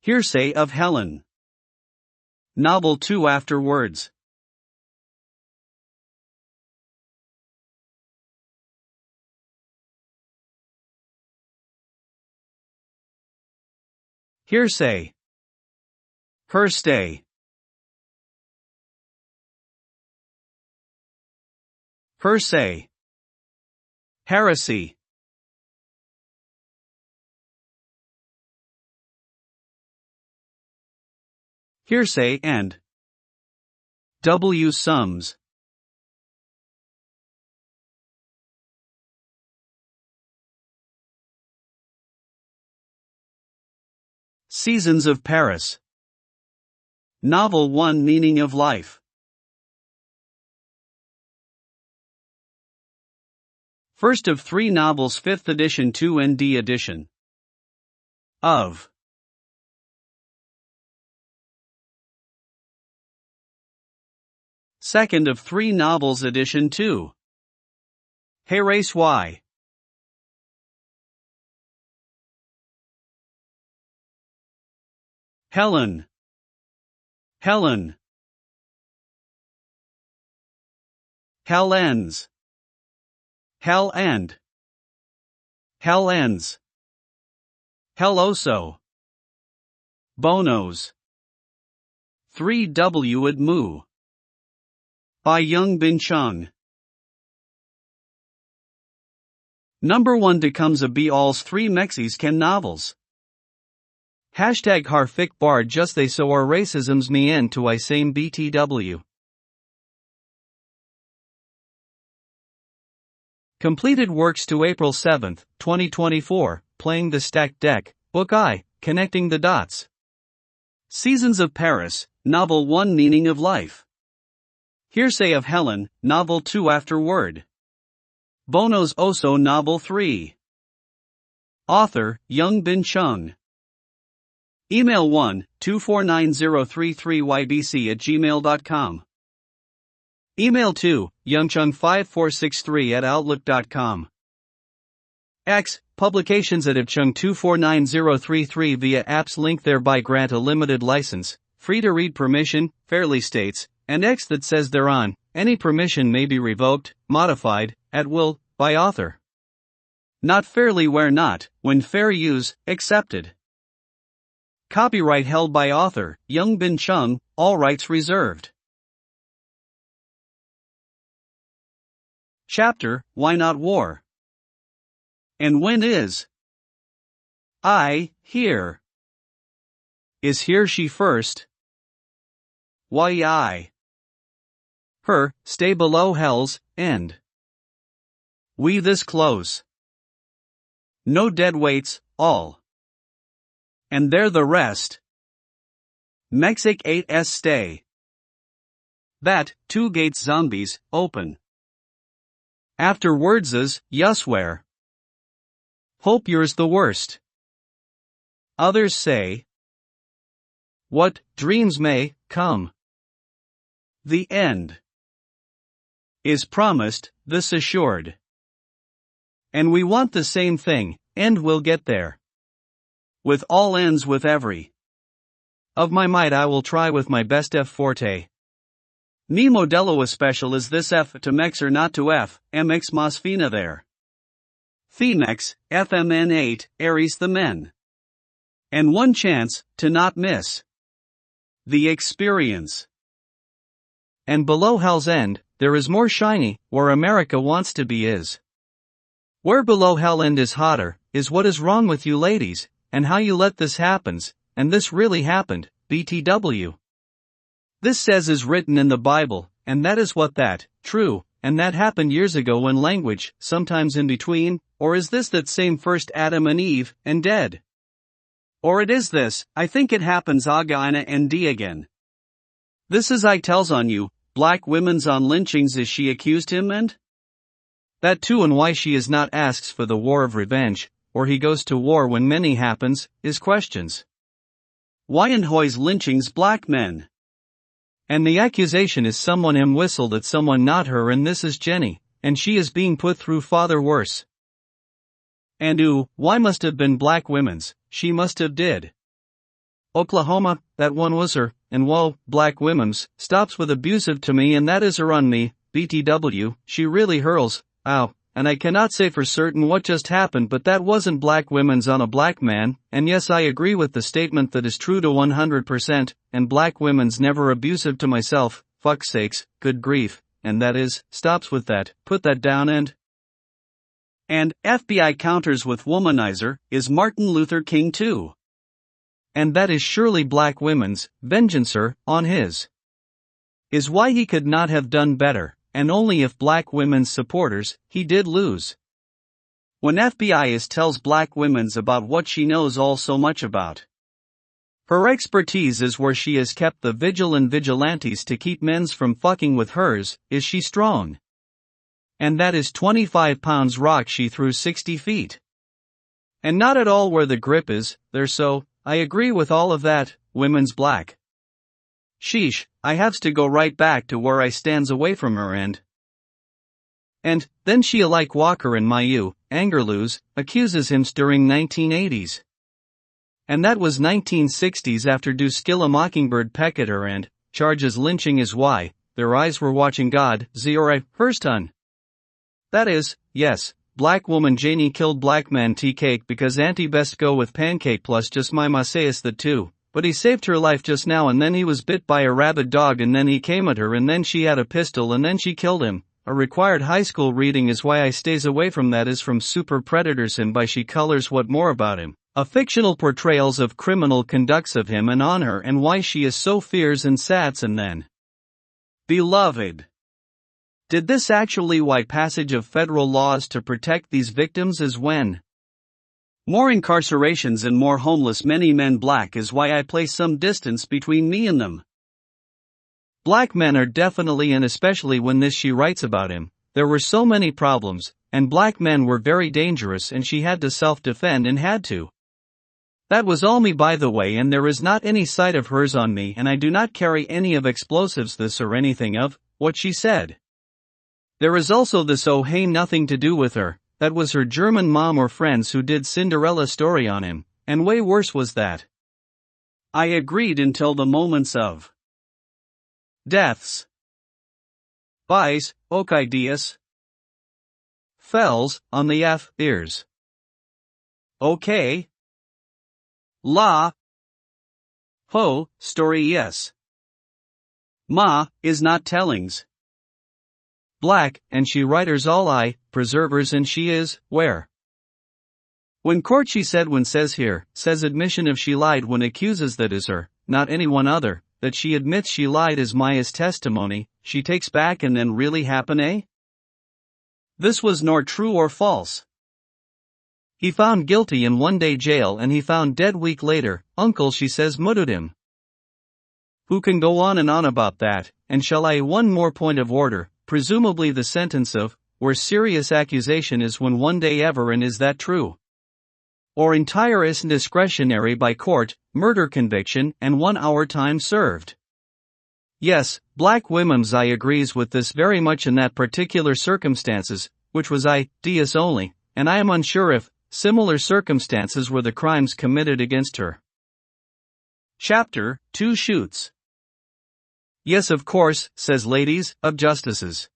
Hearsay of Hellen. Novel 2 afterwards. Hearsay. Hearsay. Hearsay. Heresy. Hearsay and sums. Seasons of Paris. Novel 1 Meaning of Life. First of 3 novels, 5th edition, 2nd edition. Of. Second of 3 novels, edition 2. Hearsay. Hellen. Hellen. Hell ends. Hell end. Hell ends. Helloso. Bonos. 3W at Mu. By Chung. Number 1 becomes a be alls 3 Mexican novels. Hashtag harfic bar just they so are racisms me en to I same BTW. Completed works to April 7, 2024, Playing the Stacked Deck, Book I, Connecting the Dots. Seasons of Paris, Novel 1 Meaning of Life. Hearsay of Hellen, Novel 2 Afterword. Bonos Oso Novel 3. Author, Chung. Email 1-2490333ybc@gmail.com. Email 2, youngchung5463@outlook.com. X, publications at ivchung249033 via apps link thereby grant a limited license, free to read permission, fairly states, and X that says thereon, any permission may be revoked, modified, at will, by author. Not fairly where not, when fair use, accepted. Copyright held by author, Chung, all rights reserved. Chapter, Why Not War? And when is I here? Is here she first? Why I? Her, stay below hell's end. We this close. No dead weights, all. And there the rest. Mexic 8s stay. That, 2 gates zombies, open. Afterwards is, swear. Hope yours the worst. Others say. What, dreams may, come. The end. Is promised, this assured. And we want the same thing, and we'll get there. With all ends with every. Of my might I will try with my best F forte. Mi modello especial is this F to mex or not to F, mx mas fina there. Femex, FMN8, Aries the men. And one chance, to not miss. The experience. And below hell's end, there is more shiny, where America wants to be is. Where below hell end is hotter, is what is wrong with you ladies, and how you let this happens, and this really happened, BTW. This says is written in the Bible, and that is what that, true, and that happened years ago when language, sometimes in between, or is this that same first Adam and Eve, and dead? Or it is this, I think it happens againa and D again. This is I tells on you, black women's on lynchings is she accused him and? That too and why she is not asks for the war of revenge, or he goes to war when many happens, is questions. Why and hoys lynchings black men? And the accusation is someone him whistled at someone not her and this is Jenny, and she is being put through father worse. And why must have been black women's, she must have did. Oklahoma, that one was her, and whoa, black women's, stops with abusive to me and that is her on me, BTW, she really hurls, ow, and I cannot say for certain what just happened but that wasn't black women's on a black man, and yes I agree with the statement that is true to 100%, and black women's never abusive to myself, fuck's sakes, good grief, and that is, stops with that, put that down and FBI counters with womanizer, is Martin Luther King too. And that is surely black women's, vengeancer, on his. Is why he could not have done better, and only if black women's supporters, he did lose. When FBI is tells black women's about what she knows all so much about. Her expertise is where she has kept the vigilantes to keep men's from fucking with hers, is she strong? And that is 25 pounds rock she threw 60 feet. And not at all where the grip is, there so, I agree with all of that, women's black. Sheesh, I haves to go right back to where I stands away from her and then she like Walker and Mayu, Angerloos, accuses him during 1980s. And that was 1960s after Do Skill a Mockingbird peck at her and charges lynching is why, their eyes were watching God, Zora, Hurston. That is, yes, black woman Janie killed black man tea cake because auntie best go with pancake plus just my sayas that too, but he saved her life just now and then he was bit by a rabid dog and then he came at her and then she had a pistol and then she killed him. A required high school reading is why I stays away from that is from Super Predators and by she colors what more about him. A fictional portrayals of criminal conducts of him and on her and why she is so fierce and sats and then. Beloved. Did this actually why passage of federal laws to protect these victims is when? More incarcerations and more homeless many men black is why I place some distance between me and them. Black men are definitely and especially when this she writes about him, there were so many problems, and black men were very dangerous and she had to self-defend and had to. That was all me by the way and there is not any sight of hers on me and I do not carry any of explosives this or anything of, what she said. There is also this oh hey nothing to do with her, that was her German mom or friends who did Cinderella story on him, and way worse was that. I agreed until the moments of deaths. Buys, okay dias. Fells, on the F, ears. Okay. La. Ho, story yes. Ma, is not tellings. Black, and she writers all I, preservers and she is, where? When court she said when says here, says admission if she lied when accuses that is her, not anyone other, that she admits she lied is Maya's testimony, she takes back and then really happen eh? This was nor true or false. He found guilty in 1 day jail and he found dead week later, uncle she says muttered him. Who can go on and on about that, and shall I one more point of order, presumably the sentence of, where serious accusation is when 1 day ever and is that true? Or entire is discretionary by court, murder conviction and 1 hour time served. Yes, black women's I agrees with this very much in that particular circumstances, which was dias only, and I am unsure if, similar circumstances were the crimes committed against her. Chapter 2 Shoots. Yes of course, says ladies, of justices.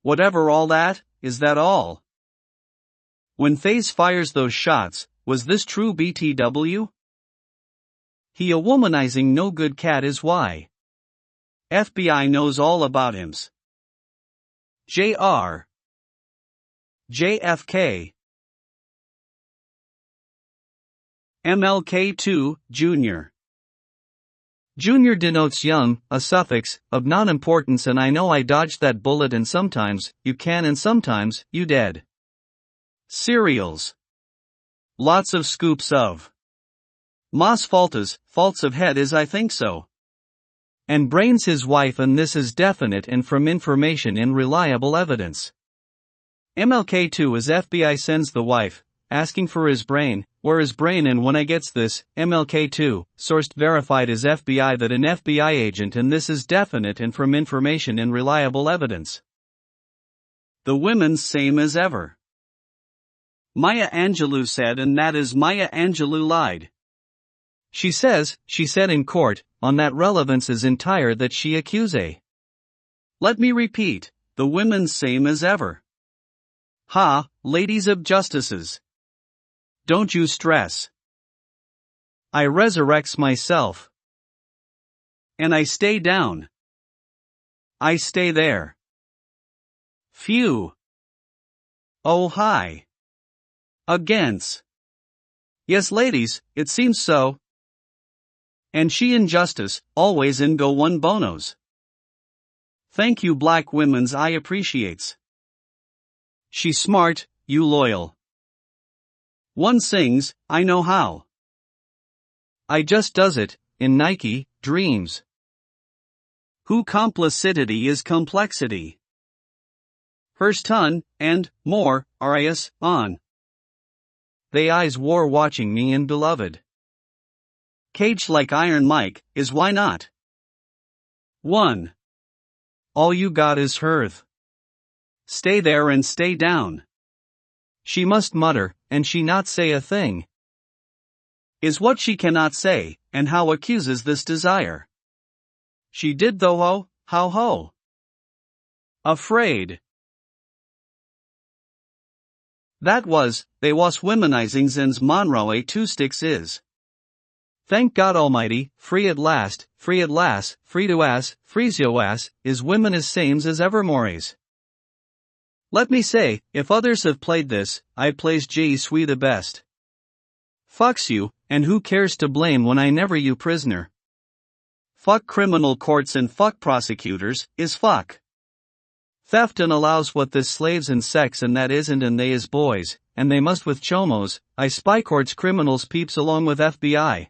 Whatever all that, is that all? When Faze fires those shots, was this true BTW? He a womanizing no good cat is why. FBI knows all about hims. Jr. JFK. MLK2, Jr. Junior denotes young, a suffix, of non-importance and I know I dodged that bullet and sometimes, you can and sometimes, you dead. Cereals. Lots of scoops of. Mas faltas, faults of head is I think so. And brains his wife and this is definite and from information and reliable evidence. MLK2 as FBI sends the wife, asking for his brain, where is brain and when I gets this, MLK2, sourced verified as FBI that an FBI agent and this is definite and from information and reliable evidence. The women's same as ever. Maya Angelou said and that is Maya Angelou lied. She said in court, on that relevance is entire that she accuse a. Let me repeat, the women's same as ever. Ha, ladies of justices. Don't you stress. I resurrects myself. And I stay down. I stay there. Phew. Oh hi. Against. Yes ladies, it seems so. And she in justice, always in go one bonos. Thank you black women's I appreciates. She smart, you loyal. One sings, I know how. I just does it, in Nike, dreams. Who complicity is complexity. First ton, and, more, RIS, on. They eyes war watching me and beloved. Caged like Iron Mike, is why not? 1. All you got is hearth. Stay there and stay down. She must mutter, and she not say a thing. Is what she cannot say, and how accuses this desire. She did though ho, how ho. Afraid. That was, they was womanizings and's Monroe 2 sticks is. Thank God Almighty, free at last, free to ass, freeze yo ass, is women as sames as evermores. Let me say, if others have played this, I plays G sweet the best. Fucks you, and who cares to blame when I never you prisoner. Fuck criminal courts and fuck prosecutors, is fuck. Theft and allows what this slaves and sex and that isn't and they is boys, and they must with chomos, I spy courts criminals peeps along with FBI.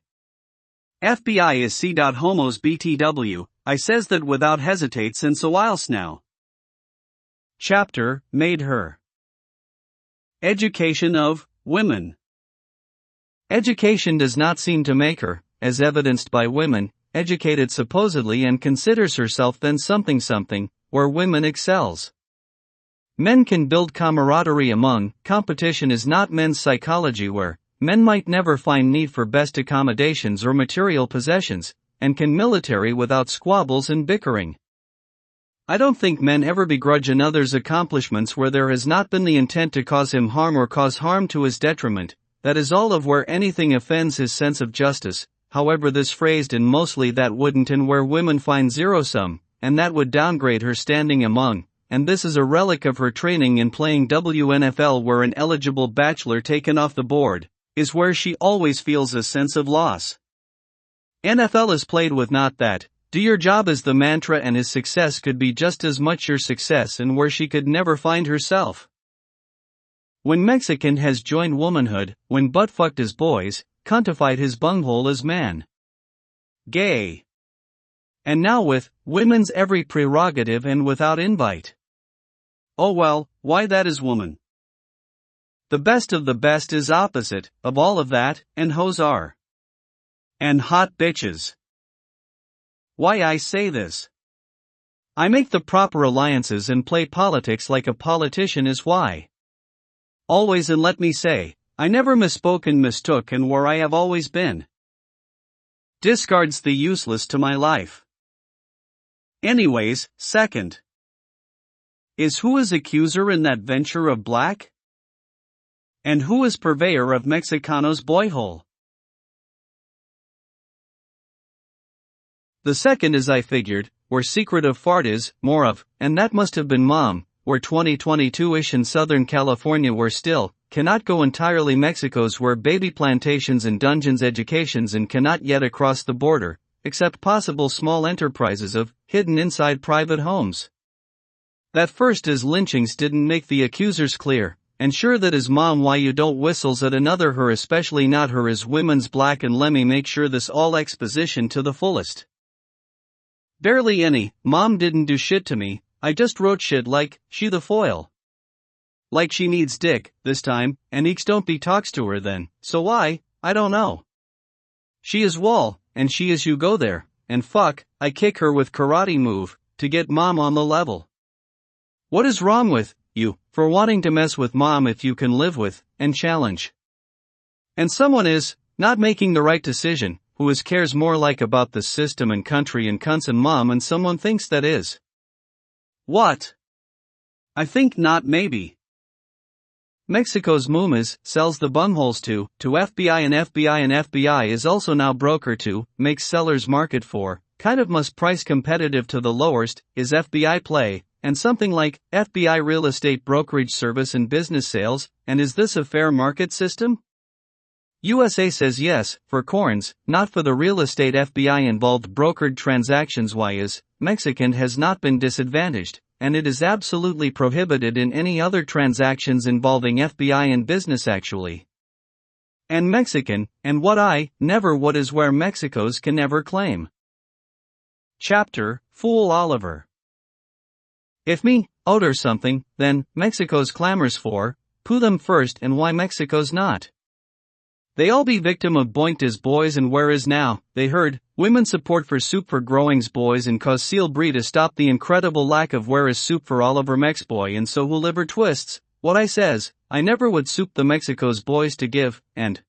FBI is c.homos btw, I says that without hesitate since a whiles now. Chapter, Made Her. Education of women. Education does not seem to make her, as evidenced by women, educated supposedly and considers herself then something, where women excels. Men can build camaraderie among, competition is not men's psychology where, men might never find need for best accommodations or material possessions, and can military without squabbles and bickering. I don't think men ever begrudge another's accomplishments where there has not been the intent to cause him harm or cause harm to his detriment, that is all of where anything offends his sense of justice, however this phrased and mostly that wouldn't and where women find zero-sum, and that would downgrade her standing among, and this is a relic of her training in playing WNFL where an eligible bachelor taken off the board, is where she always feels a sense of loss. NFL is played with not that, do your job as the mantra and his success could be just as much your success and where she could never find herself. When Mexican has joined womanhood, when butt-fucked as boys, cuntified his bunghole as man. Gay. And now with, women's every prerogative and without invite. Oh well, why that is woman. The best of the best is opposite, of all of that, and hoes are. And hot bitches. Why I say this? I make the proper alliances and play politics like a politician is why. Always and let me say, I never misspoke and mistook and where I have always been. Discards the useless to my life. Anyways, second. Is who is accuser in that venture of black? And who is purveyor of Mexicano's boyhole? The second is I figured, where secret of fart is, more of, and that must have been mom, where 2022-ish in Southern California were still, cannot go entirely Mexico's where baby plantations and dungeons educations and cannot yet across the border, except possible small enterprises of, hidden inside private homes. That first is lynchings didn't make the accusers clear, and sure that is mom why you don't whistles at another her especially not her is women's black and let me make sure this all exposition to the fullest. Barely any, mom didn't do shit to me, I just wrote shit like, she the foil. Like she needs dick, this time, and eeks don't be talks to her then, so why, I don't know. She is wall, and she is you go there, and fuck, I kick her with karate move, to get mom on the level. What is wrong with, you, for wanting to mess with mom if you can live with, and challenge? And someone is, not making the right decision, who is cares more like about the system and country and cunts and mom and someone thinks that is. What? I think not maybe. Mexico's Mumas sells the bumholes to FBI and FBI is also now broker to, makes sellers market for, kind of must price competitive to the lowest, is FBI play, and something like FBI real estate brokerage service and business sales, and is this a fair market system? USA says yes, for corns, not for the real estate FBI involved brokered transactions. Why is Mexican has not been disadvantaged, and it is absolutely prohibited in any other transactions involving FBI and business actually. And Mexican, and what I, never what is where Mexico's can never claim. Chapter, Fool Oliver. If me, oder something, then, Mexico's clamors for, poo them first and why Mexico's not. They all be victim of boinked as boys and where is now, they heard, women support for soup for growings boys and cause seal breed to stop the incredible lack of where is soup for Oliver Mex boy and so who liver twists, what I says, I never would soup the Mexico's boys to give, and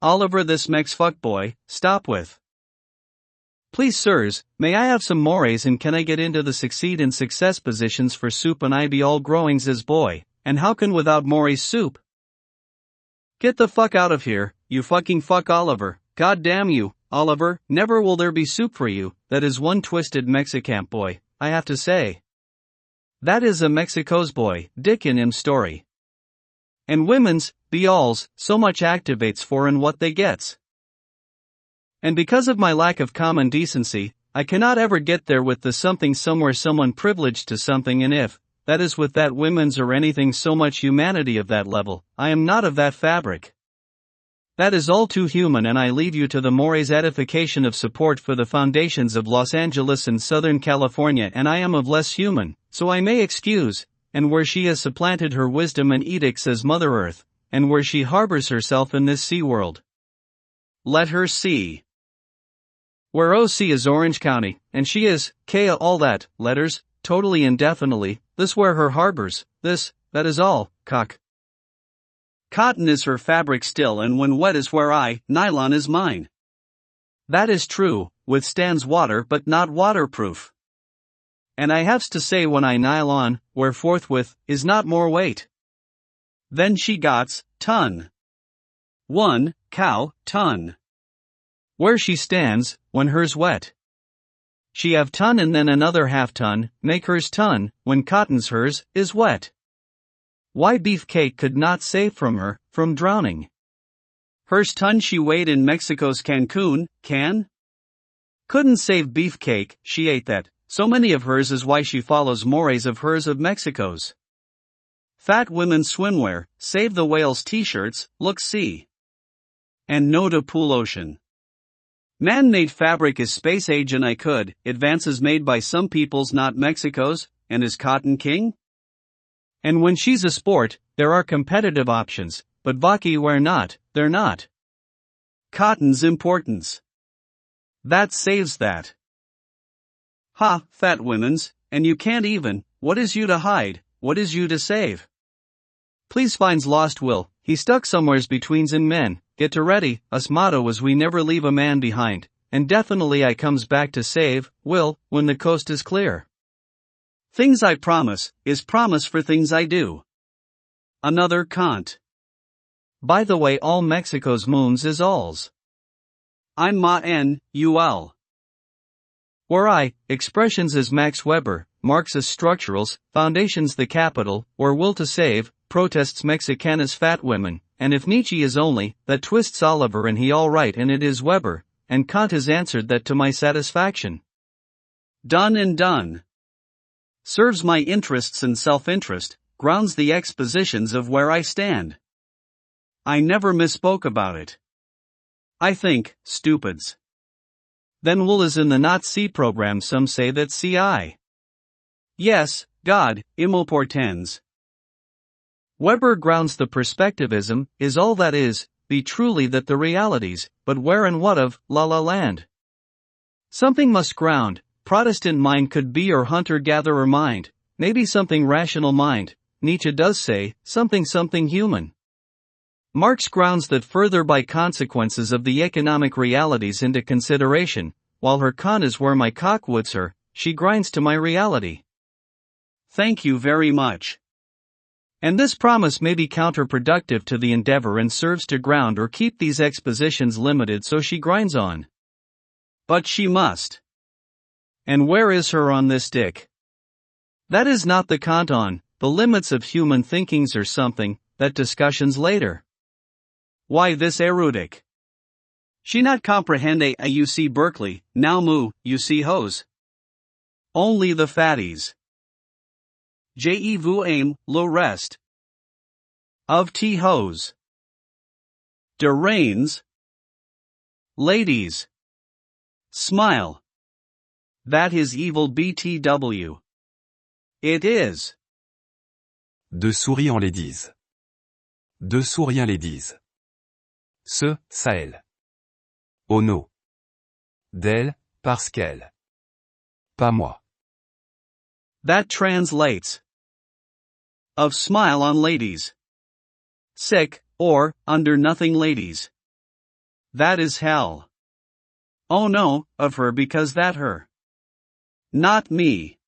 Oliver this Mex fuck boy, stop with. Please sirs, may I have some mores and can I get into the succeed and success positions for soup and I be all growings as boy, and how can without mores soup? Get the fuck out of here, you fucking fuck Oliver, god damn you, Oliver, never will there be soup for you, that is one twisted Mexicamp boy, I have to say. That is a Mexico's boy, dick in him story. And women's, be alls, so much activates for and what they gets. And because of my lack of common decency, I cannot ever get there with the something somewhere someone privileged to something and if, that is with that women's or anything so much humanity of that level, I am not of that fabric. That is all too human and I leave you to the mores edification of support for the foundations of Los Angeles and Southern California and I am of less human, so I may excuse, and where she has supplanted her wisdom and edicts as Mother Earth, and where she harbors herself in this sea world. Let her see. Where OC is Orange County, and she is, Kea all that, letters, totally indefinitely, this where her harbors, this, that is all, cock. Cotton is her fabric still and when wet is where I, nylon is mine. That is true, withstands water but not waterproof. And I haves to say when I nylon, where forthwith, is not more weight. Then she gots, ton. 1, cow, ton. Where she stands, when hers wet. She have ton and then another half ton, make hers ton, when cotton's hers, is wet. Why beefcake could not save from her, from drowning. Hers ton she weighed in Mexico's Cancun, can? Couldn't save beefcake, she ate that, so many of hers is why she follows mores of hers of Mexico's. Fat women's swimwear, save the whales t-shirts, look see. And no to pool ocean. Man-made fabric is space age and I could, advances made by some peoples not Mexico's, and is cotton king? And when she's a sport, there are competitive options, but Vaki where not, they're not. Cotton's importance. That saves that. Ha, fat women's, and you can't even, what is you to hide, what is you to save? Please finds lost will, he stuck somewheres betweens in men. Get to ready, us motto was we never leave a man behind, and definitely I comes back to save, will, when the coast is clear. Things I promise, is promise for things I do. Another can't. By the way all Mexico's moons is alls. I'm ma ul. Where I, expressions as Max Weber, Marx as structurals, foundations the capital, or will to save, protests Mexicanas fat women. And if Nietzsche is only, that twists Oliver and he all right and it is Weber, and Kant has answered that to my satisfaction. Done and done. Serves my interests and self-interest, grounds the expositions of where I stand. I never misspoke about it. I think, stupids. Then wool is in the not see program some say that CI. Yes, God, immo portends. Weber grounds the perspectivism, is all that is, be truly that the realities, but where and what of, la la land. Something must ground, Protestant mind could be or hunter-gatherer mind, maybe something rational mind, Nietzsche does say, something human. Marx grounds that further by consequences of the economic realities into consideration, while her con is where my cock woods her, she grinds to my reality. Thank you very much. And this promise may be counterproductive to the endeavor and serves to ground or keep these expositions limited so she grinds on. But she must. And where is her on this dick? That is not the Kant on, the limits of human thinkings or something, that discussions later. Why this erudic? She not comprehend a UC Berkeley, now moo, UC hose. Only the fatties. Je vous aime, le reste. Of T hose. De reins. Ladies. Smile. That is evil BTW. It is. De souriants ladies. De souriants ladies. Ce, ça elle. Oh no. D'elle, parce qu'elle. Pas moi. That translates. Of smile on ladies. Sick, or, under nothing ladies. That is hell. Oh no, of her because that her. Not me.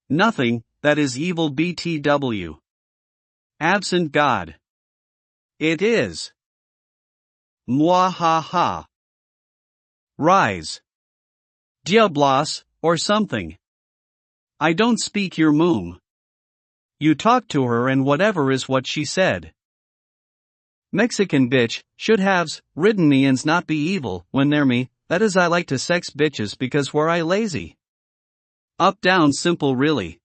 Nothing, that is evil BTW. Absent God. It is. Moi ha ha. Rise. Diablos, or something. I don't speak your moom. You talk to her and whatever is what she said. Mexican bitch, should haves, ridden me and's not be evil, when they're me, that is I like to sex bitches because were I lazy. Up down simple really.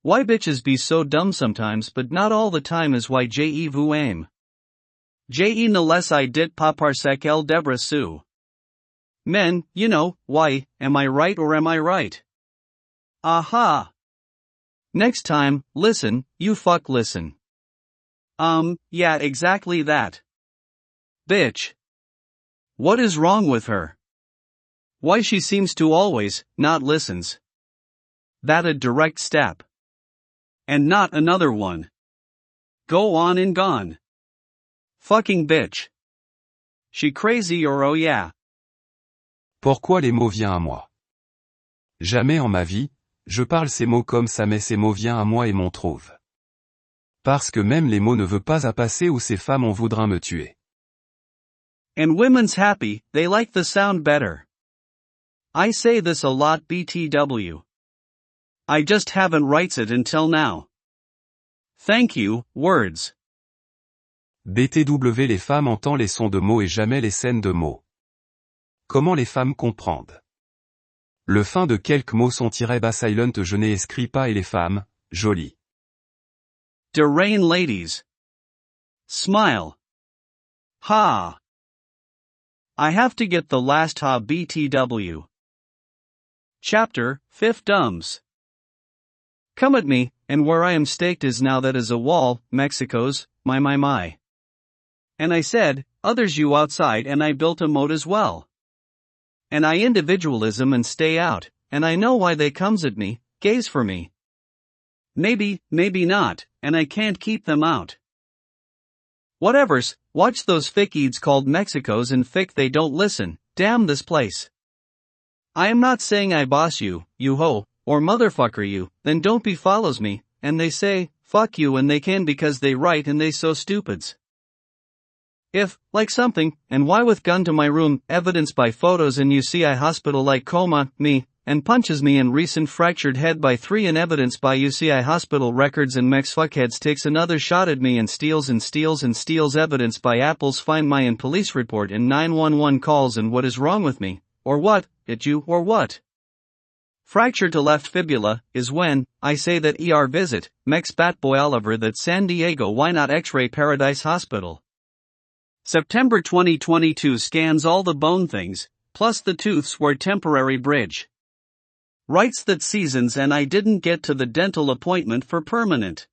Why bitches be so dumb sometimes but not all the time is why je vous aime. Je ne laisse I dit pas parce qu'elle devra sue. Men, you know, why, am I right or am I right? Aha! Next time, listen, you fuck listen. Yeah exactly that. Bitch. What is wrong with her? Why she seems to always, not listens. That a direct step. And not another one. Go on and gone. Fucking bitch. She crazy or oh yeah. Pourquoi les mots viennent à moi? Jamais en ma vie, je parle ces mots comme ça mais ces mots viennent à moi et m'en trouvent. Parce que même les mots ne veulent pas à passer ou ces femmes en voudront me tuer. And women's happy, they like the sound better. I say this a lot BTW. I just haven't writes it until now. Thank you, words. BTW les femmes entendent les sons de mots et jamais les scènes de mots. Comment les femmes comprennent? Le fin de quelques mots sont tirés bas silent je n'ai écrit pas et les femmes, jolies. De rain ladies. Smile. Ha. I have to get the last ha BTW. Chapter, 5 Dumbs. Come at me, and where I am staked is now that is a wall, Mexico's, my. And I said, others you outside and I built a moat as well. And I individualism and stay out, and I know why they comes at me, gaze for me. Maybe not, and I can't keep them out. Whatevers, watch those fickieds called Mexicos and fick they don't listen, damn this place. I am not saying I boss you, you ho, or motherfucker you, then don't be follows me, and they say, fuck you and they can because they right and they so stupids. If, like something, and why with gun to my room, evidence by photos and you see I hospital like coma, me, and punches me in recent fractured head by 3 and evidence by UCI hospital records and Mex fuckheads takes another shot at me and steals evidence by apples find my in police report and 911 calls and what is wrong with me, or what, at you or what? Fracture to left fibula, is when, I say that ER visit, Mex Batboy Oliver that San Diego why not X-ray Paradise Hospital. September 2022 scans all the bone things, plus the tooths were temporary bridge. Writes that seasons and I didn't get to the dental appointment for permanent.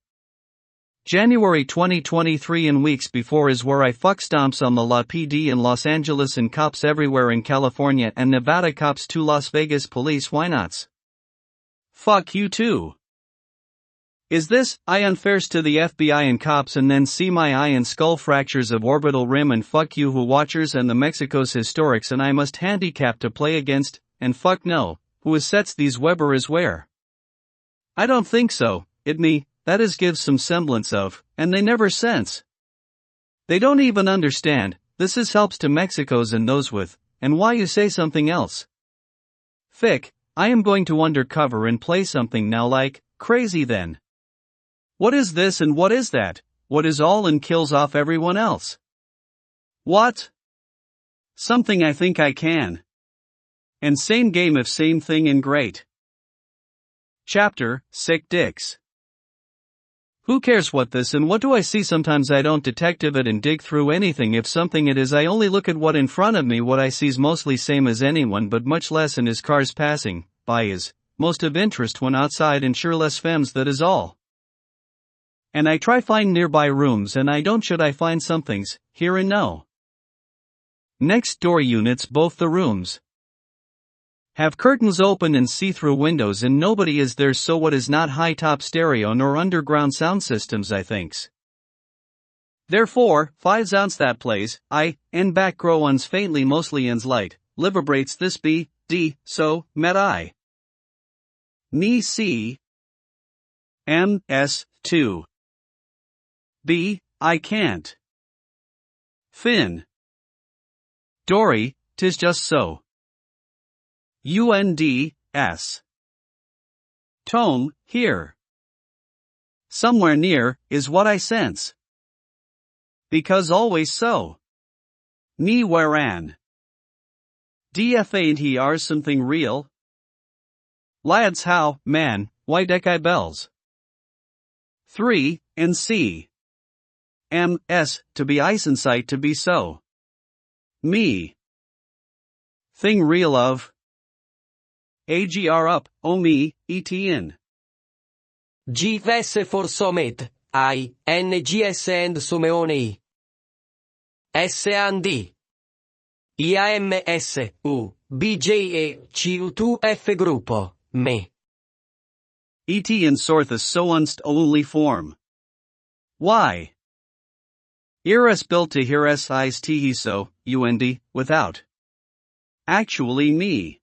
January 2023 and weeks before is where I fuck stomps on the La PD in Los Angeles and cops everywhere in California and Nevada cops to Las Vegas police why nots. Fuck you too. Is this, I unfairs to the FBI and cops and then see my eye and skull fractures of orbital rim and fuck you who watchers and the Mexico's historics and I must handicap to play against, and fuck no, who is sets these Weber is where? I don't think so, it me, that is gives some semblance of, and they never sense. They don't even understand, this is helps to Mexico's and those with, and why you say something else. Fick, I am going to undercover and play something now like, crazy then. What is this and what is that, what is all and kills off everyone else? What? Something I think I can. And same game if same thing and great. Chapter, Sick Dicks. Who cares what this and what do I see sometimes I don't detective it and dig through anything if something it is I only look at what in front of me what I see's mostly same as anyone but much less in his cars passing, by is, most of interest when outside and sure less femmes that is all. And I try find nearby rooms and I don't should I find somethings, here and no. Next door units both the rooms have curtains open and see-through windows and nobody is there so what is not high-top stereo nor underground sound systems I thinks. Therefore, 5 ounce that plays, and back grow uns faintly mostly ins light, liberates this B, D, so, met I. Me C. M, S, 2. B, I can't. Fin. Dory, 'tis just so. UND-S. Tone, here. Somewhere near, is what I sense. Because always so. Me wherean. DF ain't he are something real? Lads how, man, why deck I bells? 3, and C. M, S, to be ice in sight to be so. Me. Thing real of. AGR up, o me, ETN. GVS for Somet, I, NGS and Someone. S&D. IAMS, U, BJE, CU2F Gruppo, me. ETN sorthus so unst only form. Why? Iras built to hear s eyes tehi so, UND, without. Actually me.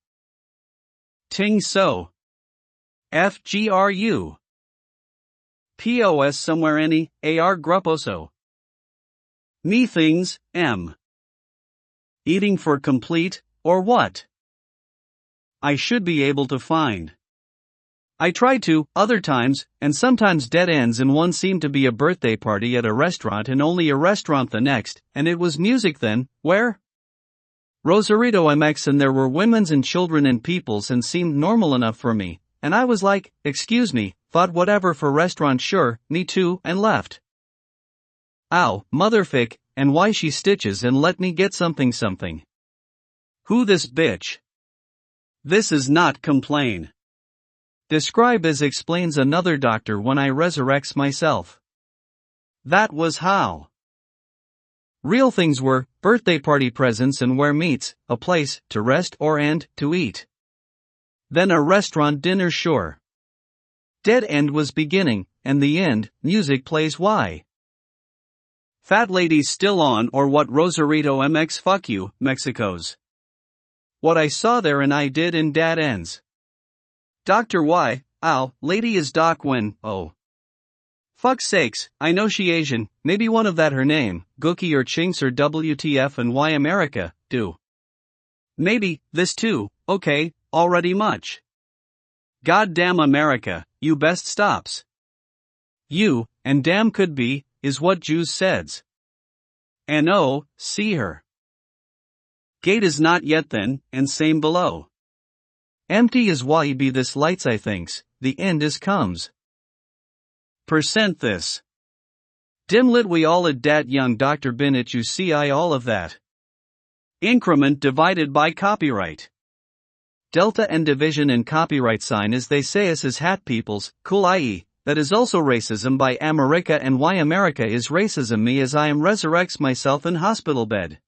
Ting so. FGRU. POS somewhere any, AR grupposo. Me things, M. Eating for complete, or what? I should be able to find. I try to, other times, and sometimes dead ends and one seemed to be a birthday party at a restaurant and only a restaurant the next, and it was music then, where? Rosarito MX and there were women's and children and peoples and seemed normal enough for me, and I was like, excuse me, thought whatever for restaurant sure, me too, and left. Ow, motherfick, and why she stitches and let me get something. Who this bitch? This is not complain. Describe as explains another doctor when I resurrects myself. That was how. Real things were, birthday party presents and where meets, a place, to rest or and, to eat. Then a restaurant dinner sure. Dead end was beginning, and the end, music plays why. Fat ladies still on or what Rosarito MX fuck you, Mexico's. What I saw there and I did in dad ends. Dr. Y, ow, lady is doc when, oh. Fuck's sakes, I know she Asian, maybe one of that her name, Gookie or Chinks or WTF and why America, do. Maybe, this too, okay, already much. Goddamn America, you best stops. You, and damn could be, is what Jews says. And oh, see her. Gate is not yet then, and same below. Empty is why be this lights I thinks, the end is comes. Percent this. Dim lit we all at dat young Dr. Binnett you see I all of that. Increment divided by copyright. Delta and division and copyright sign as they say us as hat peoples, cool i.e., that is also racism by America and why America is racism me as I am resurrects myself in hospital bed.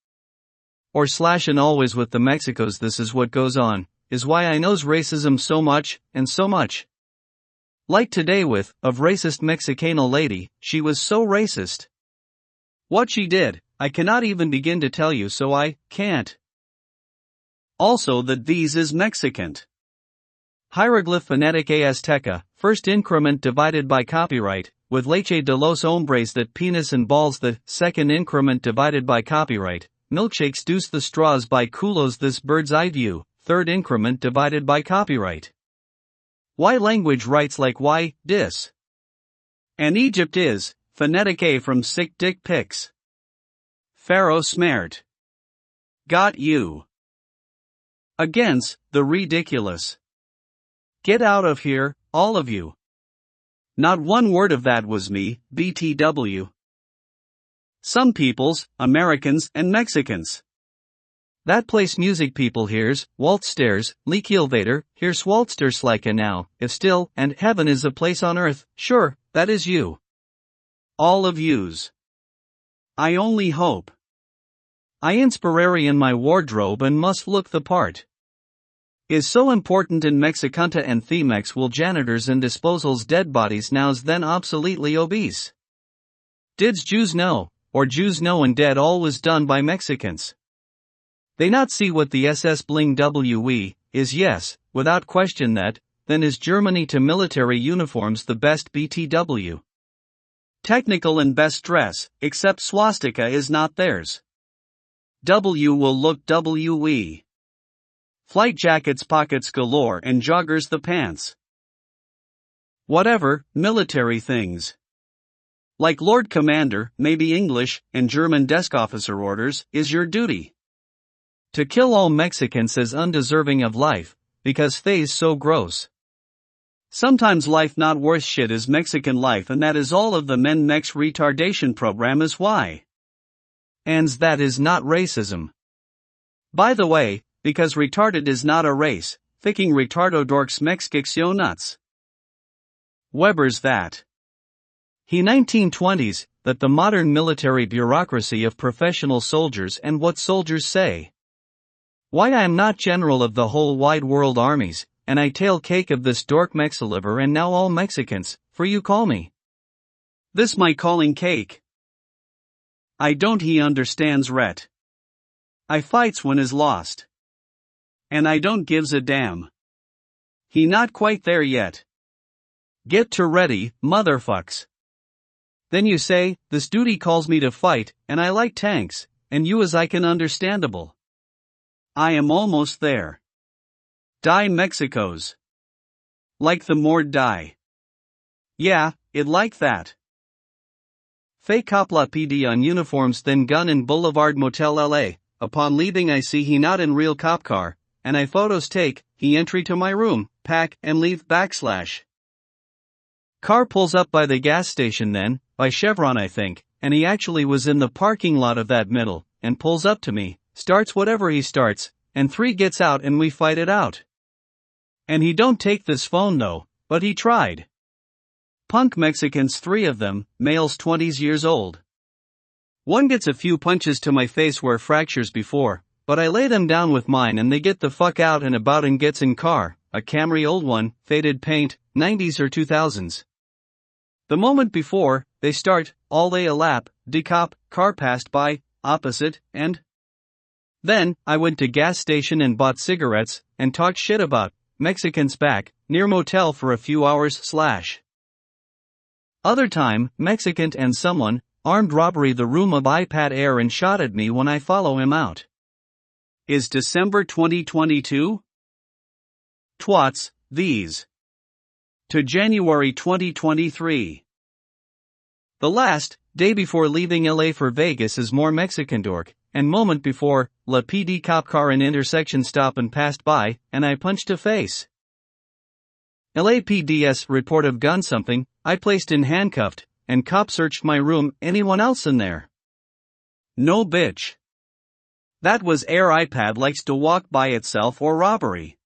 Or slash and always with the Mexicos this is what goes on, is why I knows racism so much, and so much. Like today with, of racist Mexicana lady, she was so racist. What she did, I cannot even begin to tell you, so I can't. Also that these is Mexican. Hieroglyph phonetic Azteca, first increment divided by copyright, with leche de los hombres that penis and balls the second increment divided by copyright, milkshakes deuce the straws by culos this bird's eye view, third increment divided by copyright. Why language writes like why, dis. And Egypt is, phonetic A from sick dick pics. Pharaoh smart. Got you. Against, the ridiculous. Get out of here, all of you. Not one word of that was me, BTW. Some peoples, Americans and Mexicans. That place music people hears, waltz stairs, leak elevator, here's waltzers like a now, if still, and heaven is a place on earth, sure, that is you. All of yous. I only hope. I inspirary in my wardrobe and must look the part. Is so important in Mexicanta and Themex will janitors and disposals dead bodies nows then obsoletely obese. Dids Jews know, or Jews know and dead all was done by Mexicans. They not see what the SS bling we, is yes, without question that, then is Germany to military uniforms the best BTW. Technical and best dress, except swastika is not theirs. W will look WE. Flight jackets pockets galore and joggers the pants. Whatever, military things. Like Lord Commander, maybe English, and German desk officer orders, is your duty. To kill all Mexicans as undeserving of life, because they's so gross. Sometimes life not worth shit is Mexican life and that is all of the men Mex retardation program is why. And that is not racism. By the way, because retarded is not a race, thinking retardo dorks Mexiccio nuts. Weber's that. He 1920s, that the modern military bureaucracy of professional soldiers and what soldiers say. Why I am not general of the whole wide world armies, and I tail cake of this dork Mexiliver and now all Mexicans, for you call me. This my calling cake. I don't he understands ret. I fights when is lost. And I don't gives a damn. He not quite there yet. Get to ready, motherfucks. Then you say, this duty calls me to fight, and I like tanks, and you as I can understandable. I am almost there. Die Mexicos. Like the Mord die. Yeah, it like that. Thay Copla PD on uniforms then gun in Boulevard Motel LA, upon leaving I see he not in real cop car, and I photos take, he entry to my room, pack and leave /. Car pulls up by the gas station then, by Chevron I think, and he actually was in the parking lot of that middle, and pulls up to me, starts whatever he starts, and 3 gets out and we fight it out. And he don't take this phone though, but he tried. Punk Mexicans 3 of them, males 20s years old. One gets a few punches to my face where fractures before, but I lay them down with mine and they get the fuck out and about and gets in car, a Camry old one, faded paint, 90s or 2000s. The moment before, they start, all they a lap, decop, car passed by, opposite, and then, I went to gas station and bought cigarettes, and talked shit about Mexicans back, near motel for a few hours / Other time, Mexican and someone, armed robbery the room of iPad Air and shot at me when I follow him out. Is December 2022? Twats, these. To January 2023. The last, day before leaving LA for Vegas is more Mexican dork, and moment before, La PD cop car in intersection stop and passed by, and I punched a face. LAPD's report of gun something, I placed in handcuffed, and cop searched my room, anyone else in there? No bitch. That was Air iPad likes to walk by itself or robbery.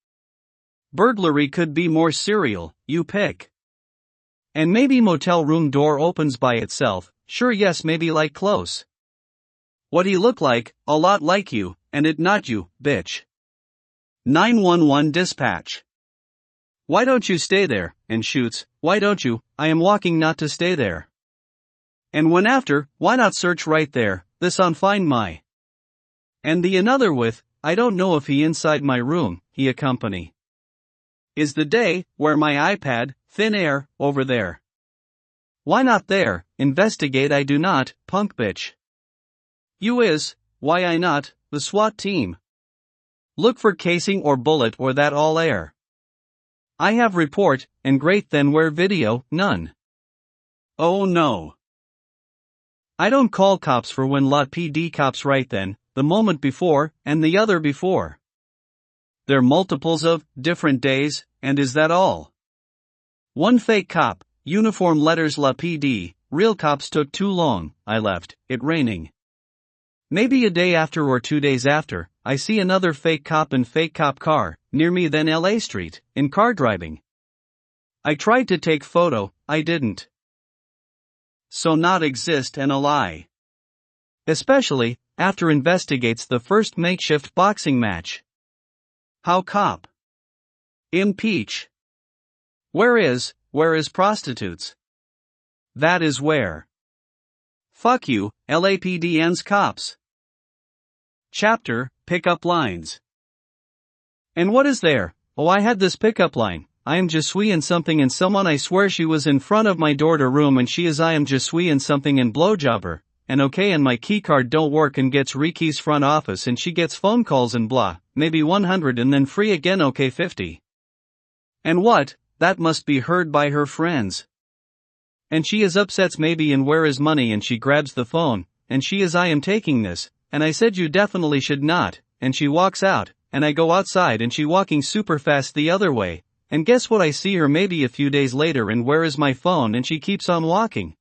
Burglary could be more serial, you pick. And maybe motel room door opens by itself, sure yes maybe like close. What he look like, a lot like you, and it not you, bitch. 911 dispatch. Why don't you stay there? And shoots, why don't you? I am walking not to stay there. And when after, why not search right there, this on find my. And the another with, I don't know if he inside my room, he accompany. Is the day, where my iPad, thin air, over there. Why not there, investigate I do not, punk bitch. You is, why I not, the SWAT team. Look for casing or bullet or that all air. I have report, and great then where video, none. Oh no. I don't call cops for when lot PD cops right then, the moment before, and the other before. They're multiples of, different days, and is that all? One fake cop, uniform letters la PD, real cops took too long, I left, it raining. Maybe a day after or 2 days after, I see another fake cop in fake cop car, near me then LA Street, in car driving. I tried to take photo, I didn't. So not exist and a lie. Especially, after investigates the first makeshift boxing match. How cop? Impeach. Where is prostitutes? That is where. Fuck you, LAPD ends cops. Chapter, Pickup Lines. And what is there? Oh, I had this pickup line. I am je suis and something and someone I swear she was in front of my door to room and she is I am je suis and something and blowjobber. And okay and my keycard don't work and gets rekeys front office and she gets phone calls and blah, maybe 100 and then free again okay 50. And what, that must be heard by her friends. And she is upsets maybe and where is money and she grabs the phone, and she is I am taking this, and I said you definitely should not, and she walks out, and I go outside and she walking super fast the other way, and guess what I see her maybe a few days later and where is my phone and she keeps on walking.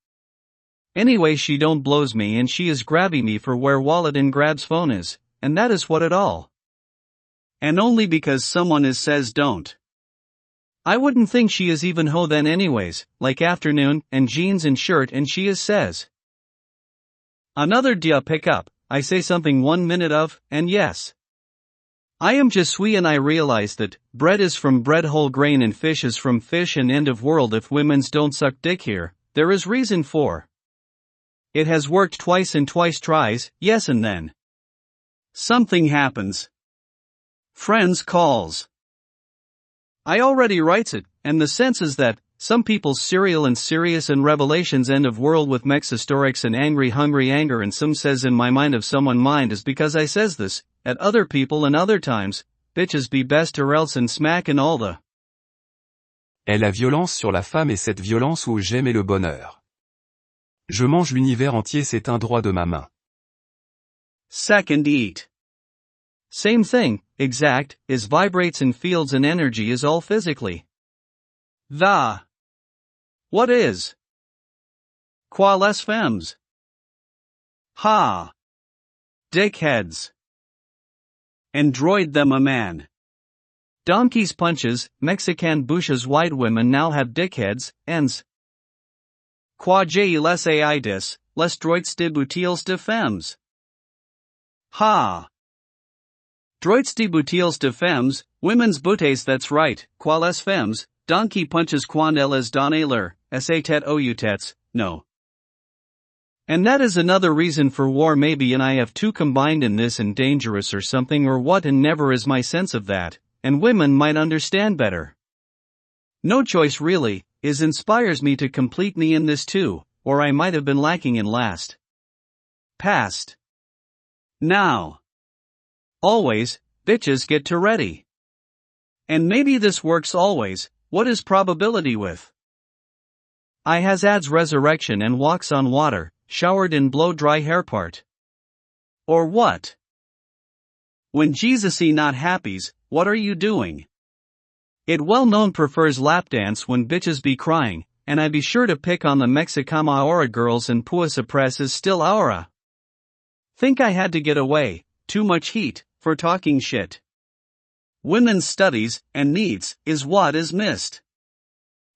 Anyway she don't blows me and she is grabbing me for where wallet and grabs phone is, and that is what it all. And only because someone is says don't. I wouldn't think she is even ho then anyways, like afternoon, and jeans and shirt and she is says. Another dia pick up, I say something 1 minute of, and yes. I am je suis and I realize that, bread is from bread whole grain and fish is from fish and end of world if women's don't suck dick here, there is reason for. It has worked twice and twice tries, yes and then. Something happens. Friends calls. I already writes it, and the sense is that, some people's serial and serious and revelations end of world with mex historics and angry hungry anger and some says in my mind of someone mind is because I says this, at other people and other times, bitches be best or else and smack and all the. Est la violence sur la femme et cette violence où j'aime et le bonheur. Je mange l'univers entier c'est un droit de ma main. Second eat. Same thing, exact, is vibrates and fields and energy is all physically. The. What is? Quoi les femmes? Ha. Dickheads. Android them a man. Donkeys punches, Mexican bushes white women now have dickheads, ends. Quoi j'ai les aidis, les droits de butiles de femmes. Ha. Droits de butiles de femmes, women's bouteilles that's right, quoi les femmes, donkey punches quand elles donnent leur, sa tête aux têtes, no. And that is another reason for war maybe and I have two combined in this and dangerous or something or what and never is my sense of that, and women might understand better. No choice really, is inspires me to complete me in this too, or I might have been lacking in last. Past. Now. Always, bitches get to ready. And maybe this works always, what is probability with? I has adds resurrection and walks on water, showered in blow dry hair part. Or what? When Jesusy not happies, what are you doing? It well known prefers lap dance when bitches be crying, and I be sure to pick on the Mexicana ahora girls and pua suppress is still ahora. Think I had to get away, too much heat, for talking shit. Women's studies, and needs, is what is missed.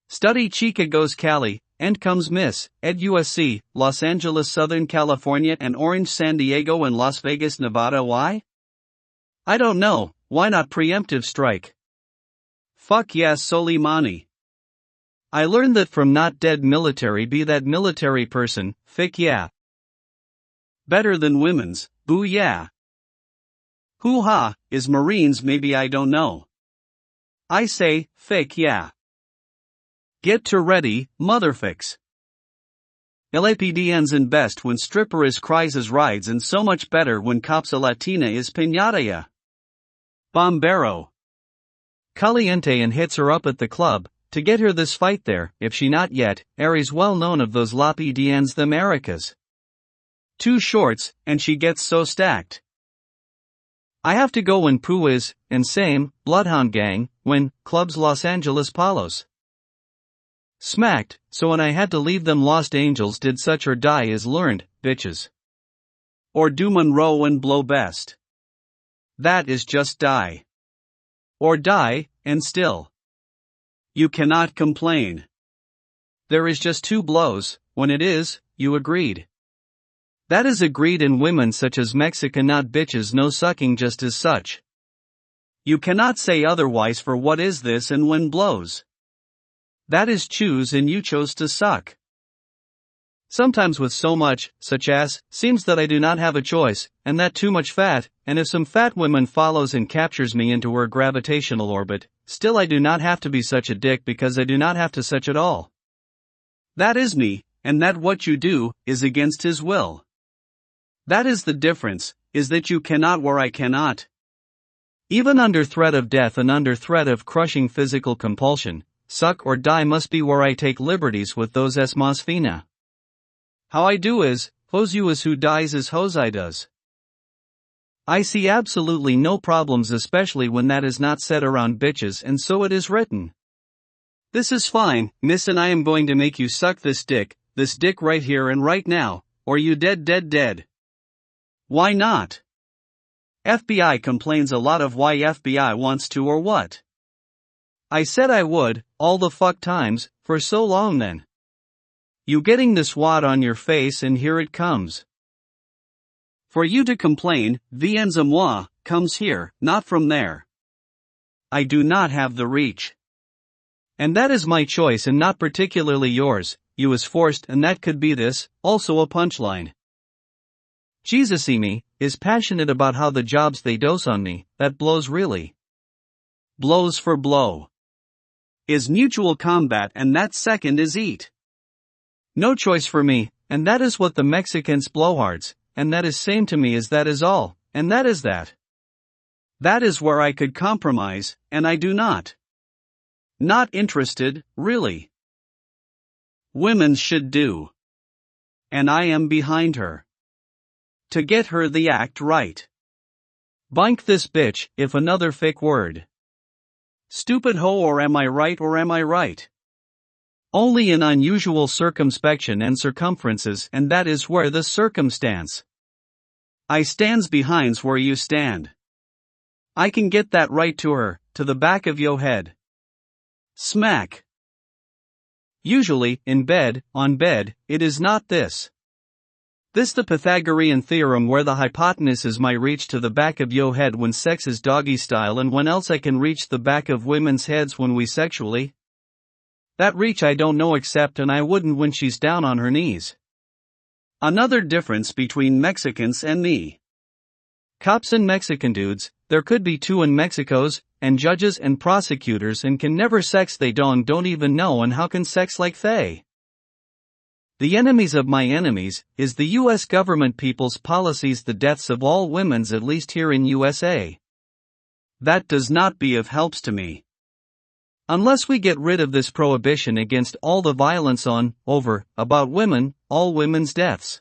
Study chica goes Cali, and comes Miss, Ed USC, Los Angeles Southern California and Orange San Diego and Las Vegas Nevada why? I don't know, why not preemptive strike? Fuck yes Soleimani. I learned that from not dead military be that military person, fick yeah. Better than women's, boo yeah. Hoo-ha, is Marines maybe I don't know. I say, fick yeah. Get to ready, motherfix. LAPDN's in best when stripper is cries as rides and so much better when cops a Latina is piñata ya. Bombero. Caliente and hits her up at the club, to get her this fight there, if she not yet, Aries well known of those LAPDN's the Americas. 2 shorts, and she gets so stacked. I have to go when Pooh is, and same, Bloodhound Gang, when, clubs Los Angeles Palos. Smacked, so when I had to leave them Lost Angels did such or die is learned, bitches. Or do Monroe and blow best. That is just die. Or die, and still. You cannot complain. There is just 2 blows, when it is, you agreed. That is agreed in women such as Mexican not bitches no sucking just as such. You cannot say otherwise for what is this and when blows. That is choose and you chose to suck. Sometimes with so much, such as, seems that I do not have a choice, and that too much fat, and if some fat woman follows and captures me into her gravitational orbit, still I do not have to be such a dick because I do not have to such at all. That is me, and that what you do, is against his will. That is the difference, is that you cannot where I cannot. Even under threat of death and under threat of crushing physical compulsion, suck or die must be where I take liberties with those es mas fina. How I do is, hose you is who dies is hose I does. I see absolutely no problems especially when that is not said around bitches and so it is written. This is fine, miss and I am going to make you suck this dick right here and right now, or you dead. Why not? FBI complains a lot of why FBI wants to or what? I said I would, all the fuck times, for so long then. You getting this wad on your face and here it comes. For you to complain, viens à moi, comes here, not from there. I do not have the reach. And that is my choice and not particularly yours, you is forced and that could be this, also a punchline. Jesus-y me, is passionate about how the jobs they dose on me, that blows really. Blows for blow. Is mutual combat and that second is eat. No choice for me, and that is what the Mexicans blowhards, and that is same to me as that is all, and that is that. That is where I could compromise, and I do not. Not interested, really. Women should do. And I am behind her. To get her the act right. Bink this bitch, if another fake word. Stupid hoe or am I right? Only in unusual circumspection and circumferences and that is where the circumstance. I stands behinds where you stand. I can get that right to her, to the back of yo head. Smack. Usually, in bed, on bed, it is not this. This the Pythagorean theorem where the hypotenuse is my reach to the back of yo head when sex is doggy style and when else I can reach the back of women's heads when we sexually. That reach I don't know except and I wouldn't when she's down on her knees. Another difference between Mexicans and me. Cops and Mexican dudes, there could be 2 in Mexico's, and judges and prosecutors and can never sex they don't even know and how can sex like thay? The enemies of my enemies, is the US government people's policies the deaths of all women's at least here in USA. That does not be of helps to me. Unless we get rid of this prohibition against all the violence on, over, about women, all women's deaths.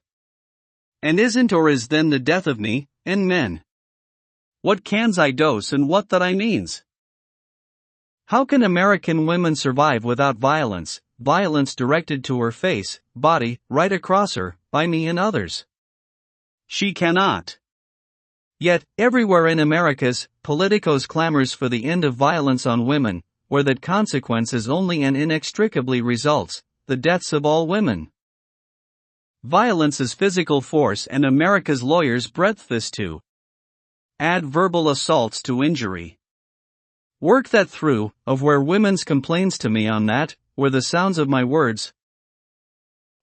And isn't or is then the death of me, and men. What cans I dose and what that I means? How can American women survive without violence directed to her face, body, right across her, by me and others? She cannot. Yet, everywhere in America's, politicos clamors for the end of violence on women, or that consequences only and inextricably results, the deaths of all women. Violence is physical force and America's lawyers breadth this to. Add verbal assaults to injury. Work that through, of where women's complains to me on that, were the sounds of my words.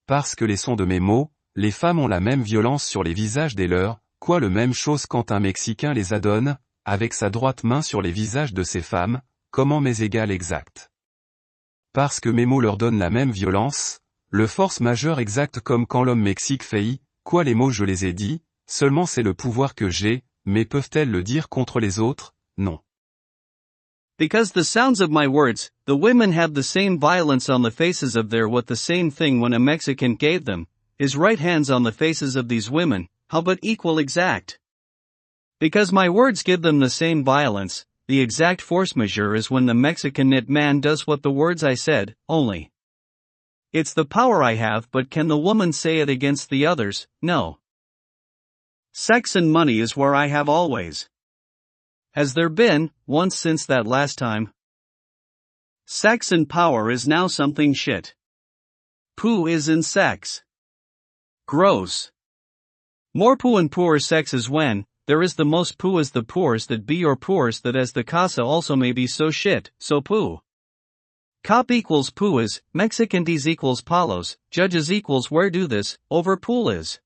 Parce que les sons de mes mots, les femmes ont la même violence sur les visages des leurs, quoi le même chose quand un Mexicain les adonne, avec sa droite main sur les visages de ces femmes, comment mes égales exact. Parce que mes mots leur donnent la même violence, le force majeure exact comme quand l'homme Mexique fait quoi les mots je les ai dit, seulement c'est le pouvoir que j'ai, mais peuvent-elles le dire contre les autres, non. Because the sounds of my words, the women have the same violence on the faces of their what the same thing when a Mexican gave them, his right hands on the faces of these women, how but equal exact. Because my words give them the same violence, the exact force majeure is when the Mexican knit man does what the words I said, only. It's the power I have, but can the woman say it against the others? No. Sex and money is where I have always. Has there been, once since that last time? Sex and power is now something shit. Poo is in sex. Gross. More poo and poor sex is when, there is the most poo as the poors that be or poors that as the casa also may be so shit, so poo. Cop equals poo is, Mexicantes equals palos, judges equals where do this, over pool is.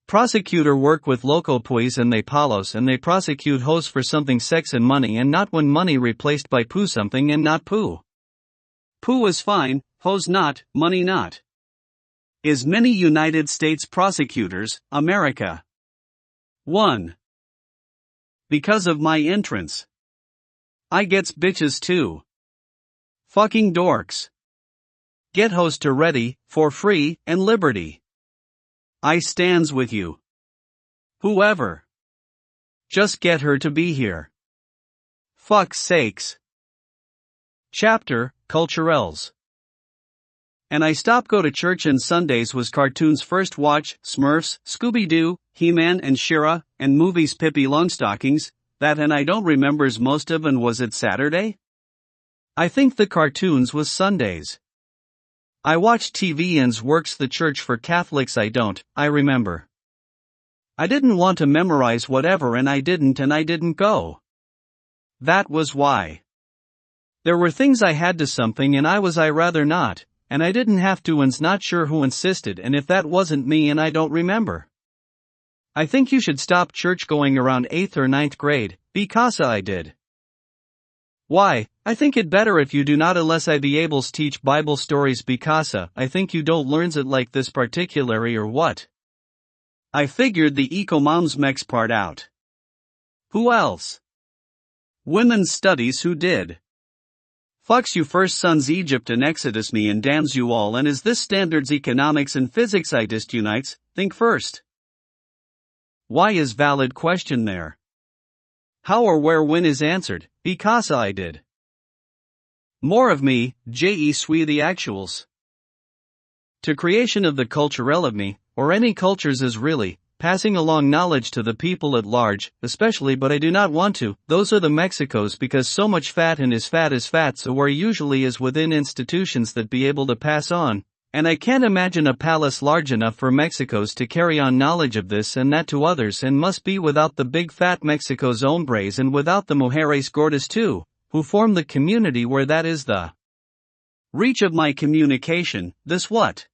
Prosecutor work with local puis and they palos and they prosecute hos for something sex and money and not when money replaced by poo something and not poo. Poo is fine, hos not, money not. Is many United States prosecutors, America. 1. Because of my entrance. I gets bitches too. Fucking dorks. Get hos to ready, for free, and liberty. I stands with you. Whoever. Just get her to be here. Fuck's sakes. Chapter, Culturels. And I stop go to church and Sundays was cartoons first watch, Smurfs, Scooby-Doo, He-Man and She-Ra, and movies Pippi Longstockings, that and I don't remembers most of and was it Saturday? I think the cartoons was Sundays. I watch TV and's works the church for Catholics I remember. I didn't want to memorize whatever and I didn't go. That was why. There were things I had to something and I rather not, and I didn't have to and's not sure who insisted and if that wasn't me and I don't remember. I think you should stop church going around 8th or 9th grade, because I did. Why, I think it better if you do not unless I be ables teach Bible stories because I think you don't learns it like this particulary or what. I figured the eco-moms mex part out. Who else? Women's studies who did. Fucks you first sons Egypt and Exodus me and damns you all and is this standards economics and physics I disunites, think first. Why is valid question there? How or where when is answered, because I did. More of me, je suis the actuals. To creation of the culturel of me, or any cultures is really, passing along knowledge to the people at large, especially but I do not want to, those are the Mexicos because so much fat and is fat so where usually is within institutions that be able to pass on, and I can't imagine a palace large enough for Mexicos to carry on knowledge of this and that to others and must be without the big fat Mexicos hombres and without the mujeres gordas too, who form the community where that is the reach of my communication, this what?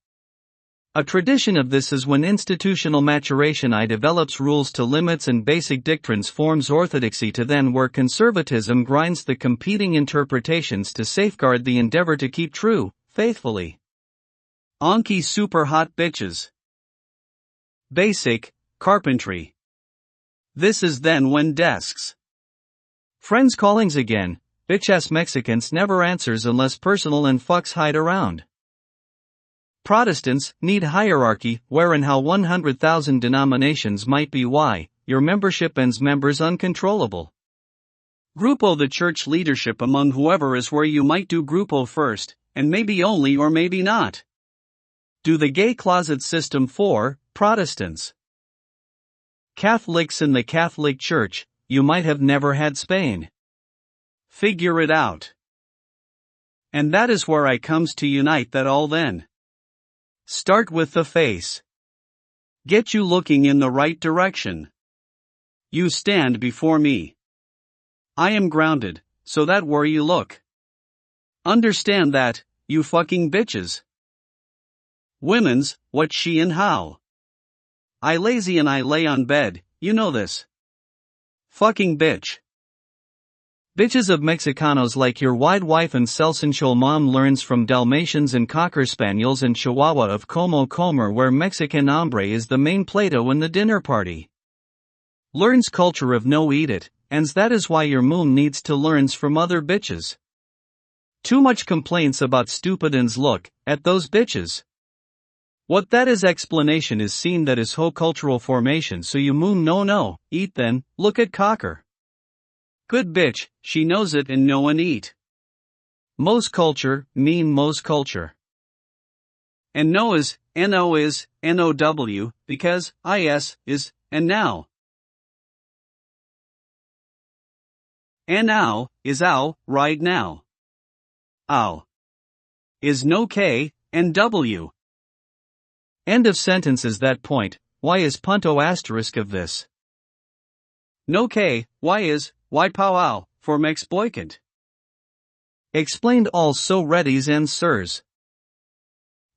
A tradition of this is when institutional maturation I develops rules to limits and basic dictrines forms orthodoxy to then where conservatism grinds the competing interpretations to safeguard the endeavor to keep true, faithfully. Onky super hot bitches. Basic, carpentry. This is then when desks. Friends callings again, bitch-ass Mexicans never answers unless personal and fucks hide around. Protestants need hierarchy where and how 100,000 denominations might be why, your membership and's members uncontrollable. Grupo the church leadership among whoever is where you might do grupo first, and maybe only or maybe not. Do the gay closet system for Protestants. Catholics in the Catholic Church, you might have never had Spain. Figure it out. And that is where I comes to unite that all then. Start with the face. Get you looking in the right direction. You stand before me. I am grounded, so that where you look. Understand that, you fucking bitches. Women's, what she and how. I lazy and I lay on bed, you know this. Fucking bitch. Bitches of Mexicanos like your wide wife and sensual mom learns from Dalmatians and Cocker Spaniels and Chihuahua of Como Comer where Mexican hombre is the main Plato in the dinner party. Learns culture of no eat it, and that is why your moon needs to learns from other bitches. Too much complaints about stupid and's look, at those bitches. What that is explanation is seen that is whole cultural formation so you moon no, eat then, look at Cocker. Good bitch, she knows it and no one eat. Most culture, mean most culture. And no is, no is, now, because, is, and now. And now, is ow, right now. Ow. Is no k, and w. End of sentence is that point, why is punto asterisk of this? No k, why is, why powwow, for mex boykant. Explained all so readies and sirs.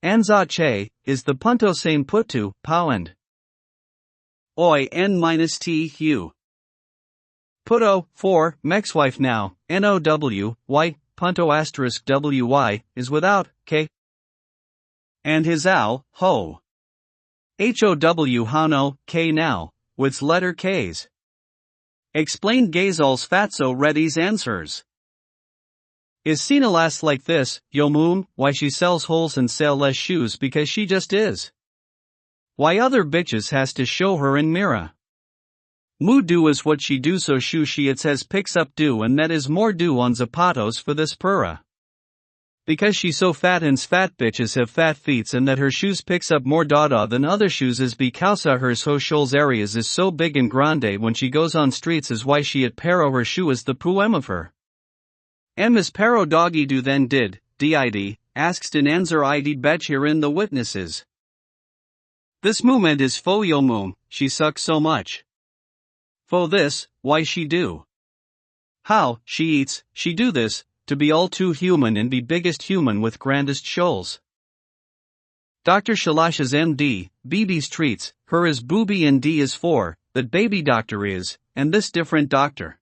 Anza che, is the punto same put to, powend. Oi n minus t hu. Puto, for, mexwife now, now, y, punto asterisk wy, is without, k. And his ow, ho. How hano, k now, with letter k's. Explained gazals fatso readies answers. Is Sina last like this, yo moon, why she sells holes and sell less shoes because she just is. Why other bitches has to show her in mirror. Moo do is what she do so shoe she it says picks up do and that is more do on zapatos for this pura. Because she so fat and's fat bitches have fat feets and that her shoes picks up more dada than other shoes is because her so shoals areas is so big and grande when she goes on streets is why she at pero her shoe is the poem of her. Is pero doggy do then did, asked in answer id betch herein the witnesses. This movement is fo yo moom, she sucks so much. Fo this, why she do. How, she eats, she do this, to be all too human and be biggest human with grandest shoals. Dr. Shalash's MD, BB's treats, her is booby and D is for, that baby doctor is, and this different doctor.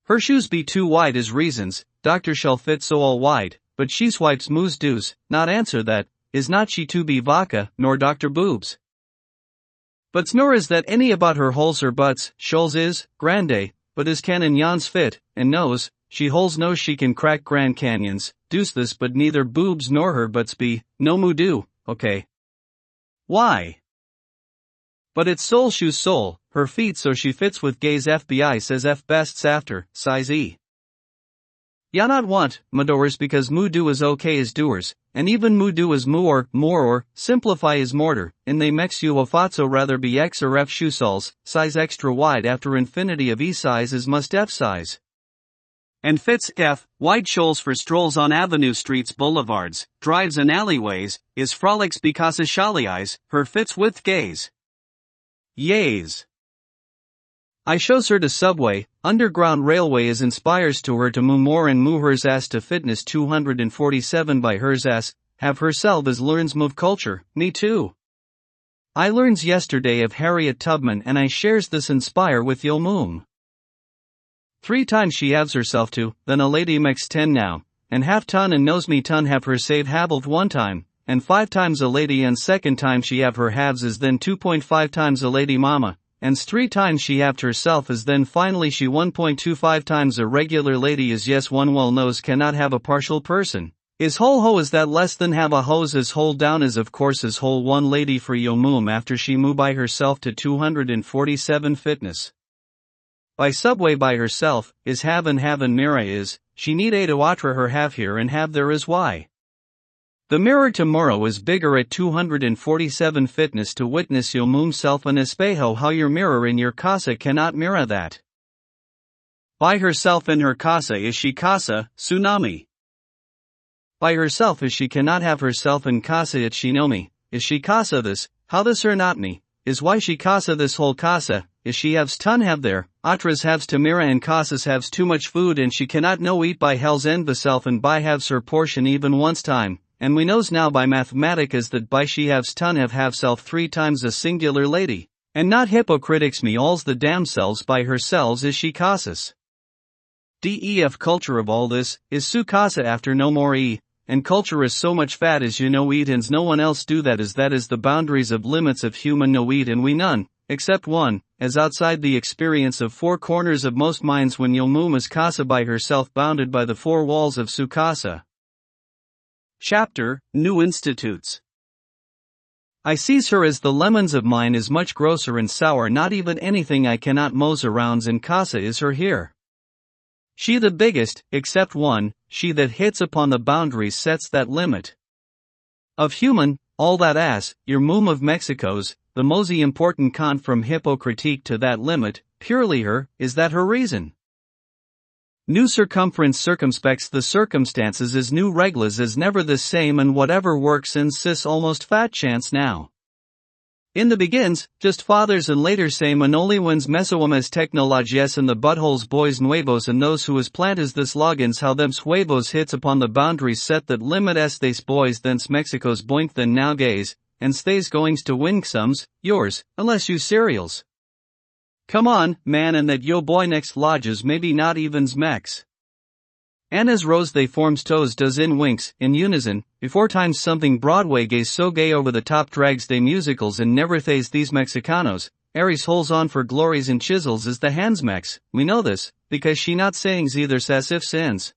Her shoes be too wide as reasons, doctor shall fit so all wide, but she swipes moose doos, not answer that, is not she to be vaca, nor Dr. Boobs. But's nor is that any about her holes or butts, shoals is, grande, but is canon yons fit, and knows, she holes knows she can crack Grand Canyons, deuce this but neither boobs nor her butts be, no moo do, okay. Why? But it's soul shoes soul, her feet so she fits with gaze FBI says F bests after, size E. Ya not want, madores because moo do is okay as doers, and even moo do is more or, simplify is mortar, and they mex you ofatso rather be X or F shoe soles, size extra wide after infinity of E size is must F size. And fits F, wide shoals for strolls on avenue streets boulevards, drives and alleyways, is frolics because shaliais, her fits with gaze. Yays. I shows her to subway, underground railway is inspires to her to moo more and moo hers ass to fitness 247 by hers ass, have herself as learns move culture, me too. I learns yesterday of Harriet Tubman and I shares this inspire with yo moom. 3 times she haves herself to, then a lady makes 10 now, and half ton and knows me ton have her save habbled 1 time, and 5 times a lady and second time she have her halves is then 2.5 times a lady mama, and 3 times she haved herself is then finally she 1.25 times a regular lady is yes one well knows cannot have a partial person. Is whole ho is that less than have a hose is whole down is of course is whole one lady for yo moom after she moo by herself to 247 fitness. By subway by herself, is have and mira is, she need a to atra her have here and have there is why. The mirror tomorrow is bigger at 247 fitness to witness yo moom self an espejo how your mirror in your casa cannot mirror that. By herself in her casa is she casa, tsunami. By herself is she cannot have herself in casa at shinomi, is she casa this, how this her not me, is why she casa this whole casa, is she haves ton have there, otras haves Tamira and Casas haves too much food and she cannot no eat by hell's end herself and by haves her portion even once time, and we knows now by mathematicas that by she haves ton have self 3 times a singular lady, and not hypocritics me alls the damn selves by herselves is she Casas. Def culture of all this, is su casa after no more and culture is so much fat as you know eat and no one else do that is the boundaries of limits of human no eat and we none, except one, as outside the experience of 4 corners of most minds when yo moom is casa by herself bounded by the 4 walls of su casa. Chapter, New Institutes. I sees her as the lemons of mine is much grosser and sour not even anything I cannot mose arounds in casa is her here. She the biggest, except one, she that hits upon the boundaries sets that limit. Of human, all that ass, your moom of Mexico's, the mosey important con from hypocritique to that limit, purely her, is that her reason. New circumference circumspects the circumstances as new reglas is never the same and whatever works in cis almost fat chance now. In the begins, just fathers and later same and only wins mesoames tecnologies and the buttholes boys nuevos and those who is plantas this logins how them huevos hits upon the boundaries set that limit estes boys thence Mexico's boink then now gays, and stays goings to win sums, yours, unless you cereals. Come on, man and that yo boy next lodges maybe not evens mex. And as rose they forms toes does in winks, in unison, before times something Broadway gays so gay over the top drags they musicals and never thays these Mexicanos, Aries holds on for glories and chisels as the hands mex, we know this, because she not sayings either says if sins.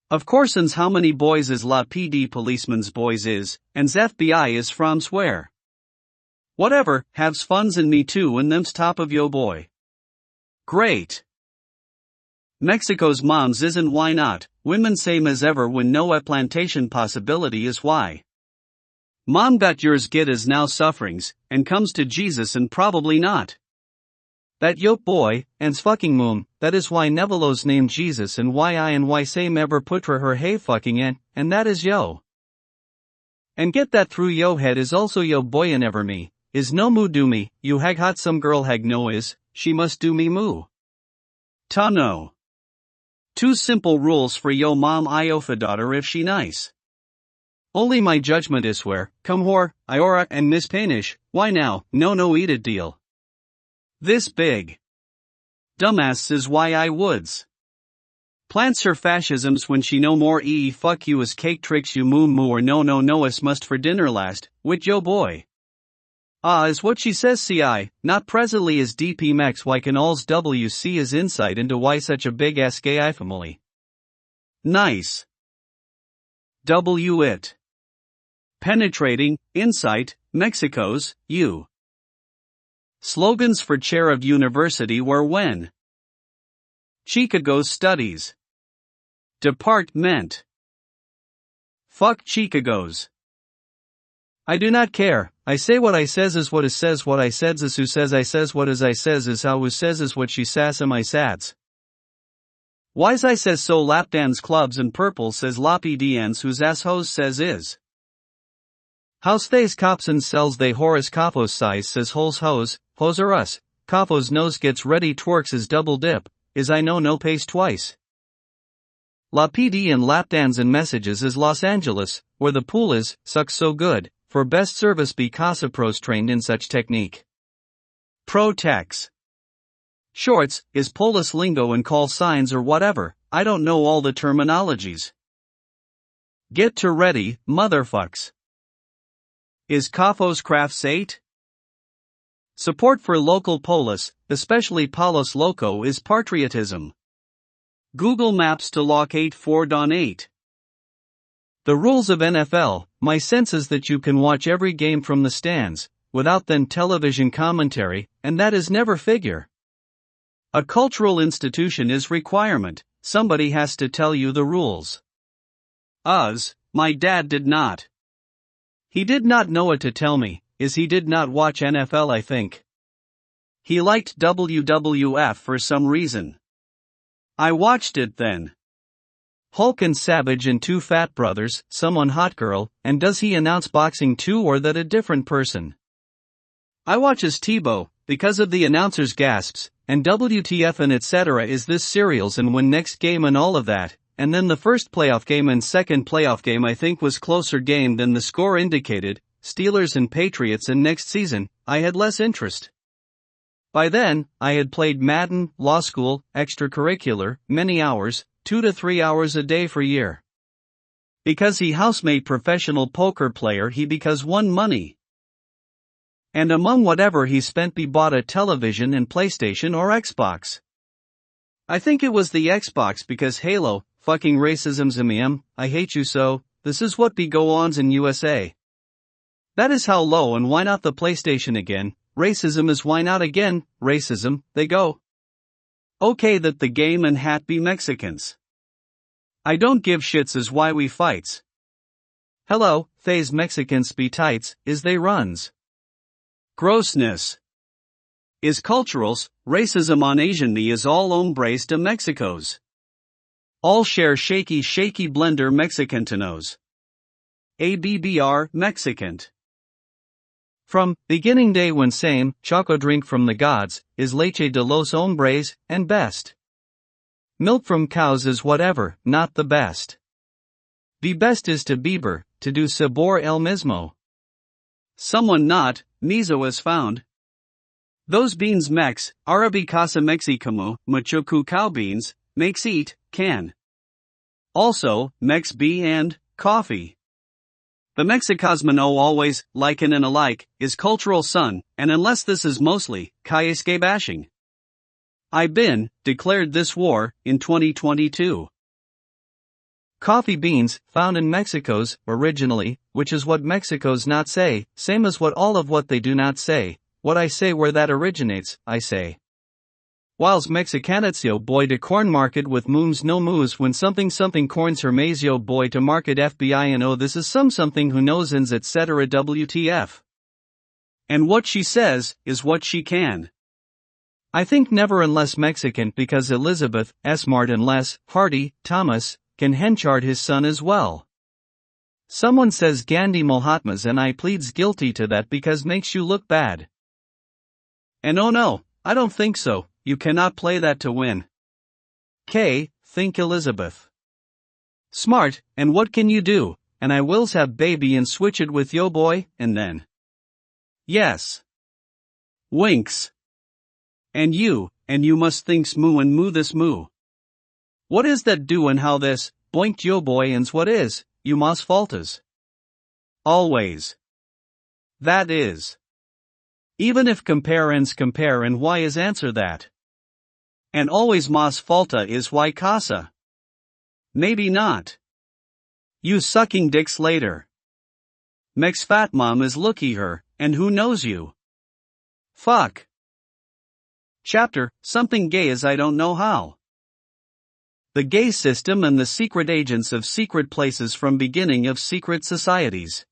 Of coursens how many boys is La PD policeman's boys is, and FBI is from swear. Whatever, haves funds in me too and them's top of yo boy. Great. Mexico's moms isn't why not, women same as ever when no plantation possibility is why. Mom got yours get is now sufferings, and comes to Jesus and probably not. That yo boy, and's fucking moom, that is why Nevelo's named Jesus and why I and why same ever putra her hey fucking in, and that is yo. And get that through yo head is also yo boy and ever me, is no moo do me, you hag hot some girl hag no is, she must do me moo. Ta no. 2 simple rules for yo mom iofa daughter if she nice. Only my judgment is where, come whore, Iora and Miss Painish, why now, no eat it deal. This big. Dumbass is why I woods. Plants her fascisms when she no more fuck you as cake tricks you moo or no us must for dinner last, with yo boy. Is what she says ci, not presently as DP Mex why can alls WC as insight into why such a big ass gay family. Nice. W it. Penetrating, insight, Mexico's, you. Slogans for chair of university were when. Chicago's studies. Department. Fuck Chicago's. I do not care, I say what I says is what is says what I says is who says I says what is I says is how who says is what she says am I sads. Why's I says so lap dance clubs and purple says loppy DNs whose ass hose says is. House thays cops and sells they Horace Capos size says holes hose, hose are us, Capos nose gets ready twerks as double dip, is I know no pace twice. La PD and lap dance and messages is Los Angeles, where the pool is, sucks so good. For best service be Casa pros trained in such technique. Pro tex. Shorts, is polis lingo and call signs or whatever, I don't know all the terminologies. Get to ready, motherfucks. Is Cafos crafts 8? Support for local polis, especially Palos Loco is patriotism. Google Maps to lock 84.8. The rules of NFL, my sense is that you can watch every game from the stands, without then television commentary, and that is never figure. A cultural institution is requirement, somebody has to tell you the rules. My dad did not. He did not know it to tell me, is he did not watch NFL I think. He liked WWF for some reason. I watched it then. Hulk and Savage and 2 fat brothers, someone hot girl, and does he announce boxing too or that a different person? I watches Tebow, because of the announcers' gasps, and WTF and etc. is this serials and when next game and all of that, and then the first playoff game and second playoff game I think was closer game than the score indicated, Steelers and Patriots, and next season, I had less interest. By then, I had played Madden, law school, extracurricular, many hours, 2 to 3 hours a day for year. Because he housemate professional poker player he because won money. And among whatever he spent he bought a television and PlayStation or Xbox. I think it was the Xbox because Halo, fucking racism's I hate you so, this is what be go ons in USA. That is how low, and why not the PlayStation again, racism is why not again, racism, they go. Okay that the game and hat be Mexicans. I don't give shits as why we fights. Hello, they's Mexicans be tights, is they runs. Grossness. Is culturals, racism on Asian me is all hombres de Mexicos. All share shaky blender Mexicantanos. ABBR, Mexican. From beginning day when same, choco drink from the gods, is leche de los hombres, and best. Milk from cows is whatever, not the best. The best is to Bieber, to do sabor el mismo. Someone not, miso is found. Those beans mex, Arabi casa mexicamo, machucu cow beans, makes eat, can. Also, mex be and, coffee. The Mexicosmano always, liken and alike, is cultural son, and unless this is mostly, calle bashing. I been, declared this war, in 2022. Coffee beans, found in Mexico's, originally, which is what Mexico's not say, same as what all of what they do not say, what I say where that originates, I say. Whiles Mexicanatio boy to corn market with moons no moose when something corns her mazio boy to market FBI and oh this is something who knows ins etc. WTF. And what she says, is what she can. I think never unless Mexican because Elizabeth, smart unless, Hardy, Thomas, can henchard his son as well. Someone says Gandhi Mahatmas and I pleads guilty to that because makes you look bad. And oh no, I don't think so. You cannot play that to win. Think Elizabeth. Smart, and what can you do, and I wills have baby and switch it with yo boy, and then. Yes. Winks. And you must thinks moo and moo this moo. What is that do and how this, boinked yo boy and's what is, you mas faltas. Always. That is. Even if compare and why is answer that. And always mas falta is why casa. Maybe not. You sucking dicks later. Mex fat mom is looky her, and who knows you? Fuck. Chapter, something gay as I don't know how. The gay system and the secret agents of secret places from beginning of secret societies.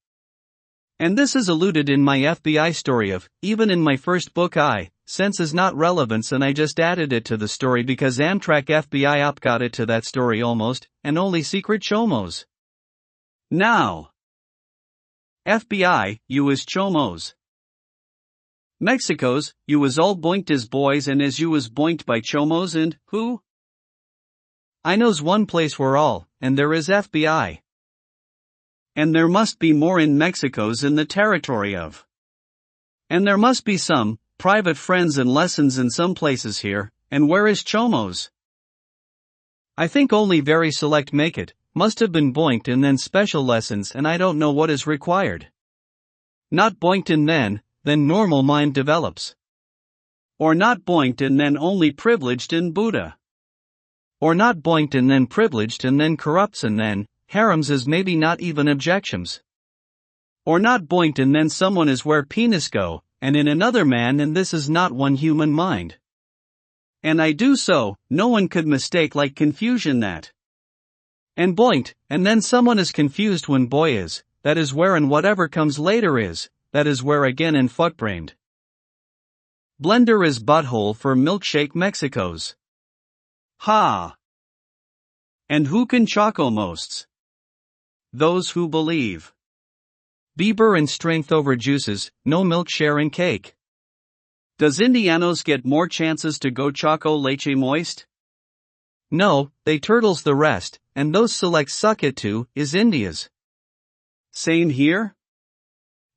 And this is alluded in my FBI story of, even in my first book sense is not relevance and I just added it to the story because Amtrak FBI op got it to that story almost, and only secret chomos. Now. FBI, you is chomos. Mexico's, you was all boinked as boys and as you was boinked by chomos and, who? I knows one place where all, and there is FBI. And there must be more in Mexico's in the territory of. And there must be some, private friends and lessons in some places here, and where is chomos? I think only very select make it, must have been boinked and then special lessons and I don't know what is required. Not boinked and then normal mind develops. Or not boinked and then only privileged in Buddha. Or not boinked and then privileged and then corrupts and then, harems is maybe not even objections. Or not boinked and then someone is where penis go, and in another man and this is not one human mind. And I do so, no one could mistake like confusion that. And boinked, and then someone is confused when boy is, that is where and whatever comes later is, that is where again and fuckbrained. Blender is butthole for milkshake Mexico's. Ha! And who can choco mosts? Those who believe. Bieber and strength over juices, no milk share and cake. Does Indianos get more chances to go choco leche moist? No, they turtles the rest, and those select suck it too, is India's. Same here?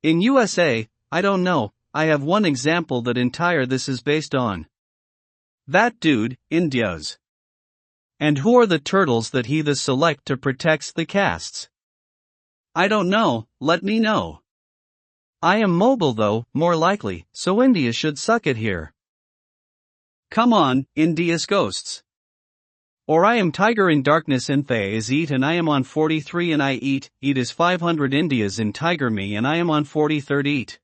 In USA, I don't know, I have one example that entire this is based on. That dude, India's. And who are the turtles that he the select to protects the castes? I don't know, let me know. I am mobile though, more likely, so India should suck it here. Come on, India's ghosts. Or I am tiger in darkness and thay is eat and I am on 43 and I eat is 500 Indias in tiger me and I am on 43rd eat.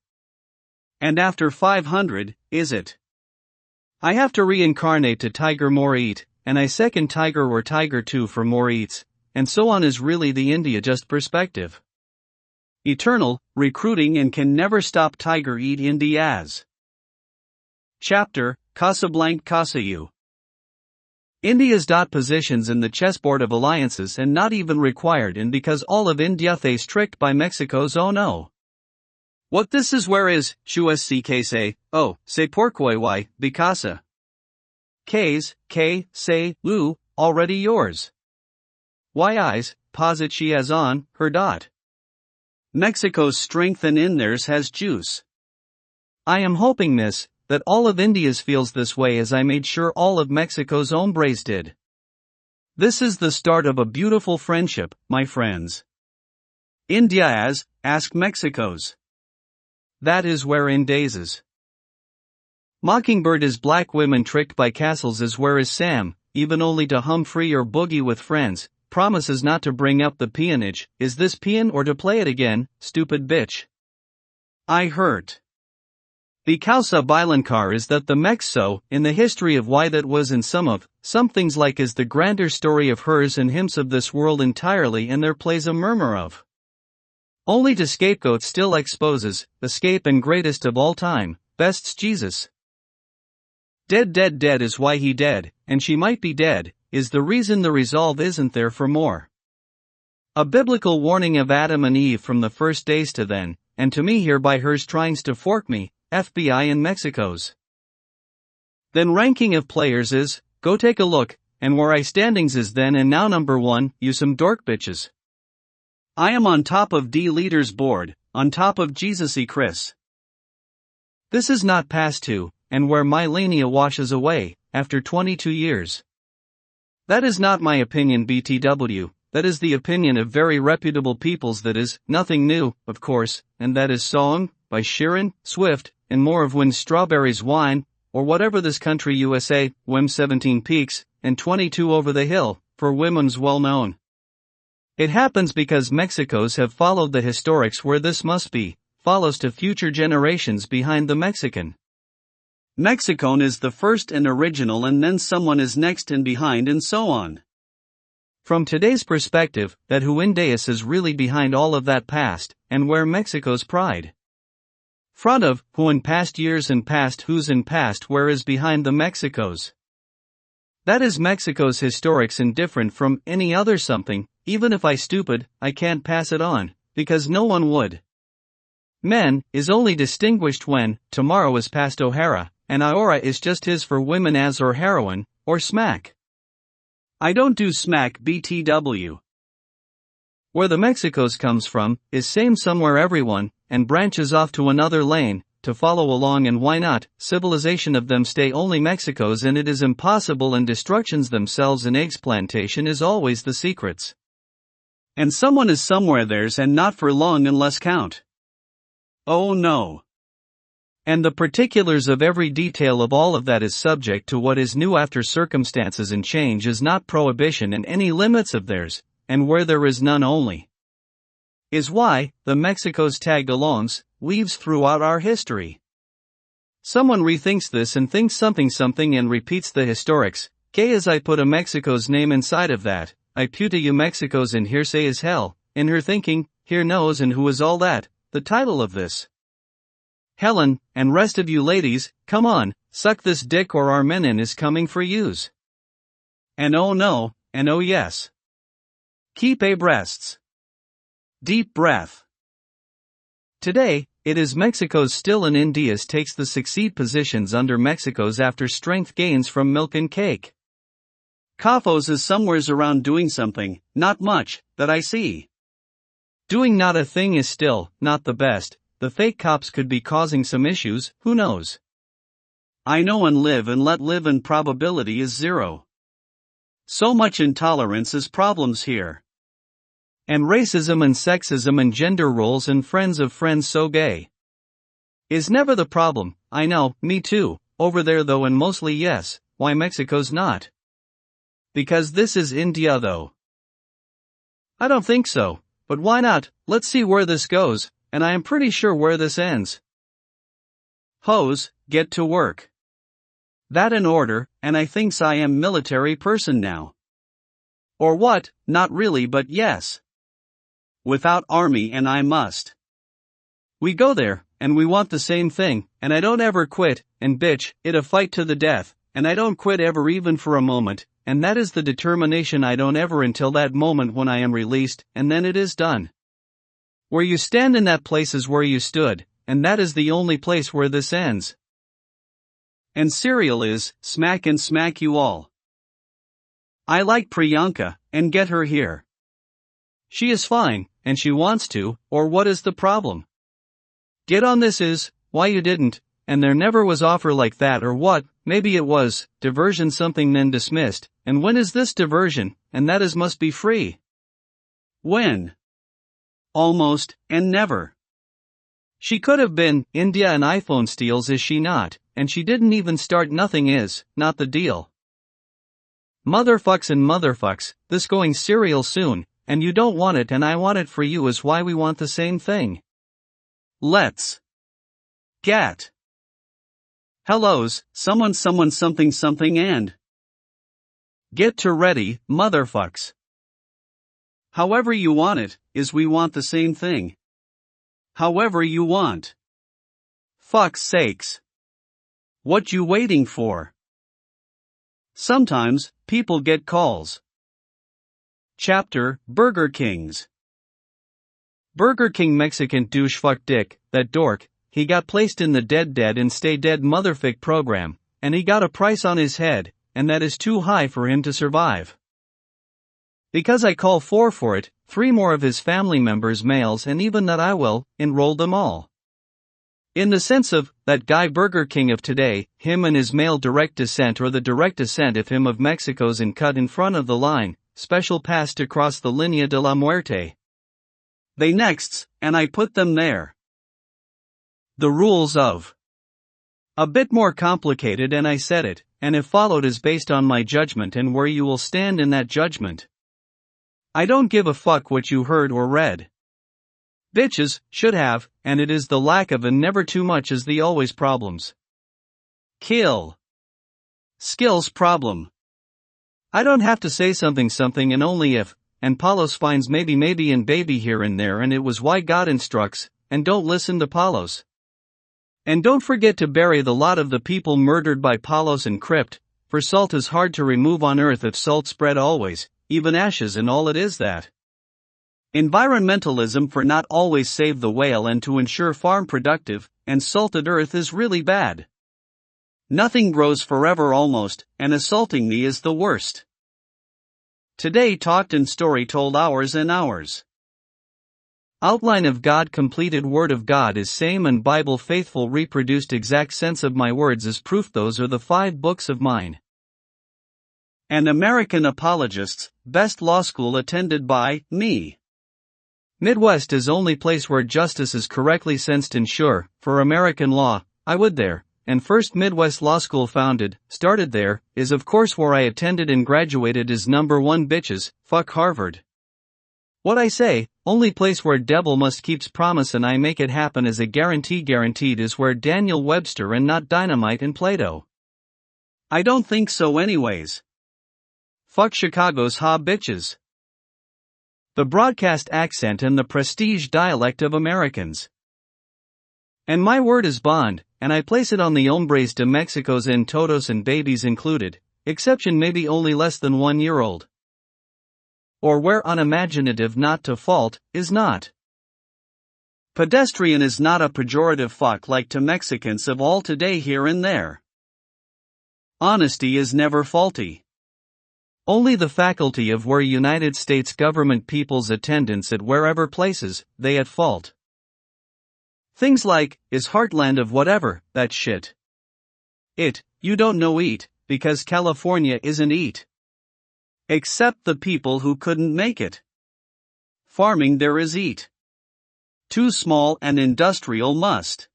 And after 500, is it? I have to reincarnate to tiger more eat, and I second tiger or tiger 2 for more eats, and so on is really the India just perspective. Eternal, recruiting and can never stop tiger eat Indias. Chapter, Casablanca Casayu. India's positions in the chessboard of alliances and not even required and because all of India is tricked by Mexico's oh no. What this is where is, que say, oh, say pourquoi why, because. K's, K, say, Lou, already yours. Why eyes, posit she has on, her dot. Mexico's strength and in theirs has juice. I am hoping miss, that all of India's feels this way as I made sure all of Mexico's hombres did. This is the start of a beautiful friendship, my friends. India as, ask Mexico's. That is where in dazes. Mockingbird is black women tricked by castles is where is Sam, even only to hum free or boogie with friends, promises not to bring up the peonage, is this peon or to play it again, stupid bitch. I hurt. The causa bailancar is that the Mexo, in the history of why that was in some things like is the grander story of hers and hims of this world entirely and there plays a murmur of. Only to scapegoat still exposes, escape and greatest of all time, best's Jesus. Dead is why he dead, and she might be dead, is the reason the resolve isn't there for more. A biblical warning of Adam and Eve from the first days to then, and to me here by hers trying to fork me, FBI in Mexico's. Then ranking of players is, go take a look, and where I standings is then and now number 1, you some dork bitches. I am on top of D leaders board, on top of Jesus-y Chris. This is not past 2, and where my lania washes away, after 22 years. That is not my opinion BTW, that is the opinion of very reputable peoples that is, nothing new, of course, and that is Song, by Sheeran, Swift, and more of When Strawberries Wine, or whatever this country USA, Wim 17 Peaks, and 22 Over the Hill, for women's well known. It happens because Mexicos have followed the historics where this must be, follows to future generations behind the Mexican. Mexican is the first and original and then someone is next and behind and so on. From today's perspective, that Huindeus is really behind all of that past, and where Mexico's pride. Front of, who in past years and past who's in past where is behind the Mexicos. That is Mexico's historics and different from any other something, even if I stupid, I can't pass it on, because no one would. Men, is only distinguished when, tomorrow is past O'Hara, and Iora is just his for women as or heroin, or smack. I don't do smack BTW. Where the Mexicos comes from, is same somewhere everyone, and branches off to another lane, to follow along and why not, civilization of them stay only Mexicos and it is impossible and destructions themselves and eggs plantation is always the secrets. And someone is somewhere theirs and not for long unless count. Oh no. And the particulars of every detail of all of that is subject to what is new after circumstances and change is not prohibition and any limits of theirs, and where there is none only. Is why, the Mexicos tagged alongs, weaves throughout our history. Someone rethinks this and thinks something and repeats the historics, as I put a Mexico's name inside of that, I puta you Mexico's in Hearsay as Hell, in her thinking, here knows and who is all that, the title of this. Helen, and rest of you ladies, come on, suck this dick or our menin is coming for yous. And oh no, and oh yes. Keep a breasts. Deep breath. Today, it is Mexico's still and India's takes the succeed positions under Mexico's after strength gains from milk and cake. Cafos is somewheres around doing something, not much, that I see. Doing not a thing is still, not the best, the fake cops could be causing some issues, who knows? I know and let live and probability is zero. So much intolerance is problems here. And racism and sexism and gender roles and friends of friends so gay. Is never the problem, I know, me too, over there though and mostly yes, why Mexico's not? Because this is India though. I don't think so, but why not, let's see where this goes, and I am pretty sure where this ends. Hoes, get to work. That in order, and I thinks I am military person now. Or what, not really but yes. Without army and I must. We go there, and we want the same thing, and I don't ever quit, and bitch, it a fight to the death, and I don't quit ever even for a moment, and that is the determination I don't ever until that moment when I am released, and then it is done. Where you stand in that place is where you stood, and that is the only place where this ends. And cereal is, smack and smack you all. I like Priyanka, and get her here. She is fine, and she wants to, or what is the problem? Get on this is, why you didn't, and there never was offer like that or what, maybe it was, diversion something then dismissed, and when is this diversion, and that is must be free. When? Almost, and never. She could have been, India and iPhone steals is she not, and she didn't even start nothing is, not the deal. Motherfucks and motherfucks, this going cereal soon, and you don't want it and I want it for you is why we want the same thing. Let's get. Hellos, someone something and. Get to ready, motherfucks. However you want it, is we want the same thing. However you want. Fuck's sakes. What you waiting for? Sometimes, people get calls. Chapter, Burger Kings. Burger King Mexican douche fuck dick, that dork, he got placed in the dead and stay dead motherfuck program, and he got a price on his head, and that is too high for him to survive. Because I call for it, 3 more of his family members males and even that I will, enroll them all. In the sense of, that guy Burger King of today, him and his male direct descent or the direct descent of him of Mexico's and cut in front of the line, special pass to cross the Línea de la Muerte. They nexts, and I put them there. The rules of. A bit more complicated and I said it, and if followed is based on my judgment and where you will stand in that judgment. I don't give a fuck what you heard or read. Bitches, should have, and it is the lack of and never too much is the always problems. Kill. Skills problem. I don't have to say something and only if, and Palos finds maybe and baby here and there and it was why God instructs, and don't listen to Palos. And don't forget to bury the lot of the people murdered by Palos and Crypt, for salt is hard to remove on earth if salt spread always, even ashes and all it is that. Environmentalism for not always save the whale and to ensure farm productive, and salted earth is really bad. Nothing grows forever almost, and assaulting me is the worst. Today talked and story told hours and hours. Outline of God completed word of God is same and Bible faithful reproduced exact sense of my words as proof those are the 5 books of mine. And American apologists, best law school attended by me. Midwest is only place where justice is correctly sensed and sure, for American law, I would there, and first Midwest Law School founded, started there, is of course where I attended and graduated is number 1 bitches, fuck Harvard. What I say, only place where devil must keeps promise and I make it happen as a guaranteed is where Daniel Webster and not dynamite and Plato. I don't think so anyways. Fuck Chicago's ha bitches. The broadcast accent and the prestige dialect of Americans. And my word is bond, and I place it on the hombres de Mexico's en todos and babies included, exception maybe only less than 1-year-old. Or where unimaginative not to fault, is not. Pedestrian is not a pejorative fuck like to Mexicans of all today here and there. Honesty is never faulty. Only the faculty of where United States government people's attendance at wherever places, they at fault. Things like, is heartland of whatever, that shit. You don't know eat, because California isn't eat. Except the people who couldn't make it. Farming there is eat. Too small and industrial must.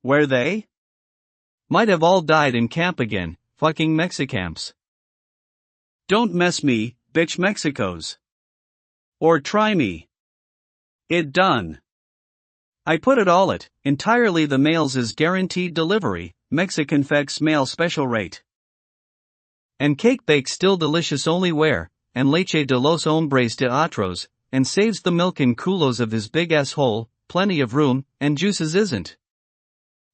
Where they? Might have all died in camp again, fucking Mexicamps. Don't mess me, bitch Mexicos. Or try me. It done. I put it all at, entirely the mails is guaranteed delivery, Mexican FedEx mail special rate. And cake bakes still delicious only where, and leche de los hombres de otros, and saves the milk in culos of his big ass hole, plenty of room, and juices isn't.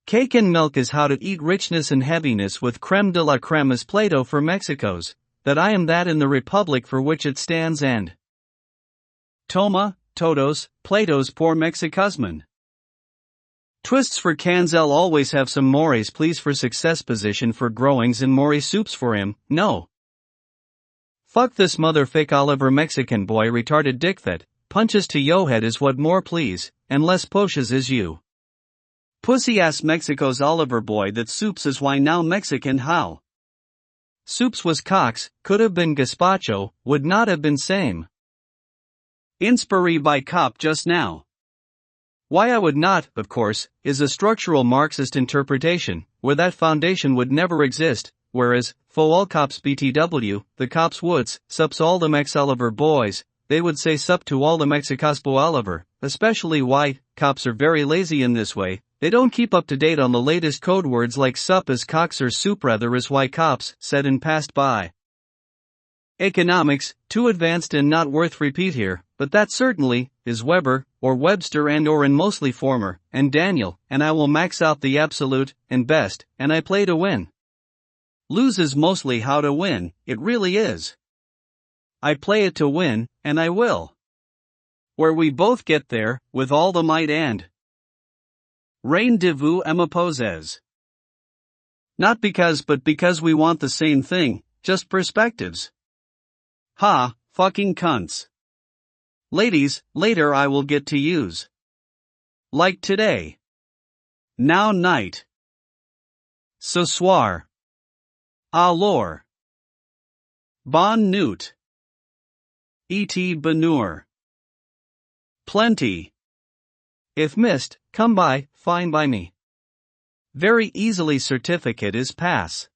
Cake and milk is how to eat richness and heaviness with creme de la creme as Plato for Mexicos, that I am that in the republic for which it stands and Toma, todos, Plato's poor Mexicusman. Twists for Canzel always have some mores please for success position for growings and more soups for him, no. Fuck this motherfuck Oliver Mexican boy retarded dick that punches to yo head is what more please, and less poshes is you. Pussy ass Mexico's Oliver boy that soups is why now Mexican how. Soups was cocks, could have been gazpacho, would not have been same. Inspiry by cop just now. Why I would not, of course, is a structural Marxist interpretation, where that foundation would never exist, whereas, fo all cops BTW, the cops woods, sups all the Mex Oliver boys, they would say sup to all the Mexicaspo Oliver, especially white, cops are very lazy in this way, they don't keep up to date on the latest code words like sup as cocks or soup rather as why cops, said and passed by. Economics, too advanced and not worth repeat here, but that certainly, is Weber, or Webster and or in mostly former, and Daniel, and I will max out the absolute, and best, and I play to win. Lose is mostly how to win, it really is. I play it to win, and I will. Where we both get there, with all the might and rein de vous m'opposes. Not because but because we want the same thing, just perspectives. Ha, fucking cunts. Ladies, later I will get to use. Like today. Now night. Ce soir. Alors. Bonne nuit. Et bonheur. Plenty. If missed, come by, fine by me. Very easily certificate is pass.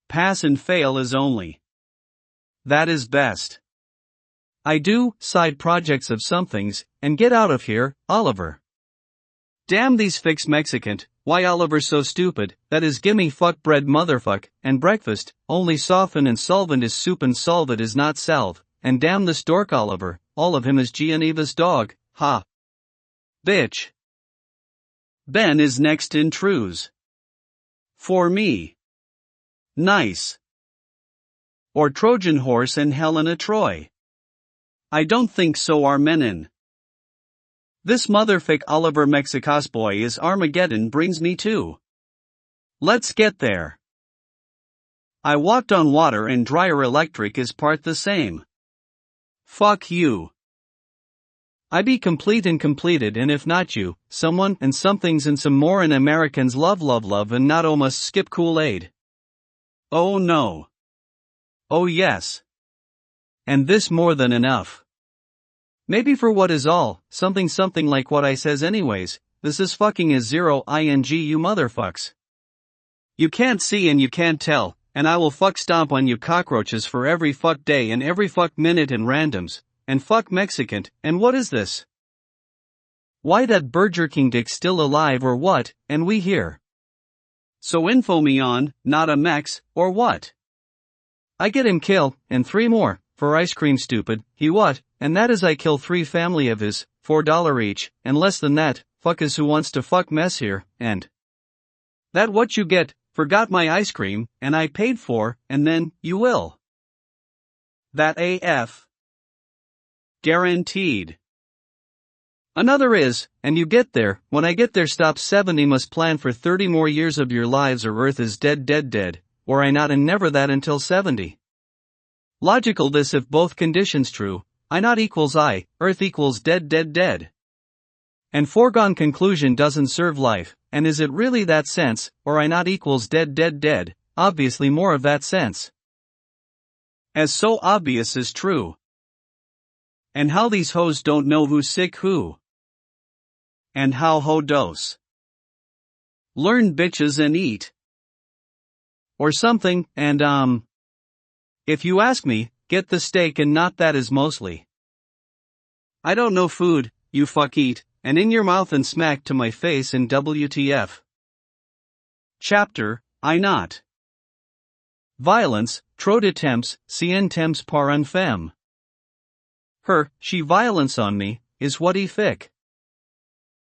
Pass and fail is only. That is best. I do side projects of somethings, and get out of here, Oliver. Damn these fix Mexican, why Oliver so stupid, that is gimme fuck bread motherfuck, and breakfast, only soften and solvent is soup and solvent is not salve, and damn the stork Oliver, all of him is Gianeva's dog, ha. Bitch. Ben is next in trues. For me. Nice. Or Trojan horse and Helena Troy. I don't think so Armenin. This motherfuck Oliver Mexicas boy is Armageddon brings me to. Let's get there. I walked on water and dryer electric is part the same. Fuck you. I be complete and completed and if not you, someone and somethings and some more and Americans love and not almost skip Kool-Aid. Oh no. Oh yes. And this more than enough. Maybe for what is all, something like what I says anyways, this is fucking is zero ing you motherfucks. You can't see and you can't tell, and I will fuck stomp on you cockroaches for every fuck day and every fuck minute and randoms, and fuck Mexican, and what is this? Why that Burger King dick still alive or what, and we here? So info me on, not a Mex, or what? I get him kill, and 3 more, for ice cream stupid, he what, and that is I kill 3 family of his, $4 each, and less than that, fuck is who wants to fuck mess here, and that what you get, forgot my ice cream, and I paid for, and then, you will. That AF. Guaranteed. Another is, and you get there, when I get there stop 70 must plan for 30 more years of your lives or earth is dead, or I not and never that until 70. Logical this if both conditions true, I not equals I, earth equals dead. And foregone conclusion doesn't serve life, and is it really that sense, or I not equals dead, obviously more of that sense. As so obvious is true. And how these hoes don't know who's sick who. And how ho dose. Learn bitches and eat. Or something, and if you ask me, get the steak and not that is mostly. I don't know food, you fuck eat, and in your mouth and smack to my face in WTF. Chapter, I not. Violence, trop de temps, cien temps par un femme. She violence on me, is what he fick.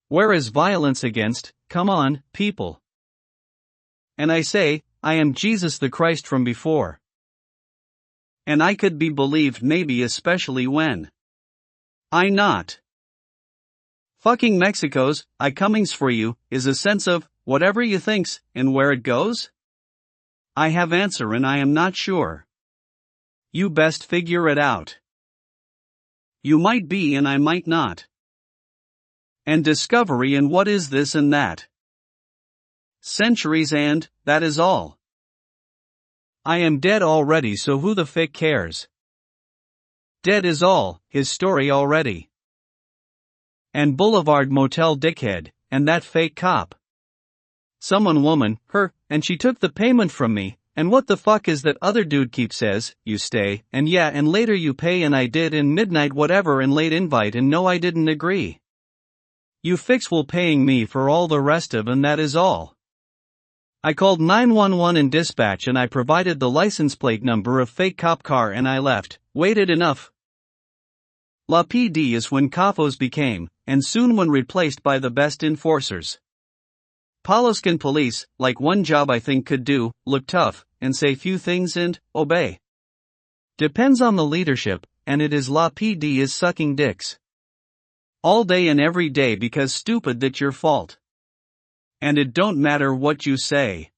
Whereas violence against, come on, people. And I say, I am Jesus the Christ from before. And I could be believed maybe especially when I not. Fucking Mexico's, I comings for you, is a sense of, whatever you thinks, and where it goes? I have answer and I am not sure. You best figure it out. You might be and I might not. And discovery and what is this and that. Centuries and, that is all. I am dead already so who the fick cares? Dead is all, his story already. And Boulevard Motel dickhead, and that fake cop. Someone woman, and she took the payment from me, and what the fuck is that other dude keep says, you stay, and yeah and later you pay and I did and midnight whatever and late invite and no I didn't agree. You fix will paying me for all the rest of and that is all. I called 911 in dispatch and I provided the license plate number of fake cop car and I left, waited enough. La PD is when CAFOs became, and soon when replaced by the best enforcers. Paloscan police, like one job I think could do, look tough, and say few things and, obey. Depends on the leadership, and it is La PD is sucking dicks. All day and every day because stupid that's your fault. And it don't matter what you say.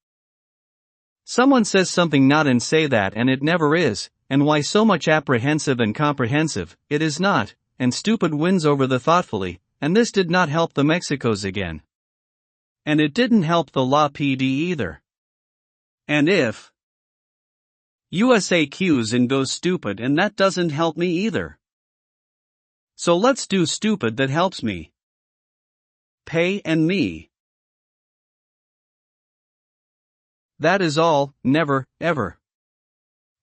Someone says something not and say that and it never is, and why so much apprehensive and comprehensive, it is not, and stupid wins over the thoughtfully, and this did not help the Mexicos again. And it didn't help the La PD either. And if USA cues and goes stupid and that doesn't help me either. So let's do stupid that helps me. Pay and me. That is all, never, ever.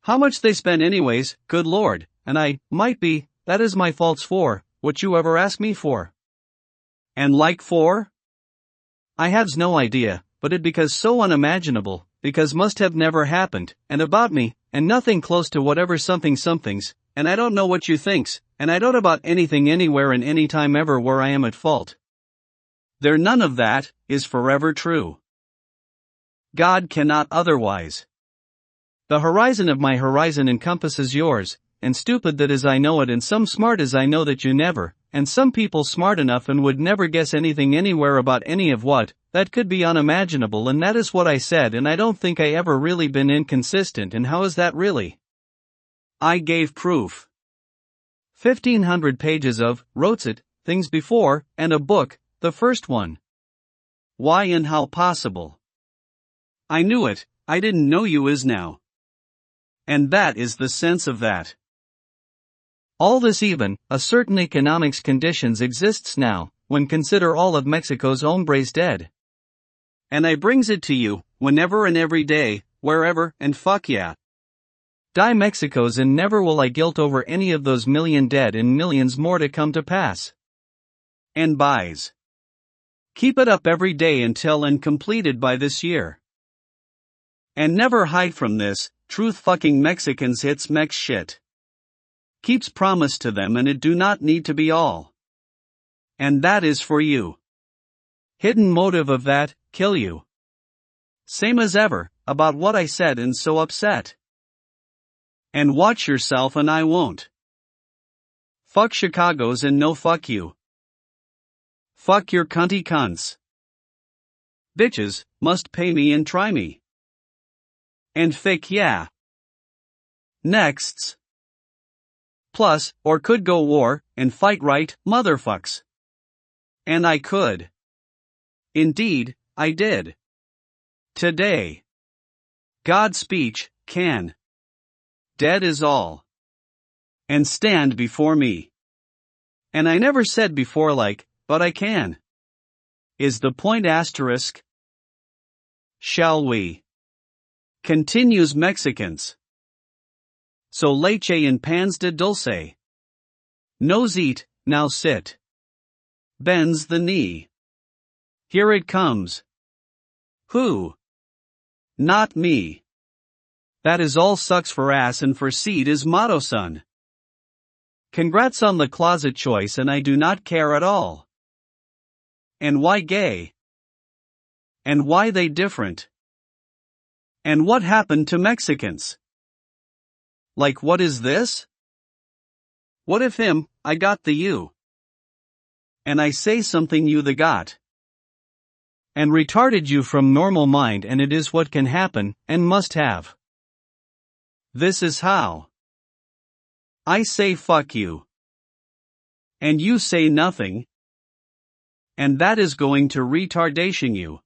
How much they spend anyways, good lord, and I, might be, that is my faults for, what you ever ask me for. And like for? I haves no idea, but it because so unimaginable, because must have never happened, and about me, and nothing close to whatever somethings, and I don't know what you thinks, and I don't about anything anywhere and any time ever where I am at fault. There none of that, is forever true. God cannot otherwise. The horizon of my horizon encompasses yours, and stupid that is I know it and some smart as I know that you never, and some people smart enough and would never guess anything anywhere about any of what, that could be unimaginable and that is what I said and I don't think I ever really been inconsistent and how is that really? I gave proof. 1,500 pages of, wrote it, things before, and a book, the first one. Why and how possible? I knew it, I didn't know you is now. And that is the sense of that. All this even, a certain economics conditions exists now, when consider all of Mexico's hombres dead. And I brings it to you, whenever and every day, wherever, and fuck yeah. Die Mexicos and never will I guilt over any of those million dead and millions more to come to pass. And buys. Keep it up every day until and completed by this year. And never hide from this, truth fucking Mexicans hits Mex shit. Keeps promise to them and it do not need to be all. And that is for you. Hidden motive of that, kill you. Same as ever, about what I said and so upset. And watch yourself and I won't. Fuck Chicago's and no fuck you. Fuck your cunty cunts. Bitches must pay me and try me. And fake yeah. Nexts. Plus, or could go war and fight right, motherfucks. And I could. Indeed, I did. Today. God's speech, can. Dead is all. And stand before me. And I never said before like, but I can. Is the point asterisk? Shall we? Continues Mexicans. So leche in pans de dulce. Nose eat, now sit. Bends the knee. Here it comes. Who? Not me. That is all sucks for ass and for seed is motto son. Congrats on the closet choice and I do not care at all. And why gay? And why they different? And what happened to Mexicans? Like what is this? What if him, I got the you? And I say something you the got. And retarded you from normal mind and it is what can happen, and must have. This is how. I say fuck you. And you say nothing. And that is going to retardation you.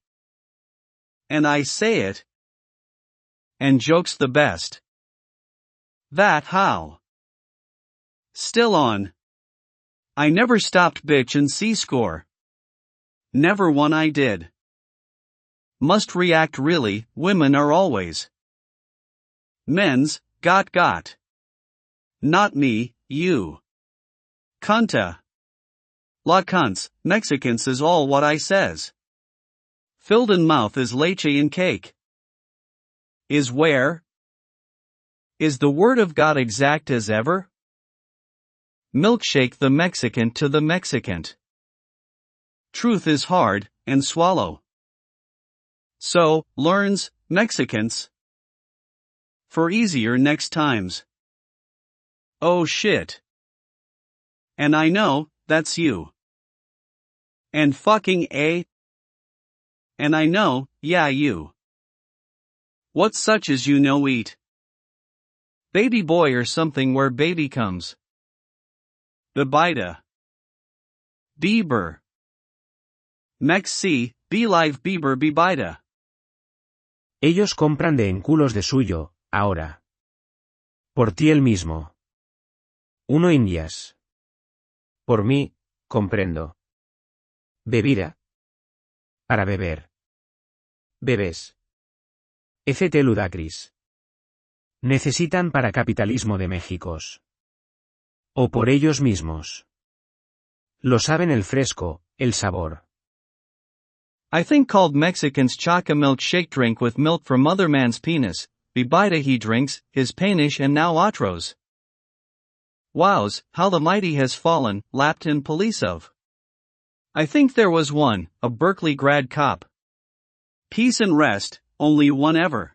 And I say it. And joke's the best. That how. Still on. I never stopped bitch and C-score. Never one I did. Must react really, women are always. Men's, got. Not me, you. Cunta. La cunts, Mexicans is all what I says. Filled in mouth is leche in cake. Is where? Is the word of God exact as ever? Milkshake the Mexican to the Mexican. Truth is hard, and swallow. So, learns, Mexicans. For easier next times. Oh shit. And I know, that's you. And fucking A. And I know, yeah you. What such as you know eat? Baby boy or something where baby comes. Bebida. Bieber. Mexi, be live Bieber bebida. Ellos compran de enculos de suyo, ahora. Por ti el mismo. Uno Indias. Por mí, comprendo. Bebida. Para beber. Bebés. Ft ludacris. Necesitan para capitalismo de Méxicos. O por ellos mismos. Lo saben el fresco, el sabor. I think called Mexicans choca milk shake drink with milk from other man's penis, bebida he drinks, his panish and now otros. Wows, how the mighty has fallen, lapped in police of. I think there was one, a Berkeley grad cop. Peace and rest, only one ever.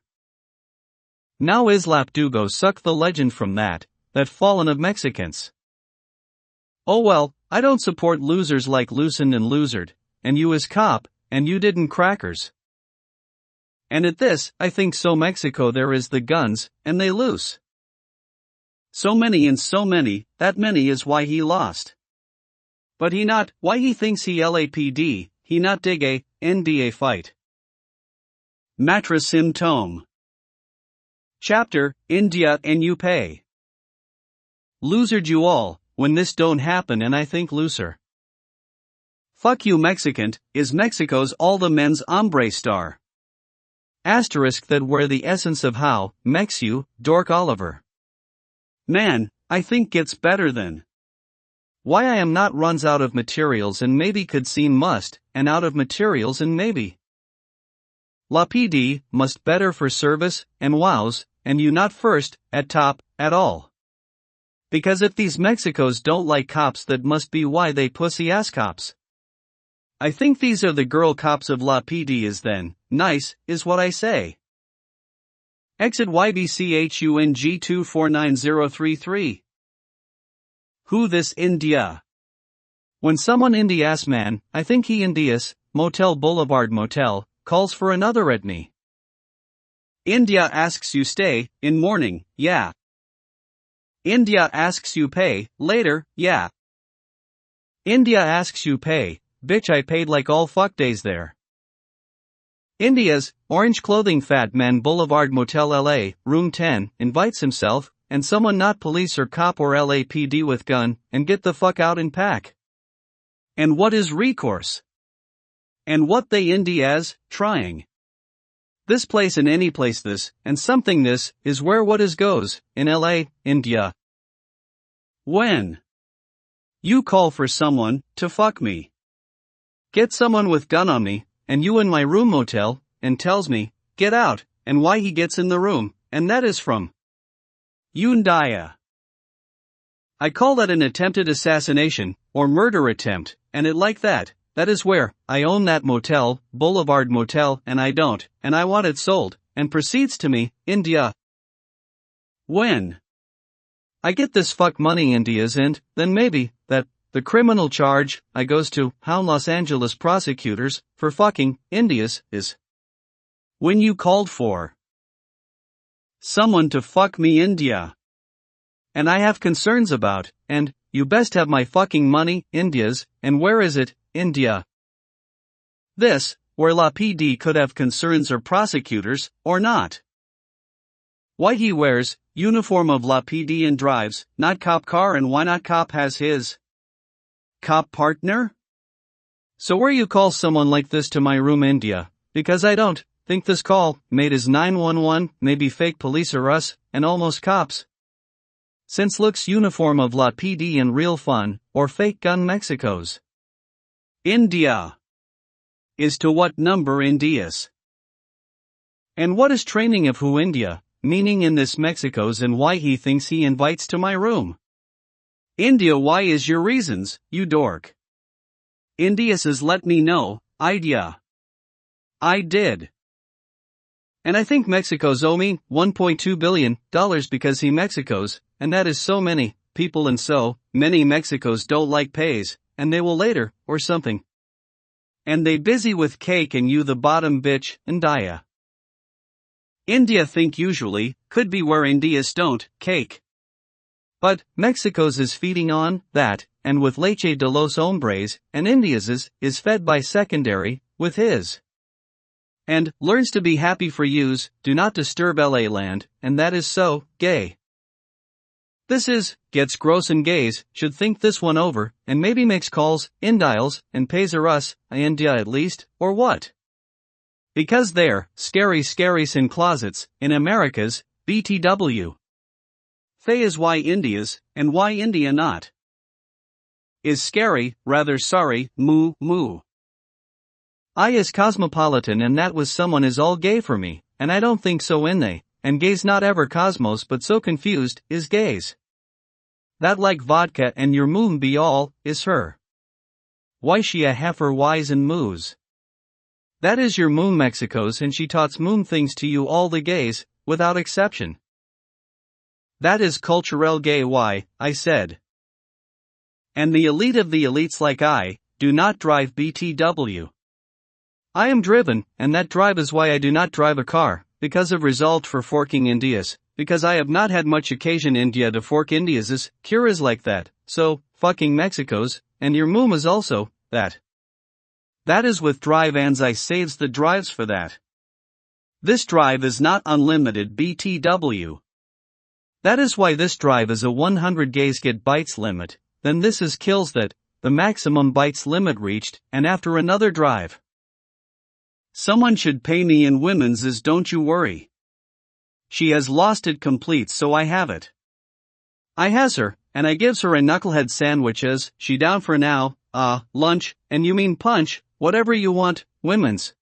Now is Lapdugo suck the legend from that fallen of Mexicans. Oh well, I don't support losers like loosened and losered, and you is cop, and you didn't crackers. And at this, I think so Mexico there is the guns, and they loose. So many and so many, that many is why he lost. But he not, why he thinks he LAPD, he not dig a, NDA fight. Mattress symptom. Chapter, India and you pay. Losered you all, when this don't happen and I think looser. Fuck you Mexican, is Mexico's all the men's hombre star. Asterisk that where the essence of how, Mex you, Dork Oliver. Man, I think gets better than. Why I am not runs out of materials and maybe could seem must, and out of materials and maybe. La PD, must better for service, and wows, and you not first, at top, at all. Because if these Mexicos don't like cops that must be why they pussy ass cops. I think these are the girl cops of La PD is then, nice, is what I say. Exit YBCHUNG 249033. Who this India? When someone Indias man, I think he Indias, Motel Boulevard Motel, calls for another at me. India asks you stay, in morning, yeah. India asks you pay, later, yeah. India asks you pay, bitch I paid like all fuck days there. India's, orange clothing fat man Boulevard Motel LA, room 10, invites himself, and someone not police or cop or LAPD with gun, and get the fuck out and pack. And what is recourse? And what they Indias, trying. This place and any place this, and something this, is where what is goes, in LA, India. When you call for someone, to fuck me. Get someone with gun on me, and you in my room motel, and tells me, get out, and why he gets in the room, and that is from Yundaya. I call that an attempted assassination, or murder attempt, and it like that. That is where, I own that motel, Boulevard Motel, and I don't, and I want it sold, and proceeds to me, India. When I get this fuck money India's and, then maybe, that, the criminal charge, I goes to, how Los Angeles prosecutors, for fucking, India's, is. When you called for someone to fuck me India. And I have concerns about, and, you best have my fucking money, India's, and where is it? India. This, where La PD could have concerns or prosecutors, or not. Why he wears, uniform of La PD and drives, not cop car and why not cop has his cop partner? So where you call someone like this to my room India, because I don't think this call, made is 911, maybe fake police or us, and almost cops. Since looks uniform of La PD and real fun, or fake gun Mexico's. India is to what number Indias? And what is training of who India, meaning in this Mexico's and why he thinks he invites to my room? India why is your reasons, you dork? India says let me know, idea. I did. And I think Mexico's owe me $1.2 billion because he Mexico's, and that is so many people and so many Mexico's don't like pays. And they will later, or something. And they busy with cake and you the bottom bitch, and dia. India think usually, could be where India's don't, cake. But, Mexico's is feeding on, that, and with leche de los hombres, and India's is fed by secondary, with his. And, learns to be happy for yous, do not disturb LA land, and that is so, gay. This is, gets gross and gays, should think this one over, and maybe makes calls, indials, and pays her us, India at least, or what? Because they're, scary in closets, in America's, BTW. Thay is why India's, and why India not. Is scary, rather sorry, moo. I is cosmopolitan and that was someone is all gay for me, and I don't think so in they. And gays not ever cosmos but so confused, is gays. That like vodka and your moon be all, is her. Why she a heifer wise and moos. That is your moon Mexico's and she tots moon things to you all the gays, without exception. That is culturel gay why, I said. And the elite of the elites like I, do not drive BTW. I am driven, and that drive is why I do not drive a car. Because of result for forking Indias, because I have not had much occasion India to fork Indias, cure is like that, so, fucking Mexico's, and your moom is also, that. That is with drive and I saves the drives for that. This drive is not unlimited BTW. That is why this drive is a 100 gays get bytes limit, then this is kills that, the maximum bytes limit reached, and after another drive. Someone should pay me in women's is don't you worry. She has lost it complete so I have it. I has her, and I gives her a knucklehead sandwich as, she down for now, lunch, and you mean punch, whatever you want, women's.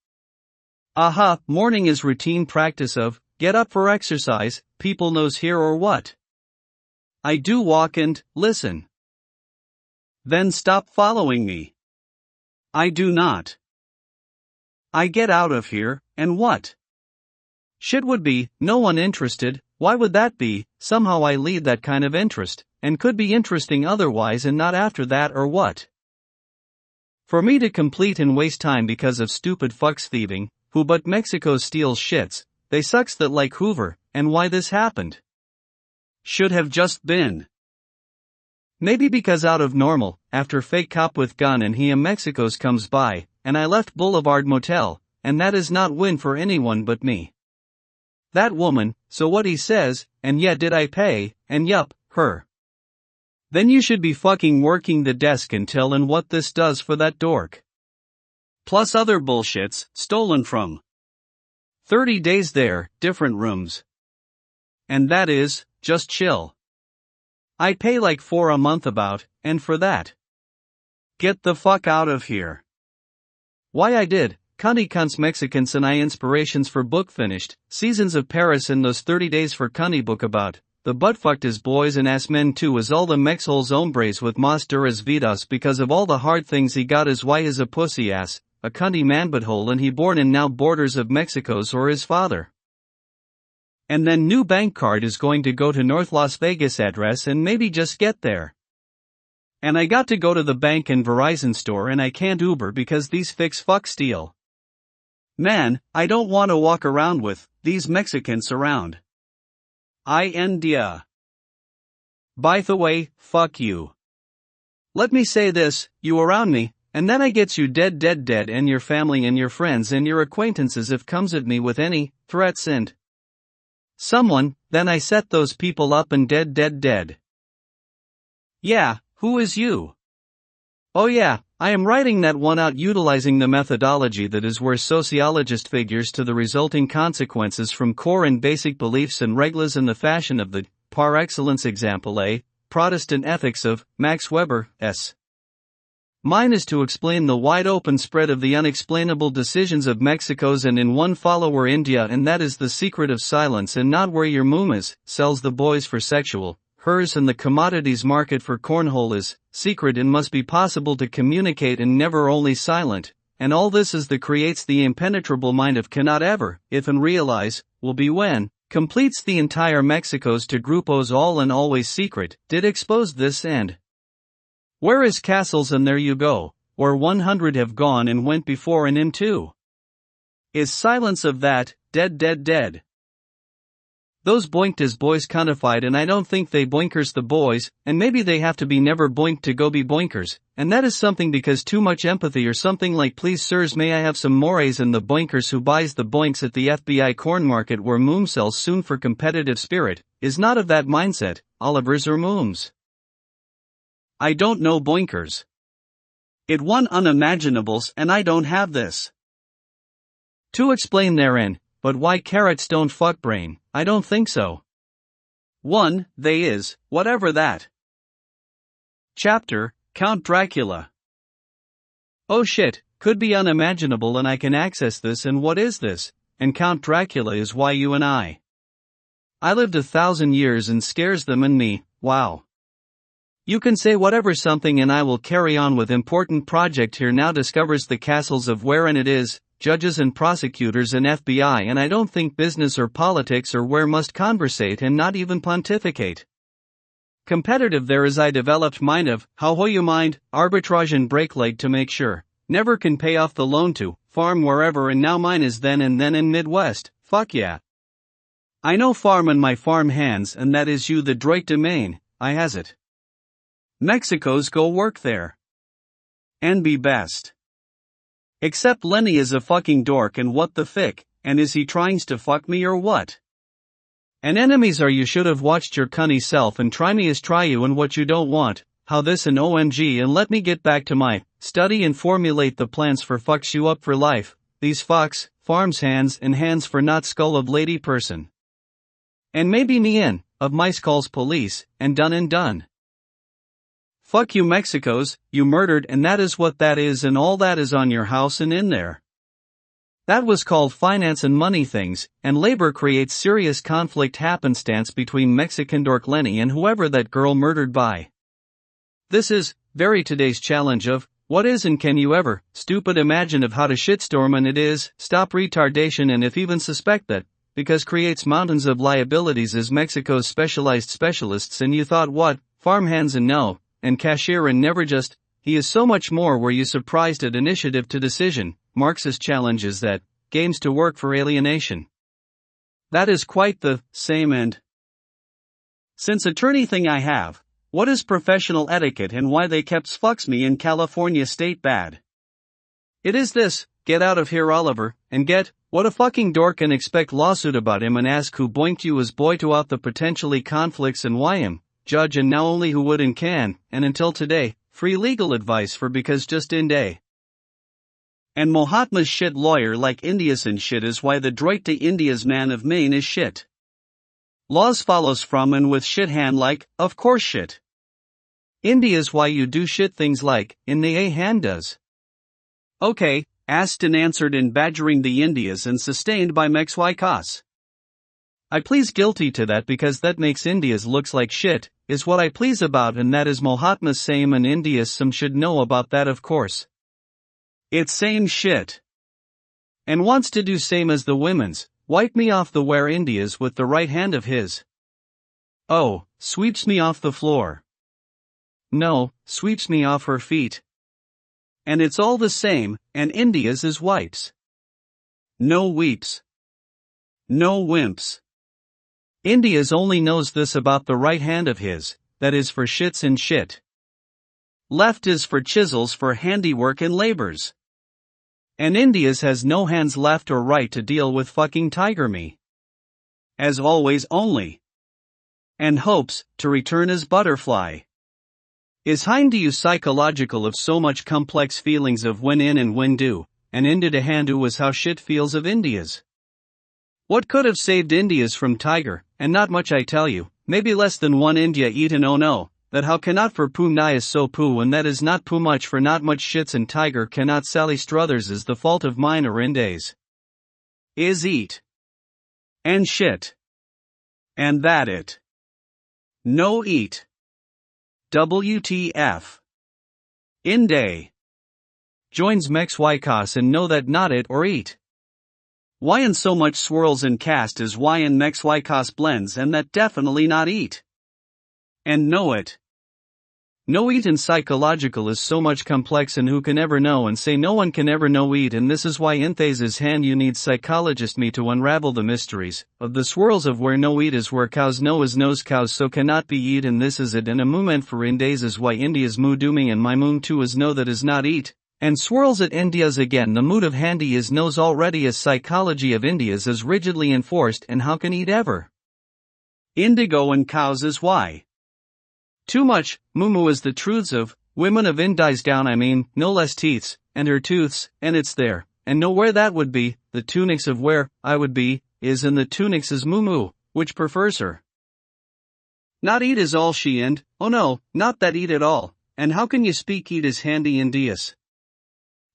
Aha, morning is routine practice of, get up for exercise, people knows here or what. I do walk and, listen. Then stop following me. I do not. I get out of here, and what? Shit would be, no one interested, why would that be, somehow I lead that kind of interest, and could be interesting otherwise and not after that or what? For me to complete and waste time because of stupid fucks thieving, who but Mexico steals shits, they sucks that like Hoover, and why this happened. Should have just been. Maybe because out of normal, after fake cop with gun and he Mexicos comes by, and I left Boulevard Motel, and that is not win for anyone but me. That woman, so what he says, and yet did I pay, and yup, her. Then you should be fucking working the desk until and what this does for that dork. Plus other bullshits, stolen from 30 days there, different rooms. And that is, just chill. I pay like $4 a month about, and for that. Get the fuck out of here. Why I did, cunty cunts Mexicans and I inspirations for book finished, Seasons of Paris and those 30 days for cunty book about, the butt-fucked as boys and ass men too as all the mexholes hombres with mas duras vidas because of all the hard things he got as white as a pussy ass, a cunty man butthole and he born in now borders of Mexico's or his father. And then new bank card is going to go to North Las Vegas address and maybe just get there. And I got to go to the bank and Verizon store and I can't Uber because these fix fuck steal. Man, I don't want to walk around with these Mexicans around. India. By the way, fuck you. Let me say this, you around me, and then I gets you dead and your family and your friends and your acquaintances if comes at me with any threats and someone, then I set those people up and dead. Yeah, who is you? Oh yeah, I am writing that one out utilizing the methodology that is where sociologist figures to the resulting consequences from core and basic beliefs and reglas in the fashion of the, par excellence example A, Protestant ethics of, Max Weber, S. Mine is to explain the wide open spread of the unexplainable decisions of Mexico's and in one follower India and that is the secret of silence and not where your mumas sells the boys for sexual, hers and the commodities market for cornhole is, secret and must be possible to communicate and never only silent, and all this is the creates the impenetrable mind of cannot ever, if and realize, will be when, completes the entire Mexico's to grupos all and always secret, did expose this end. Where is castles and there you go, or 100 have gone and went before and in too. Is silence of that, dead. Those boinked as boys cuntified and I don't think they boinkers the boys, and maybe they have to be never boinked to go be boinkers, and that is something because too much empathy or something like please sirs may I have some mores and the boinkers who buys the boinks at the FBI corn market where moom sells soon for competitive spirit, is not of that mindset, Olivers or mooms. I don't know boinkers. It one unimaginables and I don't have this. To explain therein, but why carrots don't fuck brain, I don't think so. 1, they is, whatever that. Chapter, Count Dracula. Oh shit, could be unimaginable and I can access this and what is this, and Count Dracula is why you and I lived 1,000 years and scares them and me, wow. You can say whatever something and I will carry on with important project here now discovers the castles of where and it is, judges and prosecutors and FBI and I don't think business or politics or where must conversate and not even pontificate. Competitive there is I developed mind of, how you mind, arbitrage and break leg to make sure, never can pay off the loan to, farm wherever and now mine is then in Midwest, fuck yeah. I know farm in my farm hands and that is you the droit domain, I has it. Mexico's go work there. And be best. Except Lenny is a fucking dork and what the fick, and is he trying to fuck me or what? And enemies are you should have watched your cunny self and try me is try you and what you don't want, how this and OMG and let me get back to my study and formulate the plans for fucks you up for life, these fucks, farms hands and hands for not skull of lady person. And maybe me in, of mice calls police, and done. Fuck you Mexicos, you murdered and that is what that is and all that is on your house and in there. That was called finance and money things, and labor creates serious conflict happenstance between Mexican dork Lenny and whoever that girl murdered by. This is, very today's challenge of, what is and can you ever, stupid imagine of how to shitstorm and it is, stop retardation and if even suspect that, because creates mountains of liabilities as Mexico's specialized specialists and you thought what, farmhands and no. And cashier and never just, he is so much more were you surprised at initiative to decision, Marxist challenges that, games to work for alienation. That is quite the same and since attorney thing I have, what is professional etiquette and why they kept fucks me in California state bad. It is this, get out of here Oliver, and get, what a fucking dork and expect lawsuit about him and ask who boinked you as boy to out the potentially conflicts and why him, judge and now only who would and can, and until today, free legal advice for because just in day. And Mahatma's shit lawyer like India's and shit is why the droit to India's man of Maine is shit. Laws follows from and with shit hand like, of course shit. India's why you do shit things like, in the a hand does. Okay, asked and answered in badgering the Indias and sustained by Mexwicas. I please guilty to that because that makes India's looks like shit, is what I please about and that is Mahatma's same and India's some should know about that of course. It's same shit. And wants to do same as the women's, wipe me off the where India's with the right hand of his. Oh, sweeps me off the floor. No, sweeps me off her feet. And it's all the same, and India's is wipes. No weeps. No wimps. India's only knows this about the right hand of his, that is for shits and shit. Left is for chisels for handiwork and labors. And India's has no hands left or right to deal with fucking tiger me. As always only. And hopes, to return as butterfly. Is hind to you psychological of so much complex feelings of when in and when do, and into the hand who was how shit feels of India's. What could have saved India's from tiger, and not much I tell you, maybe less than one India eaten oh no. That how cannot for poo nigh is so poo and that is not poo much for not much shits and tiger cannot Sally Struthers is the fault of mine or Indays. Is eat. And shit. And that it. No eat. WTF. Inday. Joins Mexwicas and know that not it or eat. Why in so much swirls and cast is why in Mexwicas blends and that definitely not eat. And know it. No eat and psychological is so much complex and who can ever know and say no one can ever know eat and this is why in Thay's hand you need psychologist me to unravel the mysteries of the swirls of where no eat is where cows know is knows cows so cannot be eat and this is it and a movement for in days is why India's moo dooming and my moon too is know that is not eat, and swirls at India's again the mood of handy is knows already as psychology of India's is rigidly enforced and how can eat ever? Indigo and cows is why. Too much, moo is the truths of, women of Indies down I mean, no less teeths, and her tooths, and it's there, and know where that would be, the tunics of where, I would be, is and the tunics is moo, which prefers her. Not eat is all she and, oh no, not that eat at all, and how can you speak eat is handy Indias?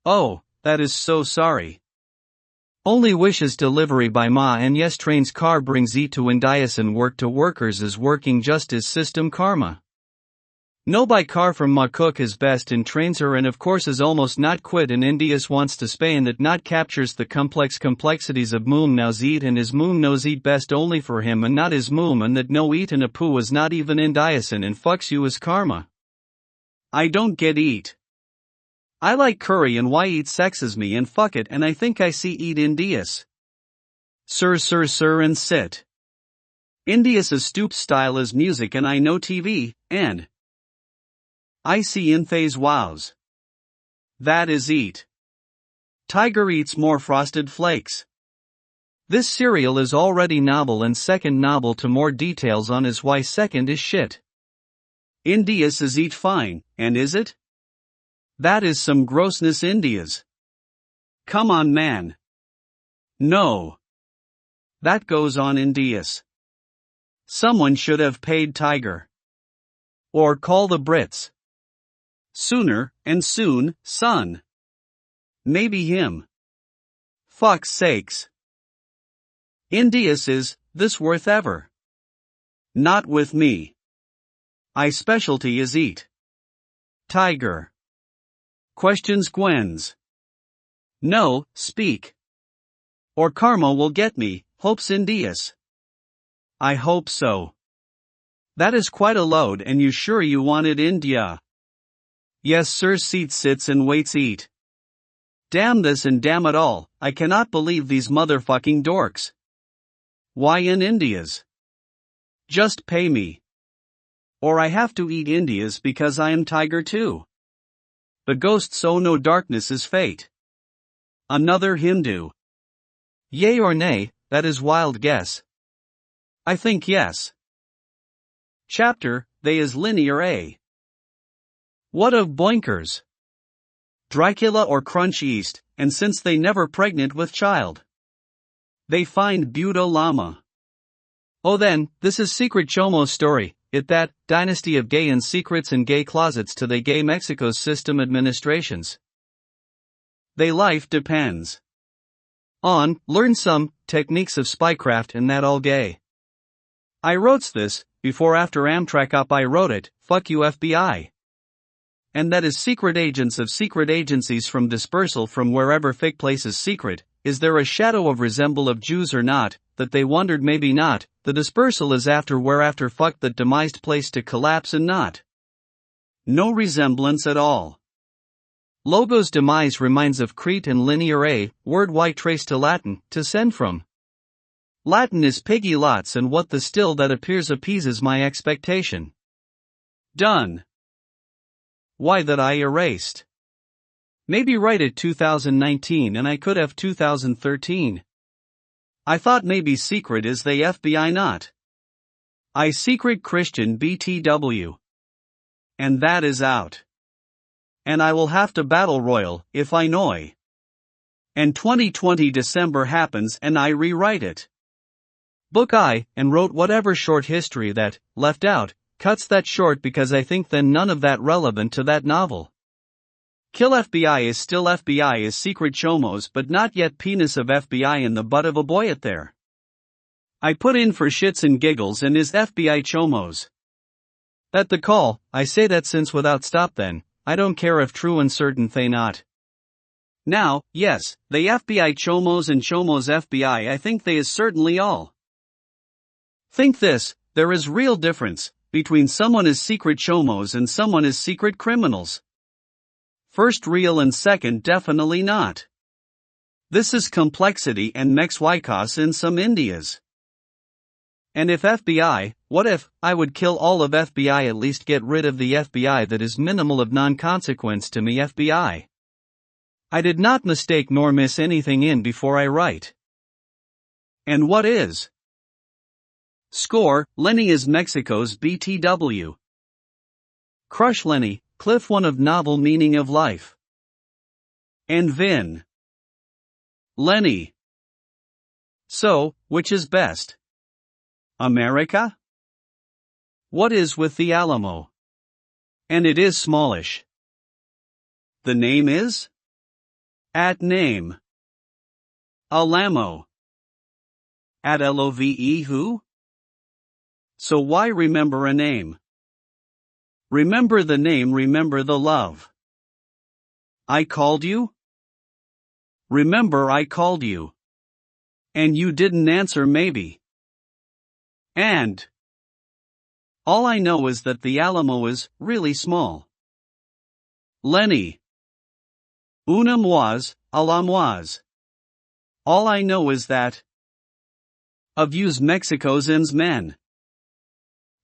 Oh, that is so sorry. Only wishes delivery by ma and yes trains car brings eat to Indias and work to workers is working justice system karma. No by car from ma cook is best and trains her and of course is almost not quit and Indias wants to Spain that not captures the complexities of moom now's eat and his moom knows eat best only for him and not his moom and that no eat and a poo is not even Indiasan and fucks you as karma. I don't get eat. I like curry and why eat sexes me and fuck it and I think I see eat Indias. Sir and sit. Indias' stoop style is music and I know TV, and I see in Thay's wows. That is eat. Tiger eats more frosted flakes. This cereal is already novel and second novel to more details on his why second is shit. Indias is eat fine, and is it? That is some grossness Indias. Come on man. No. That goes on Indias. Someone should have paid Tiger. Or call the Brits. Sooner, and soon, son. Maybe him. Fuck's sakes. Indias is, this worth ever? Not with me. I specialty is eat. Tiger. Questions Gwen's. No, speak. Or karma will get me, hopes Indias. I hope so. That is quite a load and you sure you wanted India? Yes sir, seat sits and waits eat. Damn this and damn it all, I cannot believe these motherfucking dorks. Why in India's? Just pay me. Or I have to eat India's because I am tiger too. The ghost so no darkness is fate. Another Hindu. Yea or nay, that is wild guess. I think yes. Chapter, they is linear A. What of boinkers? Dracula or Crunch East, and since they never pregnant with child. They find Buddha Lama. Oh then, this is Secret Chomo's story, it that, dynasty of gay and secrets and gay closets to they gay Mexico's system administrations. They life depends on, learn some, techniques of spycraft and that all gay. I wrote this, before after Amtrak up I wrote it, fuck you FBI. And that is secret agents of secret agencies from dispersal from wherever fake places secret, is there a shadow of resemble of Jews or not, that they wondered maybe not, the dispersal is after whereafter fuck that demised place to collapse and not. No resemblance at all. Logo's demise reminds of Crete and linear A, word Y traced to Latin, to send from. Latin is piggy lots and what the still that appears appeases my expectation. Done. Why that I erased. Maybe write it 2019 and I could have 2013. I thought maybe secret is the FBI not. I secret Christian BTW. And that is out. And I will have to battle royal, if I know. And 2020 December happens and I rewrite it. Book I, and wrote whatever short history that, left out, cuts that short because I think then none of that relevant to that novel. Kill FBI is still FBI is Secret Chomos but not yet penis of FBI in the butt of a boy at there. I put in for shits and giggles and is FBI Chomos. That the call, I say that since without stop then, I don't care if true and certain they not. Now, yes, they FBI Chomos and Chomos FBI I think they is certainly all. Think this, there is real difference, between someone is secret Chomos and someone is secret criminals. First real and second definitely not. This is complexity and mex wicos in some Indias. And if FBI, what if, I would kill all of FBI at least get rid of the FBI that is minimal of non-consequence to me FBI. I did not mistake nor miss anything in before I write. And what is? Score, Lenny is Mexico's BTW. Crush Lenny, Cliff one of novel meaning of life. And Vin. Lenny. So, which is best? America? What is with the Alamo? And it is smallish. The name is? At name. Alamo. At LOVE who? So why remember a name? Remember the name, remember the love. I called you? Remember I called you. And you didn't answer maybe. And all I know is that the Alamo is really small. Lenny. Una moise, alamoise. All I know is that of yous Mexico's ins men.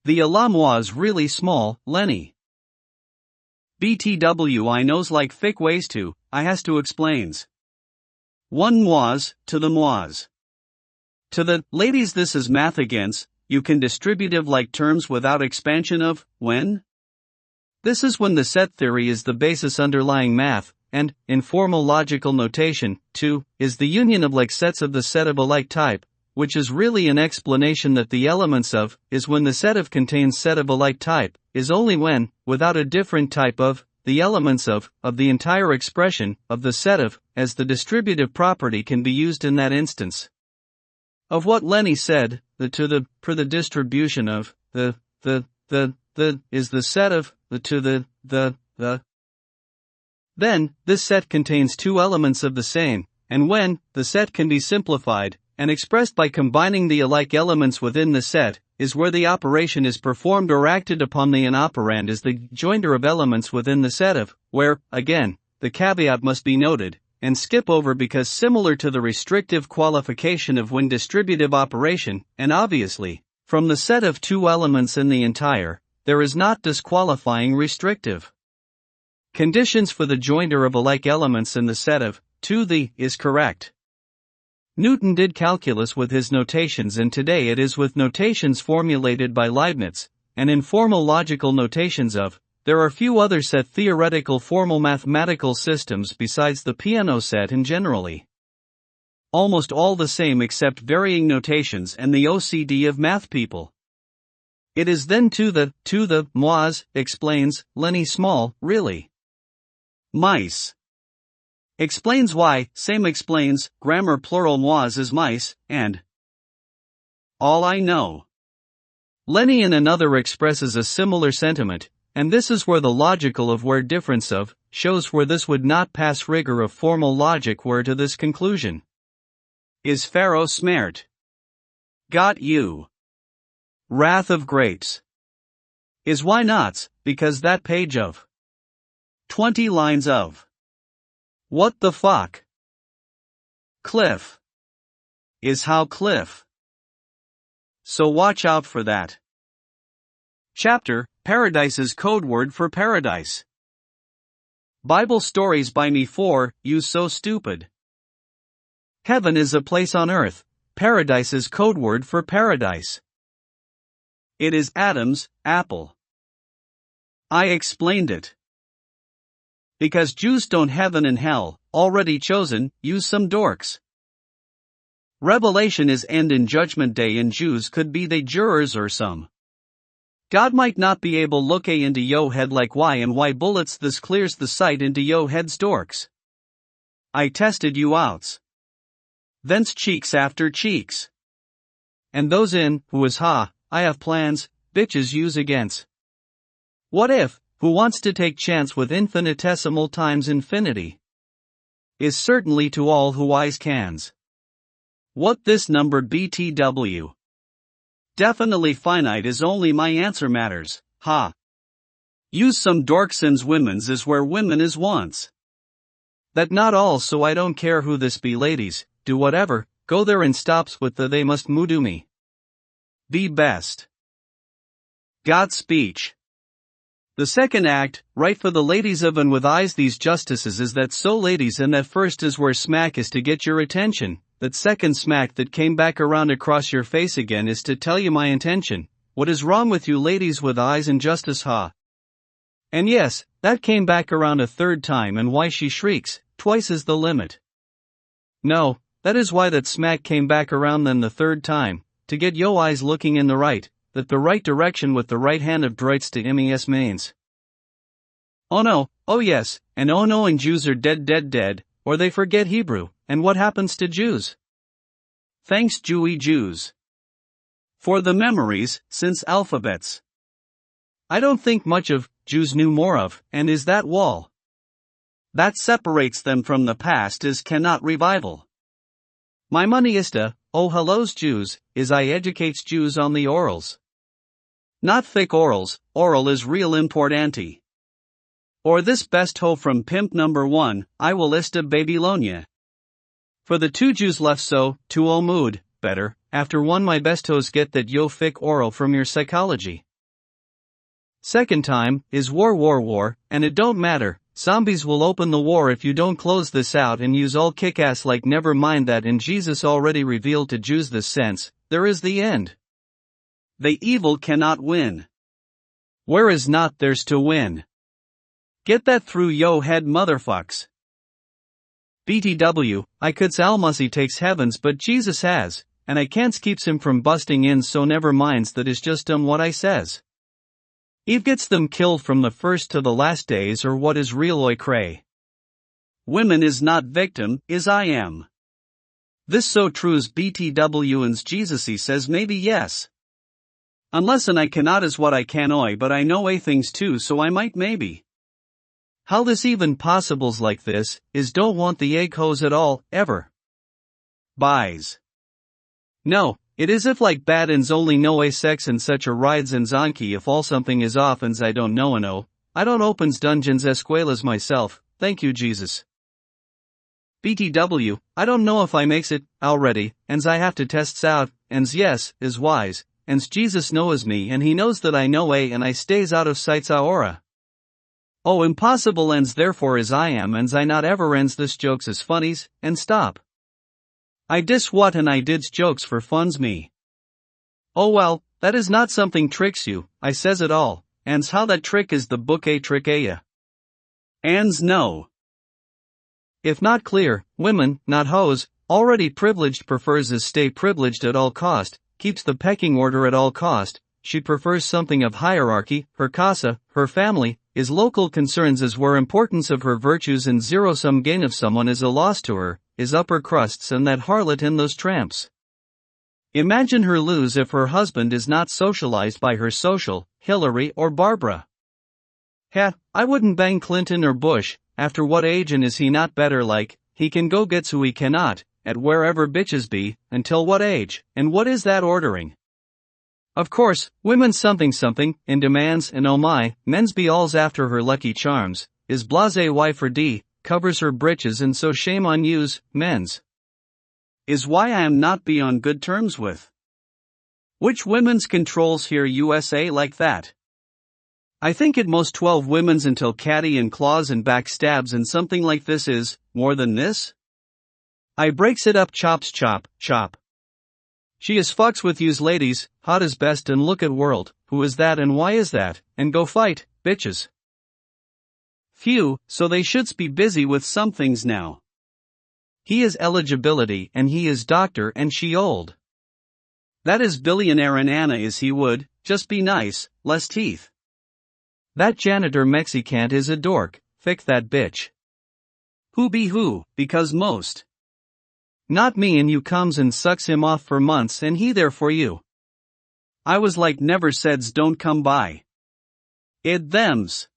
The Alamoise really small, Lenny. BTW I knows like thick ways to, I has to explains. One moise, to the moise. To the, ladies this is math against, you can distributive like terms without expansion of, when? This is when the set theory is the basis underlying math, and, in formal logical notation, 2, is the union of like sets of the set of a like type, which is really an explanation that the elements of, is when the set of contains set of a like type, is only when, without a different type of, the elements of the entire expression, of the set of, as the distributive property can be used in that instance. Of what Lenny said, the to the, per the distribution of, the, is the set of, the to the. Then, this set contains two elements of the same, and when, the set can be simplified, and expressed by combining the alike elements within the set, is where the operation is performed or acted upon. The operand is the joinder of elements within the set of, where, again, the caveat must be noted, and skip over because similar to the restrictive qualification of when distributive operation, and obviously, from the set of two elements in the entire, there is not disqualifying restrictive conditions for the joinder of alike elements in the set of, to the, is correct. Newton did calculus with his notations, and today it is with notations formulated by Leibniz, and informal logical notations of. There are few other set theoretical formal mathematical systems besides the piano set, and generally almost all the same except varying notations and the OCD of math people. It is then to the, mois, explains, Lenny Small, really. Mice. Explains why, same explains, grammar plural mois is mice, and all I know. Lenny in another expresses a similar sentiment, and this is where the logical of where difference of, shows where this would not pass rigor of formal logic where to this conclusion. Is Pharaoh smart? Got you. Wrath of grapes. Is why nots, because that page of 20 lines of what the fuck? Cliff. Is how cliff. So watch out for that. Chapter, Paradise is code word for paradise. Bible stories by me for, you so stupid. Heaven is a place on earth, paradise is code word for paradise. It is Adam's apple. I explained it. Because Jews don't heaven and hell, already chosen, use some dorks. Revelation is end in judgment day, and Jews could be they jurors or some. God might not be able look into yo head like why and why bullets. This clears the sight into yo head's dorks. I tested you outs. Thence cheeks after cheeks. And those in, who is ha, I have plans, bitches use against. What if, who wants to take chance with infinitesimal times infinity? Is certainly to all who wise cans. What this number BTW? Definitely finite is only my answer matters, ha. Use some dorksins women's is where women is wants. That not all, so I don't care who this be, ladies, do whatever, go there and stops with the they must mudu me. Be best. God's speech. The second act, right for the ladies of and with eyes these justices, is that so ladies, and that first is where smack is to get your attention. That second smack that came back around across your face again is to tell you my intention. What is wrong with you ladies with eyes and justice, ha? And yes, that came back around a third time, and why she shrieks, twice is the limit. No, that is why that smack came back around then the third time, to get yo eyes looking in the right direction with the right hand of droits to mes mains. Oh no, oh yes, and oh no, and Jews are dead, or they forget Hebrew. And what happens to Jews? Thanks Jewy Jews for the memories, since alphabets. I don't think much of, Jews knew more of, and is that wall that separates them from the past is cannot revival. My money is to, oh hellos Jews, is I educates Jews on the orals. Not thick orals, oral is real importante. Or this best ho from pimp number 1, I will ista Babylonia. For the two Jews left so, to o mood, better, after one my best hoes get that yo fic oral from your psychology. Second time, is war, and it don't matter, zombies will open the war if you don't close this out and use all kick-ass like never mind that in Jesus already revealed to Jews this sense, there is the end. The evil cannot win. Where is not there's to win. Get that through yo head motherfucks. BTW, I could Almasi takes heavens but Jesus has, and I can't keeps him from busting in, so never minds that is just what I says. Eve gets them killed from the first to the last days, or what is real oi cray. Women is not victim, is I am. This so true's BTW and's Jesusy says maybe yes. Unless and I cannot is what I can oi, but I know a things too, so I might maybe. How this even possibles like this, is don't want the egg hose at all, ever. Buys. No, it is if like bad ins only know a sex and such a rides and zonky if all something is off ans I don't know and oh, I don't opens dungeons escuelas myself, thank you Jesus. BTW, I don't know if I makes it, already, ans I have to tests out, ans yes, is wise, ans Jesus knows me and he knows that I know and I stays out of sight's aura. Oh impossible ans therefore as I am ans I not ever ends this jokes as funnies, and stop. I dis what and I dids jokes for fun's me. Oh well, that is not something tricks you, I says it all, ans how that trick is the book a trick a ya. Ans no. If not clear, women, not hoes, already privileged prefers as stay privileged at all cost, keeps the pecking order at all cost, she prefers something of hierarchy, her casa, her family, is local concerns as where importance of her virtues and zero-sum gain of someone is a loss to her, is upper crusts and that harlot in those tramps. Imagine her lose if her husband is not socialized by her social, Hillary or Barbara. Heh, I wouldn't bang Clinton or Bush, after what age and is he not better like, he can go gets who he cannot, at wherever bitches be, until what age, and what is that ordering? Of course, women something, in demands and oh my, men's be alls after her lucky charms, is blase wife or d, covers her britches and so shame on yous, men's. Is why I am not be on good terms with. Which women's controls here USA like that? I think it most 12 women's until catty and claws and backstabs and something like this is, more than this? I breaks it up chops chop, chop. She is fucks with yous ladies, hot as best and look at world, who is that and why is that, and go fight, bitches. Phew, so they should's be busy with some things now. He is eligibility and he is doctor and she old. That is billionaire and Anna is he would, just be nice, less teeth. That janitor Mexicant is a dork, fick that bitch. Who be who, because most. Not me and you comes and sucks him off for months and he there for you. I was like never saids don't come by. It thems.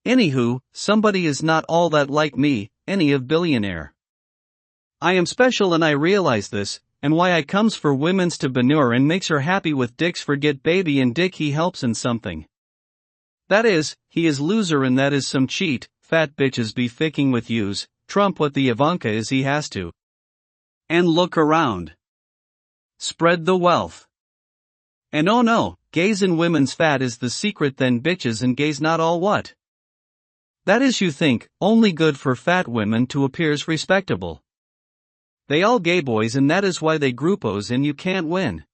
Anywho, somebody is not all that like me, any of billionaire. I am special and I realize this, and why I comes for women's to benure and makes her happy with dicks forget baby and dick he helps in something. That is, he is loser and that is some cheat, fat bitches be ficking with yous, Trump what the Ivanka is he has to. And look around. Spread the wealth. And oh no, gays and women's fat is the secret then bitches and gays not all what? That is you think, only good for fat women to appears respectable. They all gay boys and that is why they groupos and you can't win.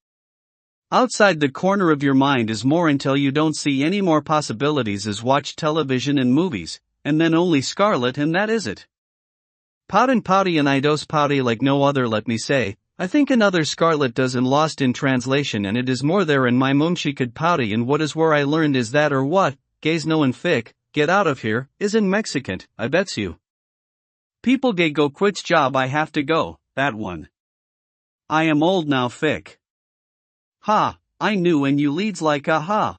Outside the corner of your mind is more until you don't see any more possibilities as watch television and movies, and then only Scarlet and that is it. Pout and pouty and I dos pouty like no other let me say, I think another Scarlet does in Lost in Translation and it is more there in my mum she could pouty and what is where I learned is that or what, gays no and fick, get out of here, is in Mexican, I bets you. People gay go quits job I have to go, that one. I am old now fick. Ha, I knew and you leads like aha.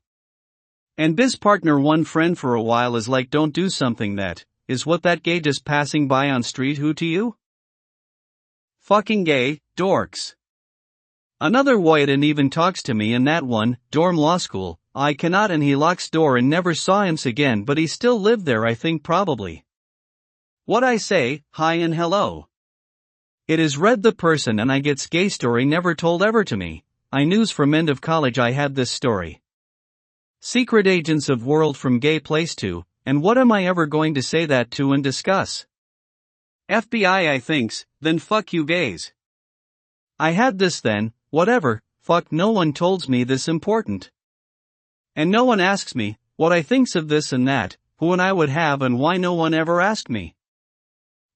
And biz partner one friend for a while is like don't do something that, is what that gay just passing by on street who to you? Fucking gay, dorks. Another Wyatt and even talks to me in that one, dorm law school, I cannot and he locks door and never saw him again but he still lived there I think probably. What I say, hi and hello. It is read the person and I gets gay story never told ever to me. I news from end of college I had this story. Secret agents of world from gay place to, and what am I ever going to say that to and discuss? FBI I thinks, then fuck you gays. I had this then, whatever, fuck no one tolls me this important. And no one asks me, what I thinks of this and that, who and I would have and why no one ever asked me.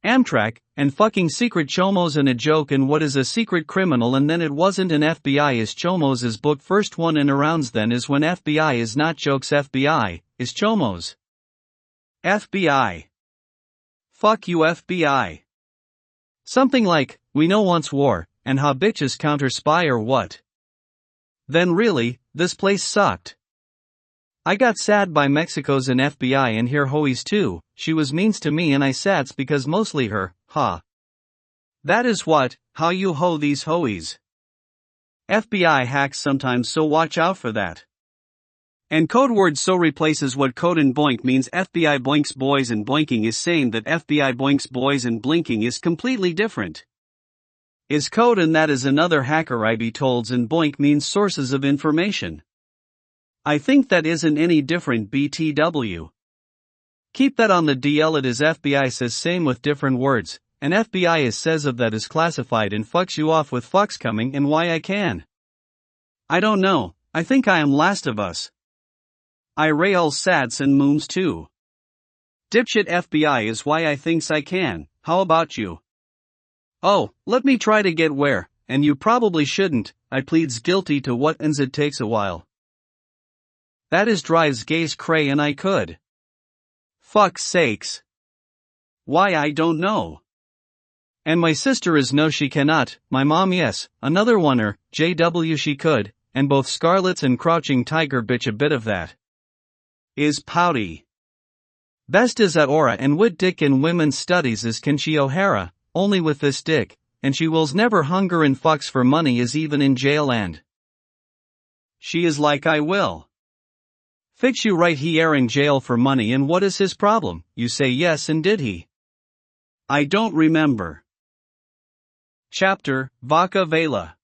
Amtrak, and fucking secret chomos and a joke and what is a secret criminal and then it wasn't an FBI is chomos is book first one in arounds then is when FBI is not jokes FBI, is chomos. FBI. Fuck you FBI. Something like, we know once war, and how bitches counter spy or what. Then really, this place sucked. I got sad by Mexico's and FBI and here hoes too, she was means to me and I sats because mostly her, ha. That is what, how you ho these hoes. FBI hacks sometimes, so watch out for that. And code word so replaces what code and boink means. FBI boinks boys and blinking is same that FBI boinks boys and blinking is completely different. Is code and that is another hacker I be tolds and boink means sources of information. I think that isn't any different BTW. Keep that on the DL. It is FBI says same with different words, and FBI is says of that is classified and fucks you off with fucks coming and why I can. I don't know, I think I am Last of Us. I rail sats and mooms too. Dipshit FBI is why I thinks I can, how about you? Oh, let me try to get where, and you probably shouldn't, I pleads guilty to what ends it takes a while. That is drives gaze cray and I could. Fuck's sakes. Why I don't know. And my sister is no she cannot, my mom yes, another oneer, JW she could, and both Scarlets and Crouching Tiger bitch a bit of that. Is pouty. Best is at aura and wit dick in women's studies is Kenshi O'Hara, only with this dick, and she wills never hunger and fucks for money is even in jail and. She is like I will. Fix you right he air in jail for money and what is his problem, you say yes and did he? I don't remember. Chapter, Vaca Vela.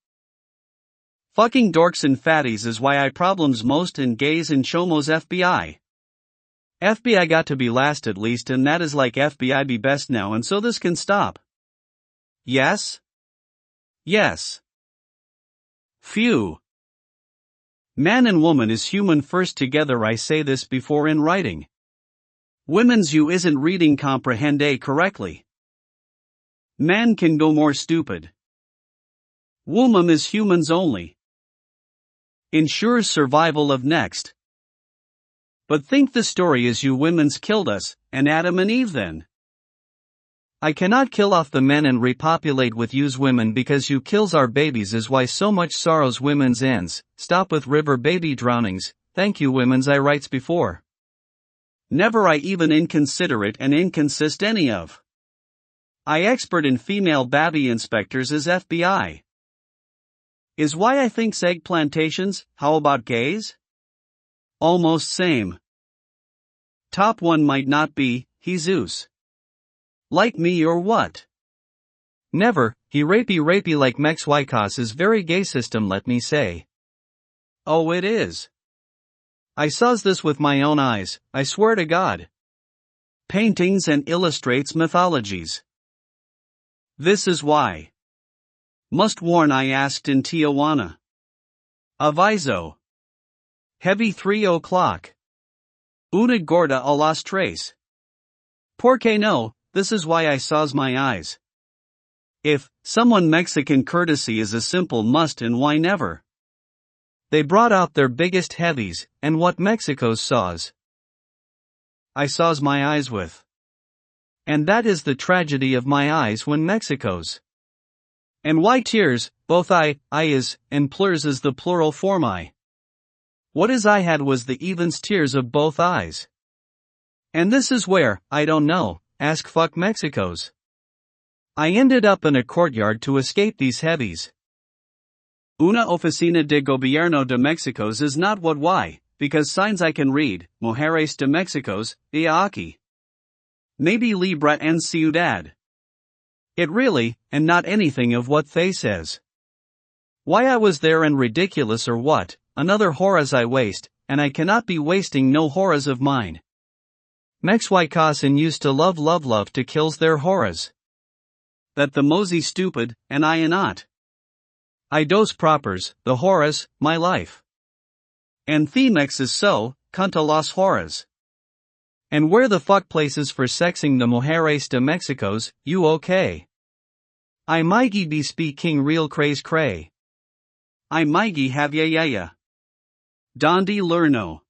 Fucking dorks and fatties is why I problems most in gays and chomos FBI. FBI got to be last at least and that is like FBI be best now and so this can stop. Yes? Yes. Phew. Man and woman is human first together I say this before in writing. Women's you isn't reading comprehende correctly. Man can go more stupid. Woman is humans only. Ensures survival of next. But think the story is you women's killed us, and Adam and Eve then. I cannot kill off the men and repopulate with yous women because you kills our babies is why so much sorrows women's ends, stop with river baby drownings, thank you women's I writes before. Never I even inconsiderate and inconsist any of. I expert in female babby inspectors is FBI. Is why I thinks egg plantations, how about gays? Almost same. Top one might not be, Jesus. Like me or what? Never, he rapey like Mex Wycos is very gay system let me say. Oh it is. I saws this with my own eyes, I swear to God. Paintings and illustrates mythologies. This is why. Must warn I asked in Tijuana. Aviso. Heavy 3 o'clock. Una gorda a las tres. Porque no, this is why I saws my eyes. If, someone Mexican courtesy is a simple must and why never. They brought out their biggest heavies, and what Mexico's saws. I saws my eyes with. And that is the tragedy of my eyes when Mexico's. And why tears, both I is, and plurs is the plural form I. What is I had was the evens tears of both eyes. And this is where, I don't know, ask fuck Mexico's. I ended up in a courtyard to escape these heavies. Una oficina de gobierno de Mexico's is not what why, because signs I can read, mujeres de Mexico's, y aquí. Maybe Libra en ciudad. It really, and not anything of what they says. Why I was there and ridiculous or what, another horas I waste, and I cannot be wasting no horas of mine. Mex Wycos and used to love to kills their horas. That the mosey stupid, and I not. I dos propers, the horas, my life. And Themex is so, canta las horas. And where the fuck places for sexing the mujeres de Mexico's, you okay? I mighty be speaking real cray. I mighty have ya. Dondi lerno.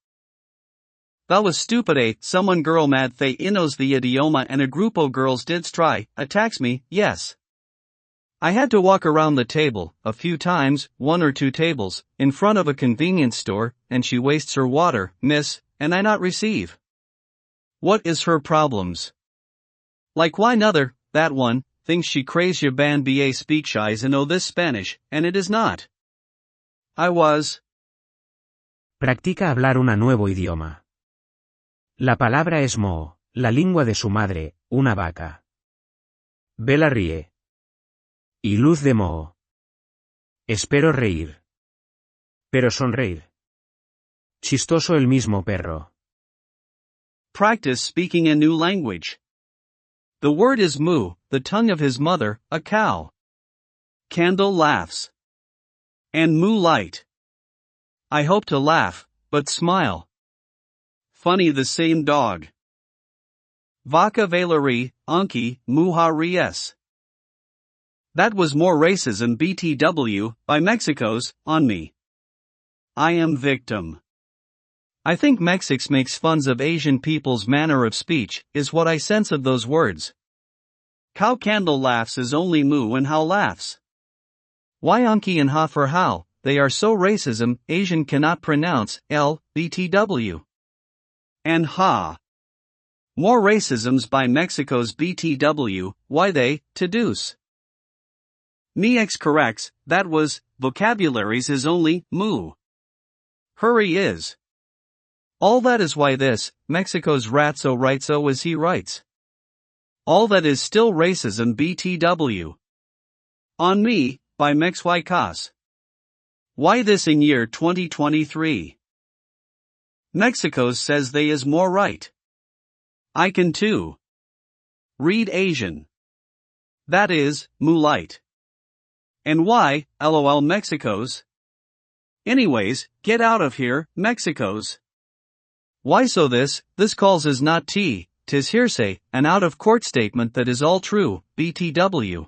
That was stupid someone girl mad thay inos the idioma and a grupo girls did try, attacks me, yes. I had to walk around the table, a few times, 1 or 2 tables, in front of a convenience store, and she wastes her water, miss, and I not receive. What is her problems? Like why nother, that one, thinks she craze your ban ba speak shies and this Spanish, and it is not. I was. Practica hablar un nuevo idioma. La palabra es moo, la lengua de su madre, una vaca. Bella ríe. Y luz de moo. Espero reír. Pero sonreír. Chistoso el mismo perro. Practice speaking a new language. The word is moo, the tongue of his mother, a cow. Candle laughs. And moo light. I hope to laugh, but smile. Funny the same dog. Vaca veleri, anki, muha ries. That was more racism BTW, by Mexico's, on me. I am victim. I think Mexico makes fun of Asian people's manner of speech, is what I sense of those words. Cow candle laughs is only moo and how laughs. Why anki and ha for how, they are so racism, Asian cannot pronounce, BTW. And ha. More racisms by Mexico's BTW, why they, to deuce. Me ex corrects, that was, vocabularies is only, moo. Hurry is. All that is why this, Mexico's ratso rightso as he writes. All that is still racism BTW. On me, by Mex y cas. Why this in year 2023? Mexico's says they is more right. I can too. Read Asian. That is, moonlight. And why, lol Mexico's? Anyways, get out of here, Mexico's. Why so this calls is not tea, 'tis hearsay, an out-of-court statement that is all true, BTW.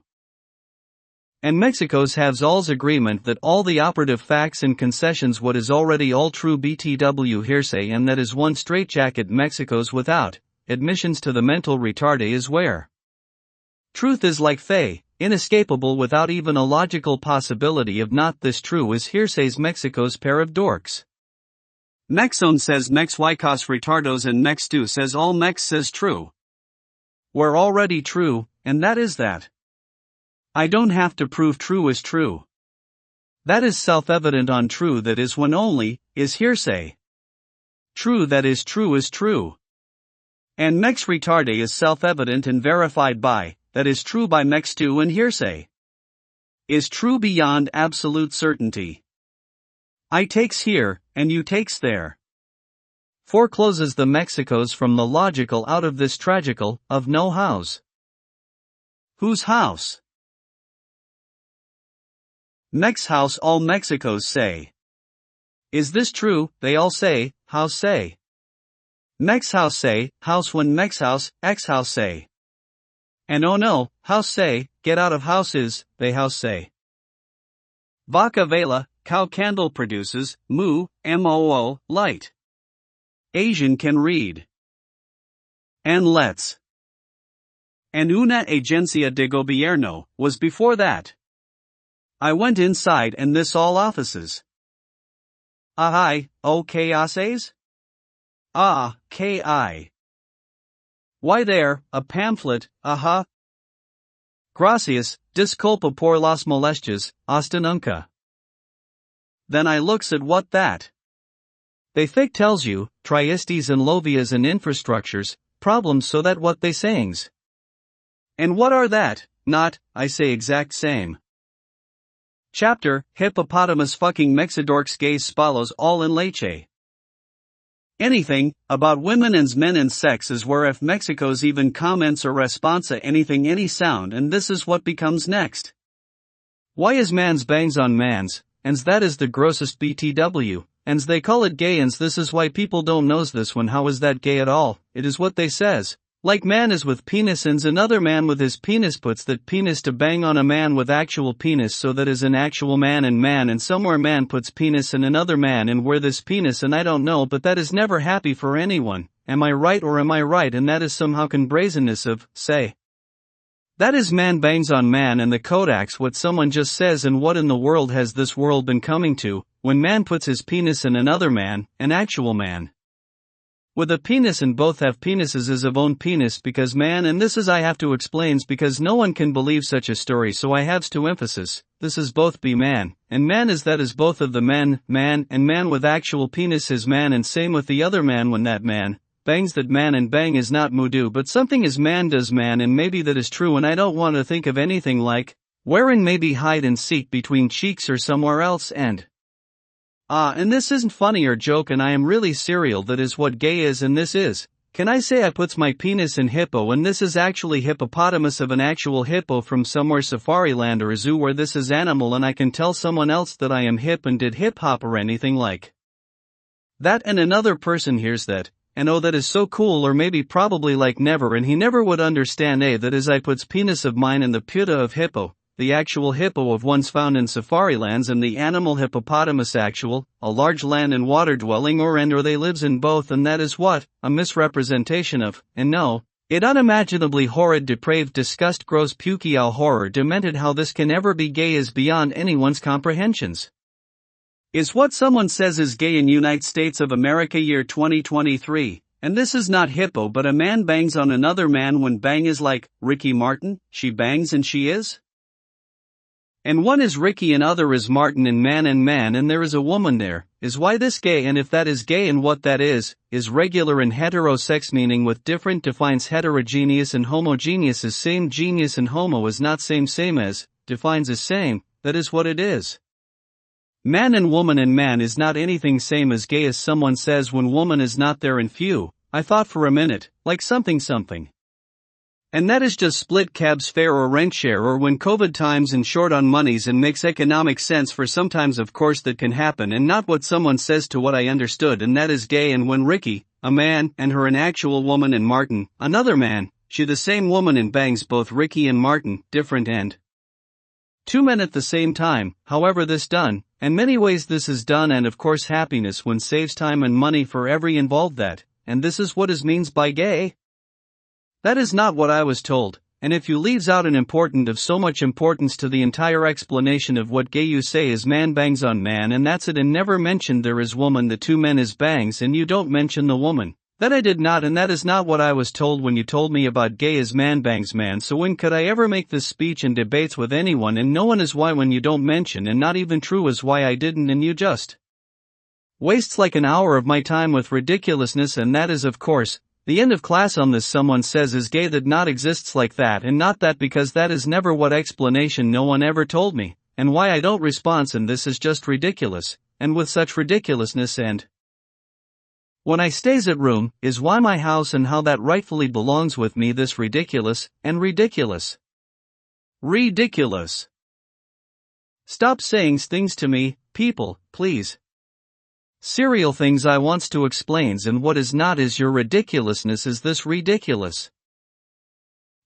And Mexico's has all's agreement that all the operative facts and concessions what is already all true BTW hearsay and that is one straitjacket Mexico's without, admissions to the mental retarde is where. Truth is like thay, inescapable without even a logical possibility of not this true is hearsay's Mexico's pair of dorks. Mexon says Mex Ycos retardos and Mextu says all Mex says true. We're already true, and that is that. I don't have to prove true is true. That is self-evident on true that is when only, is hearsay. True that is true. And Mex retarde is self-evident and verified by, that is true by Mextu and hearsay. Is true beyond absolute certainty. I takes here, and you takes there. Forecloses the Mexicos from the logical out of this tragical, of no house. Whose house? Mex house all Mexicos say. Is this true? They all say, house say. Mex house say, house when Mex house, ex house say. And oh no, house say, get out of houses, they house say. Vaca vela, cow candle produces, moo, moo, light. Asian can read. And let's. And una agencia de gobierno, was before that. I went inside and this all offices. Ay, o que haces? Ah, ki. Why there, a pamphlet, aha. Gracias, disculpa por las molestias, hasta nunca. Then I looks at what that. They fake tells you, triestes and lovias and infrastructures, problems so that what they sayings. And what are that, not, I say exact same. Chapter, hippopotamus fucking mexidorks gays spalos all in leche. Anything, about women and men and sex is where if Mexico's even comments or responsa anything any sound and this is what becomes next. Why is man's bangs on man's, ands that is the grossest BTW, ands they call it gay ands this is why people don't knows this one how is that gay at all, it is what they says. Like man is with penis and another man with his penis puts that penis to bang on a man with actual penis so that is an actual man and somewhere man puts penis in another man and where this penis and I don't know but that is never happy for anyone, am I right or am I right and that is somehow can brazenness of, say. That is man bangs on man and the Kodaks what someone just says and what in the world has this world been coming to, when man puts his penis in another man, an actual man. with a penis and both have penises is of own penis because man, and this is I have to explains because no one can believe such a story, so I haves to emphasis, this is both be man, and man is that is both of the man, and man with actual penis is man, and same with the other man when that man bangs that man, and bang is not mudu but something is man does man, and maybe that is true, and I don't want to think of anything like wherein maybe hide and seek between cheeks or somewhere else and and this isn't funny or joke, and I am really serial, that is what gay is, and this is, can I say I puts my penis in hippo, and this is actually hippopotamus of an actual hippo from somewhere safari land or a zoo where this is animal, and I can tell someone else that I am hip and did hip hop or anything like that, and another person hears that, and oh that is so cool, or maybe probably like never, and he never would understand that is I puts penis of mine in the puta of hippo, the actual hippo of ones found in safari lands, and the animal hippopotamus actual, a large land and water dwelling or they lives in both, and that is what, a misrepresentation of, and no, it unimaginably horrid depraved disgust gross pukey how horror demented how this can ever be gay is beyond anyone's comprehensions. Is what someone says is gay in United States of America year 2023, and this is not hippo but a man bangs on another man when bang is like, Ricky Martin, she bangs and she is? And one is Ricky and other is Martin and man and there is a woman there, is why this gay, and if that is gay and what that is regular and heterosex, meaning with different defines heterogeneous and homogeneous is same, genius and homo is not same as, defines as same, that is what it is. Man and woman and man is not anything same as gay as someone says when woman is not there and few, I thought for a minute, like something. And that is just split cabs fare or rent share or when COVID times and short on monies and makes economic sense for sometimes of course that can happen and not what someone says to what I understood, and that is gay, and when Ricky, a man, and her an actual woman and Martin, another man, she the same woman and bangs both Ricky and Martin, different and two men at the same time, however this done, and many ways this is done, and of course happiness when saves time and money for every involved that, and this is what is means by gay. That is not what I was told, and if you leaves out an important of so much importance to the entire explanation of what gay you say is man bangs on man, and that's it, and never mentioned there is woman the two men is bangs, and you don't mention the woman. That I did not, and that is not what I was told when you told me about gay is man bangs man, so when could I ever make this speech and debates with anyone, and no one is why when you don't mention, and not even true is why I didn't, and you just wastes like an hour of my time with ridiculousness, and that is of course the end of class on this. Someone says is gay that not exists like that, and not that because that is never what explanation no one ever told me, and why I don't respond, and this is just ridiculous, and with such ridiculousness and when I stays at room, is why my house and how that rightfully belongs with me this ridiculous, and ridiculous. Ridiculous. Stop saying things to me, people, please. Serial things I wants to explains, and what is not is your ridiculousness is this ridiculous.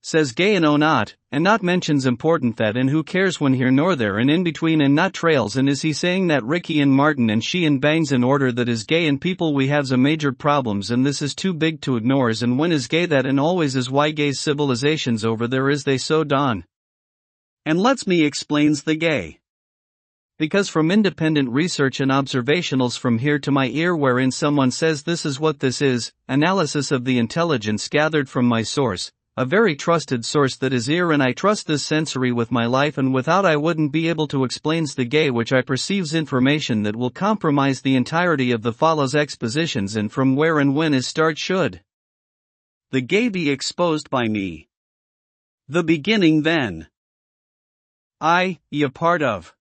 Says gay and oh not, and not mentions important that, and who cares when here nor there and in between and not trails, and is he saying that Ricky and Martin and she and bangs in order that is gay, and people we haves a major problems, and this is too big to ignores, and when is gay that and always is why gay civilizations over there is they so don. And lets me explains the gay. Because from independent research and observationals from here to my ear wherein someone says this is what this is, analysis of the intelligence gathered from my source, a very trusted source that is ear, and I trust this sensory with my life, and without I wouldn't be able to explains the gay which I perceives information that will compromise the entirety of the follows expositions, and from where and when is start should the gay be exposed by me. The beginning then. I, a part of.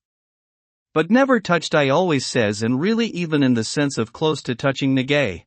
But never touched I always says, and really even in the sense of close to touching the gay.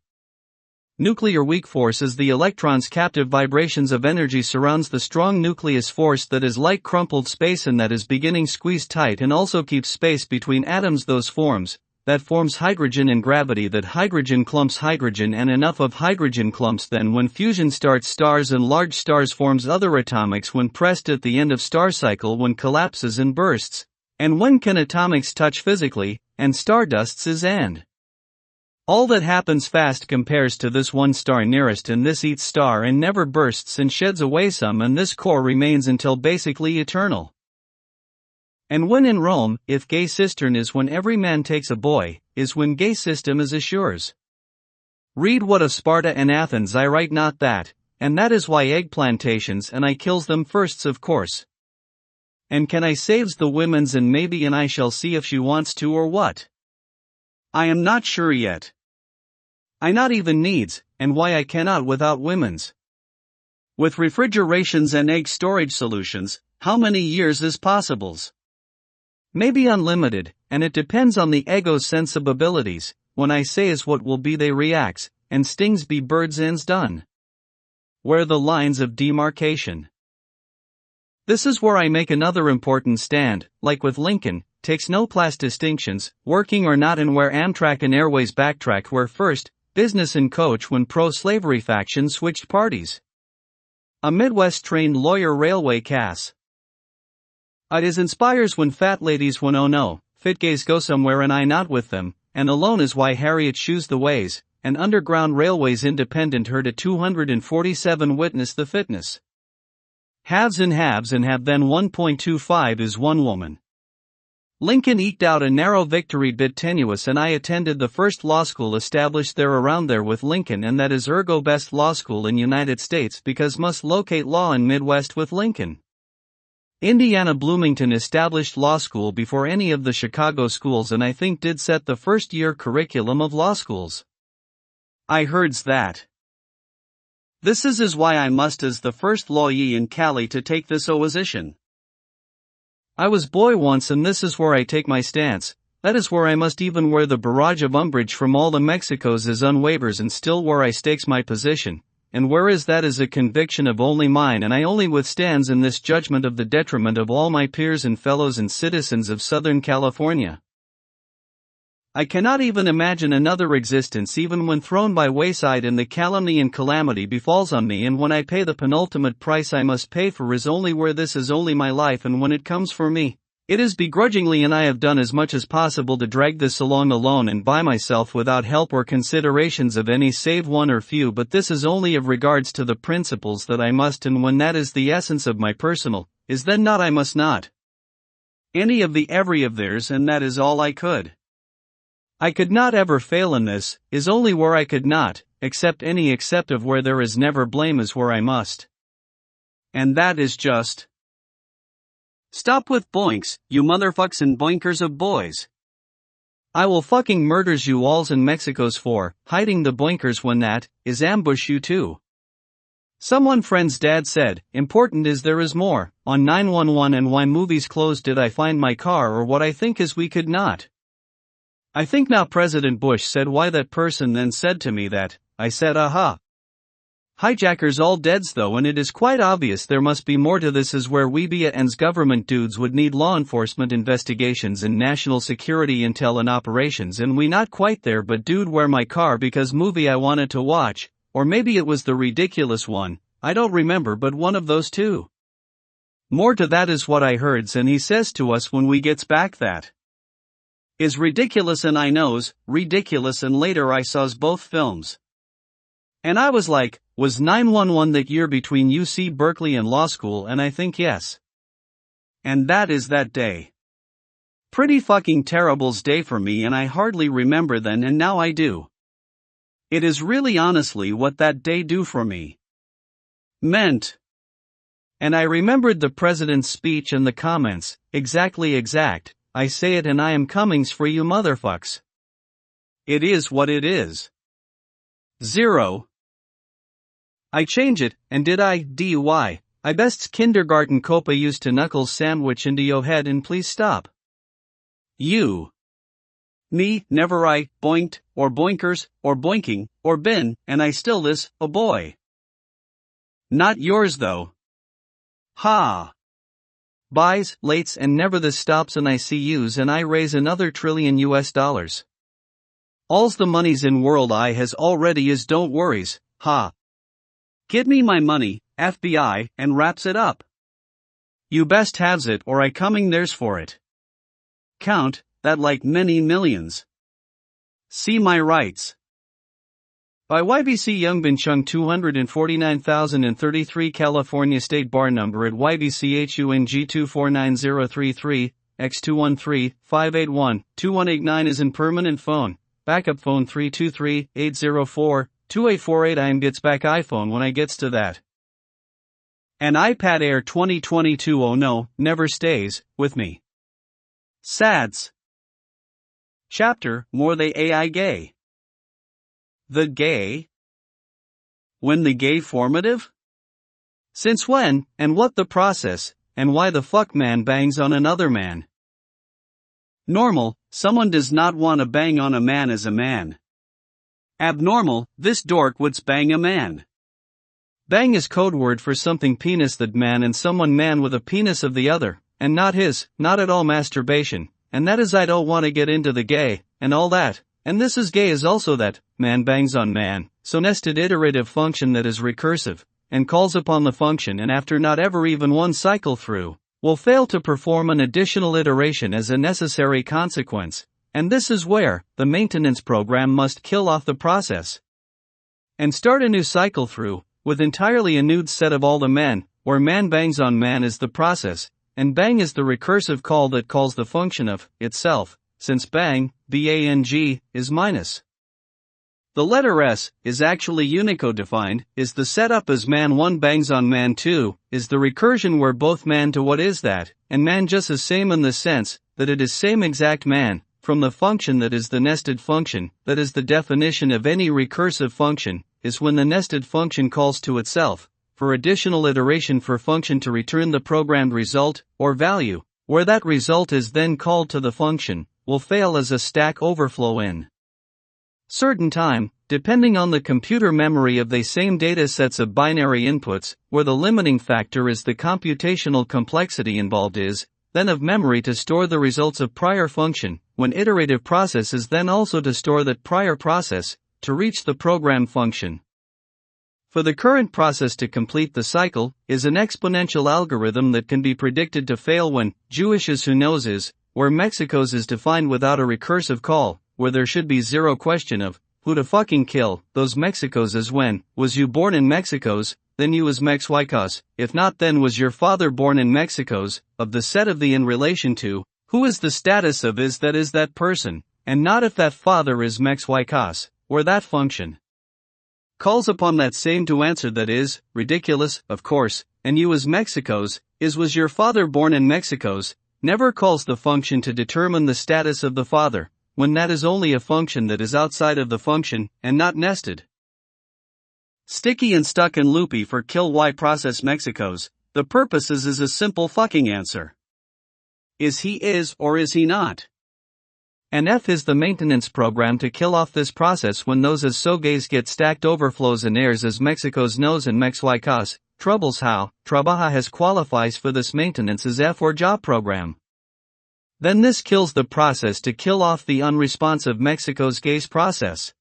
Nuclear weak force is the electron's captive vibrations of energy surrounds the strong nucleus force that is like crumpled space and that is beginning squeezed tight and also keeps space between atoms those forms, that forms hydrogen and gravity that hydrogen clumps hydrogen and enough of hydrogen clumps then when fusion starts stars and large stars forms other atomics when pressed at the end of star cycle when collapses and bursts. And when can atomics touch physically, and stardusts is and. All that happens fast compares to this one star nearest, and this eats star and never bursts and sheds away some, and this core remains until basically eternal. And when in Rome, if gay cistern is when every man takes a boy, is when gay system is assures. Read what of Sparta and Athens I write not that, and that is why egg plantations and I kills them firsts of course. And can I saves the women's and maybe and I shall see if she wants to or what. I am not sure yet. I not even needs, and why I cannot without women's. With refrigerations and egg storage solutions, how many years is possibles? Maybe unlimited, and it depends on the ego's sensibilities. When I say is what will be they reacts, and stings be birds ends done. Where the lines of demarcation. This is where I make another important stand, like with Lincoln, takes no class distinctions, working or not, and where Amtrak and Airways backtrack where first, business and coach when pro-slavery faction switched parties. A Midwest-trained lawyer railway cass. It is inspires when fat ladies when oh no, fit gays go somewhere and I not with them, and alone is why Harriet shoes the ways, and Underground Railways independent her to 247 witness the fitness. Haves and have then 1.25 is one woman. Lincoln eked out a narrow victory bit tenuous and I attended the first law school established there around there with Lincoln and that is ergo best law school in United States because must locate law in Midwest with Lincoln. Indiana Bloomington established law school before any of the Chicago schools and I think did set the first year curriculum of law schools. I heards that. This is why I must as the first lawyer in Cali to take this position. I was boy once and this is where I take my stance, that is where I must even where the barrage of umbrage from all the Mexicos is unwavers and still where I stakes my position. And whereas that is a conviction of only mine and I only withstands in this judgment of the detriment of all my peers and fellows and citizens of Southern California. I cannot even imagine another existence even when thrown by wayside and the calumny and calamity befalls on me and when I pay the penultimate price I must pay for is only where this is only my life and when it comes for me. It is begrudgingly and I have done as much as possible to drag this along alone and by myself without help or considerations of any save one or few but this is only of regards to the principles that I must and when that is the essence of my personal, is then not I must not. Any of the every of theirs and that is all I could. I could not ever fail in this, is only where I could not, except of where there is never blame is where I must. And that is just. Stop with boinks, you motherfucks and boinkers of boys. I will fucking murders you alls in Mexico's for, hiding the boinkers when that, is ambush you too. Someone friend's dad said, important is there is more, on 911 and why movies closed did I find my car or what I think is we could not. I think now President Bush said why that person then said to me that, I said aha. Hijackers all deads though and it is quite obvious there must be more to this is where we be at and's government dudes would need law enforcement investigations and national security intel and operations and we not quite there but dude where my car because movie I wanted to watch, or maybe it was the ridiculous one, I don't remember but one of those two. More to that is what I heards and he says to us when we gets back that is ridiculous and I knows, ridiculous and later I saws both films. And I was like, was 911 that year between UC Berkeley and law school and I think yes. And that is that day. Pretty fucking terrible's day for me and I hardly remember then and now I do. It is really honestly what that day do for me. Meant. And I remembered the president's speech and the comments, exactly exact, I say it and I am comings for you motherfucks. It is what it is. 0. I change it, and did I, DUI, I best's kindergarten copa used to knuckles sandwich into yo head and please stop. You. Me, never I, boinked, or boinkers, or boinking, or been, and I still this, a boy. Not yours though. Ha. Buys, lates and never this stops and I see yous and I raise another $1 trillion. All's the monies in world I has already is don't worries, ha. Give me my money, FBI, and wraps it up. You best haves it or I coming there's for it. Count, that like many millions. See my rights. By YBC Youngbin Chung 249,033 California State Bar Number at YBCHUNG 2490033, X213-581-2189 is in permanent phone. backup phone 323-804-2848 I am gets back iPhone when I gets to that. An iPad Air 2022 oh no, never stays with me. Sads. Chapter, More the AI Gay. The gay? When the gay formative? Since when, and what the process, and why the fuck man bangs on another man? Normal, someone does not want to bang on a man as a man. Abnormal, this dork would bang a man. Bang is code word for something penis that man and someone man with a penis of the other, and not his, not at all masturbation, and that is I don't want to get into the gay, and all that, and this is gay is also that, man bangs on man, so nested iterative function that is recursive, and calls upon the function and after not ever even one cycle through, will fail to perform an additional iteration as a necessary consequence, and this is where, the maintenance program must kill off the process. And start a new cycle through, with entirely a new set of all the men, where man bangs on man is the process, and bang is the recursive call that calls the function of, itself, since bang, bang, is minus. The letter S, is actually Unicode defined, is the setup as man 1 bangs on man 2, is the recursion where both man to what is that, and man just is same in the sense, that it is same exact man, from the function that is the nested function, that is the definition of any recursive function, is when the nested function calls to itself, for additional iteration for function to return the programmed result, or value, where that result is then called to the function, will fail as a stack overflow in certain time, depending on the computer memory of the same data sets of binary inputs, where the limiting factor is the computational complexity involved is, then of memory to store the results of prior function, when iterative process is then also to store that prior process, to reach the program function. For the current process to complete the cycle, is an exponential algorithm that can be predicted to fail when, Jewish is who knows is, where Mexico's is defined without a recursive call, where there should be zero question of, who to fucking kill, those Mexicos is when, was you born in Mexico's, then you was Mex-Huaycos, if not then was your father born in Mexico's, of the set of the in relation to, who is the status of is that person, and not if that father is Mex-Huaycos, where that function calls upon that same to answer that is, ridiculous, of course, and you as Mexico's, is was your father born in Mexico's, never calls the function to determine the status of the father, when that is only a function that is outside of the function, and not nested. Sticky and stuck and loopy for kill y process Mexico's, the purpose is a simple fucking answer. Is he is or is he not? And F is the maintenance program to kill off this process when those as surrogates get stacked overflows and errors as Mexico's knows and Mex-Huaycos, troubles how, trabaja has qualifies for this maintenance as F or job program. Then this kills the process to kill off the unresponsive Mexico's gaze process.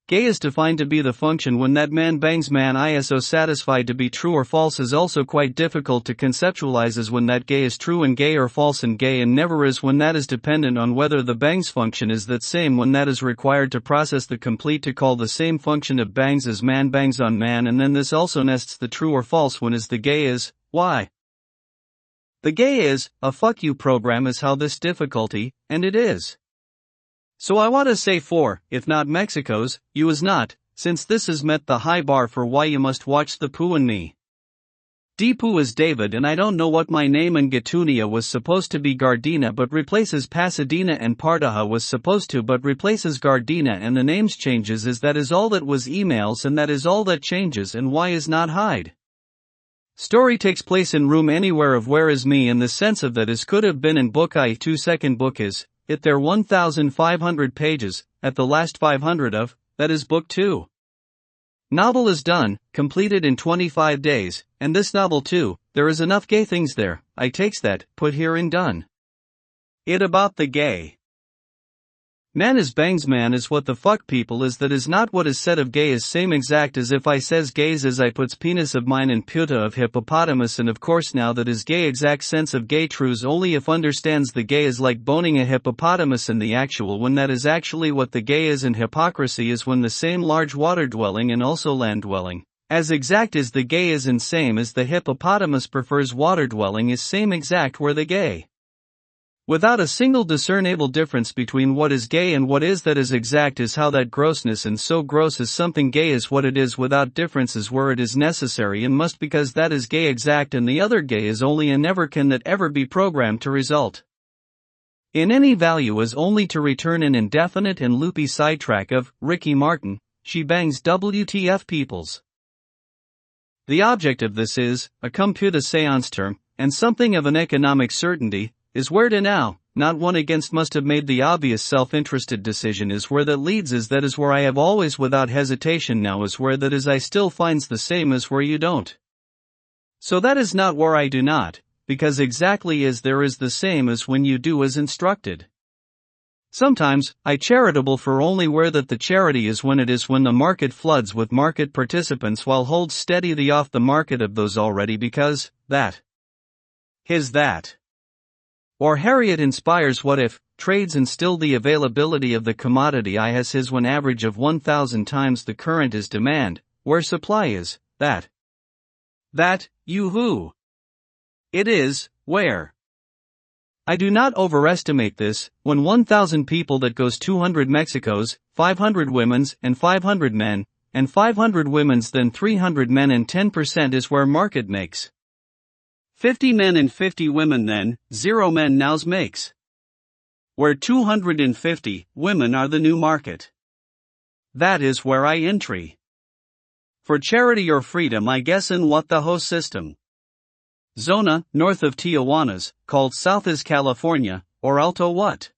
Gay is defined to be the function when that man bangs man ISO satisfied to be true or false is also quite difficult to conceptualize as when that gay is true and gay or false and gay and never is when that is dependent on whether the bangs function is that same when that is required to process the complete to call the same function of bangs as man bangs on man and then this also nests the true or false when is the gay is, why? The gay is, a fuck you program is how this difficulty, and it is. So I want to say for, if not Mexico's, you is not, since this has met the high bar for why you must watch the Pooh and me. Deepu is David and I don't know what my name in Gatunia was supposed to be Gardena but replaces Pasadena and Pardaha was supposed to but replaces Gardena and the names changes is that is all that was emails and that is all that changes and why is not hide. Story takes place in room anywhere of where is me in the sense of that is could have been in book I 2nd book is, it there 1500 pages, at the last 500 of, that is book 2. Novel is done, completed in 25 days, and this novel too, there is enough gay things there, I takes that, put here and done. It about the gay. Man is bangs man is what the fuck people is that is not what is said of gay is same exact as if I says gays as I puts penis of mine in puta of hippopotamus and of course now that is gay exact sense of gay trues only if understands the gay is like boning a hippopotamus in the actual when that is actually what the gay is and hypocrisy is when the same large water dwelling and also land dwelling, as exact as the gay is and same as the hippopotamus prefers water dwelling is same exact where the gay. without a single discernible difference between what is gay and what is that is exact is how that grossness and so gross is something gay is what it is without differences where it is necessary and must because that is gay exact and the other gay is only and never can that ever be programmed to result in any value is only to return an indefinite and loopy sidetrack of Ricky Martin, she bangs WTF peoples. The object of this is, a computer seance term, and something of an economic certainty, is where to now, not one against must have made the obvious self-interested decision is where that leads is that is where I have always without hesitation now is where that is I still finds the same as where you don't. So that is not where I do not, because exactly as there is the same as when you do as instructed. Sometimes, I charitable for only where that the charity is when it is when the market floods with market participants while holds steady the off the market of those already because, that. His that. Or Harriet inspires what if, trades and still the availability of the commodity I has his when average of 1,000 times the current is demand, where supply is, that. That, you who. It is, where. I do not overestimate this, when 1,000 people that goes 200 Mexicos, 500 women's and 500 men, and 500 women's then 300 men and 10% is where market makes. 50 men and 50 women then, 0 men nows makes. Where 250 women are the new market. That is where I entry. For charity or freedom I guess in what the host system. Zona, north of Tijuana's, called South is California, or Alto what?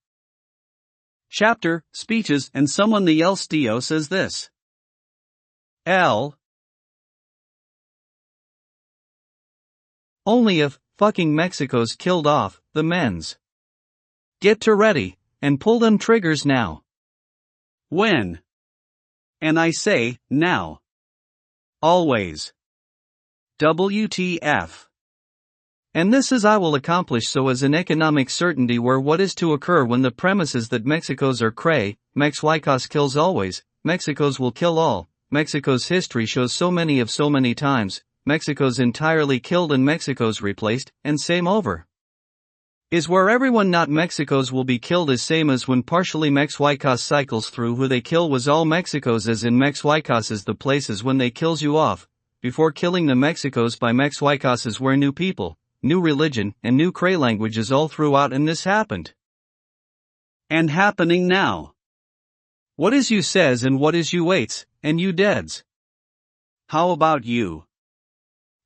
Chapter, speeches and someone the else Dio says this. L. Only if, fucking Mexico's killed off, the men's. Get to ready, and pull them triggers now. When? And I say, now. Always. WTF. And this is I will accomplish so as an economic certainty where what is to occur when the premises that Mexico's are cray, Mex Huaycas kills always, Mexico's will kill all, Mexico's history shows so many of so many times, Mexico's entirely killed and Mexico's replaced, and same over. Is where everyone not Mexico's will be killed as same as when partially Mex Huaycas cycles through who they kill was all Mexico's as in Mex Huaycas is the places when they kills you off, before killing the Mexico's by Mex Huaycas is where new people, new religion, and new cray languages all throughout and this happened. And happening now. What is you says and what is you waits, and you deads? How about you?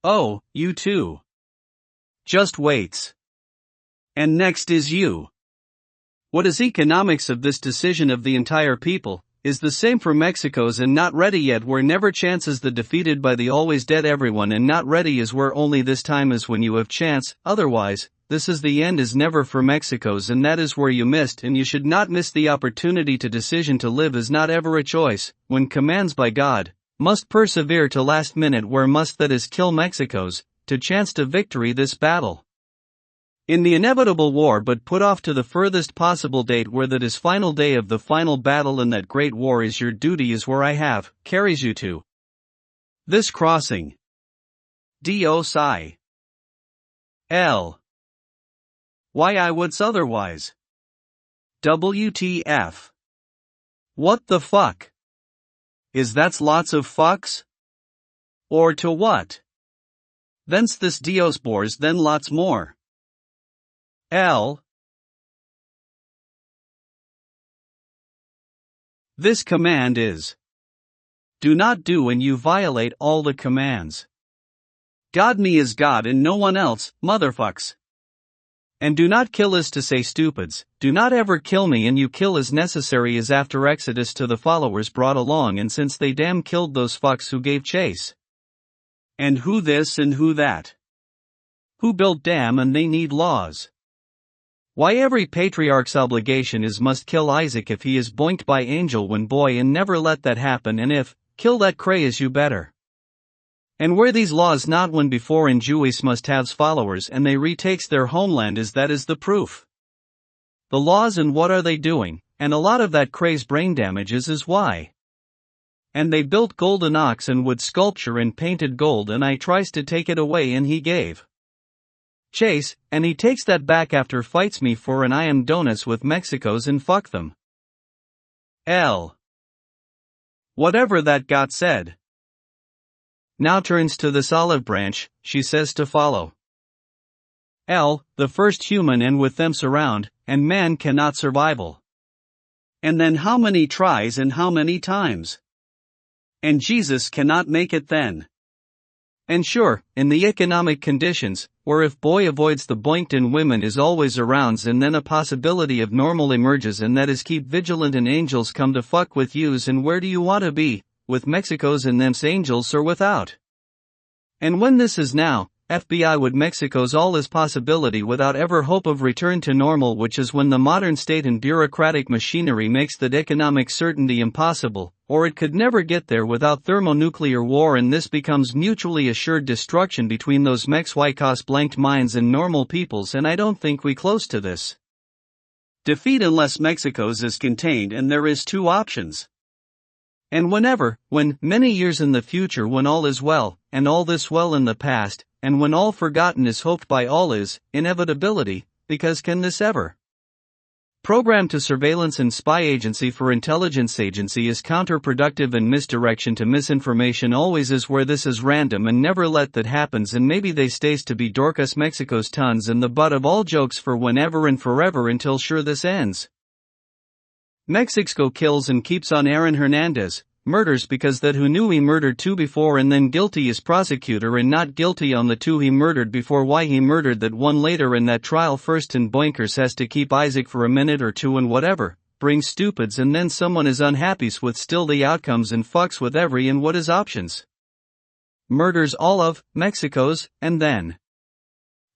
Oh, you too. Just waits. And next is you. What is economics of this decision of the entire people, is the same for Mexico's and not ready yet where never chances the defeated by the always dead everyone and not ready is where only this time is when you have chance, otherwise, this is the end is never for Mexico's and that is where you missed and you should not miss the opportunity to decision to live is not ever a choice, when commands by God, must persevere to last minute where must that is kill Mexico's, to chance to victory this battle. In the inevitable war but put off to the furthest possible date where that is final day of the final battle and that great war is your duty is where I have, carries you to. This crossing. D-O-S-I. L. Why I would's otherwise. WTF. What the fuck? Is that's lots of fucks? Or to what? Thence this Dios bores then lots more. L. This command is. Do not do and you violate all the commands. God me is God and no one else, motherfucks. And do not kill is to say stupids, do not ever kill me and you kill as necessary as after Exodus to the followers brought along and since they damn killed those fucks who gave chase. And who this and who that. Who built dam and they need laws. Why every patriarch's obligation is must kill Isaac if he is boinked by angel when boy and never let that happen and if, kill that cray is you better. And where these laws not when before in Jewish must have's followers and they retakes their homeland is that is the proof. The laws and what are they doing, and a lot of that cray's brain damages is why. And they built golden ox and wood sculpture and painted gold and I tries to take it away and he gave. chase, and he takes that back after fights me for an I am donuts with Mexicos and fuck them. L. Whatever that got said. Now turns to this olive branch, she says to follow. L, the first human and with them surround, and man cannot survival. And then how many tries and how many times? And Jesus cannot make it then. And sure, in the economic conditions, where if boy avoids the boinked and women is always arounds and then a possibility of normal emerges and that is keep vigilant and angels come to fuck with yous and where do you want to be, with Mexicos and them's angels or without? And when this is now, FBI would Mexico's all is possibility without ever hope of return to normal which is when the modern state and bureaucratic machinery makes that economic certainty impossible, or it could never get there without thermonuclear war and this becomes mutually assured destruction between those Mex-Huaycas blanked minds and normal peoples and I don't think we close to this. Defeat unless Mexico's is contained and there is two options. And when many years in the future when all is well, and all this well in the past, and when all forgotten is hoped by all is, inevitability, because can this ever? Program to surveillance and spy agency for intelligence agency is counterproductive and misdirection to misinformation always is where this is random and never let that happens and maybe they stays to be Dorcas Mexico's tons and the butt of all jokes for whenever and forever until sure this ends. Mexico kills and keeps on Aaron Hernandez, murders because that who knew he murdered two before and then guilty is prosecutor and not guilty on the two he murdered before why he murdered that one later in that trial first and boinkers has to keep Isaac for a minute or two and whatever, brings stupids and then someone is unhappy with still the outcomes and fucks with every and what is options. Murders all of Mexico's and then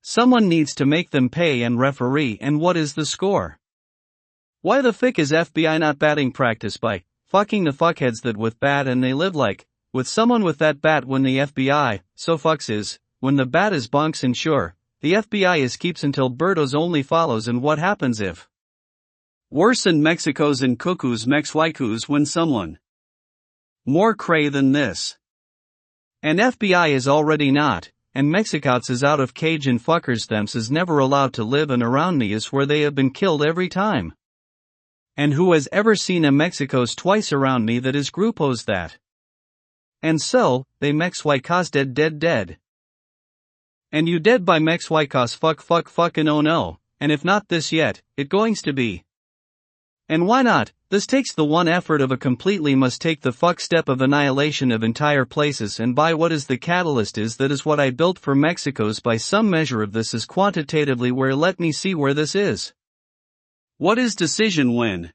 someone needs to make them pay and referee and what is the score? Why the fick is FBI not batting practice by fucking the fuckheads that with bat and they live like, with someone with that bat when the FBI, so fucks is, when the bat is bunks and sure, the FBI is keeps until Berto's only follows and what happens if? Worse in Mexico's and cuckoos Mex-Huaycos when someone more cray than this. And FBI is already not, and Mexicots is out of cage and fuckers thems is never allowed to live and around me is where they have been killed every time. And who has ever seen a Mexico's twice around me that is grupos that? And so, they Mex-Huaycas dead. And you dead by Mex-Huaycas fucking oh no, and if not this yet, it goings to be. And why not? This takes the one effort of a completely must take the fuck step of annihilation of entire places and by what is the catalyst is that is what I built for Mexico's by some measure of this is quantitatively where let me see where this is. What is decision when?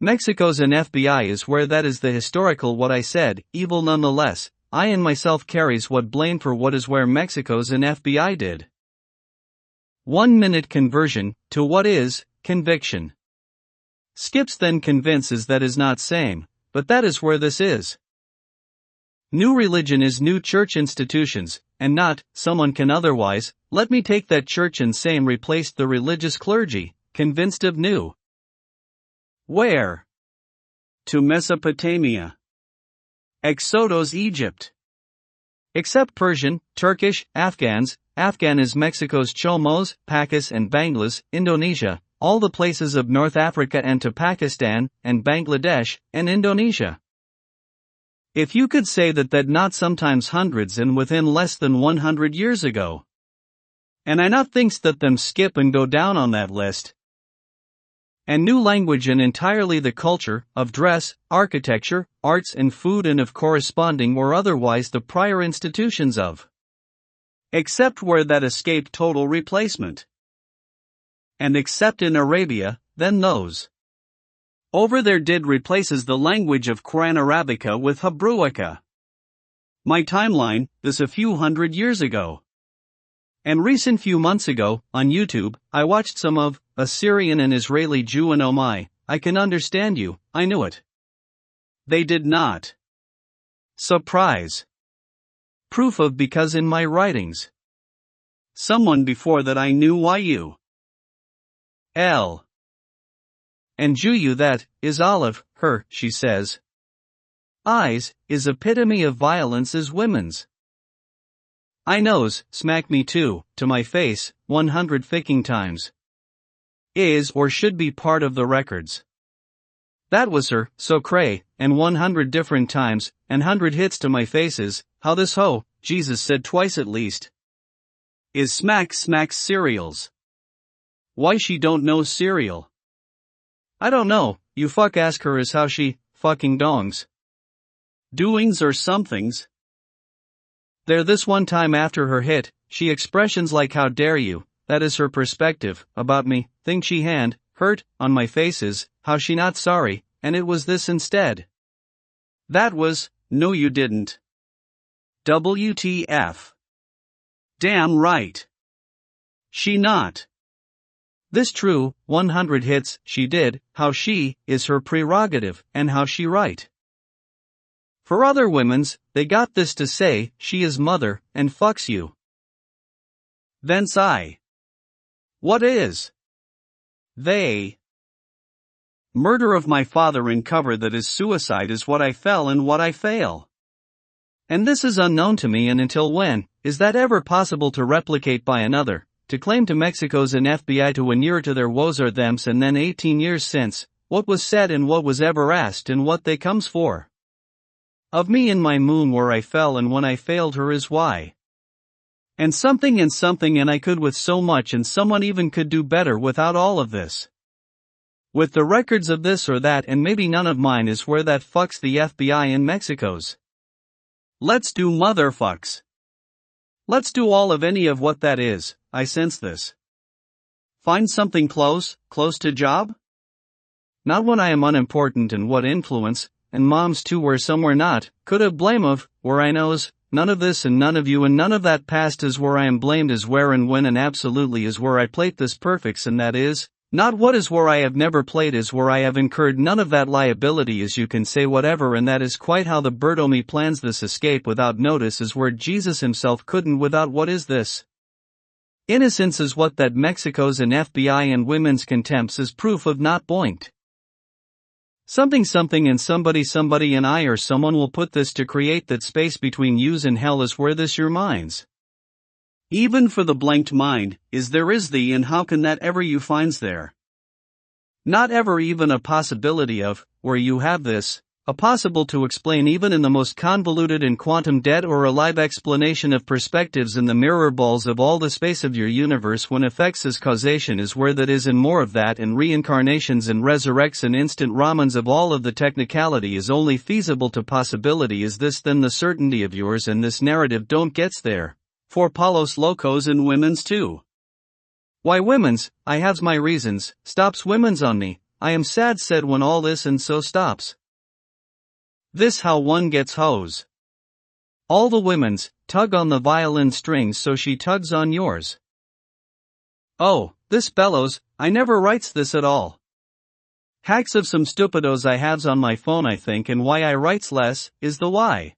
Mexico's and FBI is where that is the historical what I said, evil nonetheless, I and myself carries what blame for what is where Mexico's and FBI did. 1 minute conversion, to what is, conviction. Skips then convinces that is not same, but that is where this is. New religion is new church institutions, and not, someone can otherwise, let me take that church and same replaced the religious clergy. Convinced of new. Where? To Mesopotamia. Exodus Egypt. Except Persian, Turkish, Afghans, Afghan is Mexico's Chomos, Pakis and Banglas, Indonesia, all the places of North Africa and to Pakistan, and Bangladesh, and Indonesia. If you could say that not sometimes hundreds and within less than 100 years ago. And I not thinks that them skip and go down on that list. And new language and entirely the culture, of dress, architecture, arts and food and of corresponding or otherwise the prior institutions of. Except where that escaped total replacement. And except in Arabia, then those. Over there did replaces the language of Quran Arabica with Hebrewica. My timeline, this a few hundred years ago. And recent few months ago, on YouTube, I watched some of a Syrian and Israeli Jew and oh my, I can understand you, I knew it. They did not. Surprise. Proof of because in my writings. Someone before that I knew why you. L. And Jew you that, is olive, her, she says. Eyes, is epitome of violence is women's. I knows, smack me too, to my face, 100 ficking times. Is or should be part of the records. That was her, so cray, and 100 different times, and 100 hits to my faces, how this hoe, Jesus said twice at least. Is smacks cereals. Why she don't know cereal? I don't know, you fuck ask her is how she, fucking dongs. Doings or somethings. There this one time after her hit, she expressions like how dare you, that is her perspective, about me, think she hand, hurt, on my faces, how she not sorry, and it was this instead. That was, no you didn't. WTF. Damn right. She not. This true, 100 hits, she did, how she, is her prerogative, and how she right. For other women's, they got this to say, she is mother, and fucks you. Thence I. What is? They. Murder of my father in cover that is suicide is what I fell and what I fail. And this is unknown to me and until when, is that ever possible to replicate by another, to claim to Mexico's and FBI to inure to their woes or thems and then 18 years since, what was said and what was ever asked and what they comes for. Of me in my moon where I fell and when I failed her is why. And something and I could with so much and someone even could do better without all of this. With the records of this or that and maybe none of mine is where that fucks the FBI in Mexico's. Let's do motherfucks. Let's do all of any of what that is, I sense this. Find something close to job? Not when I am unimportant and what influence, and moms too where somewhere not, could have blame of, where I knows, none of this and none of you and none of that past is where I am blamed is where and when and absolutely is where I plate this perfects and that is, not what is where I have never played is where I have incurred none of that liability is you can say whatever and that is quite how the Bertomi plans this escape without notice is where Jesus himself couldn't without what is this? Innocence is what that Mexico's and FBI and women's contempts is proof of not boinked. Something and somebody and I or someone will put this to create that space between yous and hell is where this your minds. Even for the blanked mind, is there is thee and how can that ever you finds there? Not ever even a possibility of, where you have this, a possible to explain even in the most convoluted and quantum dead or alive explanation of perspectives in the mirror balls of all the space of your universe when effects as causation is where that is and more of that and reincarnations and resurrects and instant ramens of all of the technicality is only feasible to possibility is this then the certainty of yours and this narrative don't gets there. For Palos Locos and women's too. Why women's, I has my reasons, stops women's on me, I am sad said when all this and so stops. This how one gets hoes. All the women's, tug on the violin strings so she tugs on yours. Oh, this bellows, I never writes this at all. Hacks of some stupidos I haves on my phone I think and why I writes less, is the why.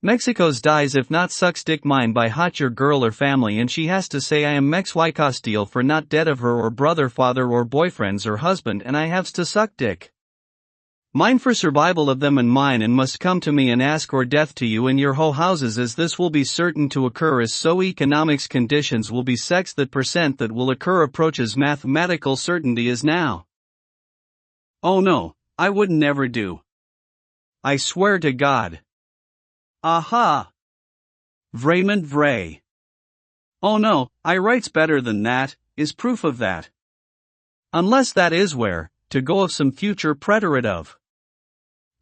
Mexico's dies if not sucks dick mine by hot your girl or family and she has to say I am Mex Huaycastil for not dead of her or brother father or boyfriends or husband and I haves to suck dick. Mine for survival of them and mine and must come to me and ask or death to you in your whole houses as this will be certain to occur as so economics conditions will be sex that percent that will occur approaches mathematical certainty as now. Oh no, I would never do. I swear to God. Aha! Vraiment vrai. Oh no, I writes better than that, is proof of that. Unless that is where, to go of some future preterite of.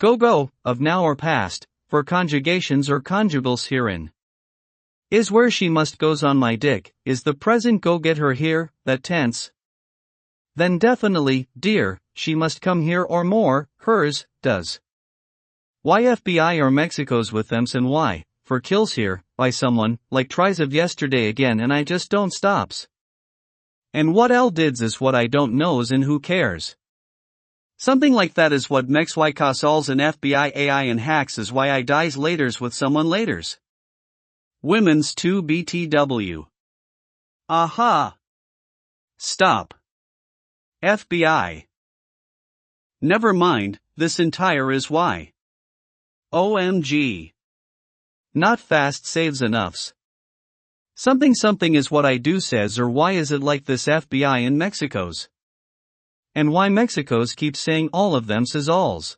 Go, of now or past, for conjugations or conjugals herein. Is where she must goes on my dick, is the present go get her here, that tense? Then definitely, dear, she must come here or more, hers, does. Why FBI or Mexico's with thems and why, for kills here, by someone, like tries of yesterday again and I just don't stops. And what L dids is what I don't knows and who cares. Something like that is what Mex Huaycasals and FBI AI and hacks is why I dies laters with someone laters. Women's 2 BTW. Aha. Stop. FBI. Never mind, this entire is why. OMG. not fast saves enoughs. Something something is what I do says, or why is it like this FBI in Mexico's? And why Mexico's keep saying all of them says alls?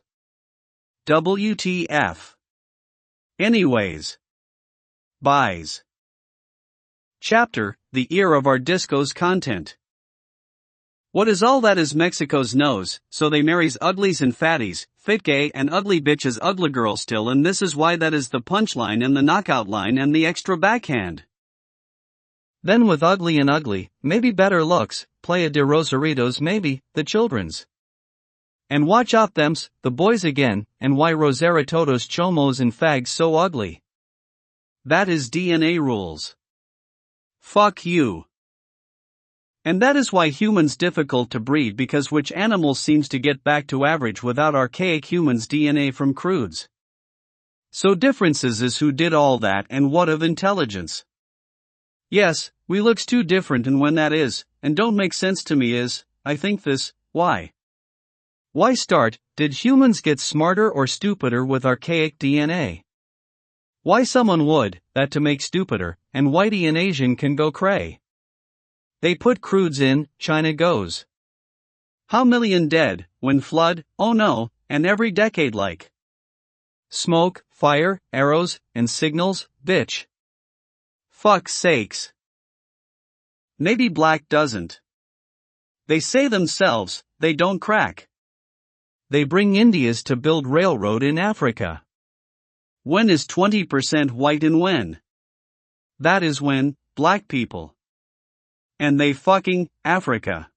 WTF. Anyways. Buys. Chapter, the ear of our disco's content. What is all that is Mexico's knows, so they marries uglies and fatties, fit gay and ugly bitches ugly girl still, and this is why that is the punchline and the knockout line and the extra backhand. Then with ugly and ugly, maybe better looks, playa de Rosaritos maybe, the children's. And watch out thems, the boys again, and why Rosera todos chomos and fags so ugly. That is DNA rules. Fuck you. And that is why humans difficult to breed, because which animals seems to get back to average without archaic humans DNA from crudes. So differences is who did all that and what of intelligence. Yes, we looks too different, and when that is, and don't make sense to me is, I think this, why? Why start, did humans get smarter or stupider with archaic DNA? Why someone would, that to make stupider, and whitey and Asian can go cray? They put crudes in, China goes. How million dead, when flood, oh no, and every decade like. Smoke, fire, arrows, and signals, bitch. Fuck's sakes. Maybe black doesn't. They say themselves, they don't crack. They bring Indias to build railroad in Africa. When is 20% white and when? That is when, black people. And they fucking, Africa.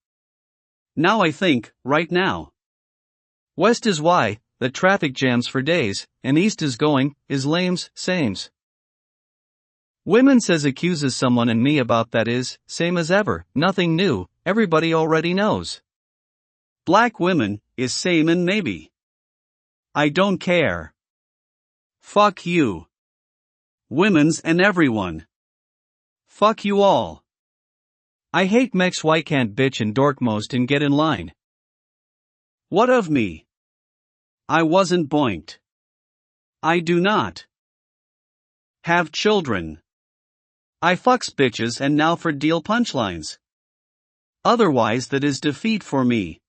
Now I think, right now. West is why, the traffic jams for days, and east is going, is lames, sames. Women says accuses someone and me about that is, same as ever, nothing new, everybody already knows. Black women, is same and maybe. I don't care. Fuck you. Women's and everyone. Fuck you all. I hate Mex why can't bitch and dork most and get in line. What of me? I wasn't boinked. I do not have children. I fucks bitches and now for deal punchlines. Otherwise that is defeat for me.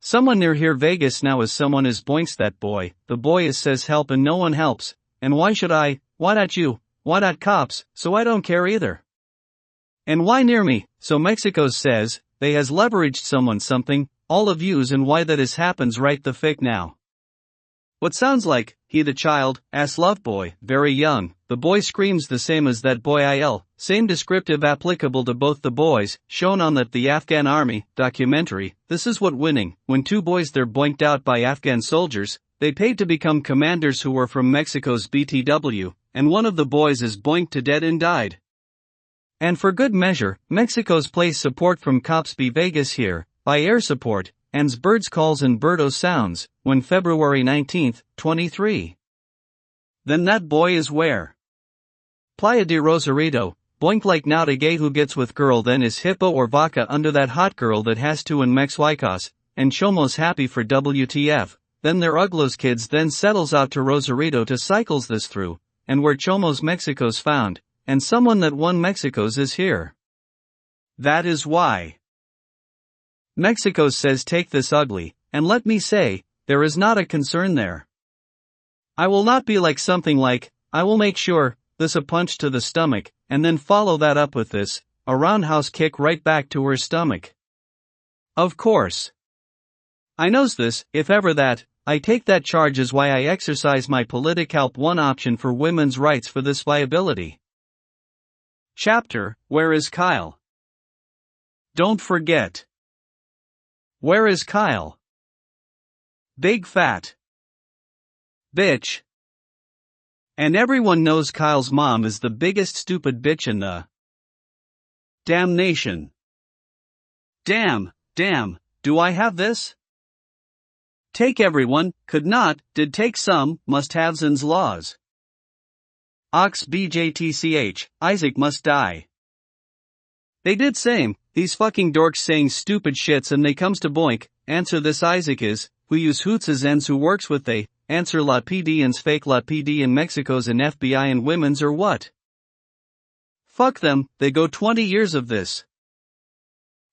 Someone near here Vegas now is someone is boinks that boy, the boy is says help and no one helps, and why should I, why not you, why not cops, so I don't care either. And why near me, so Mexico says, they has leveraged someone something, all of yous, and why that is happens right the fic now. What sounds like, he the child, ass love boy, very young, the boy screams the same as that boy il, same descriptive applicable to both the boys, shown on that the Afghan army, documentary, this is what winning, when two boys they're boinked out by Afghan soldiers, they paid to become commanders who were from Mexico's BTW, and one of the boys is boinked to dead and died. And for good measure, Mexico's place support from cops be Vegas here, by air support, and's birds calls and birdo sounds, when February 19, 23. Then that boy is where? Playa de Rosarito, boink like now to gay who gets with girl then is hippo or vaca under that hot girl that has to in Mex Huaycas, and chomos happy for WTF, then their uglos kids then settles out to Rosarito to cycles this through, and where chomos Mexico's found, and someone that won Mexico's is here. That is why. Mexico says take this ugly, and let me say, there is not a concern there. I will not be like something like, I will make sure, this a punch to the stomach, and then follow that up with this, a roundhouse kick right back to her stomach. Of course. I knows this, if ever that, I take that charge is why I exercise my political one option for women's rights for this viability. Chapter, Where is Kyle? Don't forget. Where is Kyle? Big fat bitch. And everyone knows Kyle's mom is the biggest stupid bitch in the damnation. Damn, do I have this? Take everyone, could not, did take some, must haves and's laws. Ox bjtch, Isaac must die. They did same, these fucking dorks saying stupid shits and they comes to boink, answer this Isaac is, who use hoots as ends who works with they, answer lot PDN's fake lot PD in Mexico's and FBI and women's or what? Fuck them, they go 20 years of this.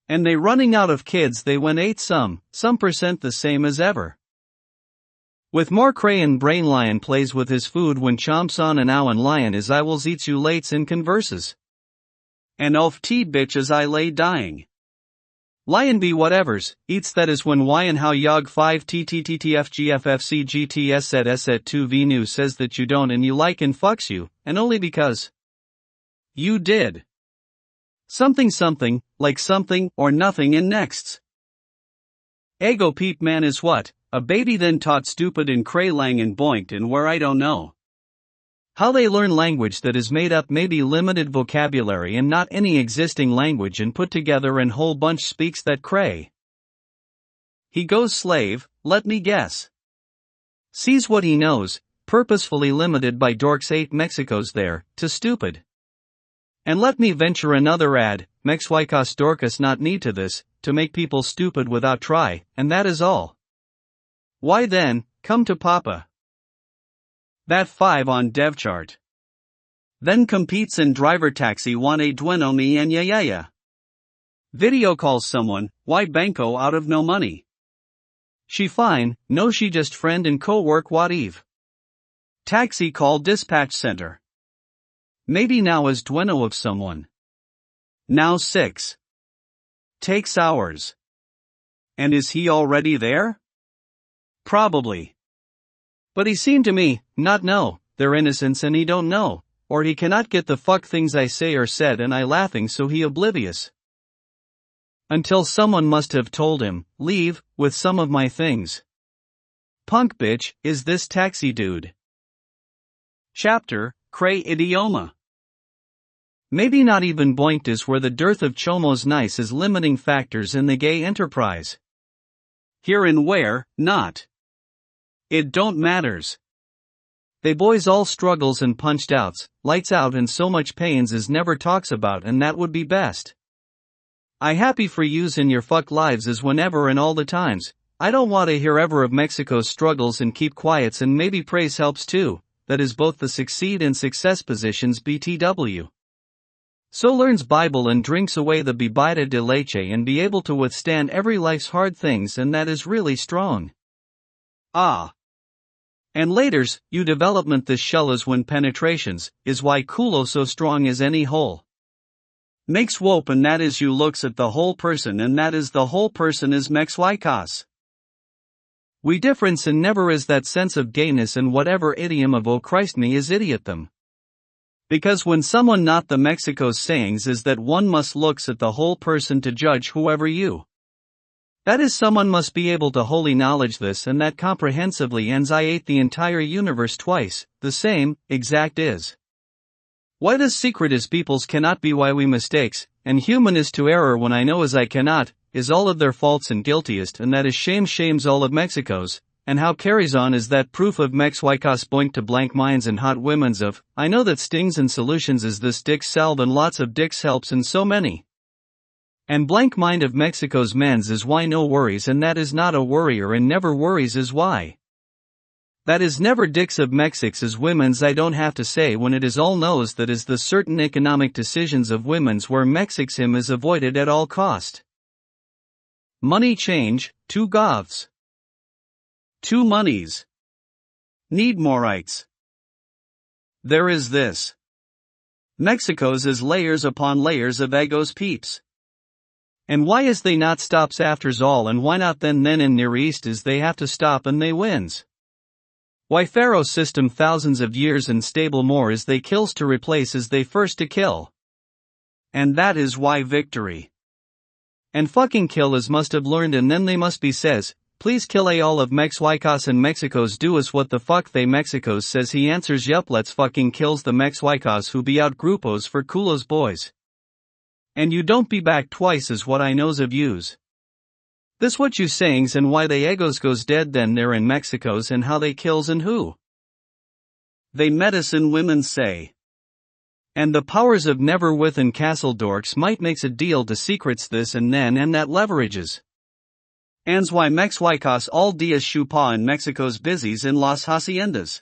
And they running out of kids they went 8 some percent the same as ever. With more crayon brain lion plays with his food when chomps on an ow and lion as I wills eats you lates and converses. And of tea bitch as I lay dying. Lion be whatevers, eats that is when y and how yog 5 TTTTFGFFC set set 2 V new says that you don't and you like and fucks you, and only because you did. Something, like something or nothing in nexts. Ego peep man is what, a baby then taught stupid and cray lang and boinked and where I don't know. How they learn language that is made up maybe limited vocabulary and not any existing language and put together and whole bunch speaks that cray. He goes slave, let me guess. Sees what he knows, purposefully limited by dorks 8 Mexicos there, to stupid. And let me venture another ad, Mexhuicas dorcas not need to this, to make people stupid without try, and that is all. Why then, come to Papa. That 5 on dev chart. Then competes in driver taxi one a dueno me and ya. Video calls someone, why banco out of no money. She fine, no she just friend and co-work what eve. Taxi call dispatch center. Maybe now is dueno of someone. Now 6. Takes hours. And is he already there? Probably. But he seemed to me, not know, their innocence and he don't know, or he cannot get the fuck things I say or said and I laughing so he oblivious. Until someone must have told him, leave, with some of my things. Punk bitch, is this taxi dude. Chapter, Cray Idioma. Maybe not even boinked is where the dearth of chomos nice is limiting factors in the gay enterprise. Here and where, not. It don't matters. They boys all struggles and punched outs, lights out and so much pains as never talks about and that would be best. I happy for yous in your fuck lives as whenever and all the times, I don't want to hear ever of Mexico's struggles and keep quiets and maybe praise helps too, that is both the succeed and success positions BTW. So learns Bible and drinks away the bebida de leche and be able to withstand every life's hard things and that is really strong. Ah. And laters, you development this shellas when penetrations, is why culo so strong as any hole. Makes wope and that is you looks at the whole person and that is the whole person is mexhuicas. We difference and never is that sense of gayness and whatever idiom of oh Christ me is idiot them. Because when someone not the Mexico's sayings is that one must looks at the whole person to judge whoever you. That is someone must be able to wholly knowledge this and that comprehensively ends I ate the entire universe twice, the same, exact is. Why the secret is people's cannot be why we mistakes, and human is to error when I know as I cannot, is all of their faults and guiltiest and that is shames all of Mexico's, and how carries on is that proof of mexhuicas boink to blank minds and hot women's of, I know that stings and solutions is this dick salve and lots of dicks helps and so many. And blank mind of Mexico's men's is why no worries and that is not a worrier and never worries is why. That is never dicks of Mexics is women's I don't have to say when it is all knows that is the certain economic decisions of women's where Mexics him is avoided at all cost. Money change, 2 govs. 2 monies. Need more rights. There is this. Mexico's is layers upon layers of egos peeps. And why is they not stops afters all and why not then in Near East is they have to stop and they wins? Why Pharaoh system thousands of years and stable more is they kills to replace as they first to kill. And that is why victory. And fucking kill as must have learned and then they must be says, please kill all of Mexhuicas and Mexico's do us what the fuck they Mexicos says he answers yup let's fucking kills the Mexhuicas who be out grupos for culos boys. And you don't be back twice is what I knows of yous. This what you sayings and why they egos goes dead then they're in Mexico's and how they kills and who. They medicine women say. And the powers of never within castle dorks might makes a deal to secrets this and then and that leverages. Ans y Mexicos all dias chupa en Mexico's busies en las haciendas.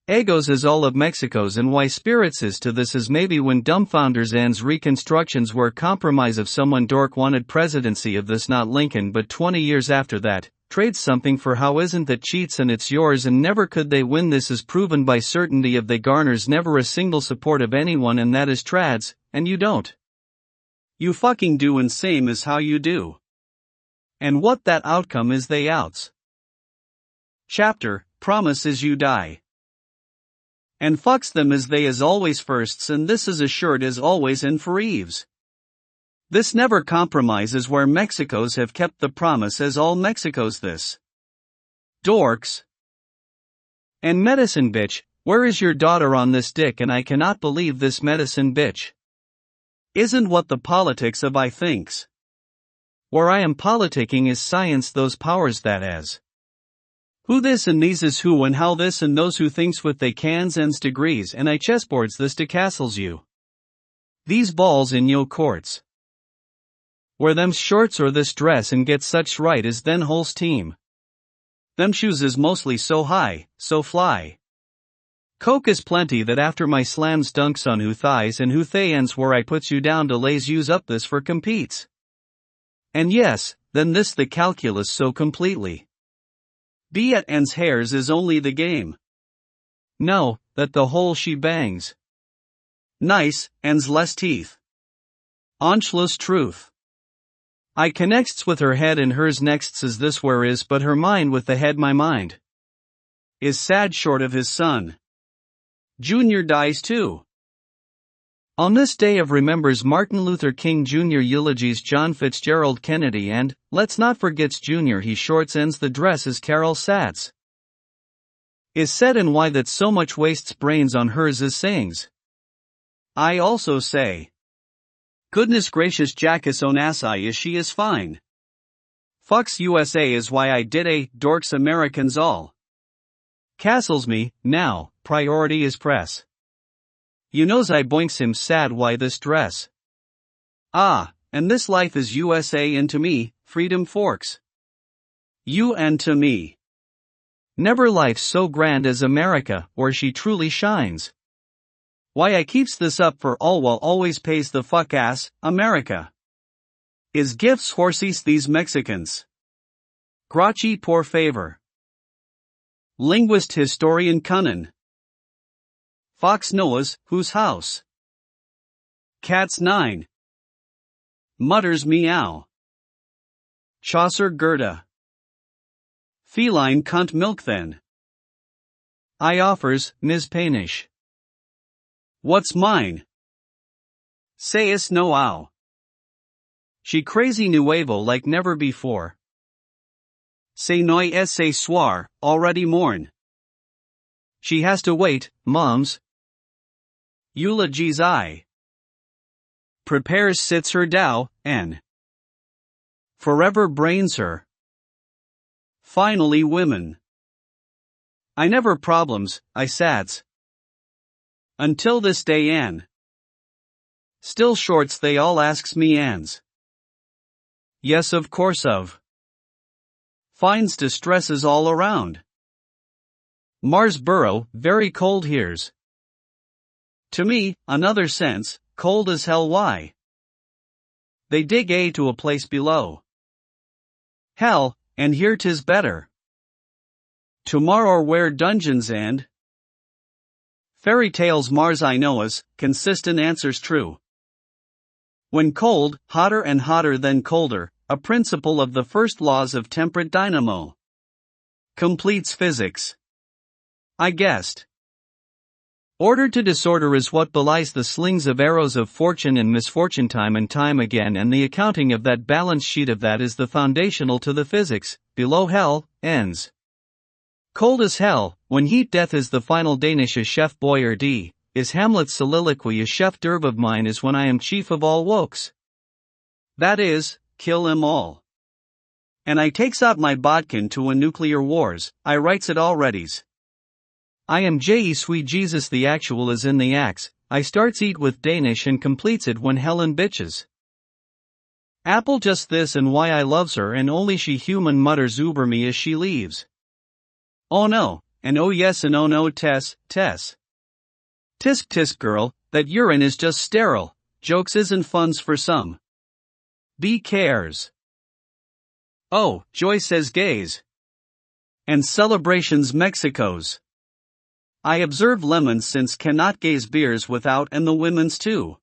Egos is all of Mexico's and why spirits is to this is maybe when dumbfounders ans reconstructions were compromise of someone dork wanted presidency of this not Lincoln but 20 years after that, trades something for how isn't that cheats and it's yours and never could they win this is proven by certainty of they garners never a single support of anyone and that is trads, and you don't. You fucking do and same as how you do. And what that outcome is they outs. Chapter, promise is you die. And fucks them as they is always firsts and this is assured as always and for eves. This never compromises where Mexicos have kept the promise as all Mexicos this. Dorks. And medicine bitch, where is your daughter on this dick and I cannot believe this medicine bitch. Isn't what the politics of I thinks. Where I am politicking is science those powers that as. Who this and these is who and how this and those who thinks with they cans and degrees and I chessboards this to castles you. These balls in yo courts. Wear them shorts or this dress and get such right as then whole's team. Them shoes is mostly so high, so fly. Coke is plenty that after my slams dunks on who thighs and who thay ends where I puts you down to lays use up this for competes. And yes, then this the calculus so completely. Be at ends hairs is only the game. No, that the whole she bangs. Nice, ends less teeth. Anchless truth. I connects with her head and hers nexts is this where is but her mind with the head my mind. Is sad short of his son. Junior dies too. On this day of remembers Martin Luther King Jr. eulogies John Fitzgerald Kennedy and, let's not forgets Jr. he shorts ends the dress as Carol Satz. Is said and why that so much wastes brains on hers is sings. I also say. Goodness gracious Jackus Onassi is she is fine. Fucks USA is why I did a, dorks Americans all. Castles me, now, priority is press. You knows I boinks him sad why this dress. Ah, and this life is USA and to me, freedom forks. You and to me. Never life so grand as America, where she truly shines. Why I keeps this up for all while always pays the fuck ass, America. Is gifts horsies these Mexicans. Grachi por favor. Linguist historian Cunnin. Fox Noah's, whose house? Cats 9. Mutters meow. Chaucer Gerda. Feline cunt milk then. I offers, Ms. Painish. What's mine? Sayest no ow. She crazy nuevo like never before. Se noi ese soir, already morn. She has to wait, moms. Eulogies I. Prepares sits her dow, and forever brains her. Finally women. I never problems, I sats. Until this day an. Still shorts they all asks me ans. Yes of course of. Finds distresses all around. Marsboro, very cold here's. To me, another sense, cold as hell why? They dig a to a place below. Hell, and here 'tis better. Tomorrow where dungeons and fairy tales Mars I knows, consistent answers true. When cold, hotter and hotter than colder, a principle of the first laws of temperate dynamo. Completes physics. I guessed. Order to disorder is what belies the slings of arrows of fortune and misfortune time and time again, and the accounting of that balance sheet of that is the foundational to the physics, below hell, ends. Cold as hell, when heat death is the final Danish as chef Boyardee, is Hamlet's soliloquy as chef d'oeuvre of mine is when I am chief of all wokes. That is, kill 'em all. And I takes out my bodkin to a nuclear wars, I writes it alreadys. I am je suis Jesus the actual is in the axe, I starts eat with Danish and completes it when Helen bitches. Apple just this and why I loves her and only she human mutters uber me as she leaves. Oh no, and oh yes and oh no Tess. Tisk tisk girl, that urine is just sterile, jokes isn't funds for some. B cares. Oh, Joy says gays. And celebrations Mexico's. I observe lemons since cannot gaze beers without and the women's too.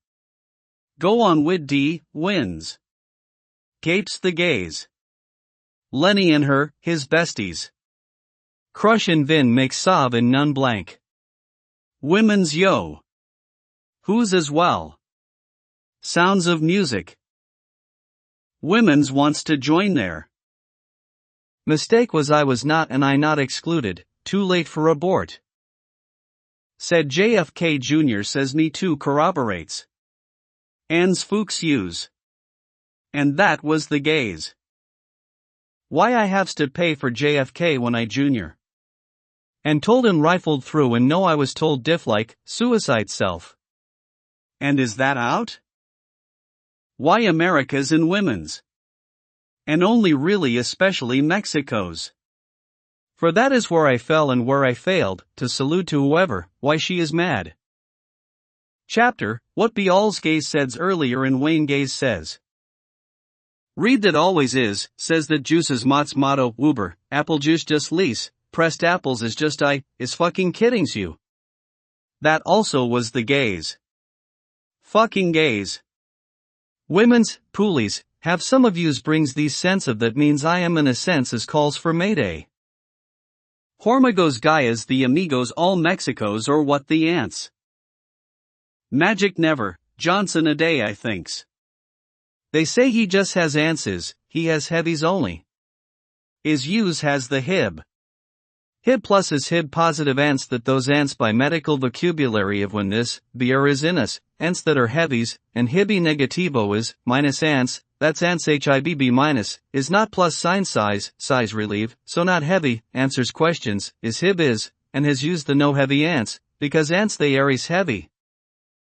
Go on with D, wins. Gapes the gaze. Lenny and her, his besties. Crush and Vin make sob and none blank. Women's yo. Who's as well? Sounds of music. Women's wants to join there. Mistake was I was not and I not excluded, too late for abort. Said JFK Jr. says me too corroborates. Anne's Fuchs use. And that was the gaze. Why I haves to pay for JFK when I junior. And told him rifled through and no I was told diff like, suicide self. And is that out? Why America's and women's? And only really especially Mexico's. For that is where I fell and where I failed, to salute to whoever, why she is mad. Chapter, what be all's gaze says earlier and Wayne Gaze says. Read that always is, says that juices mott's motto, Uber, apple juice just lease, pressed apples is just is fucking kiddings you. That also was the gaze. Fucking gaze. Women's, poolies, have some of yous brings these sense of that means I am in a sense as calls for mayday. Hormigos Gaias the amigos all Mexicos or what the ants. Magic never, Johnson a day I thinks. They say he just has ants he has heavies only. Is yous has the hib. Hib plus is hib positive ants that those ants by medical vocabulary of when this, beer is in us, ants that are heavies, and hibi negativo is, minus ants, that's ants hibb minus, is not plus sign size relieve, so not heavy, answers questions, is hib is, and has used the no heavy ants, because ants they aries heavy.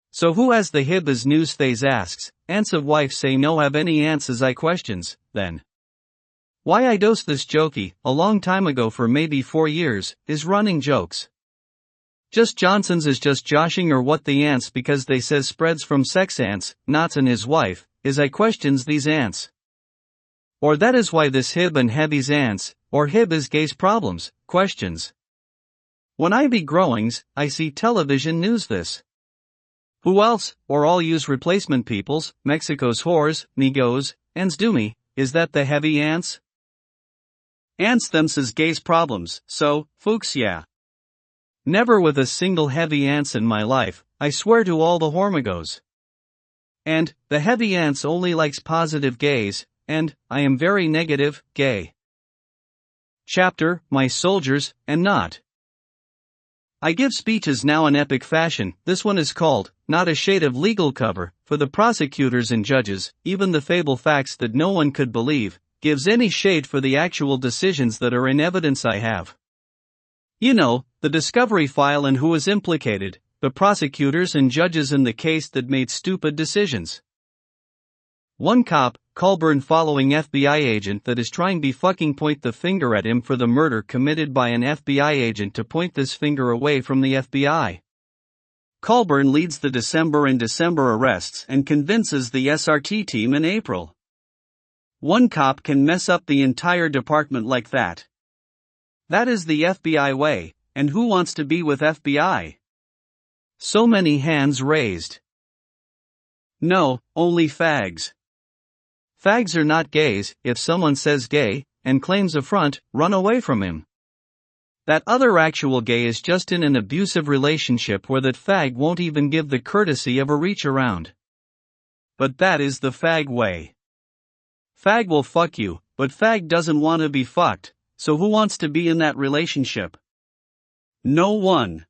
So who has the hib as news thays asks, ants of wife say no have any ants as I questions, then. Why I dosed this jokey, a long time ago for maybe 4 years, is running jokes. Just Johnson's is just joshing or what the ants because they says spreads from sex ants, knots and his wife, is I questions these ants. Or that is why this hib and heavy's ants, or hib is gays problems, questions. When I be growings, I see television news this. Who else, or all use replacement peoples, Mexico's whores, negos, ants do me, is that the heavy ants? Ants them says gays problems, so, Fuchs yeah. Never with a single heavy ants in my life, I swear to all the hormigos. And, the heavy ants only likes positive gays, and, I am very negative, gay. Chapter, my soldiers, and not. I give speeches now in epic fashion, this one is called, not a shade of legal cover, for the prosecutors and judges, even the fable facts that no one could believe, gives any shade for the actual decisions that are in evidence I have. You know, the discovery file and who is implicated, the prosecutors and judges in the case that made stupid decisions. One cop, Colburn following FBI agent that is trying to fucking point the finger at him for the murder committed by an FBI agent to point this finger away from the FBI. Colburn leads the December arrests and convinces the SRT team in April. One cop can mess up the entire department like that. That is the FBI way, and who wants to be with FBI? So many hands raised. No, only fags. Fags are not gays. If someone says gay, and claims affront, run away from him. That other actual gay is just in an abusive relationship where that fag won't even give the courtesy of a reach around. But that is the fag way. Fag will fuck you, but fag doesn't want to be fucked, so who wants to be in that relationship? No one.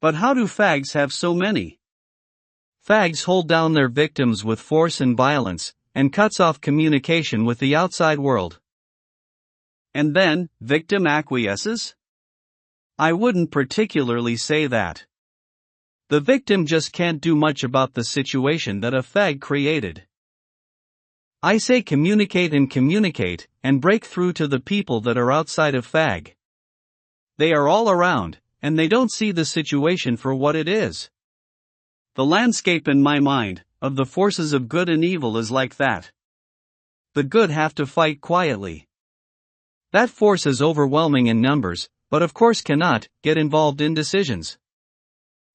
But how do fags have so many? Fags hold down their victims with force and violence, and cuts off communication with the outside world. And then, victim acquiesces? I wouldn't particularly say that. The victim just can't do much about the situation that a fag created. I say communicate, and break through to the people that are outside of fag. They are all around, and they don't see the situation for what it is. The landscape in my mind, of the forces of good and evil is like that. The good have to fight quietly. That force is overwhelming in numbers, but of course cannot get involved in decisions.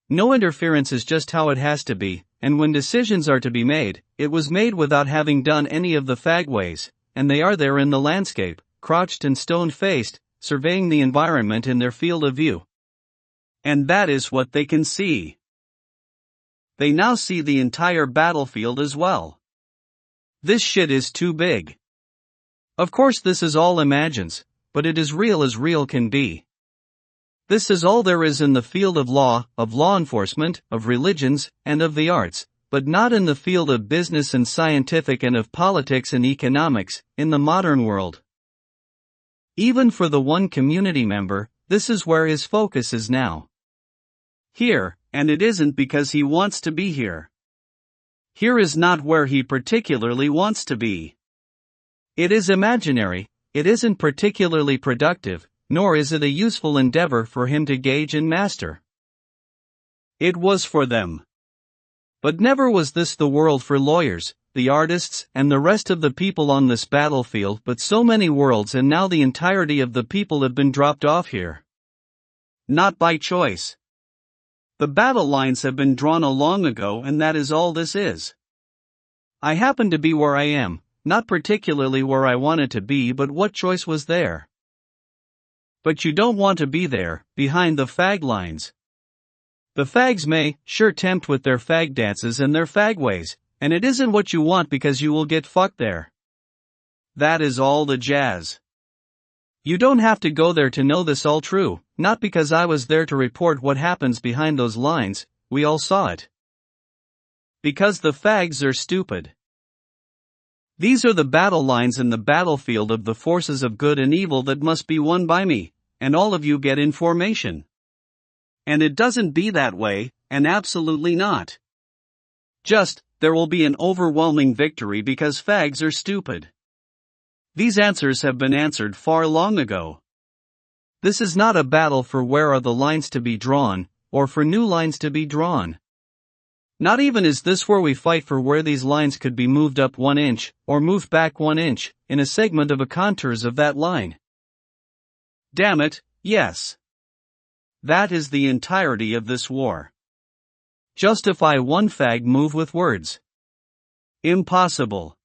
No interference is just how it has to be, and when decisions are to be made, it was made without having done any of the fag ways, and they are there in the landscape, crouched and stone-faced, surveying the environment in their field of view. And that is what they can see. They now see the entire battlefield as well. This shit is too big. Of course this is all imagines, but it is real as real can be. This is all there is in the field of law enforcement, of religions, and of the arts, but not in the field of business and scientific and of politics and economics, in the modern world. Even for the one community member, this is where his focus is now. Here, and it isn't because he wants to be here. Here is not where he particularly wants to be. It is imaginary, it isn't particularly productive, nor is it a useful endeavor for him to gauge and master. It was for them. But never was this the world for lawyers, the artists, and the rest of the people on this battlefield, but so many worlds, and now the entirety of the people have been dropped off here. Not by choice. The battle lines have been drawn long ago, and that is all this is. I happen to be where I am, not particularly where I wanted to be, but what choice was there? But you don't want to be there, behind the fag lines. The fags may, sure, tempt with their fag dances and their fag ways, and it isn't what you want because you will get fucked there. That is all the jazz. You don't have to go there to know this all true, not because I was there to report what happens behind those lines, we all saw it. Because the fags are stupid. These are the battle lines in the battlefield of the forces of good and evil that must be won by me, and all of you get information. And it doesn't be that way, and absolutely not. Just, there will be an overwhelming victory because fags are stupid. These answers have been answered far long ago. This is not a battle for where are the lines to be drawn, or for new lines to be drawn. Not even is this where we fight for where these lines could be moved up 1 inch, or moved back 1 inch, in a segment of the contours of that line. Damn it, yes. That is the entirety of this war. Justify one fag move with words. Impossible.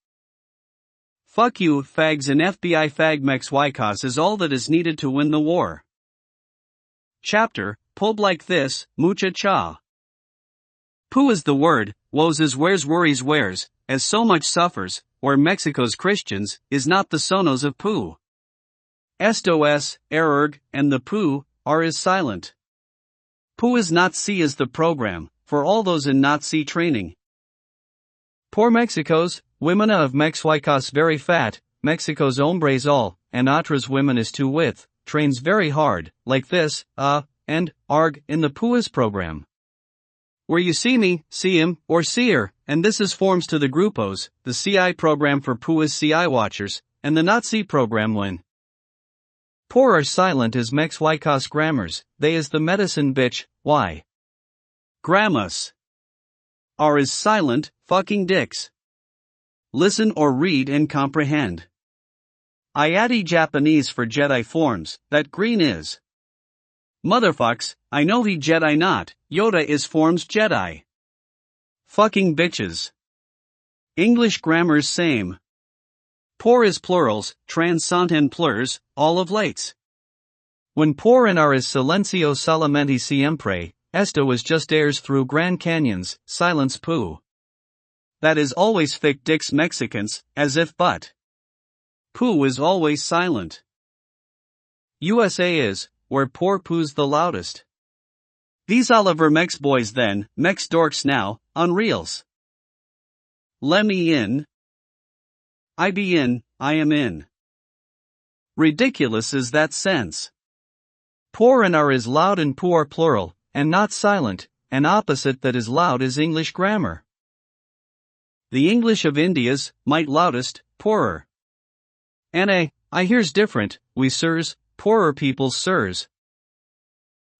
Fuck you, fags, and FBI fag mex wycos is all that is needed to win the war. Chapter, pulled like this, mucha cha. Poo is the word, woes is where's worries where's, as so much suffers, where Mexico's Christians, is not the sonos of poo. Estos, erg, and the poo, are is silent. Poo is not C is the program, for all those in not C training. Poor Mexico's, women of Mexhuaycas very fat, Mexico's hombres all, and otras women is too with, trains very hard, like this, and, arg, in the PUAS program. Where you see me, see him, or see her, and this is forms to the grupos, the CI program for PUAS CI watchers, and the not C program when. Poor are silent as Mexhuaycas grammars, they is the medicine bitch, why? Grammas. Are is silent, fucking dicks. Listen or read and comprehend. Ayati Japanese for Jedi forms, that green is. Motherfucks, I know he Jedi not, Yoda is forms Jedi. Fucking bitches. English grammars same. Poor is plurals, transant and plurs, all of lates. When por and are is silencio solamente siempre, esto is just airs through Grand Canyons, silence poo. That is always thick dicks Mexicans, as if but. Poo is always silent. USA is, where poor poo's the loudest. These Oliver Mex boys then, Mex dorks now, on reels. Let me in. I be in, I am in. Ridiculous is that sense. Poor and are is loud and poo are plural, and not silent, and opposite that is loud is English grammar. The English of India's, might loudest, poorer. And I hears different, we sirs, poorer people's sirs.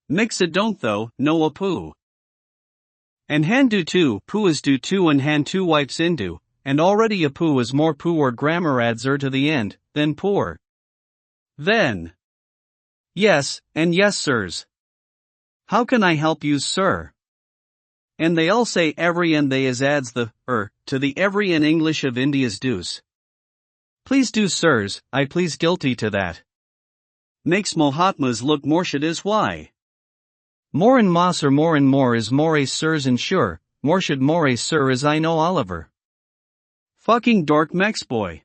Mix it don't though, no a poo. And hand do too, poo is do too and hand two wipes into, and already a poo is more poo or grammar adds to the end, than poor. Then. Yes, and yes sirs. How can I help you sir? And they all say every and they as adds the, to the every in English of India's do's. Please do sirs, I please guilty to that. Makes Mahatmas look more should is why. More and mas or more and more is more sirs and sure, more should more sir as I know Oliver. Fucking dork mex boy.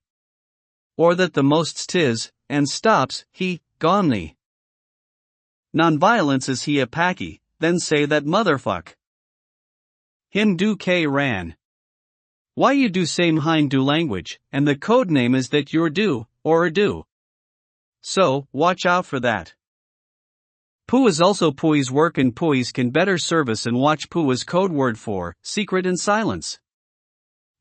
Or that the most tis, and stops, he, gone thee. Non-violence is he a packy, then say that motherfuck. Him do k ran. Why you do same hind do language, and the code name is that you're do, or do. So, watch out for that. Poo is also pooey's work and pooeys can better service and watch poo as code word for, secret and silence.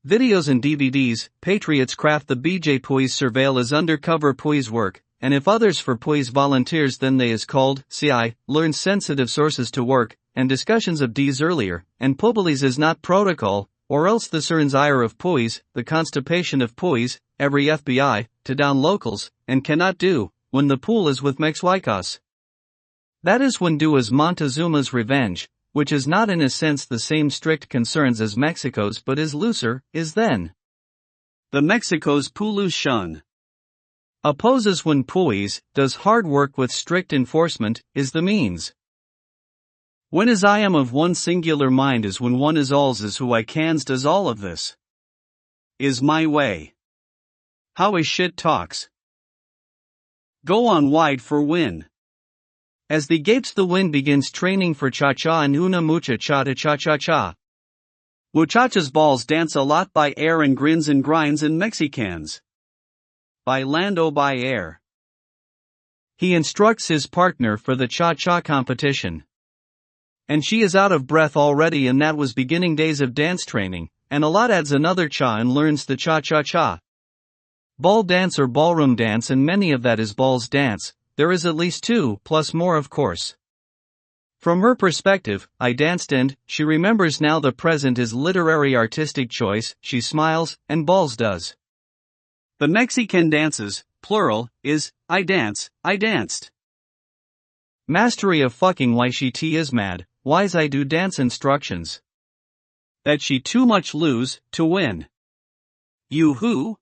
Videos and DVDs, patriots craft the BJ pooeys surveil as undercover pooeys work, and if others for pooeys volunteers then they is called, CI, learn sensitive sources to work, and discussions of D's earlier, and poobalies is not protocol, or else the cerns ire of pooeys, the constipation of pooeys, every FBI, to down locals, and cannot do, when the pool is with Mexwicas. That is when do is Montezuma's revenge, which is not in a sense the same strict concerns as Mexico's but is looser, is then. The Mexico's Pulu shun. Opposes when pooeys, does hard work with strict enforcement, is the means. When as I am of one singular mind is when one is alls is who I cans does all of this. Is my way. How is shit talks. Go on wide for win. As the gapes the wind begins training for cha-cha and una muchacha to cha-cha-cha. Muchachas balls dance a lot by air and grins and grinds in Mexicans. By land o by air. He instructs his partner for the cha-cha competition. And she is out of breath already and that was beginning days of dance training, and a lot adds another cha and learns the cha-cha-cha. Ball dance or ballroom dance and many of that is balls dance. There is at least two, plus more of course. From her perspective, I danced and, she remembers now the present is literary artistic choice, she smiles, and balls does. The Mexican dances, plural, is, I dance, I danced. Mastery of fucking why she t is mad, why's I do dance instructions. That she too much lose, to win. You who?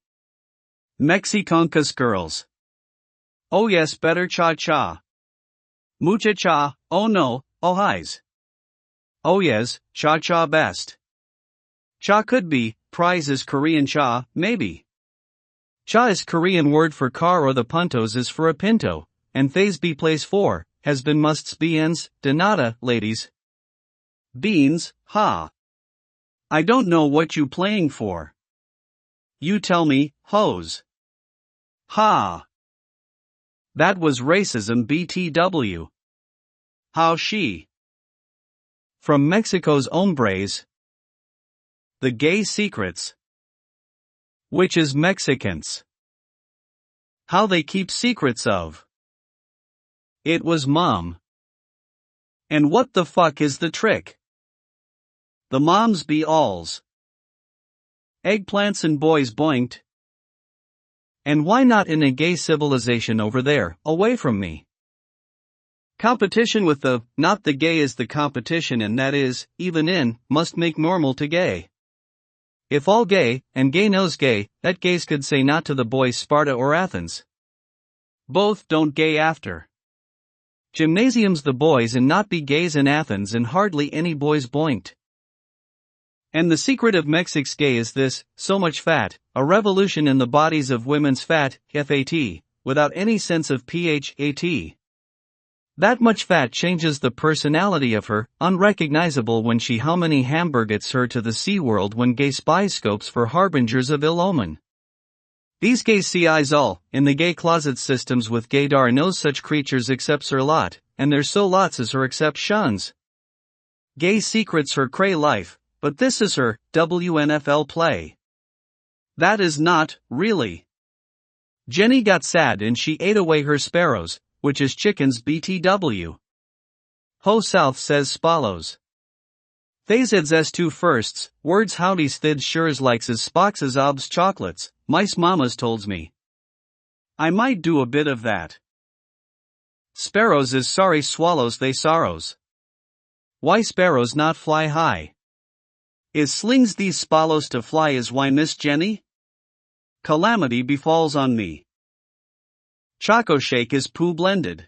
Mexicancas girls. Oh yes better cha-cha. Mucha-cha, oh no, oh highs. Oh yes, cha-cha best. Cha could be, prize is Korean cha, maybe. Cha is Korean word for car or the puntos is for a pinto, and thays be place for, has been musts be ends, de nada, ladies. Beans, ha. I don't know what you playing for. You tell me, hoes. Ha. That was racism BTW. How she. From Mexico's hombres. The gay secrets. Which is Mexicans. How they keep secrets of. It was mom. And what the fuck is the trick? The moms be alls. Eggplants and boys boinked. And why not in a gay civilization over there, away from me? Competition with the, not the gay is the competition and that is, even in, must make normal to gay. If all gay, and gay knows gay, that gays could say not to the boys Sparta or Athens. Both don't gay after. Gymnasiums the boys and not be gays in Athens and hardly any boys boinked. And the secret of Mexic's gay is this, so much fat, a revolution in the bodies of women's fat, FAT, without any sense of PHAT. That much fat changes the personality of her, unrecognizable when she how many hamburgets her to the sea world when gay spy scopes for harbingers of ill omen. These gay CIs all, in the gay closet systems with gaydar knows such creatures excepts her lot, and there's so lots as her except shuns. Gay secrets her cray life, but this is her WNFL play. That is not, really. Jenny got sad and she ate away her sparrows, which is chickens BTW. Ho South says spallows. Thay's s2 firsts, words howdy's thid shures likes as spocks as obs chocolates, mice mamas tolds me. I might do a bit of that. Sparrows is sorry swallows they sorrows. Why sparrows not fly high? Is slings these spallows to fly is why Miss Jenny? Calamity befalls on me. Choco shake is poo blended.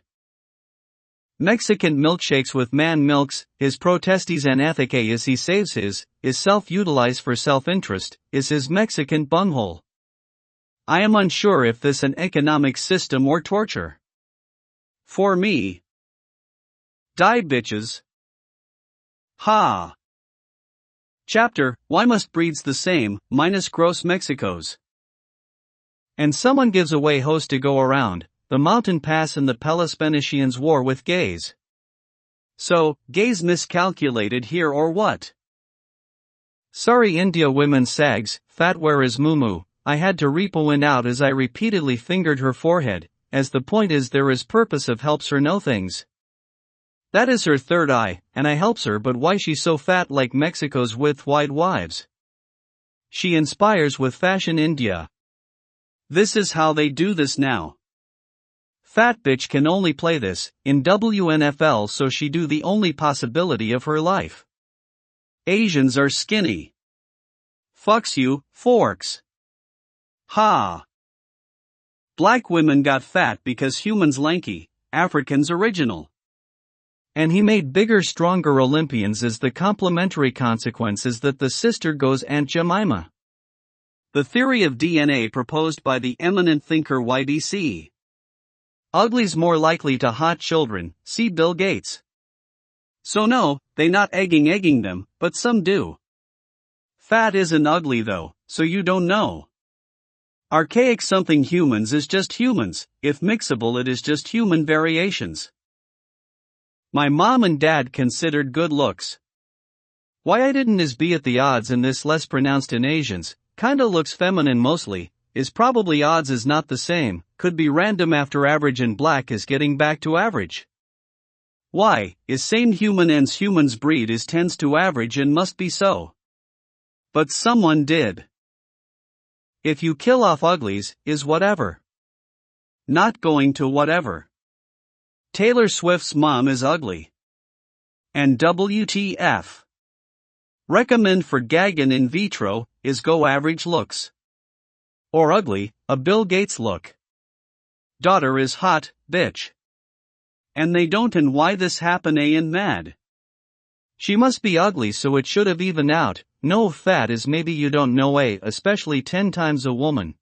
Mexican milkshakes with man milks, his protestes and ethique is he saves his, is self-utilize for self-interest, is his Mexican bunghole. I am unsure if this an economic system or torture. For me. Die bitches. Ha. Chapter, Why Must Breeds the Same, minus Gross Mexicos. And someone gives away host to go around, the mountain pass and the Peloponnesians war with gays. So, gays miscalculated here or what? Sorry India women sags, fat where is muumuu, I had to repoint out as I repeatedly fingered her forehead, as the point is there is purpose of helps her know things. That is her third eye, and I helps her but why she so fat like Mexico's with wide wives. She inspires with fashion India. This is how they do this now. Fat bitch can only play this, in WNFL so she do the only possibility of her life. Asians are skinny. Fucks you, forks. Ha. Black women got fat because humans lanky, Africans original. And he made bigger stronger Olympians as the complementary consequence is that the sister goes Aunt Jemima. The theory of DNA proposed by the eminent thinker YDC. Ugly's more likely to hot children, see Bill Gates. So no, they not egging them, but some do. Fat isn't ugly though, so you don't know. Archaic something humans is just humans, if mixable it is just human variations. My mom and dad considered good looks. Why I didn't is be at the odds in this less pronounced in Asians, kinda looks feminine mostly, is probably odds is not the same, could be random after average and black is getting back to average. Why, is same human ends humans breed is tends to average and must be so. But someone did. If you kill off uglies, is whatever. Not going to whatever. Taylor Swift's mom is ugly. And WTF. Recommend for gagging in vitro, is go average looks. Or ugly, a Bill Gates look. Daughter is hot, bitch. And they don't and why this happen and mad. She must be ugly so it should have evened out, no fat is maybe you don't know especially 10 times a woman.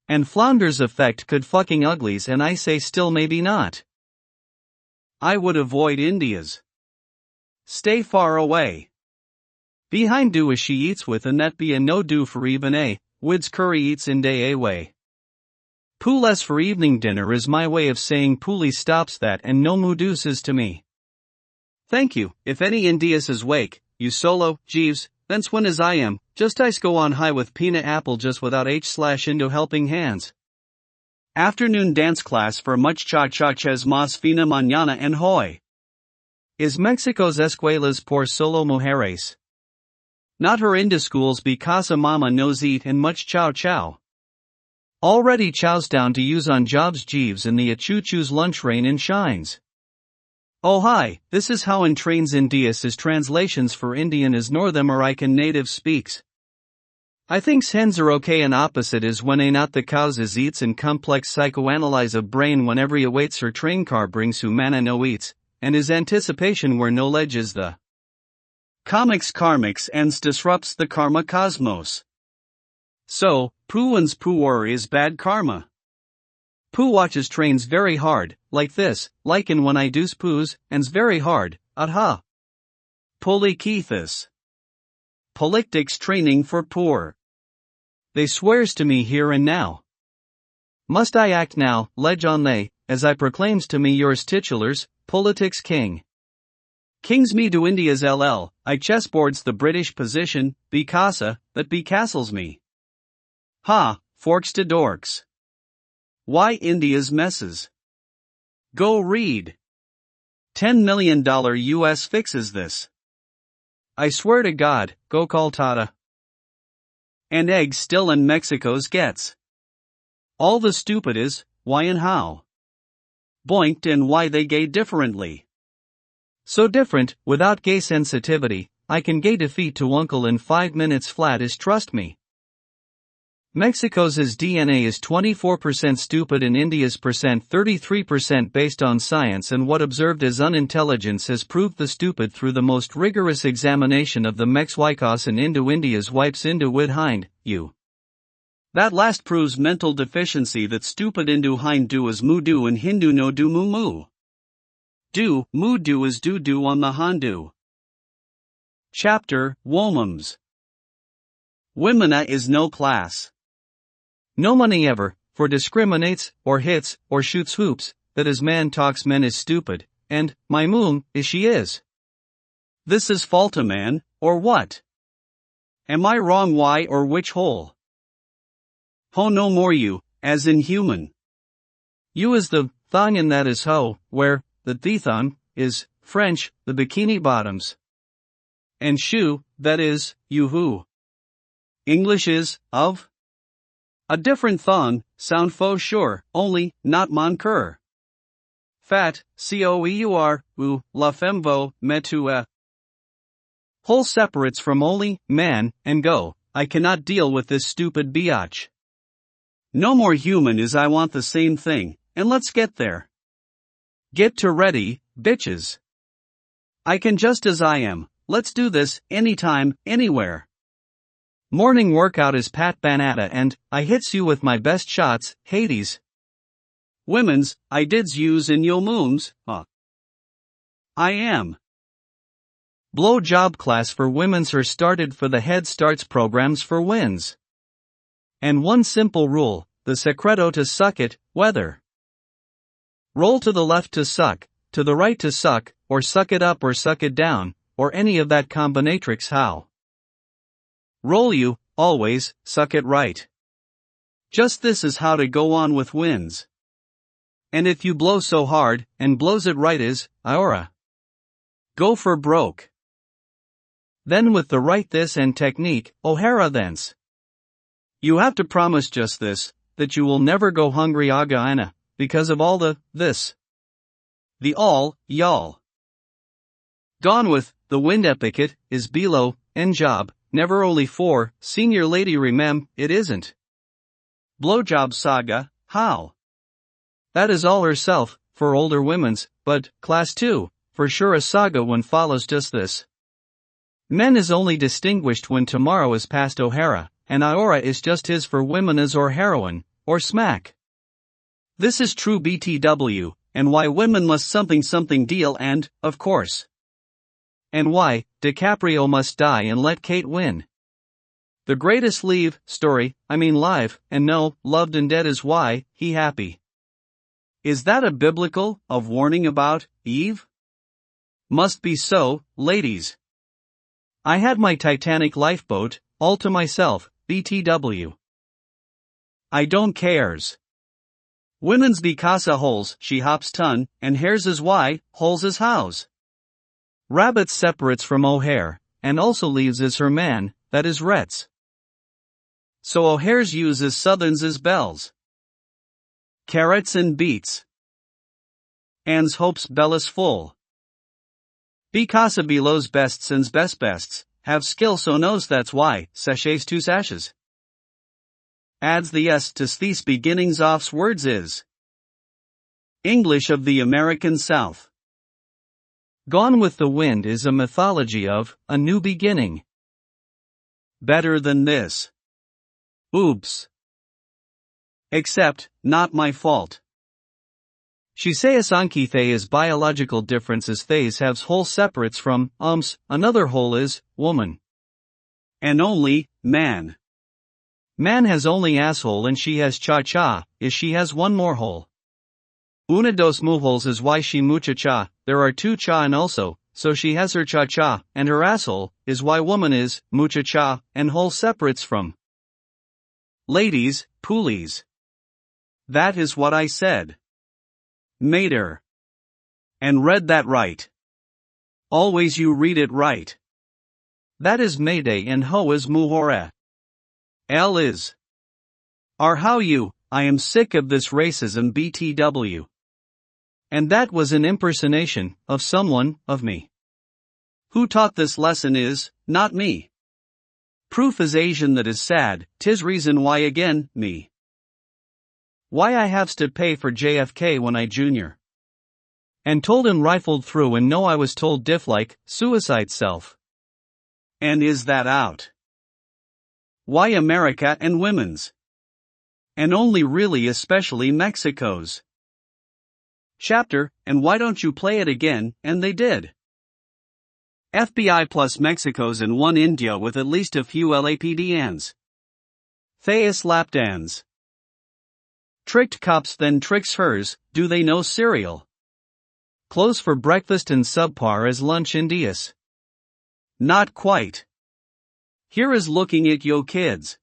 And flounders effect could fucking uglies and I say still maybe not. I would avoid India's. Stay far away. Behind do as she eats with and that be a no do for even Wids curry eats in day way. Poo less for evening dinner is my way of saying Pooley stops that and no moodus to me. Thank you, if any Indias is wake, you solo, Jeeves, thence when as I am, just ice go on high with peanut apple just without h/into helping hands. Afternoon dance class for much cha-cha-ches más fina mañana en hoy. Is Mexico's escuelas por solo mujeres? Not her into schools because mama knows eat and much chow chow. Already chows down to use on jobs Jeeves in the achoo-choo's lunch rain and shines. Oh hi, this is how in trains Indias is translations for Indian as North American native speaks. I thinks hens are okay and opposite is when a not the cows is eats and complex psychoanalyze of brain whenever he awaits her train car brings humana no eats, and his anticipation where no ledge is the comics karmics ends disrupts the karma cosmos. So, pooans pooer is bad karma. Poo watches trains very hard, like this, like in when I do's poos, and's very hard, adha. Polykethis. Politics training for poor. They swears to me here and now. Must I act now, ledge on they, as I proclaims to me yours titulars, politics king. Kings me do India's LL, I chessboards the British position, be casa, that be castles me. Ha, forks to dorks. Why India's messes? Go read. $10 million US fixes this. I swear to God, go call Tata. And eggs still in Mexico's gets. All the stupid is, why and how. Boinked and why they gay differently. So different, without gay sensitivity, I can gay defeat to uncle in 5 minutes flat is trust me. Mexico's DNA is 24% stupid and India's percent 33% based on science and what observed as unintelligence has proved the stupid through the most rigorous examination of the Mex Wicos and Indo India's wipes into wid hind, you. That last proves mental deficiency that stupid Indu hind do as mu do and Hindu no do mu mu. Do, mu do as do on the Hindu. Chapter, Womums. Womena is no class. No money ever, for discriminates, or hits, or shoots hoops, that as man talks men is stupid, and, my moon, is she is. This is fault a man, or what? Am I wrong why or which hole? Ho no more you, as in human. You is the, thong and that is ho, where, the thethon, is, French, the bikini bottoms. And shoe, that is, you who. English is, of? A different thong, sound faux sure, only, not mon cur. Fat, coeur, ou, la femme vo, metu Whole separates from only, man, and go, I cannot deal with this stupid biatch. No more human is I want the same thing, and let's get there. Get to ready, bitches. I can just as I am, let's do this, anytime, anywhere. Morning workout is Pat Banata and, I hits you with my best shots, Hades. Women's, I dids use in yo moons, I am. Blow job class for women's are started for the Head Starts programs for wins. And one simple rule, the secreto to suck it, whether. Roll to the left to suck, to the right to suck, or suck it up or suck it down, or any of that combinatrix how. Roll you, always, suck it right. Just this is how to go on with wins. And if you blow so hard, and blows it right is, aura. Go for broke. Then with the right this and technique, O'Hara thence. You have to promise just this, that you will never go hungry aga ana, because of all the, this. The all, y'all. Gone with, the wind epicate, is below, en job. Never only for, senior lady remem, it isn't. Blowjob saga, how? That is all herself, for older women's, but, class 2, for sure a saga one follows just this. Men is only distinguished when tomorrow is past O'Hara, and Iora is just his for women as or heroin, or smack. This is true BTW, and why women must something deal and, of course. And why, DiCaprio must die and let Kate win. The greatest live, live, and no, loved and dead is why, he happy. Is that a biblical, of warning about, Eve? Must be so, ladies. I had my Titanic lifeboat, all to myself, BTW. I don't cares. Women's be casa holes, she hops ton, and hairs is why, holes is house. Rabbit separates from O'Hare, and also leaves as her man, that is Rets. So O'Hare's uses southerns as bells. Carrots and beets. Anne's hopes bellis full. Be casa below's bests and's bests, have skill so knows that's why, sachets two sashes. Adds the s to these beginnings off's words is. English of the American South. Gone with the Wind is a mythology of, a new beginning. Better than this. Oops. Except, not my fault. Shiseas anki thay is biological differences thays haves whole separates from, another whole is, woman. And only, man. Man has only asshole and she has cha-cha, is she has one more hole. Una dos mujoles is why she mucha cha, there are two cha and also, so she has her cha-cha, and her asshole, is why woman is, muchacha, and whole separates from ladies, poolies. That is what I said. Mater. And read that right. Always you read it right. That is mayday and ho is muhore. L is. Are how you, I am sick of this racism BTW. And that was an impersonation, of someone, of me. Who taught this lesson is, not me. Proof is Asian that is sad, 'tis reason why again, me. Why I haves to pay for JFK when I junior. And told him rifled through and no I was told diff like, suicide self. And is that out? Why America and women's? And only really especially Mexico's. Chapter, and why don't you play it again, and they did. FBI plus Mexico's and one India with at least a few LAPDans. Thay lapdans. Tricked cops then tricks hers, do they know cereal? Clothes for breakfast and subpar as lunch Indias. Not quite. Here is looking at yo kids.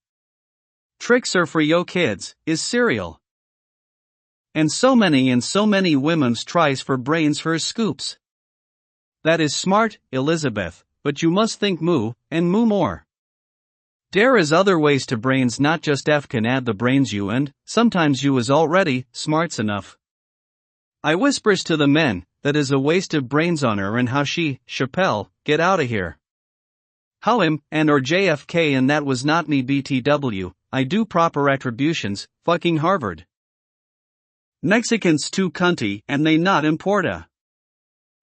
Tricks are for yo kids, is cereal. And so many women's tries for brains for scoops. That is smart, Elizabeth, but you must think moo, and moo more. There is other ways to brains not just F can add the brains you and, sometimes you is already, smarts enough. I whispers to the men, that is a waste of brains on her and how she, Chappelle, get outta here. How him, and or JFK and that was not me BTW, I do proper attributions, fucking Harvard. Mexicans too cunty and they not importa.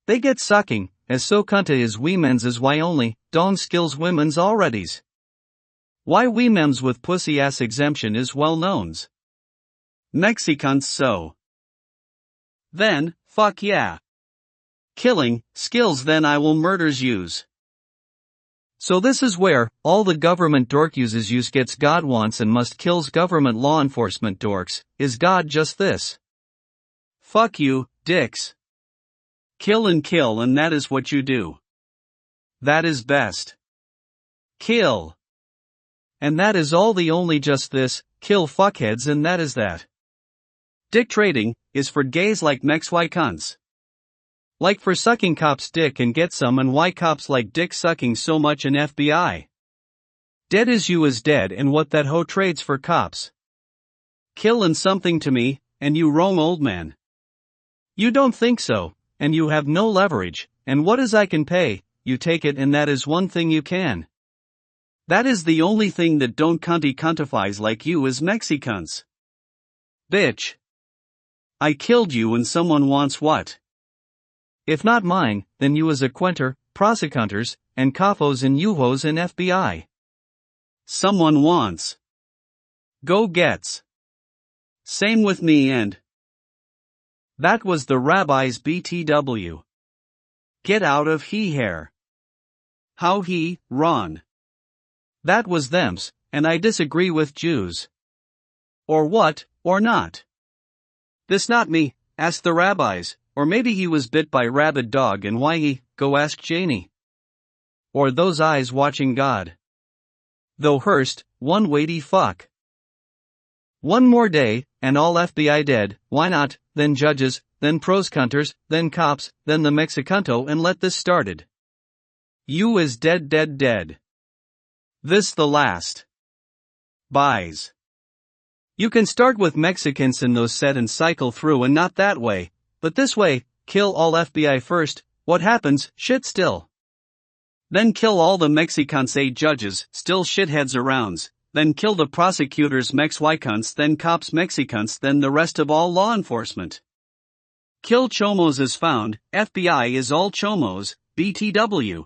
They get sucking, as so cunta is we men's is why only, don skills women's alreadys. Why we mems with pussy ass exemption is well knowns. Mexicans so. Then, fuck yeah. Killing, skills then I will murders use. So this is where, all the government dork uses use gets God wants and must kills government law enforcement dorks, is God just this? Fuck you, dicks. Kill and that is what you do. That is best. Kill. And that is all the only just this, kill fuckheads and that is that. Dick trading, is for gays like Mex Y cunts. Like for sucking cops dick and get some and why cops like dick sucking so much in FBI. Dead as you is dead and what that hoe trades for cops. Kill and something to me, and you wrong old man. You don't think so, and you have no leverage, and what is I can pay, you take it and that is one thing you can. That is the only thing that don't cuntifies like you is Mexicans. Bitch. I killed you and someone wants what? If not mine, then you as a quenter, prosecutors, and cafos and yuhos in FBI. Someone wants. Go gets. Same with me and. That was the rabbi's BTW. Get out of he hair. How he, Ron. That was them's, and I disagree with Jews. Or what, or not? This not me, ask the rabbis, or maybe he was bit by rabid dog and why he, go ask Janie. Or those eyes watching God. Though Hearst, one weighty fuck. One more day, and all FBI dead, why not, then judges, then prosecutors, then cops, then the Mexicanto and let this started. You is dead. This the last. Buys. You can start with Mexicans in those set and cycle through and not that way, but this way, kill all FBI first, what happens, shit still. Then kill all the Mexicans 8 judges, still shitheads arounds, then kill the prosecutors Mex Wycunts then cops Mexicans then the rest of all law enforcement. Kill chomos is found, FBI is all chomos, BTW.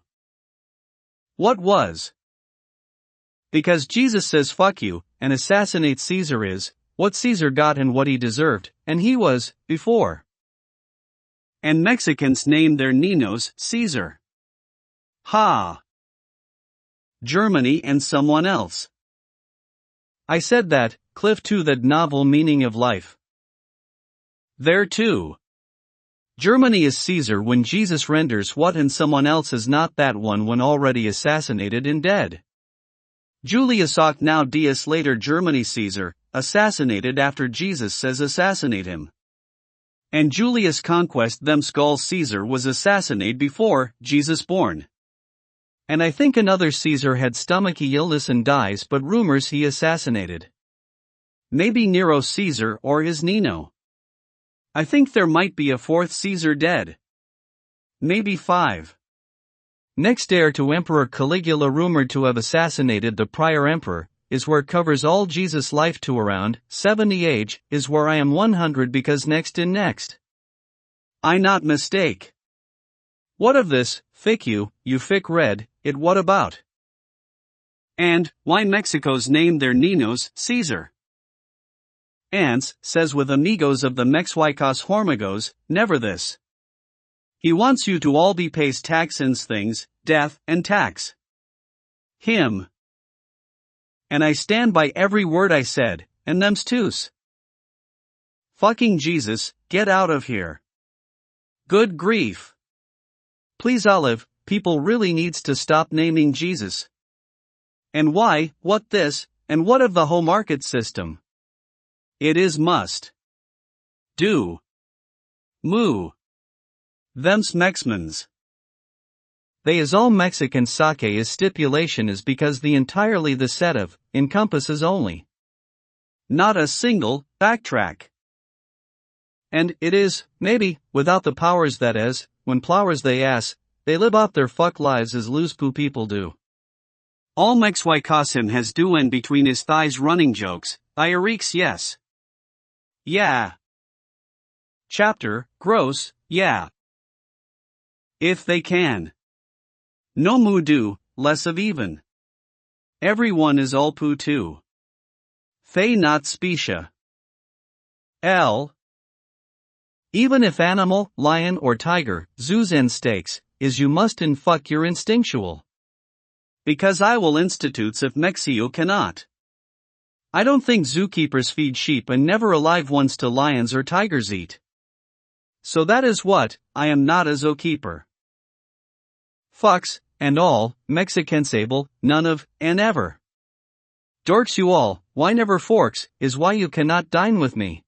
What was? Because Jesus says fuck you, and assassinate Caesar is, what Caesar got and what he deserved, and he was, before. And Mexicans named their ninos Caesar. Ha! Germany and someone else. I said that, Cliff too that novel meaning of life. There too. Germany is Caesar when Jesus renders what and someone else is not that one when already assassinated and dead. Julius hoc now dies later Germany Caesar, assassinated after Jesus says assassinate him. And Julius conquest them skull Caesar was assassinated before Jesus born. And I think another Caesar had stomachy illness and dies but rumors he assassinated. Maybe Nero Caesar or his Nino. I think there might be a fourth Caesar dead. Maybe 5. Next heir to Emperor Caligula rumored to have assassinated the prior emperor, is where covers all Jesus' life to around 70 age, is where I am 100 because next in next. I not mistake. What of this, fic you fic red, it what about? And, why Mexico's named their Ninos, Caesar? Ants, says with amigos of the Mexhuicos Hormigos, never this. He wants you to all be pays taxins things, death, and tax. Him. And I stand by every word I said, and them's two's. Fucking Jesus, get out of here. Good grief. Please Olive, people really needs to stop naming Jesus. And why, what this, and what of the whole market system? It is must. Do. Moo. Them's Mexmans. They is all Mexican sake is stipulation is because the entirely the set of, encompasses only. Not a single, backtrack. And it is, maybe, without the powers that is, when plowers they ass, they live off their fuck lives as loose poo people do. All Mexhuicos him has do and between his thighs running jokes, Iarix yes. Yeah. Chapter, gross, yeah. If they can. No moo do, less of even. Everyone is all poo too. Thay not specia. L. Even if animal, lion or tiger, zoos and steaks, is you must fuck your instinctual. Because I will institutes if Mexio cannot. I don't think zookeepers feed sheep and never alive ones to lions or tigers eat. So that is what, I am not a zookeeper. Fucks, and all, Mexicans able, none of, and ever. Dorks you all, why never forks, is why you cannot dine with me.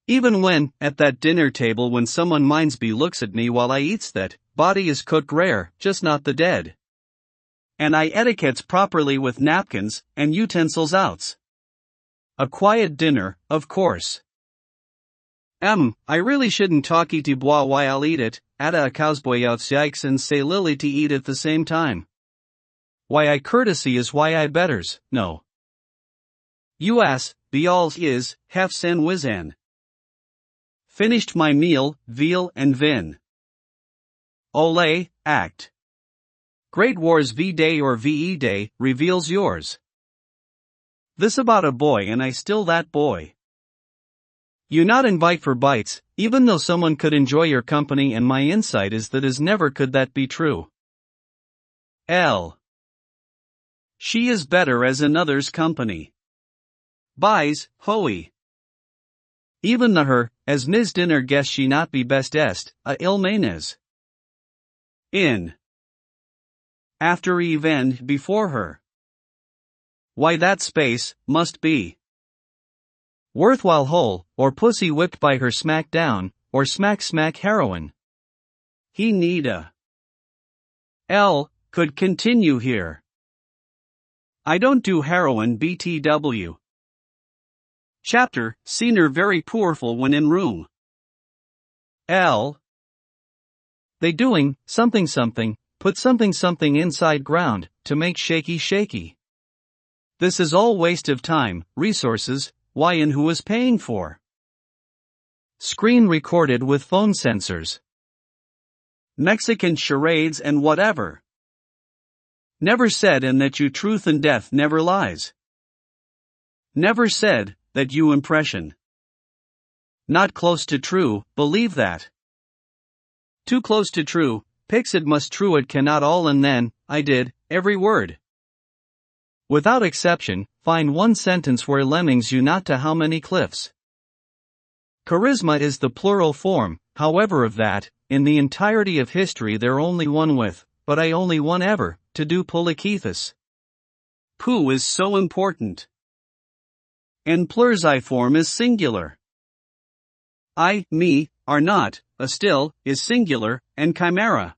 Even when, at that dinner table when someone minds be looks at me while I eats that, body is cooked rare, just not the dead. And I etiquettes properly with napkins, and utensils outs. A quiet dinner, of course. I really shouldn't talk to bois while I'll eat it, atta a cowsboy outs yikes and say lily to eat at the same time. Why I courtesy is why I betters, no. You ass, be alls is, hefs and whizan. Finished my meal, veal and vin. Ole, act. Great Wars V-Day or VE Day, reveals yours. This about a boy and I still that boy. You not invite for bites, even though someone could enjoy your company and my insight is that is never could that be true. L. She is better as another's company. Buys, hoey. Even the her, as Ms. Dinner guess she not be best est, a ill manes. In. After even, before her. Why that space, must be. Worthwhile whole, or pussy whipped by her smack down, or smack heroin. He need a. L, could continue here. I don't do heroin BTW. Chapter, seen her very poorful when in room. L. They doing, something, put something inside ground, to make shaky. This is all waste of time, resources, why and who is paying for. Screen recorded with phone sensors. Mexican charades and whatever. Never said and that you truth and death never lies. Never said, that you impression. Not close to true, believe that. Too close to true, pix it must true it cannot all and then, I did, every word. Without exception, find one sentence where lemmings you not to how many cliffs. Charisma is the plural form, however, of that. In the entirety of history there only one with, but I only one ever, to do polykethos. Pu is so important. And plursiform is singular. I, me, are not, a still, is singular, and chimera.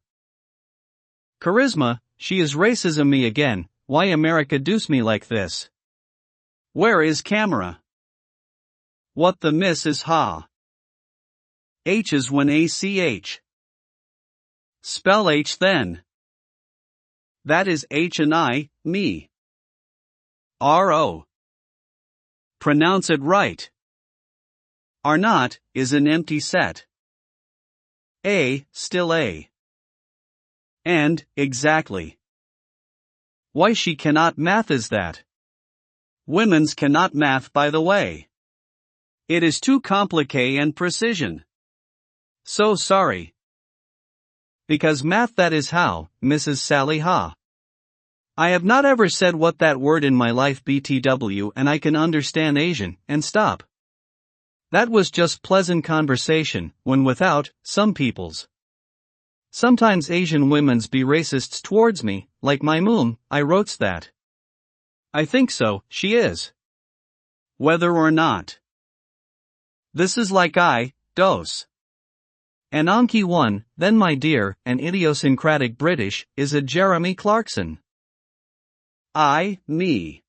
Charisma, she is racism me again, why America does me like this? Where is camera? What the miss is ha? H is when ACH. Spell H then. That is H and I, me. RO. Pronounce it right. Are not, is an empty set. A, still A. And, exactly. Why she cannot math is that? Women's cannot math by the way. It is too complicated and precision. So sorry. Because math that is how, Mrs. Sally Ha. I have not ever said what that word in my life BTW and I can understand Asian, and stop. That was just pleasant conversation, when without, some people's. Sometimes Asian women's be racists towards me, like my mum, I wrote that. I think so, she is. Whether or not. This is like I, dos. An Anki one, then my dear, an idiosyncratic British, is a Jeremy Clarkson. I, me.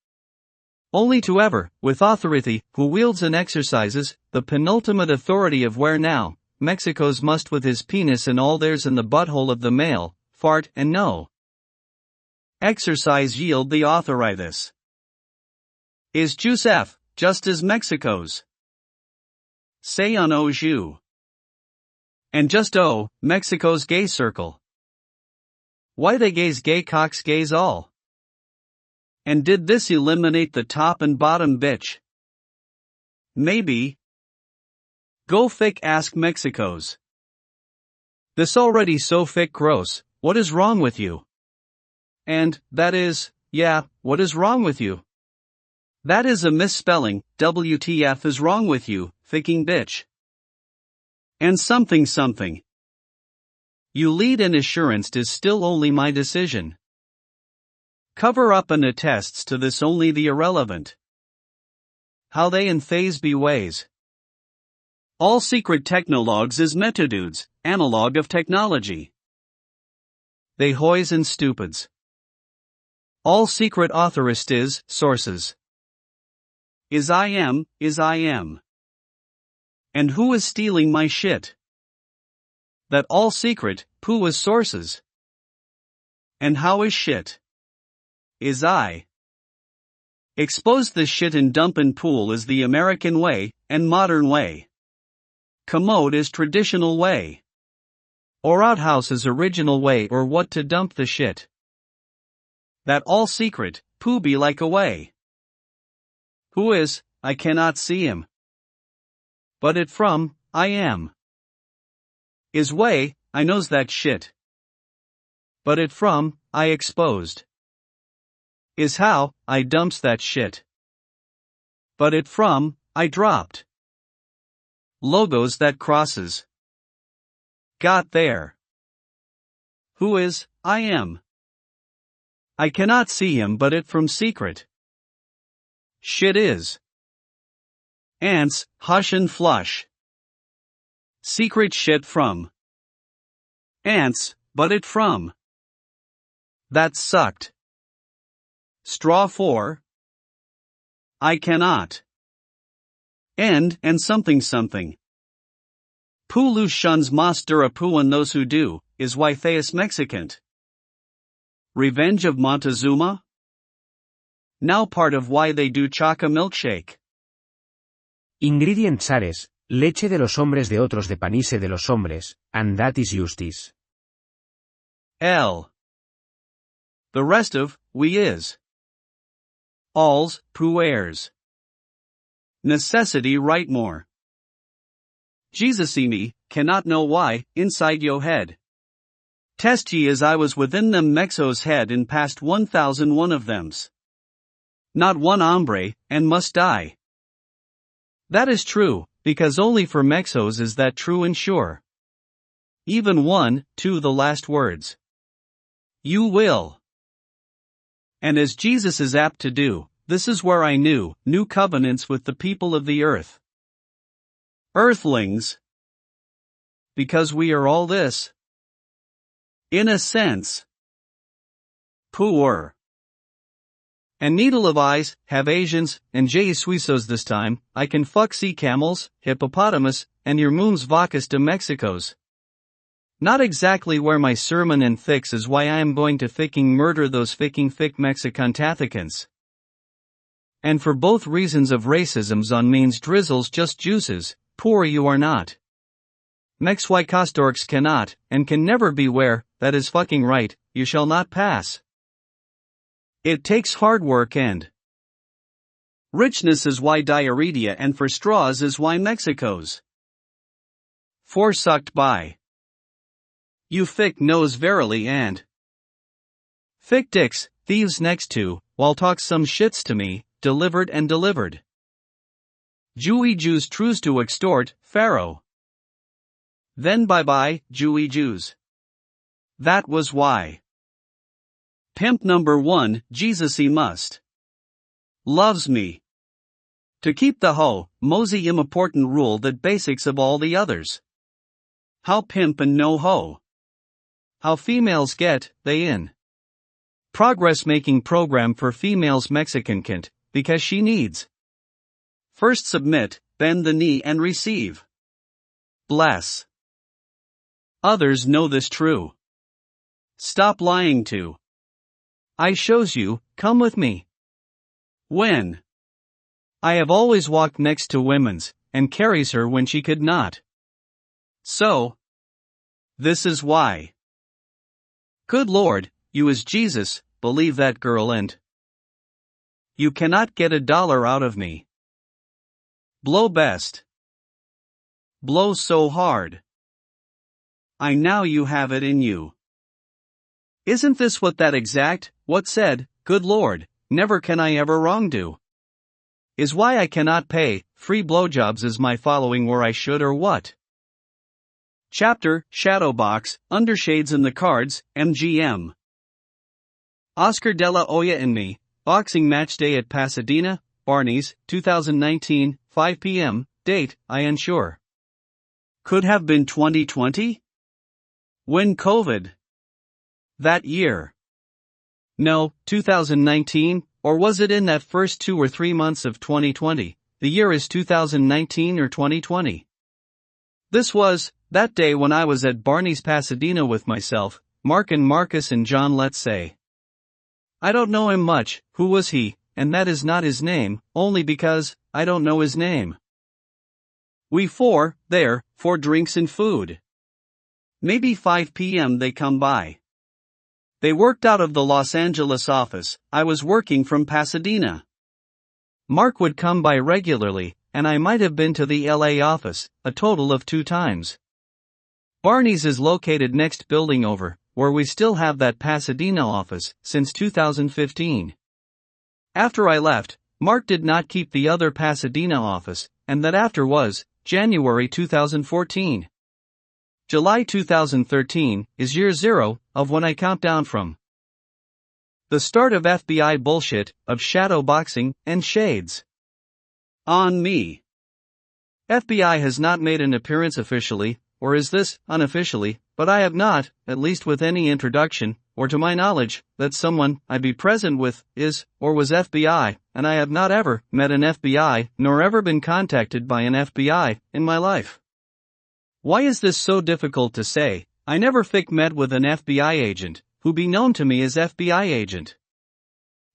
Only to ever, with authority, who wields and exercises, the penultimate authority of where now, Mexico's must with his penis and all theirs in the butthole of the male, fart and no. Exercise yield the authoritis. Is juice F, just as Mexico's. Say on au jus. And just O, Mexico's gay circle. Why they gays gay cocks gays all? And did this eliminate the top and bottom bitch? Maybe. Go fic ask Mexico's. This already so fic gross, what is wrong with you? And, that is, yeah, what is wrong with you? That is a misspelling, WTF is wrong with you, ficking bitch. And something something. You lead and assurance is still only my decision. Cover up and attests to this only the irrelevant. How they and thays be ways. All secret technologues is metodudes, analog of technology. They hoys and stupids. All secret authorist is, sources. Is I am. And who is stealing my shit? That all secret, Pooh is sources. And how is shit? Is I. Expose the shit and dump in pool is the American way, and modern way. Commode is traditional way. Or outhouse is original way or what to dump the shit. That all secret, Pooh be like a way. Who is, I cannot see him. But it from, I am. Is way, I knows that shit. But it from, I exposed. Is how, I dumps that shit. But it from, I dropped. Logos that crosses. Got there. Who is, I am. I cannot see him but it from secret. Shit is. Ants, hush and flush. Secret shit from. Ants, but it from. That sucked. Straw for. I cannot. End and something something. Pulu shuns mas dura pu and those who do, is why theus Mexicant. Revenge of Montezuma? Now part of why they do chaca milkshake. Ingredients ares, leche de los hombres de otros de panise de los hombres, and that is justice. L. The rest of, we is. Alls, puers. Necessity write more. Jesus me, cannot know why, inside yo head. Test ye as I was within them Mexo's head and past 1001 of thems. Not one hombre, and must die. That is true, because only for Mexos is that true and sure. Even 1, 2 the last words. You will. And as Jesus is apt to do, this is where I knew, new covenants with the people of the earth. Earthlings. Because we are all this. In a sense. Poor. And needle of eyes, have Asians, and Jay Suizos this time, I can fuck sea camels, hippopotamus, and your moons vacas de Mexicos. Not exactly where my sermon and fix is why I am going to ficking murder those ficking thick Mexican tathicans. And for both reasons of racisms on means drizzles just juices, poor you are not. Mexwicostorks cannot, and can never be where, that is fucking right, you shall not pass. It takes hard work and richness is why diarrhea and for straws is why Mexico's. Forsucked by. You fick nose verily and fick dicks, thieves next to, while talks some shits to me, delivered and delivered. Jewy Jews trues to extort, Pharaoh. Then bye-bye, Jewy Jews. That was why. Pimp number 1, Jesus he must. Loves me. To keep the hoe, mosey important rule that basics of all the others. How pimp and no hoe. How females get, they in. Progress making program for females Mexican kint, because she needs. First submit, bend the knee and receive. Bless. Others know this true. Stop lying to. I shows you, come with me. When? I have always walked next to women's, and carries her when she could not. So. This is why. Good Lord, you as Jesus, believe that girl and you cannot get $1 out of me. Blow best. Blow so hard. I know you have it in you. Isn't this what that exact, what said, good Lord, never can I ever wrong do? Is why I cannot pay, free blowjobs is my following where I should or what? Chapter, Shadowbox, Undershades in the Cards, MGM. Oscar de la Hoya and me, boxing match day at Pasadena, Barney's, 2019, 5 p.m., date, I unsure. Could have been 2020? When COVID? That year. No, 2019, or was it in that first 2 or 3 months of 2020, the year is 2019 or 2020. This was, that day when I was at Barney's Pasadena with myself, Mark and Marcus and John let's say. I don't know him much, who was he, and that is not his name, only because, I don't know his name. We four, there, for drinks and food. Maybe 5 p.m. they come by. They worked out of the Los Angeles office, I was working from Pasadena. Mark would come by regularly, and I might have been to the LA office, a total of 2 times. Barney's is located next building over, where we still have that Pasadena office, since 2015. After I left, Mark did not keep the other Pasadena office, and that after was, January 2014. July 2013 is year 0 of when I count down from. The start of FBI bullshit, of shadow boxing, and shades. On me. FBI has not made an appearance officially, or is this, unofficially, but I have not, at least with any introduction, or to my knowledge, that someone I be present with, is, or was FBI, and I have not ever met an FBI, nor ever been contacted by an FBI, in my life. Why is this so difficult to say? I never met with an FBI agent, who be known to me as FBI agent.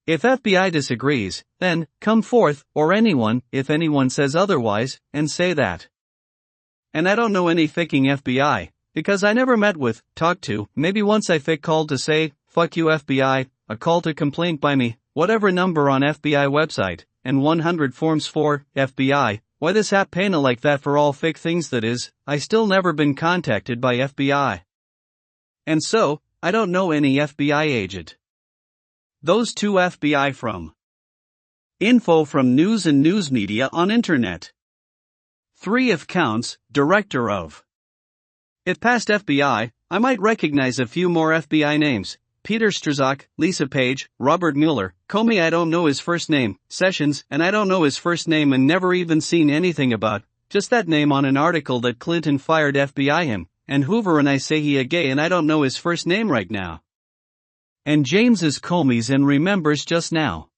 If FBI disagrees, then, come forth, or anyone, if anyone says otherwise, and say that. And I don't know any FBI, because I never met with, talked to, maybe once I called to say, fuck you FBI, a call to complaint by me, whatever number on FBI website, and 100 forms for, FBI, why this app pana like that for all things that is, I still never been contacted by FBI. And so, I don't know any FBI agent. Those 2 FBI from. Info from news and news media on internet. 3 if counts, director of. It passed FBI, I might recognize a few more FBI names. Peter Strzok, Lisa Page, Robert Mueller, Comey I don't know his first name, Sessions and I don't know his first name and never even seen anything about, just that name on an article that Clinton fired FBI him, and Hoover and I say he a gay and I don't know his first name right now. And James is Comey's and remembers just now.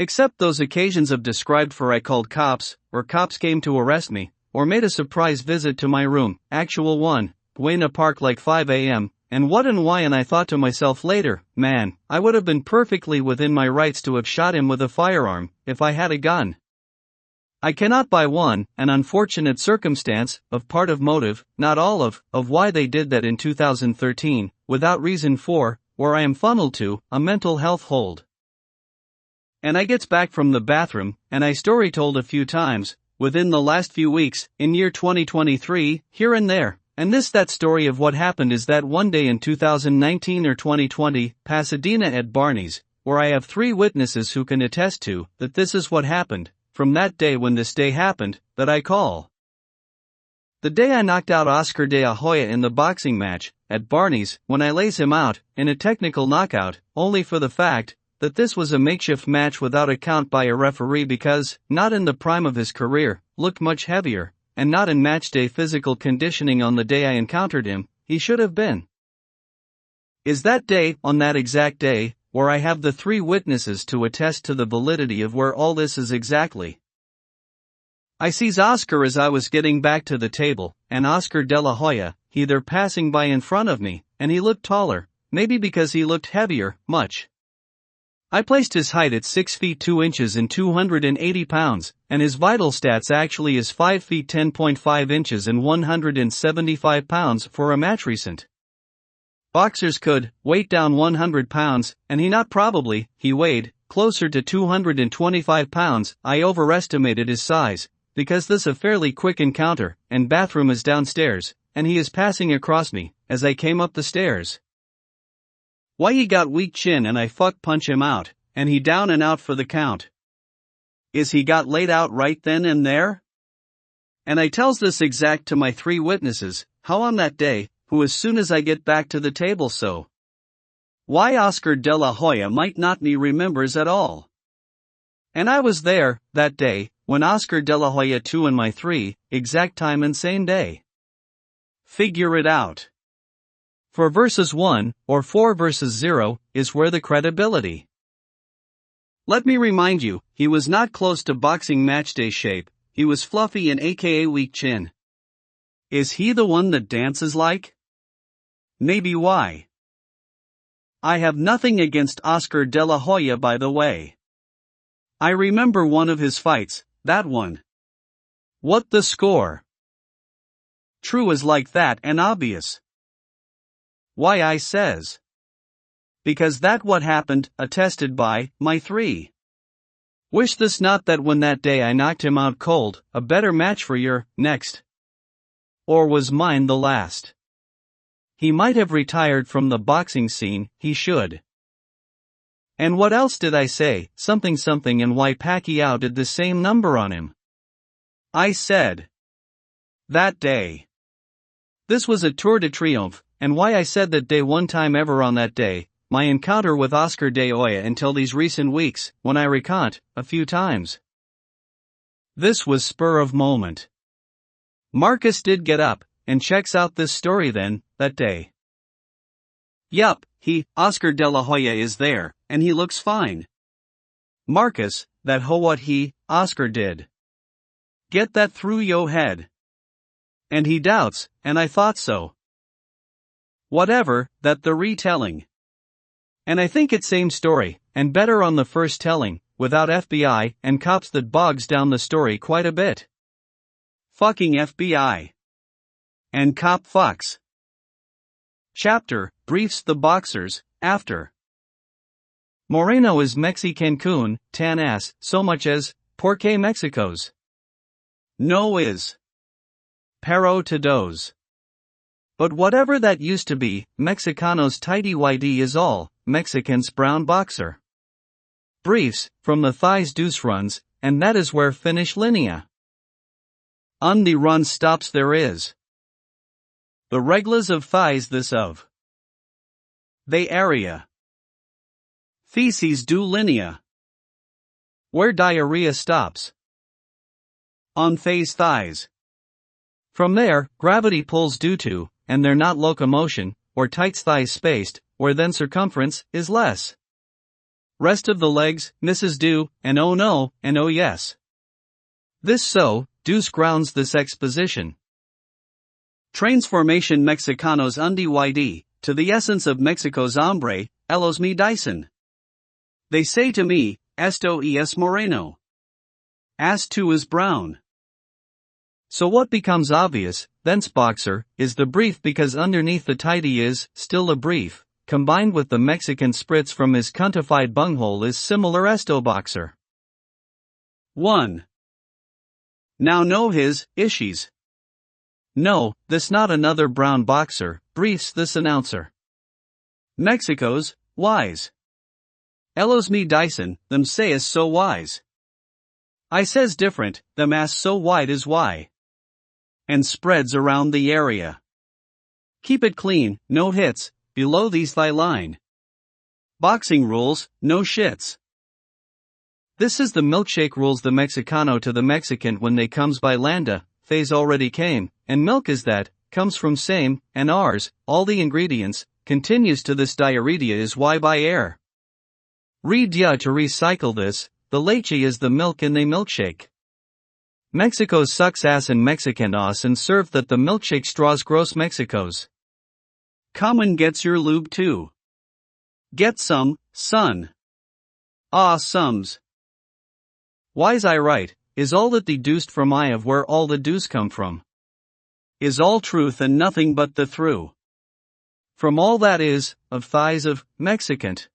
Except those occasions of described for I called cops, or cops came to arrest me, or made a surprise visit to my room, actual one, Buena Park like 5 a.m., and what and why and I thought to myself later, man, I would have been perfectly within my rights to have shot him with a firearm, if I had a gun. I cannot by one, an unfortunate circumstance, of part of motive, not all of why they did that in 2013, without reason for, where I am funneled to, a mental health hold. And I gets back from the bathroom, and I story told a few times, within the last few weeks, in year 2023, here and there. And that story of what happened is that one day in 2019 or 2020, Pasadena at Barney's, where I have 3 witnesses who can attest to that this is what happened, from that day when this day happened, that I call. The day I knocked out Oscar de la Hoya in the boxing match, at Barney's, when I lays him out, in a technical knockout, only for the fact that this was a makeshift match without a count by a referee because, not in the prime of his career, looked much heavier, and not in matchday physical conditioning on the day I encountered him, he should have been. Is that day, on that exact day, where I have the 3 witnesses to attest to the validity of where all this is exactly. I sees Oscar as I was getting back to the table, and Oscar de la Hoya, he there passing by in front of me, and he looked taller, maybe because he looked heavier, much. I placed his height at 6 feet 2 inches and 280 pounds, and his vital stats actually is 5 feet 10.5 inches and 175 pounds for a match recent. Boxers could weight down 100 pounds, and he weighed closer to 225 pounds. I overestimated his size, because this a fairly quick encounter, and bathroom is downstairs, and he is passing across me, as I came up the stairs. Why he got weak chin and I punch him out, and he down and out for the count. Is he got laid out right then and there? And I tells this exact to my 3 witnesses, how on that day, who as soon as I get back to the table so. Why Oscar de la Hoya might not me remembers at all. And I was there, that day, when Oscar de la Hoya 2 and my 3, exact time and same day. Figure it out. 4 versus 1, or 4 versus 0, is where the credibility. Let me remind you, he was not close to boxing matchday shape, he was fluffy and aka weak chin. Is he the one that dances like? Maybe why. I have nothing against Oscar de la Hoya by the way. I remember one of his fights, that one. What the score? True is like that and obvious. Why I says. Because that what happened, attested by, my 3. Wish this not that when that day I knocked him out cold, a better match for your, next. Or was mine the last? He might have retired from the boxing scene, he should. And what else did I say, something and why Pacquiao did the same number on him? I said. That day. This was a Tour de Triomphe. And why I said that day one time ever on that day, my encounter with Oscar de la Hoya until these recent weeks, when I recant, a few times. This was spur of moment. Marcus did get up, and checks out this story then, that day. Yup, Oscar de la Hoya is there, and he looks fine. Marcus, that what Oscar did. Get that through yo head. And he doubts, and I thought so. Whatever, that the retelling. And I think it's same story, and better on the first telling, without FBI and cops that bogs down the story quite a bit. Fucking FBI. And cop fucks. Chapter, briefs the boxers, after. Moreno is Mexi Cancun, tan ass, so much as, porque Mexico's. No is. Pero todos. But whatever that used to be, Mexicanos tidy YD is all, Mexicans brown boxer. Briefs, from the thighs deuce runs, and that is where finish linea. the run stops there is. The reglas of thighs this of. They area. Feces do linea. Where diarrhea stops. On thay's thighs. From there, gravity pulls due to, and they're not locomotion, or tights thighs spaced, where then circumference is less. Rest of the legs, misses do, and oh no, and oh yes. This so, deuce grounds this exposition. Transformation Mexicanos yd, to the essence of Mexico's hombre, ellos me dicen. They say to me, esto es moreno. As to is brown. So what becomes obvious, thence boxer, is the brief because underneath the tidy is, still a brief, combined with the Mexican spritz from his cuntified bunghole is similar esto boxer. 1. Now know his, ishies. No, this not another brown boxer, briefs this announcer. Mexico's, wise. Ellos me dicen, them sayes so wise. I says different, them ass so wide is why. And spreads around the area. Keep it clean, no hits, below these thigh line. Boxing rules, no shits. This is the milkshake rules the Mexicano to the Mexican when they comes by landa, thay's already came, and milk is that, comes from same, and ours, all the ingredients, continues to this diarrhea is why by air. Read ya to recycle this, the leche is the milk in they milkshake. Mexico's sucks ass in Mexicanos and serve that the milkshake straws gross Mexico's. Common gets your lube too. Get some, son. Ah sums. Why's I right, is all that deduced from I of where all the deuce come from. Is all truth and nothing but the through. From all that is, of thighs of, Mexicant.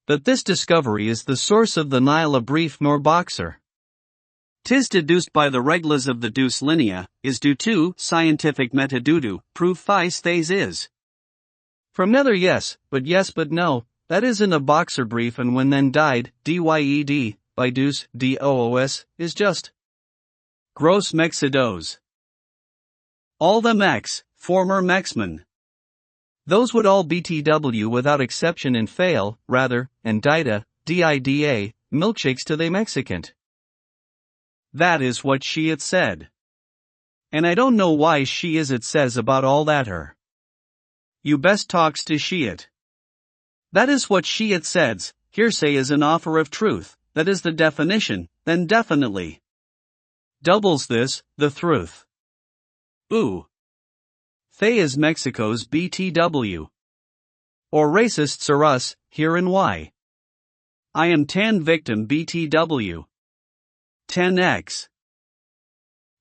That this discovery is the source of the Nile a brief nor boxer. 'Tis deduced by the reglas of the deuce linea, is due to, scientific metadudu, proof thighs thays is. From nether yes but no, that isn't a boxer brief and when then died, dyed, by deuce, doos, is just. Gross Mexidos. All the Mex, former Mexmen. Those would all BTW without exception and fail, rather, and dida, dida, milkshakes to they Mexicant. That is what she it said. And I don't know why she is it says about all that her. You best talks to she it. That is what she it says, hearsay is an offer of truth, that is the definition, then definitely. Doubles this, the truth. Ooh. Thay is Mexico's BTW. Or racists are us, here and why. I am tan victim BTW. 10x.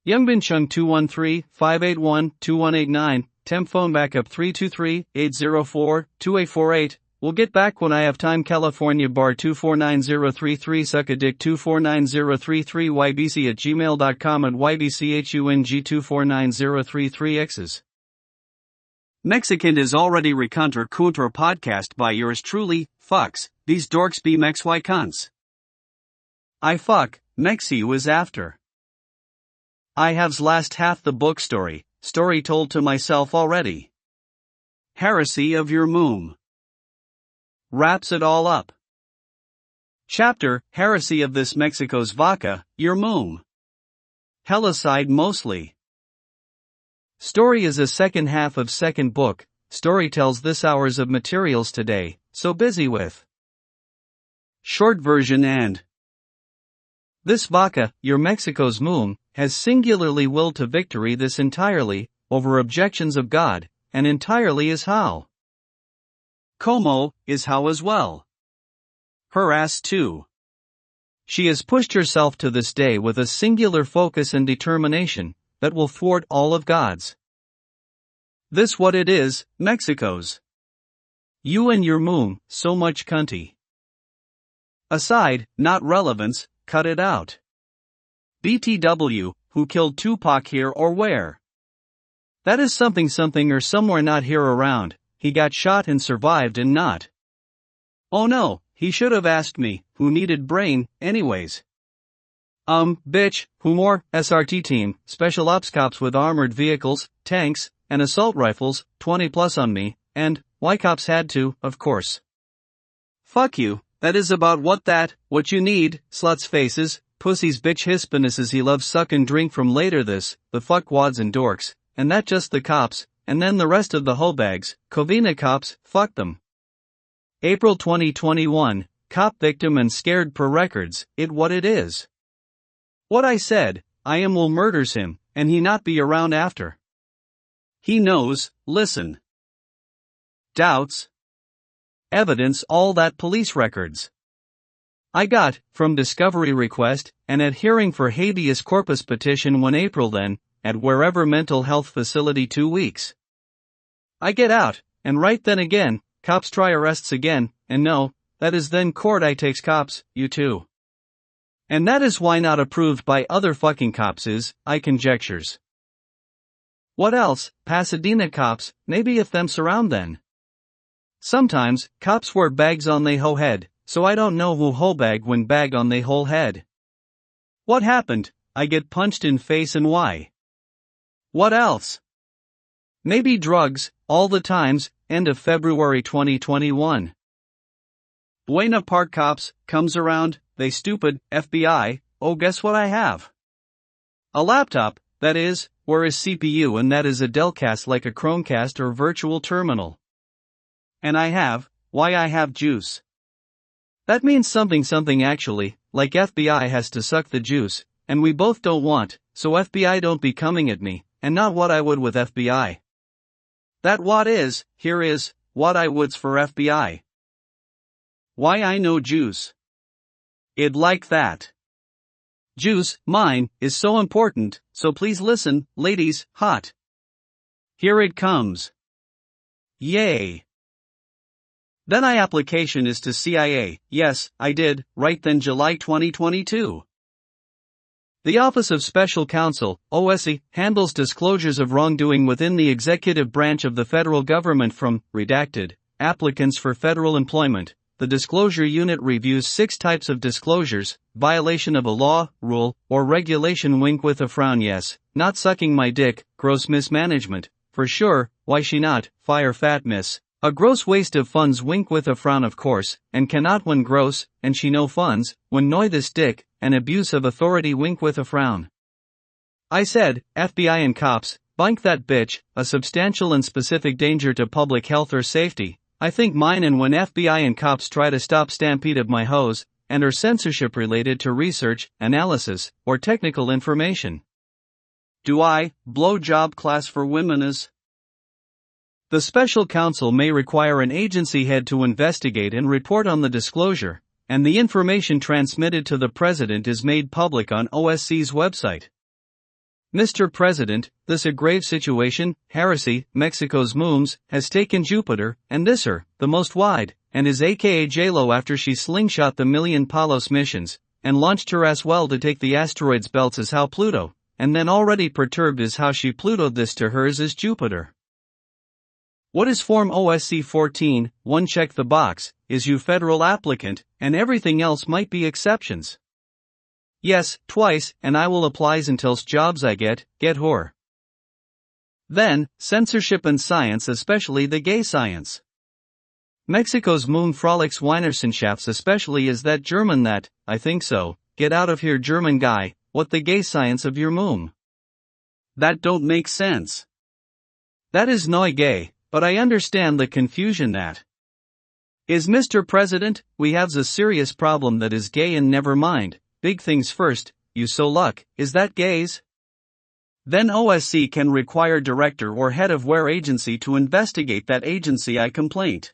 Youngbin Chung 213-581-2189, temp phone backup 323-804-2848, we'll get back when I have time California bar 249033 suck a dick 249033 ybc@gmail.com and ybchung 249033x's. Mexicant is already recontra podcast by yours truly, fucks, these dorks be mex y cunts. I fuck, Mexi was after. I have's last half the book story told to myself already. Heresy of your moom. Wraps it all up. Chapter, Heresy of this Mexico's vaca, your moom. Helicide mostly. Story is a second half of second book, story tells this hours of materials today, so busy with. Short version and. This vaca, your Mexico's moom, has singularly willed to victory this entirely, over objections of God, and entirely is how. Como, is how as well. Her ass too. She has pushed herself to this day with a singular focus and determination, that will thwart all of God's. This what it is, Mexico's. You and your moom, so much cunty. Aside, not relevance, cut it out. BTW, who killed Tupac here or where? That is something or somewhere not here around, he got shot and survived and not. Oh no, he should have asked me, who needed brain, anyways. Bitch, who more, SRT team, special ops cops with armored vehicles, tanks, and assault rifles, 20 plus on me, and, why cops had to, of course. Fuck you, that is about what you need, sluts faces, pussies bitch hispanises he loves suck and drink from later this, the fuck wads and dorks, and that just the cops, and then the rest of the hoe bags, Covina cops, fuck them. April 2021, cop victim and scared per records, it what it is. What I said, I am will murders him, and he not be around after. He knows, listen. Doubts. Evidence all that police records. I got, from discovery request, and at hearing for habeas corpus petition 1 April then, at wherever mental health facility 2 weeks. I get out, and right then again, cops try arrests again, and no, that is then court I takes cops, you too. And that is why not approved by other fucking cops is, I conjectures. What else, Pasadena cops, maybe if them surround then. Sometimes, cops wear bags on they hoe head, so I don't know who hoe bag when bag on they whole head. What happened, I get punched in face and why? What else? Maybe drugs, all the times, end of February 2021. Buena Park cops, comes around, they stupid, FBI, oh guess what I have? A laptop, that is, where is CPU and that is a Dellcast like a Chromecast or virtual terminal. And I have juice. That means something actually, like FBI has to suck the juice, and we both don't want, so FBI don't be coming at me, and not what I would with FBI. That what is, here is, what I would's for FBI. Why I know juice. It like that. Juice, mine, is so important, so please listen, ladies, hot. Here it comes. Yay. Then I application is to CIA, yes, I did, right then July 2022. The Office of Special Counsel, OSC, handles disclosures of wrongdoing within the executive branch of the federal government from, redacted, applicants for federal employment. The disclosure unit reviews 6 types of disclosures: violation of a law, rule, or regulation. Wink with a frown. Yes, not sucking my dick, gross mismanagement, for sure, why she not, fire fat miss, a gross waste of funds. Wink with a frown. Of course, and cannot when gross, and she no funds, when noy this dick, an abuse of authority. Wink with a frown. I said, FBI and cops, bunk that bitch, a substantial and specific danger to public health or safety. I think mine, and when FBI and cops try to stop stampede of my hoes, and or censorship related to research, analysis, or technical information. Do I, blow job class for women is? The special counsel may require an agency head to investigate and report on the disclosure, and the information transmitted to the president is made public on OSC's website. Mr. President, this a grave situation. Heresy, Mexico's mooms, has taken Jupiter, and this her, the most wide, and is aka J-Lo after she slingshot the million Palos missions, and launched her as well to take the asteroids belts as how Pluto, and then already perturbed is how she Plutoed this to hers is Jupiter. What is Form OSC 14, 1 check the box, is you federal applicant, and everything else might be exceptions. Yes, twice, and I will applies until's jobs I get whore. Then, censorship and science, especially the gay science. Mexico's moon frolics Weinersenschafts, especially is that German that, I think so, get out of here German guy, what the gay science of your moon? That don't make sense. That is no gay, but I understand the confusion that is. Mr. President, we have a serious problem that is gay and never mind. Big things first, you so luck, is that gays? Then OSC can require director or head of where agency to investigate that agency I complaint.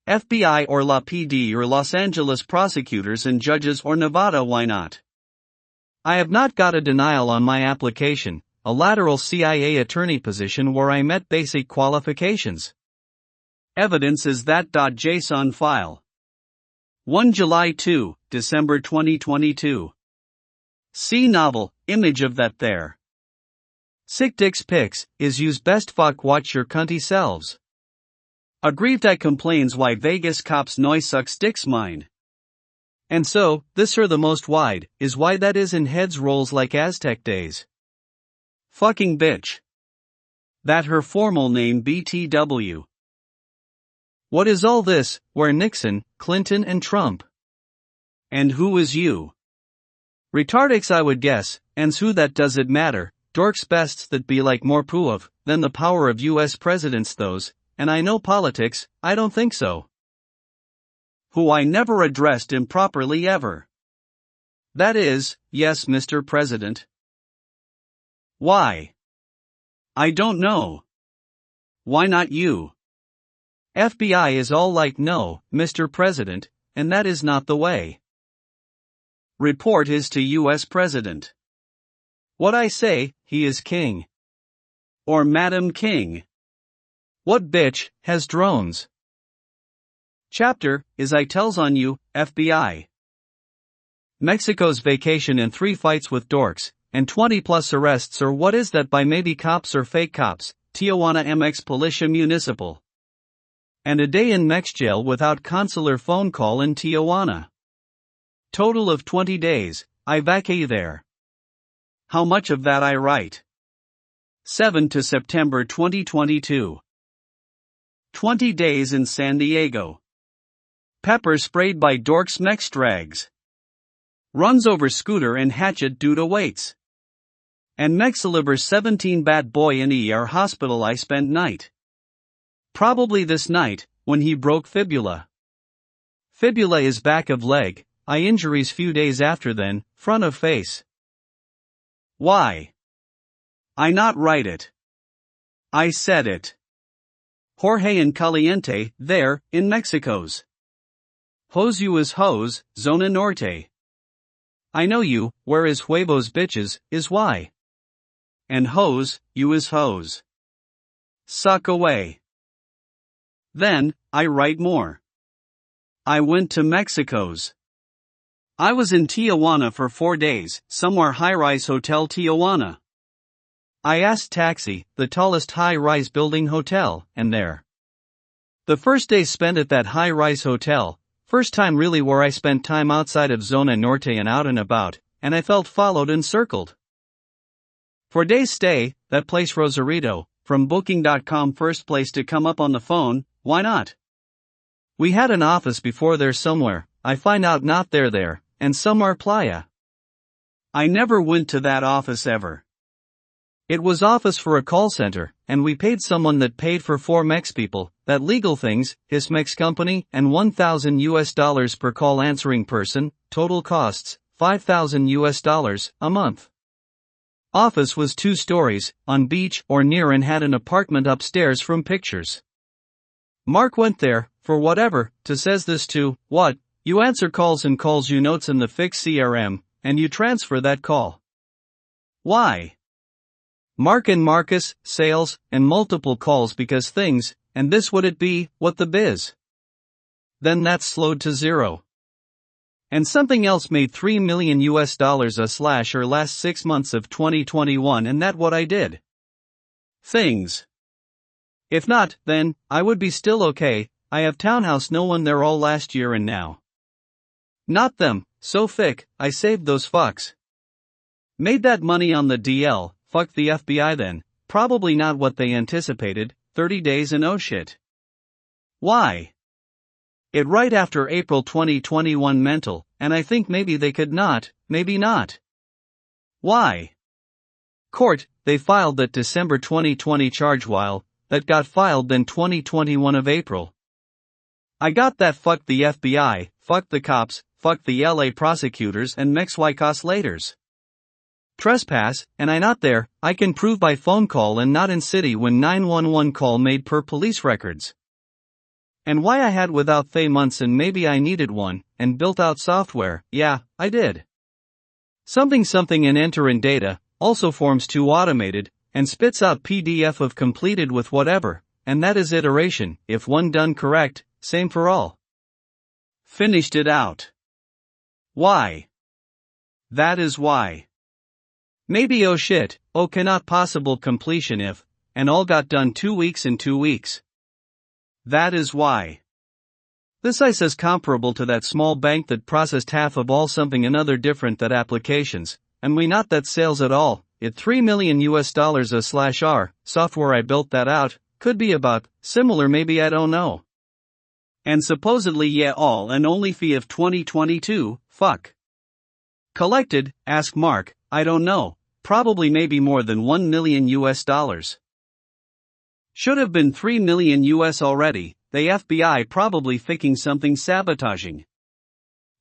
FBI or La PD or Los Angeles prosecutors and judges or Nevada. Why not? I have not got a denial on my application, a lateral CIA attorney position where I met basic qualifications. Evidence is that .json file. 1 July 2, December 2022. See novel, image of that there. Sick dicks pics, is use best fuck watch your cunty selves. Aggrieved I complains why Vegas cops noise sucks dicks mind. And so, this her the most wide, is why that is in heads rolls like Aztec days. Fucking bitch. That her formal name BTW. What is all this, where Nixon, Clinton and Trump? And who is you? Retardix I would guess, and's who that does it matter, dorks bests that be like more puov, than the power of US presidents those, and I know politics, I don't think so. Who I never addressed improperly ever. That is, yes Mr. President. Why? I don't know. Why not you? FBI is all like no, Mr. President, and that is not the way. Report is to US President. What I say, he is king. Or Madam King. What bitch has drones? Chapter, is I tells on you, FBI. Mexico's vacation and 3 fights with dorks, and 20 plus arrests or what is that by maybe cops or fake cops, Tijuana MX Policia Municipal. And a day in Mex jail without consular phone call in Tijuana. Total of 20 days, I vacay there. How much of that I write? 7 to September 2022. 20 days in San Diego. Pepper sprayed by dorks Mex drags. Runs over scooter and hatchet due to weights. And Mexiliber 17 bad boy in ER hospital I spent night. Probably this night, when he broke fibula. Fibula is back of leg, eye injuries few days after then, front of face. Why? I not write it. I said it. Jorge and Caliente, there, in Mexico's. Hose you is hose, Zona Norte. I know you, where is huevos bitches, is why. And hose, you is hose. Suck away. Then, I write more. I went to Mexico's. I was in Tijuana for 4 days, somewhere high-rise hotel Tijuana. I asked taxi, the tallest high-rise building hotel, and there. The first day spent at that high-rise hotel, first time really where I spent time outside of Zona Norte and out and about, and I felt followed and circled. For days stay, that place Rosarito, from Booking.com first place to come up on the phone, why not? We had an office before there somewhere, I find out not there, and somewhere playa. I never went to that office ever. It was office for a call center, and we paid someone that paid for 4 Mex people, that legal things, his Mex company, and $1,000 per call answering person, total costs, $5,000 a month. Office was 2 stories, on beach or near and had an apartment upstairs from pictures. Mark went there, for whatever, to says this to, what, you answer calls and calls you notes in the fixed CRM, and you transfer that call. Why? Mark and Marcus, sales, and multiple calls because things, and this would it be, what the biz? Then that's slowed to 0. And something else made $3 million a slasher last 6 months of 2021 and that what I did. Things. If not, then, I would be still okay, I have townhouse no one there all last year and now. Not them, so thick, I saved those fucks. Made that money on the DL, fuck the FBI then, probably not what they anticipated, 30 days and oh shit. Why? It right after April 2021 mental, and I think maybe they could not, maybe not. Why? Court, they filed that December 2020 charge while, that got filed then 2021 of April. I got that fuck the FBI, fuck the cops, fuck the LA prosecutors and Mexwicos laters. Trespass, and I not there, I can prove by phone call and not in city when 911 call made per police records. And why I had without thay months and maybe I needed one, and built out software, yeah, I did. Something and enter in data, also forms 2 automated, and spits out PDF of completed with whatever, and that is iteration, if one done correct, same for all. Finished it out. Why? That is why. Maybe oh shit, oh cannot possible completion if, and all got done 2 weeks in 2 weeks. That is why. This size is comparable to that small bank that processed half of all something another different that applications, and we not that sales at all, it $3 million a/r, software I built that out, could be about, similar maybe I don't know. And supposedly yeah all and only fee of 2022, fuck. Collected, ask Mark, I don't know, probably maybe more than $1 million. Should have been $3 million already, the FBI probably thinking something sabotaging.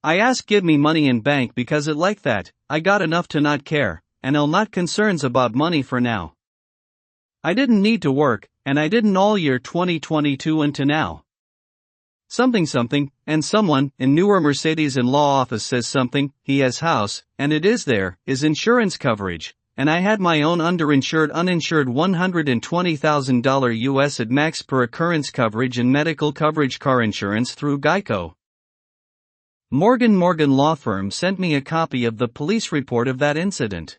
I asked give me money in bank because it like that, I got enough to not care, and I'll not concerns about money for now. I didn't need to work, and I didn't all year 2022 into now. Something, and someone, in newer Mercedes in law office says something, he has house, and it is there, is insurance coverage, and I had my own uninsured $120,000 US at max per occurrence coverage and medical coverage car insurance through Geico. Morgan Law Firm sent me a copy of the police report of that incident.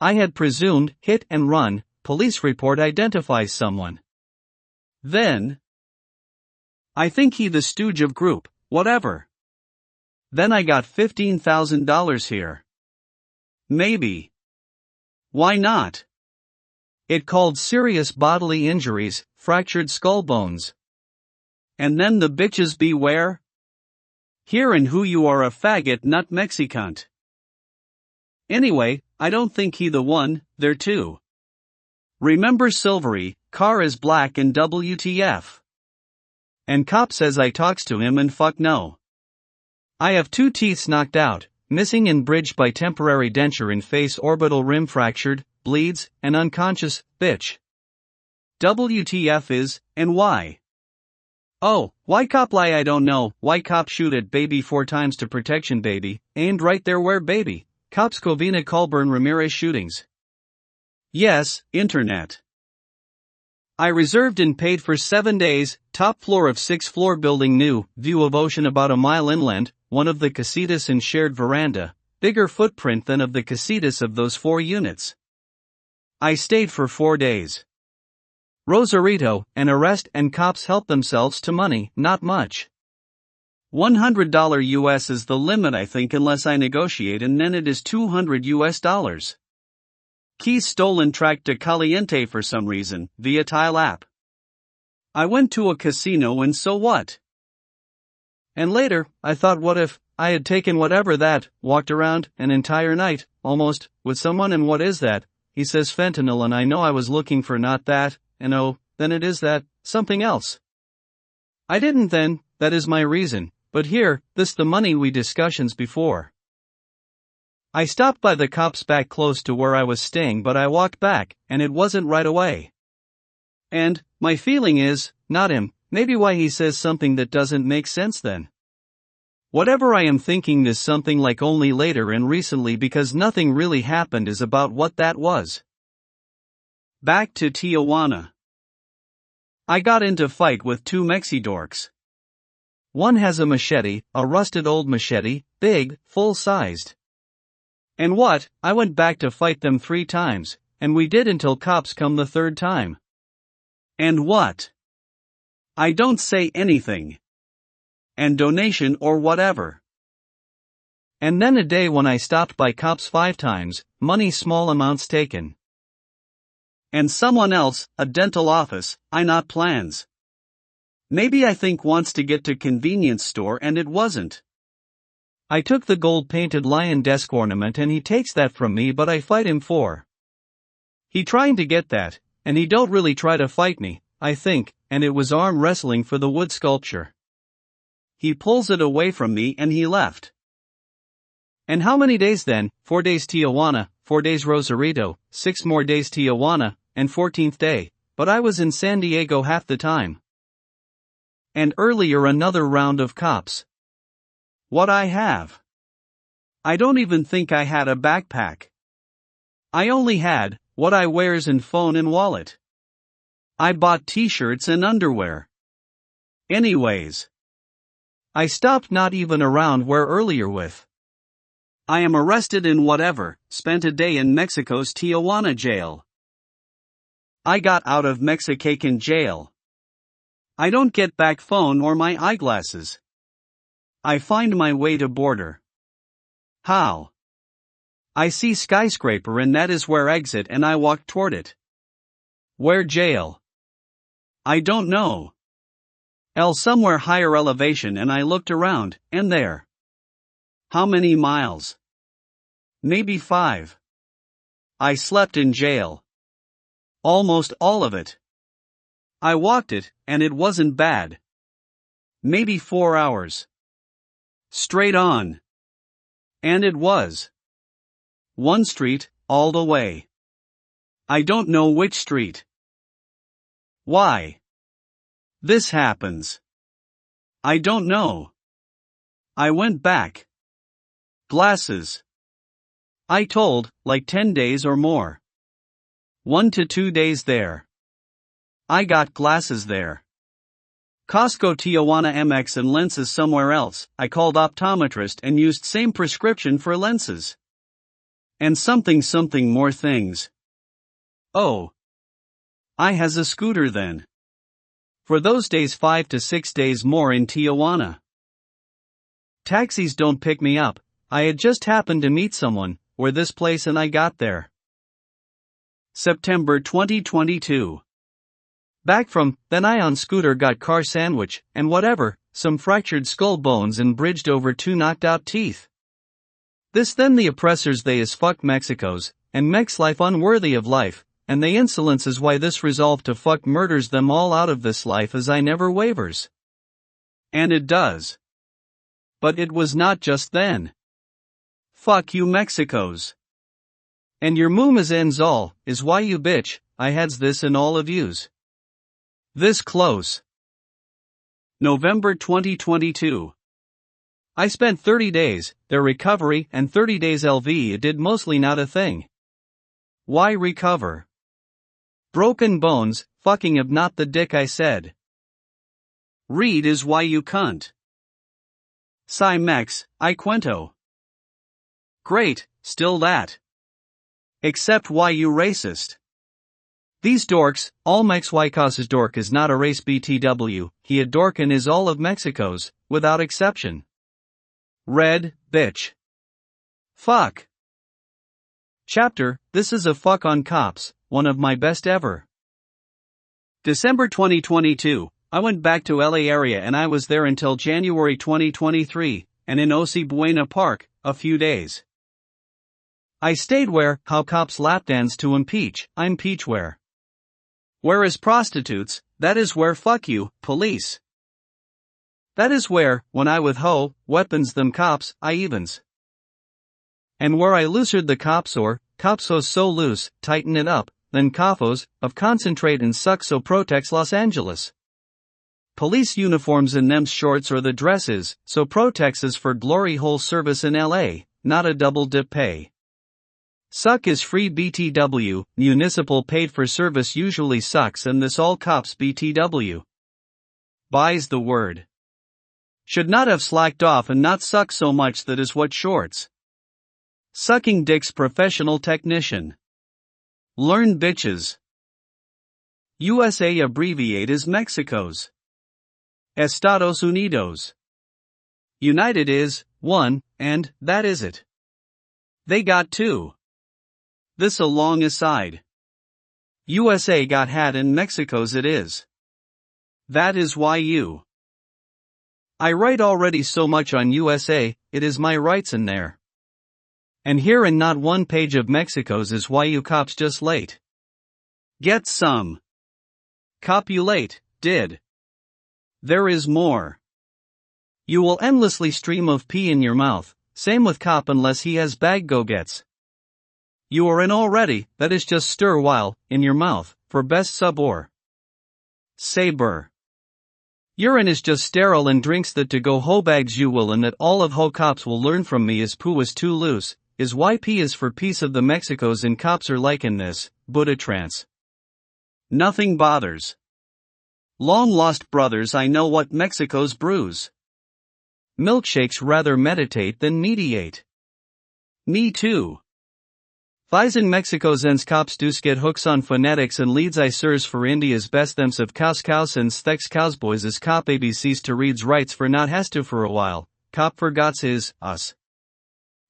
I had presumed, hit and run, police report identifies someone. Then, I think he the stooge of group, whatever. Then I got $15,000 here. Maybe. Why not? It called serious bodily injuries, fractured skull bones. And then the bitches beware? Here and who you are a faggot not Mexicant. Anyway, I don't think he the one, there too. Remember Silvery, car is black and WTF. And cop says I talks to him and fuck no. I have 2 teeth knocked out, missing and bridged by temporary denture in face orbital rim fractured, bleeds, and unconscious, bitch. WTF is, and why? Oh, why cop lie I don't know, why cop shoot at baby 4 times to protection baby, aimed right there where baby, cops Covina Colburn Ramirez shootings. Yes, internet. I reserved and paid for 7 days, top floor of 6th floor building new, view of ocean about a mile inland, one of the casitas and shared veranda, bigger footprint than of the casitas of those 4 units. I stayed for 4 days. Rosarito, an arrest and cops help themselves to money, not much. $100 US is the limit I think unless I negotiate and then it is $200 US. Keys stolen tracked to Caliente for some reason, via Tile app. I went to a casino and so what? And later, I thought what if, I had taken whatever that, walked around, an entire night, almost, with someone and what is that? He says fentanyl and I know I was looking for not that, and oh, then it is that, something else. I didn't then, that is my reason, but here, this the money we discussions before. I stopped by the cops back close to where I was staying but I walked back, and it wasn't right away. And, my feeling is, not him, maybe why he says something that doesn't make sense then. Whatever I am thinking is something like only later and recently because nothing really happened is about what that was. Back to Tijuana. I got into fight with 2 Mexidorks. One has a machete, a rusted old machete, big, full-sized. And what, I went back to fight them 3 times, and we did until cops come the 3rd time. And what? I don't say anything. And donation or whatever. And then a day when I stopped by cops 5 times, money small amounts taken. And someone else, a dental office, I not plans. Maybe I think wants to get to convenience store and it wasn't. I took the gold painted lion desk ornament and he takes that from me but I fight him for. He trying to get that, and he don't really try to fight me, I think, and it was arm wrestling for the wood sculpture. He pulls it away from me and he left. And how many days then? 4 days Tijuana, 4 days Rosarito, 6 more days Tijuana, and 14th day, but I was in San Diego half the time. And earlier another round of cops. What I have? I don't even think I had a backpack. I only had, what I wears and phone and wallet. I bought t-shirts and underwear. Anyways. I stopped not even around where earlier with. I am arrested in whatever, spent a day in Mexico's Tijuana jail. I got out of Mexican jail. I don't get back phone or my eyeglasses. I find my way to border. How? I see skyscraper and that is where exit and I walk toward it. Where jail? I don't know. L somewhere higher elevation and I looked around, and there. How many miles? Maybe 5. I slept in jail. Almost all of it. I walked it, and it wasn't bad. Maybe 4 hours. Straight on. And it was. One street, all the way. I don't know which street. Why? This happens. I don't know. I went back. Glasses. I told, like 10 days or more. 1 to 2 days there. I got glasses there. Costco Tijuana MX and lenses somewhere else. I called optometrist and used same prescription for lenses. And something more things. Oh. I has a scooter then. For those days 5 to 6 days more in Tijuana. Taxis don't pick me up. I had just happened to meet someone, or this place and I got there. September 2022. Back from, then I on scooter got car sandwich, and whatever, some fractured skull bones and bridged over 2 knocked out teeth. This then the oppressors they is fuck Mexicos, and Mex life unworthy of life, and they insolence is why this resolve to fuck murders them all out of this life as I never wavers. And it does. But it was not just then. Fuck you Mexicos. And your moomas ends all, is why you bitch, I hads this in all of yous. This close. November 2022. I spent 30 days, their recovery and 30 days LV it did mostly not a thing. Why recover? Broken bones, fucking of not the dick I said. Read is why you cunt. Si mex, I cuento. Great, still that. Except why you racist. These dorks, all Mex Wycause's dork is not a race BTW, he a dork and is all of Mexico's, without exception. Red, bitch. Fuck. Chapter, this is a fuck on cops, one of my best ever. December 2022, I went back to LA area and I was there until January 2023, and in OC Buena Park, a few days. I stayed where, how cops lap dance to impeach, I'm peach where. Whereas prostitutes, that is where fuck you, police. That is where, when I with ho, weapons them cops, I evens. And where I loosered the cops or, copsos so loose, tighten it up, then cafos, of concentrate and suck so protects Los Angeles. Police uniforms in them shorts or the dresses, so protects is for glory hole service in LA, not a double dip pay. Suck is free BTW, municipal paid for service usually sucks and this all cops BTW. Buys the word. Should not have slacked off and not suck so much that is what shorts. Sucking dick's professional technician. Learn bitches. USA abbreviate is Mexico's. Estados Unidos. United is, one, and, that is it. They got two. This a long aside. USA got had and Mexico's it is. That is why you. I write already so much on USA, it is my rights in there. And here in not one page of Mexico's is why you cops just late. Get some. Copulate, did. There is more. You will endlessly stream of pee in your mouth, same with cop unless he has bag go-gets. You are in already, that is just stir while, in your mouth, for best sub or. Saber. Urine is just sterile and drinks that to go ho bags you will and that all of ho cops will learn from me is poo is too loose, is why P is for peace of the Mexicos and cops are like in this, Buddha trance. Nothing bothers. Long lost brothers I know what Mexico's brews. Milkshakes rather meditate than mediate. Me too. Thies in Mexico's ens cops dus get hooks on phonetics and leads I sirs for India's best thems of cows and thex cowsboys as cop ABCs to reads rights for not has to for a while, cop forgots his, us.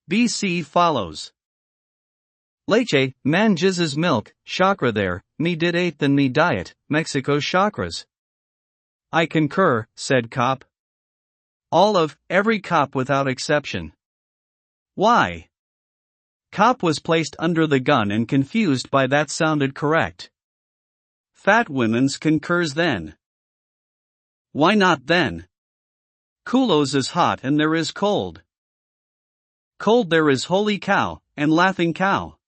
BC follows. Leche, man jizzes milk, chakra there, me did eighth and me diet, Mexico's chakras. I concur, said cop. All of, every cop without exception. Why? Cop was placed under the gun and confused by that sounded correct. Fat women's concurs then. Why not then? Culos is hot and there is cold. Cold there is holy cow, and laughing cow.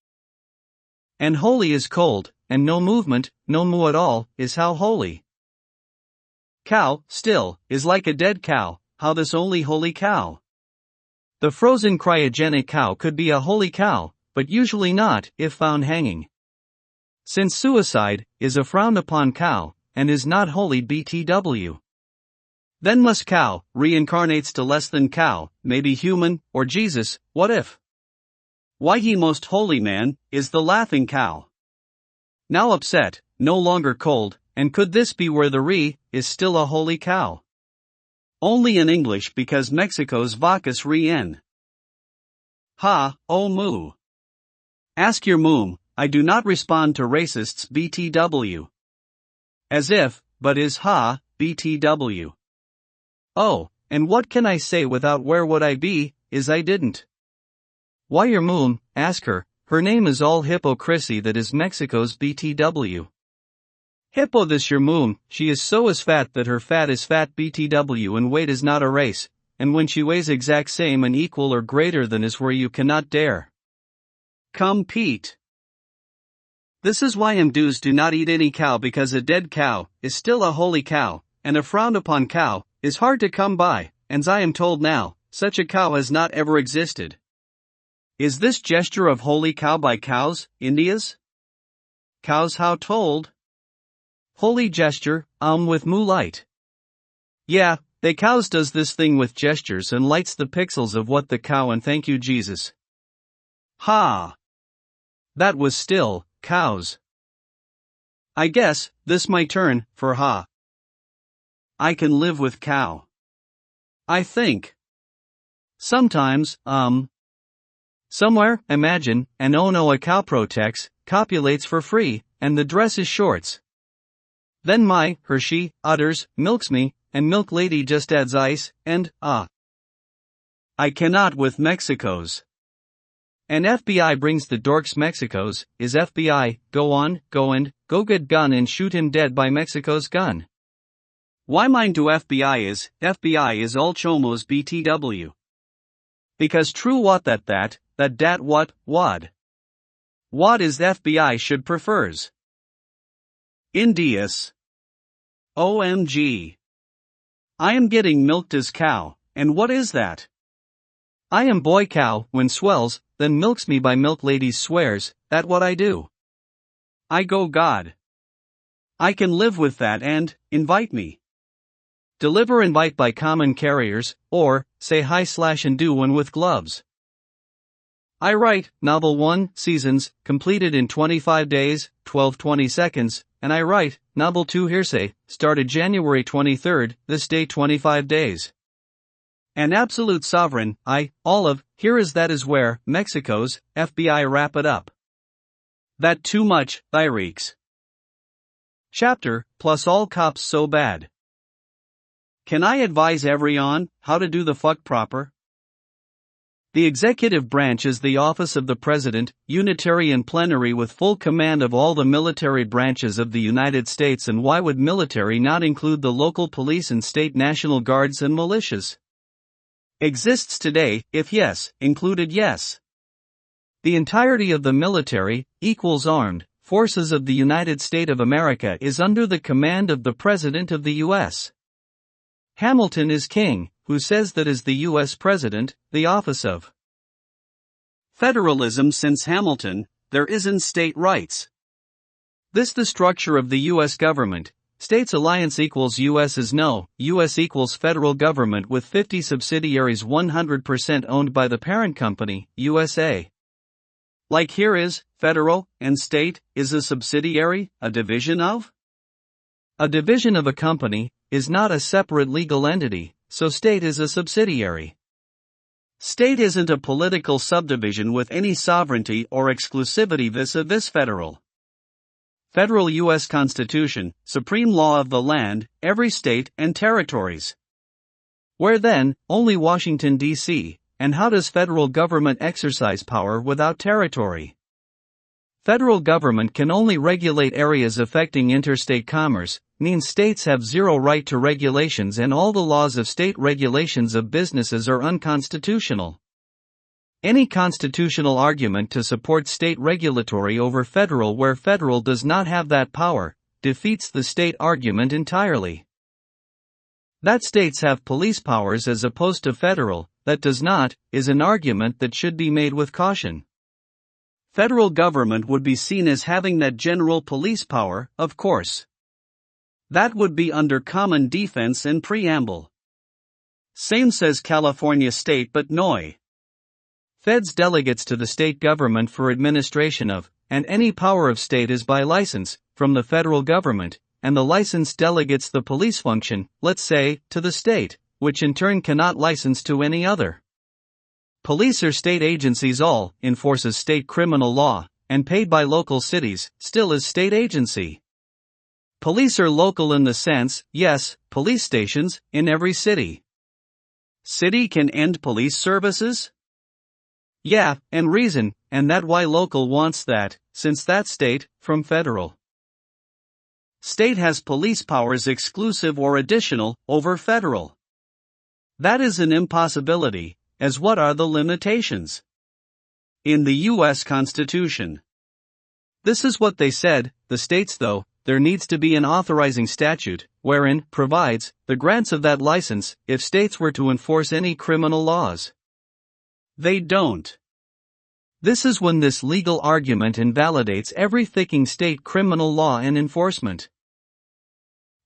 And holy is cold, and no movement, no moo at all, is how holy. Cow, still, is like a dead cow, how this only holy cow. The frozen cryogenic cow could be a holy cow, but usually not, if found hanging. Since suicide is a frowned upon cow, and is not holy BTW. Then must cow, reincarnates to less than cow, maybe human, or Jesus, what if? Why he most holy man, is the laughing cow. Now upset, no longer cold, and could this be where the is still a holy cow? Only in English because Mexico's vacas en. Ha, oh moo. Ask your moom, I do not respond to racists BTW. As if, but is ha, BTW. Oh, and what can I say without where would I be, is I didn't. Why your moom, ask her name is all hypocrisy that is Mexico's BTW. Hippo this your moom, she is so as fat that her fat is fat BTW and weight is not a race, and when she weighs exact same and equal or greater than is where you cannot dare compete. This is why Hindus do not eat any cow because a dead cow is still a holy cow, and a frowned upon cow is hard to come by, and as I am told now, such a cow has not ever existed. Is this gesture of holy cow by cows, India's? Cows how told? Holy gesture, with moonlight. Yeah, they cows does this thing with gestures and lights the pixels of what the cow and thank you Jesus. Ha! That was still, cows. I guess, this my turn, for ha. I can live with cow. I think. Sometimes, somewhere, imagine, and oh no a cow protects, copulates for free, and the dress is shorts. Then she, utters, milks me, and milk lady just adds ice, and, I cannot with Mexico's. And FBI brings the dorks Mexico's, is FBI, go on, go get gun and shoot him dead by Mexico's gun. Why mine to FBI is all chomos BTW. Because true what that what, wad. What is FBI should prefers. Indias. OMG. I am getting milked as cow, and what is that? I am boy cow, when swells, then milks me by milk ladies swears, that what I do. I go God. I can live with that and, invite me. Deliver invite by common carriers, or, say hi / and do one with gloves. I write, novel 1, seasons, completed in 25 days, 12:20 seconds, and I write, novel 2 Hearsay, started January 23rd, this day 25 days. An absolute sovereign, here is that is where, Mexico's, FBI wrap it up. That too much, thy reeks. Chapter, plus all cops so bad. Can I advise everyone, how to do the fuck proper? The executive branch is the office of the President, unitary and plenary with full command of all the military branches of the United States. And why would military not include the local police and state national guards and militias? Exists today, if yes, included yes. The entirety of the military, equals armed, forces of the United States of America is under the command of the President of the U.S. Hamilton is king, who says that as the U.S. President, the office of federalism since Hamilton, there isn't state rights. This the structure of the U.S. government, states alliance equals U.S. is no, U.S. equals federal government with 50 subsidiaries 100% owned by the parent company, USA. Like here is, federal, and state, is a subsidiary, a division of? A division of a company is not a separate legal entity, so state is a subsidiary. State isn't a political subdivision with any sovereignty or exclusivity vis-a-vis federal. Federal U.S. Constitution, supreme law of the land, every state and territories. Where then, only Washington, D.C., and how does federal government exercise power without territory? Federal government can only regulate areas affecting interstate commerce, means states have zero right to regulations and all the laws of state regulations of businesses are unconstitutional. Any constitutional argument to support state regulatory over federal where federal does not have that power, defeats the state argument entirely. That states have police powers as opposed to federal, that does not, is an argument that should be made with caution. Federal government would be seen as having that general police power, of course. That would be under common defense and preamble. Same says California state but no. Feds delegates to the state government for administration of, and any power of state is by license, from the federal government, and the license delegates the police function, let's say, to the state, which in turn cannot license to any other. Police are state agencies all, enforces state criminal law, and paid by local cities, still is state agency. Police are local in the sense, yes, police stations, in every city. City can end police services? Yeah, and reason, and that why local wants that, since that state, from federal. State has police powers exclusive or additional, over federal. That is an impossibility, as what are the limitations? In the U.S. Constitution. This is what they said, the states though, there needs to be an authorizing statute, wherein, provides, the grants of that license, if states were to enforce any criminal laws. They don't. This is when this legal argument invalidates every thinking state criminal law and enforcement.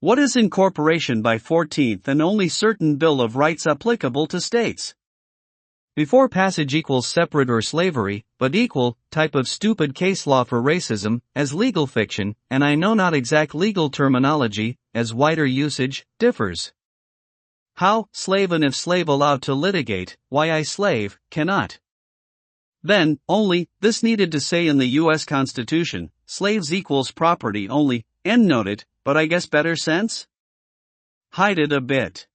What is incorporation by 14th and only certain Bill of Rights applicable to states? Before passage equals separate or slavery, but equal, type of stupid case law for racism, as legal fiction, and I know not exact legal terminology, as wider usage, differs. How, slave and if slave allowed to litigate, why I slave, cannot. Then, only, this needed to say in the U.S. Constitution, slaves equals property only, end noted, but I guess better sense? Hide it a bit.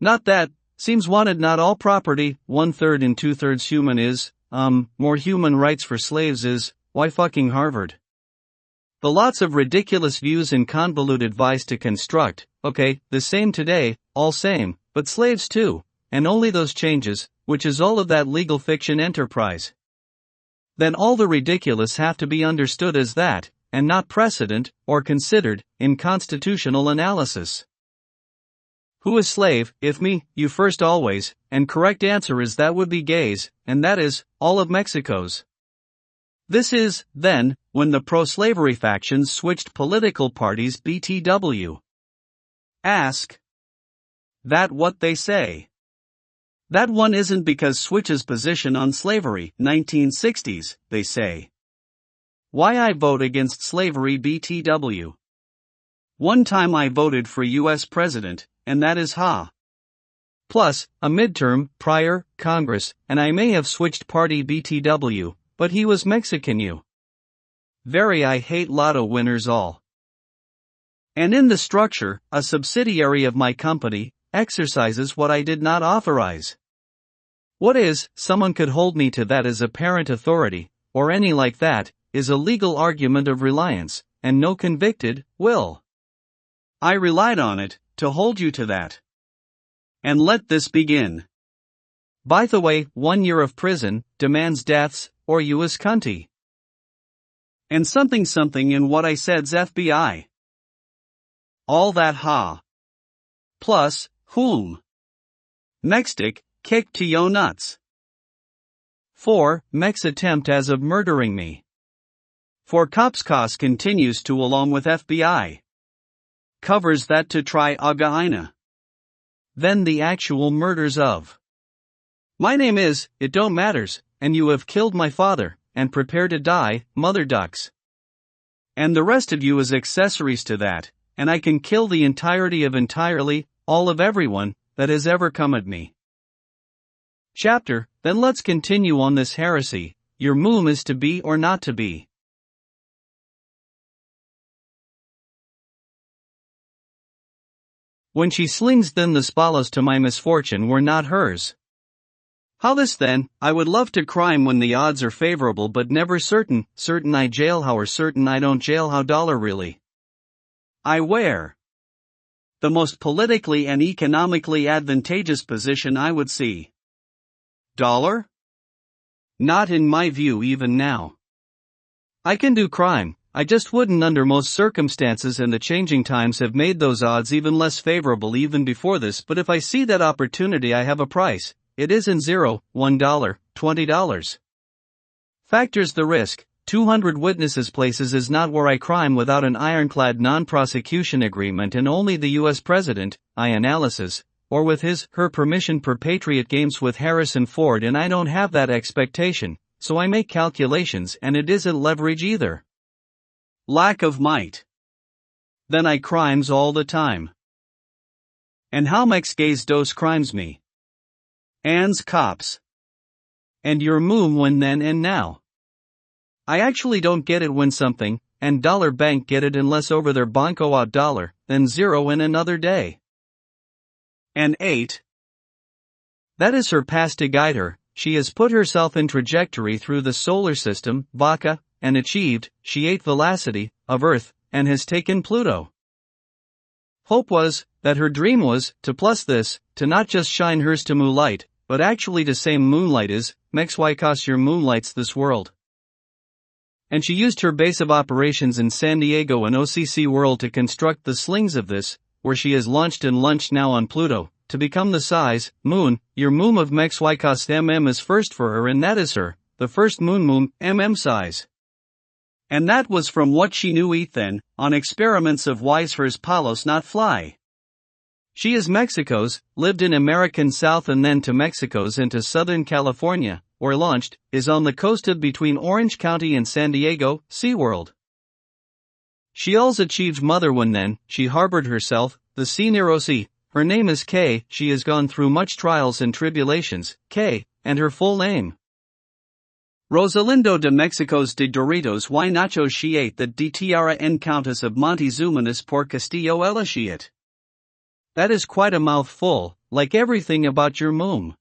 Not that, seems wanted not all property, 1/3 and 2/3 human is, more human rights for slaves is, why fucking Harvard. The lots of ridiculous views and convoluted vice to construct, okay, the same today, all same, but slaves too, and only those changes, which is all of that legal fiction enterprise. Then all the ridiculous have to be understood as that, and not precedent, or considered, in constitutional analysis. Who is slave, if me, you first always, and correct answer is that would be gays, and that is, all of Mexico's. This is, then, when the pro-slavery factions switched political parties BTW. Ask. That what they say. That one isn't because switches position on slavery, 1960s, they say. Why I vote against slavery BTW. One time I voted for US President, and that is ha. Plus, a midterm, prior, Congress, and I may have switched party BTW, but he was Mexican you. Very I hate lotto winners all. And in the structure, a subsidiary of my company, exercises what I did not authorize. What is, someone could hold me to that as apparent authority, or any like that, is a legal argument of reliance, and no convicted, will. I relied on it, to hold you to that. And let this begin. By the way, 1 year of prison, demands deaths, or you is cunty. And something in what I said's FBI. All that ha. Plus, whom? Mextic, kick to yo nuts. 4. Mex attempt as of murdering me. For cops cause continues to along with FBI. Covers that to try againa. Then the actual murders of. My name is, it don't matters, and you have killed my father, and prepare to die, mother ducks. And the rest of you is accessories to that, and I can kill the entirety of entirely, all of everyone, that has ever come at me. Chapter, then let's continue on this heresy, your moom is to be or not to be. When she slings then the spallows to my misfortune were not hers. How this then, I would love to crime when the odds are favorable but never certain I jail how or certain I don't jail how dollar really. I wear the most politically and economically advantageous position I would see. Dollar? Not in my view even now. I can do crime, I just wouldn't under most circumstances, and the changing times have made those odds even less favorable even before this, but if I see that opportunity I have a price, it isn't $0, $1, $20. Factors the risk, 200 witnesses places is not where I crime without an ironclad non-prosecution agreement and only the US President, I analysis, or with her permission per Patriot Games with Harrison Ford, and I don't have that expectation, so I make calculations and it isn't leverage either. Lack of might. Then I crimes all the time. And how mex gays dos crimes me? Ands cops. And your moom when then and now. I actually don't get it when something, and dollar bank get it unless over their banco out dollar, then zero in another day. And 8. That is her past to guide her, she has put herself in trajectory through the solar system, Vaca, and achieved, she ate velocity, of Earth, and has taken Pluto. Hope was, that her dream was, to plus this, to not just shine hers to moonlight, but actually to same moonlight is, mex wicos your moonlights this world. And she used her base of operations in San Diego and OCC World to construct the slings of this, where she has launched and launched now on Pluto, to become the size, moon, your moom of mex wicos mm is first for her, and that is her, the first moom size. And that was from what she knew then, on experiments of wise hers palos not fly. She is Mexico's, lived in American South and then to Mexico's into Southern California, or launched, is on the coast of between Orange County and San Diego, SeaWorld. She alls achieved mother when then, she harbored herself, the C. Her name is K, she has gone through much trials and tribulations, K, and her full name. Rosalindo de Mexico's de Doritos y Nachos she ate that de Tierra en Countess of Montezumanis por Castillo ella she it. That is quite a mouthful, like everything about your moom.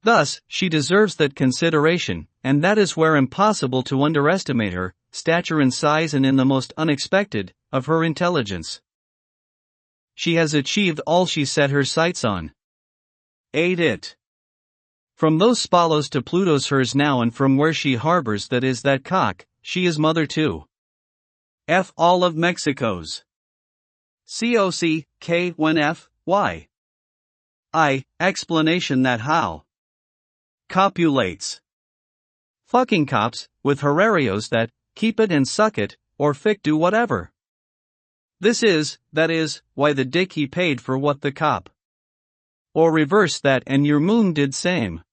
Thus, she deserves that consideration, and that is where impossible to underestimate her, stature and size and in the most unexpected, of her intelligence. She has achieved all she set her sights on. Ate it. From those spallows to Pluto's hers now, and from where she harbors that is that cock, she is mother too. F all of Mexico's. COC, K when F, Y. I, explanation that how. Copulates. Fucking cops, with horarios that, keep it and suck it, or fick do whatever. This is, that is, why the dick he paid for what the cop. Or reverse that and your moon did same.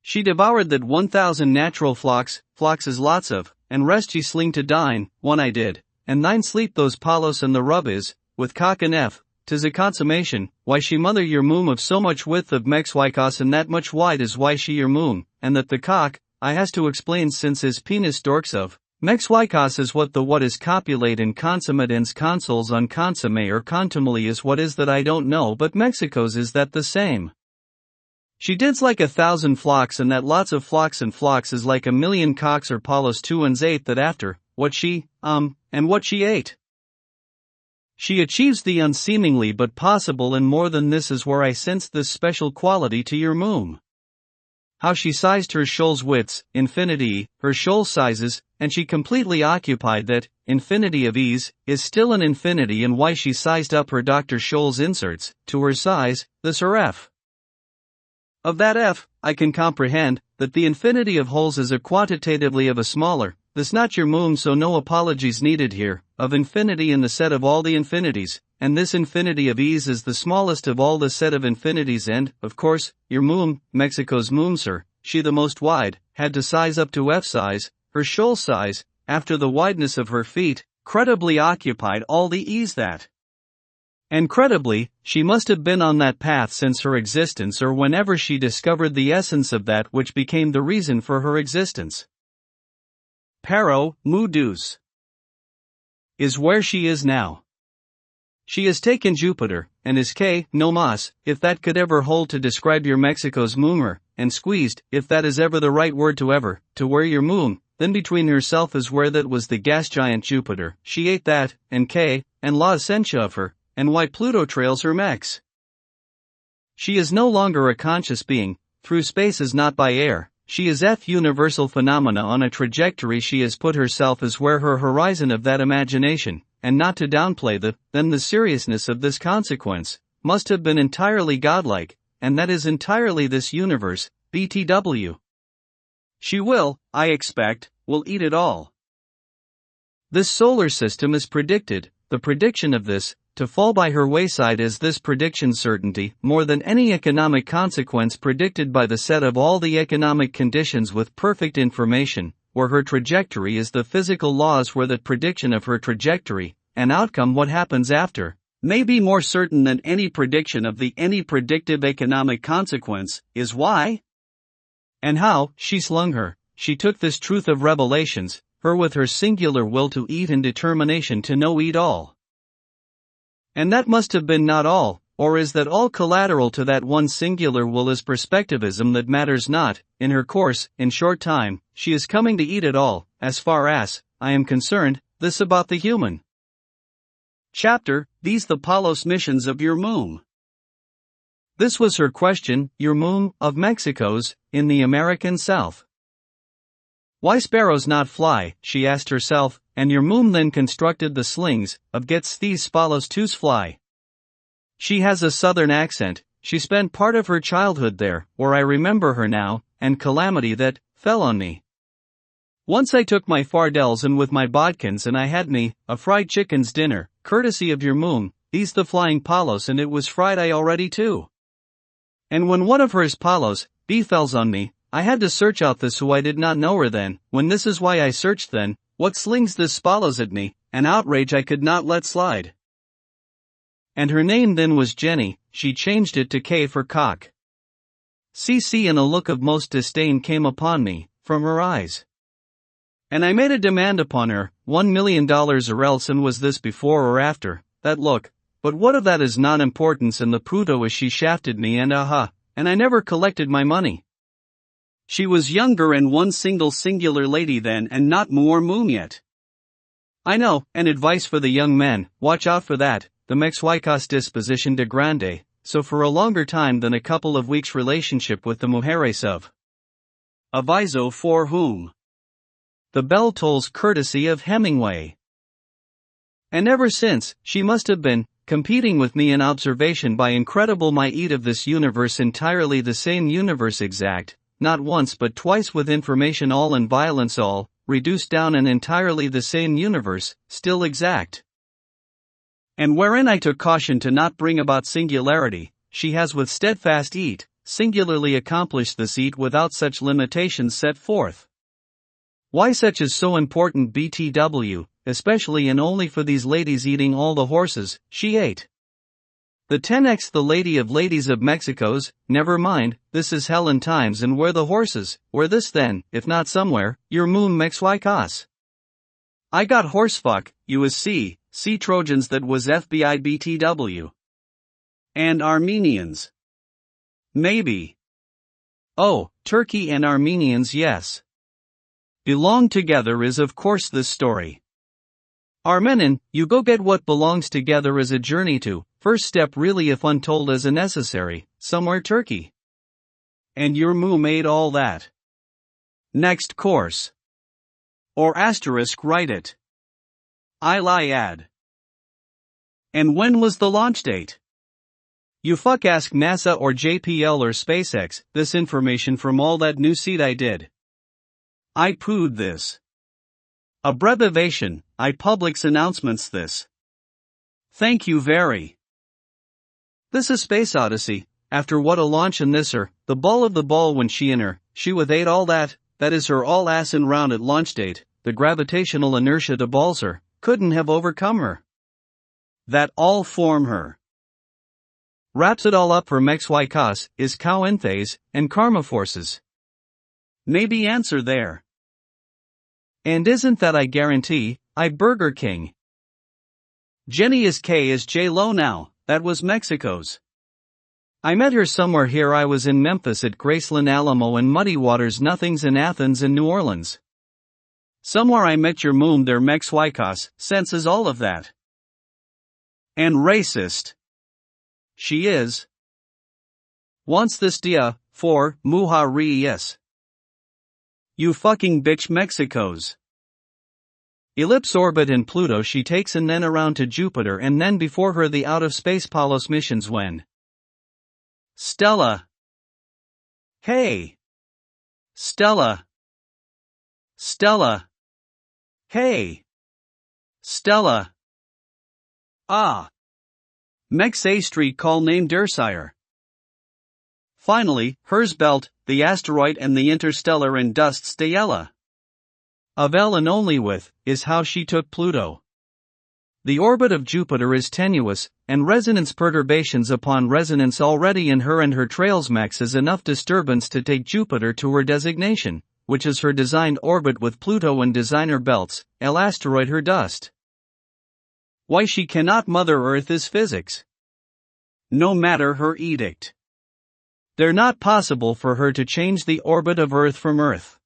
She devoured that 1,000 natural flocks is lots of, and rest she sling to dine, one I did, and 9 sleep those palos and the rub is, with cock and F, 'tis a consummation, why she mother your moom of so much width of mex wicos and that much wide is why she your moom, and that the cock, I has to explain since his penis dorks of, mex wicos is what is copulate and consummate ens consoles on consomme or contumely is what is that I don't know but Mexico's is that the same. She dids like 1,000 flocks and that lots of flocks and flocks is like 1,000,000 cocks or palos 2 and 8 that after, what she, and what she ate. She achieves the unseemingly but possible and more than this is where I sense this special quality to your moom. How she sized her shoal's widths, infinity, her shoal sizes, and she completely occupied that, infinity of ease, is still an infinity and why she sized up her Dr. Scholl's inserts, to her size, this her F. Of that F, I can comprehend, that the infinity of holes is a quantitatively of a smaller, this not your moom so no apologies needed here, of infinity in the set of all the infinities, and this infinity of ease is the smallest of all the set of infinities and, of course, your moom, Mexico's moom sir, she the most wide, had to size up to F size, her shoal size, after the wideness of her feet, credibly occupied all the ease that. And credibly, she must have been on that path since her existence or whenever she discovered the essence of that which became the reason for her existence. Pero, mu Deus. Is where she is now. She has taken Jupiter, and is que, no mas, if that could ever hold to describe your Mexico's moomer, and squeezed, if that is ever the right word to where your moon, then between herself is where that was the gas giant Jupiter, she ate that, and que, and la essentia of her, and why Pluto trails her mex. She is no longer a conscious being, through space is not by air, she is universal phenomena on a trajectory she has put herself as where her horizon of that imagination, and not to downplay the seriousness of this consequence, must have been entirely godlike, and that is entirely this universe, BTW. She will, I expect, will eat it all. This solar system is predicted, the prediction of this, to fall by her wayside as this prediction certainty, more than any economic consequence predicted by the set of all the economic conditions with perfect information, where her trajectory is the physical laws where that prediction of her trajectory, and outcome what happens after, may be more certain than any prediction of the any predictive economic consequence, is why? And how, she slung her, she took this truth of revelations, her with her singular will to eat and determination to know eat all. And that must have been not all, or is that all collateral to that one singular will is perspectivism that matters not, in her course, in short time, she is coming to eat it all, as far as, I am concerned, this about the human. Chapter, these the Palos missions of your moon. This was her question, your moon, of Mexico's, in the American South. Why sparrows not fly, she asked herself, and your moon then constructed the slings, of gets these spalos tos fly. She has a southern accent, she spent part of her childhood there, or I remember her now, and calamity that, fell on me. Once I took my fardels and with my bodkins and I had me, a fried chicken's dinner, courtesy of your moon, these the flying palos and it was fried I already too. And when one of hers palos, fells on me, I had to search out this who I did not know her then, when this is why I searched then, what slings this spalos at me, an outrage I could not let slide. And her name then was Jenny, she changed it to K for cock. CC and a look of most disdain came upon me, from her eyes. And I made a demand upon her, $1 million or else and was this before or after, that look, but what of that is non-importance and the puto as she shafted me and and I never collected my money. She was younger and one singular lady then and not more moon yet. I know, and advice for the young men, watch out for that, the mexhuicas disposition de grande, so for a longer time than a couple of weeks relationship with the mujeres of aviso for whom the bell tolls courtesy of Hemingway. And ever since, she must have been, competing with me in observation by incredible might of this universe entirely the same universe exact, not once but twice with information all and violence all, reduced down and entirely the same universe, still exact. And wherein I took caution to not bring about singularity, she has with steadfast singularly accomplished this without such limitations set forth. Why such is so important BTW, especially and only for these ladies eating all the horses, she ate. The 10x the lady of ladies of Mexico's, never mind, this is Hellen times and where the horses, where this then, if not somewhere, your moon mexhuicas. I got horsefuck, you is see Trojans that was FBI BTW. And Armenians. Maybe. Oh, Turkey and Armenians yes. Belong together is of course this story. Armenin, you go get what belongs together as a journey to, first step really if untold as a necessary, somewhere Turkey. And your moo made all that. Next course. Or asterisk write it. I lie add. And when was the launch date? You fuck ask NASA or JPL or SpaceX, this information from all that new seed I did. I pooed this. Abbreviation, I publics announcements this. Thank you very. This is Space Odyssey, after what a launch in this her, the ball of the ball when she in her, she with ate all that is her all ass and round at launch date, the gravitational inertia to balls her, couldn't have overcome her. That all form her. Wraps it all up for mex y cos, is cow and thays, and karma forces. Maybe answer there. And isn't that I guarantee, I Burger King. Jenny is K is J Lo now, that was Mexico's. I met her somewhere here I was in Memphis at Graceland Alamo and Muddy Waters Nothings in Athens and New Orleans. Somewhere I met your moom there mex y cos, senses all of that. And racist. She is. Wants this dia, for, muha res. You fucking bitch Mexico's. Ellipse orbit and Pluto she takes and then around to Jupiter and then before her the out-of-space Palos missions when. Stella. Hey. Stella. Stella. Hey. Stella. Ah. Mex A street call name Dersire. Finally, hers belt, the asteroid and the interstellar and dust Stella. Of L and only with, is how she took Pluto. The orbit of Jupiter is tenuous, and resonance perturbations upon resonance already in her and her trails max is enough disturbance to take Jupiter to her designation, which is her designed orbit with Pluto and designer belts, L asteroid her dust. Why she cannot mother Earth is physics. No matter her edict. They're not possible for her to change the orbit of Earth from Earth.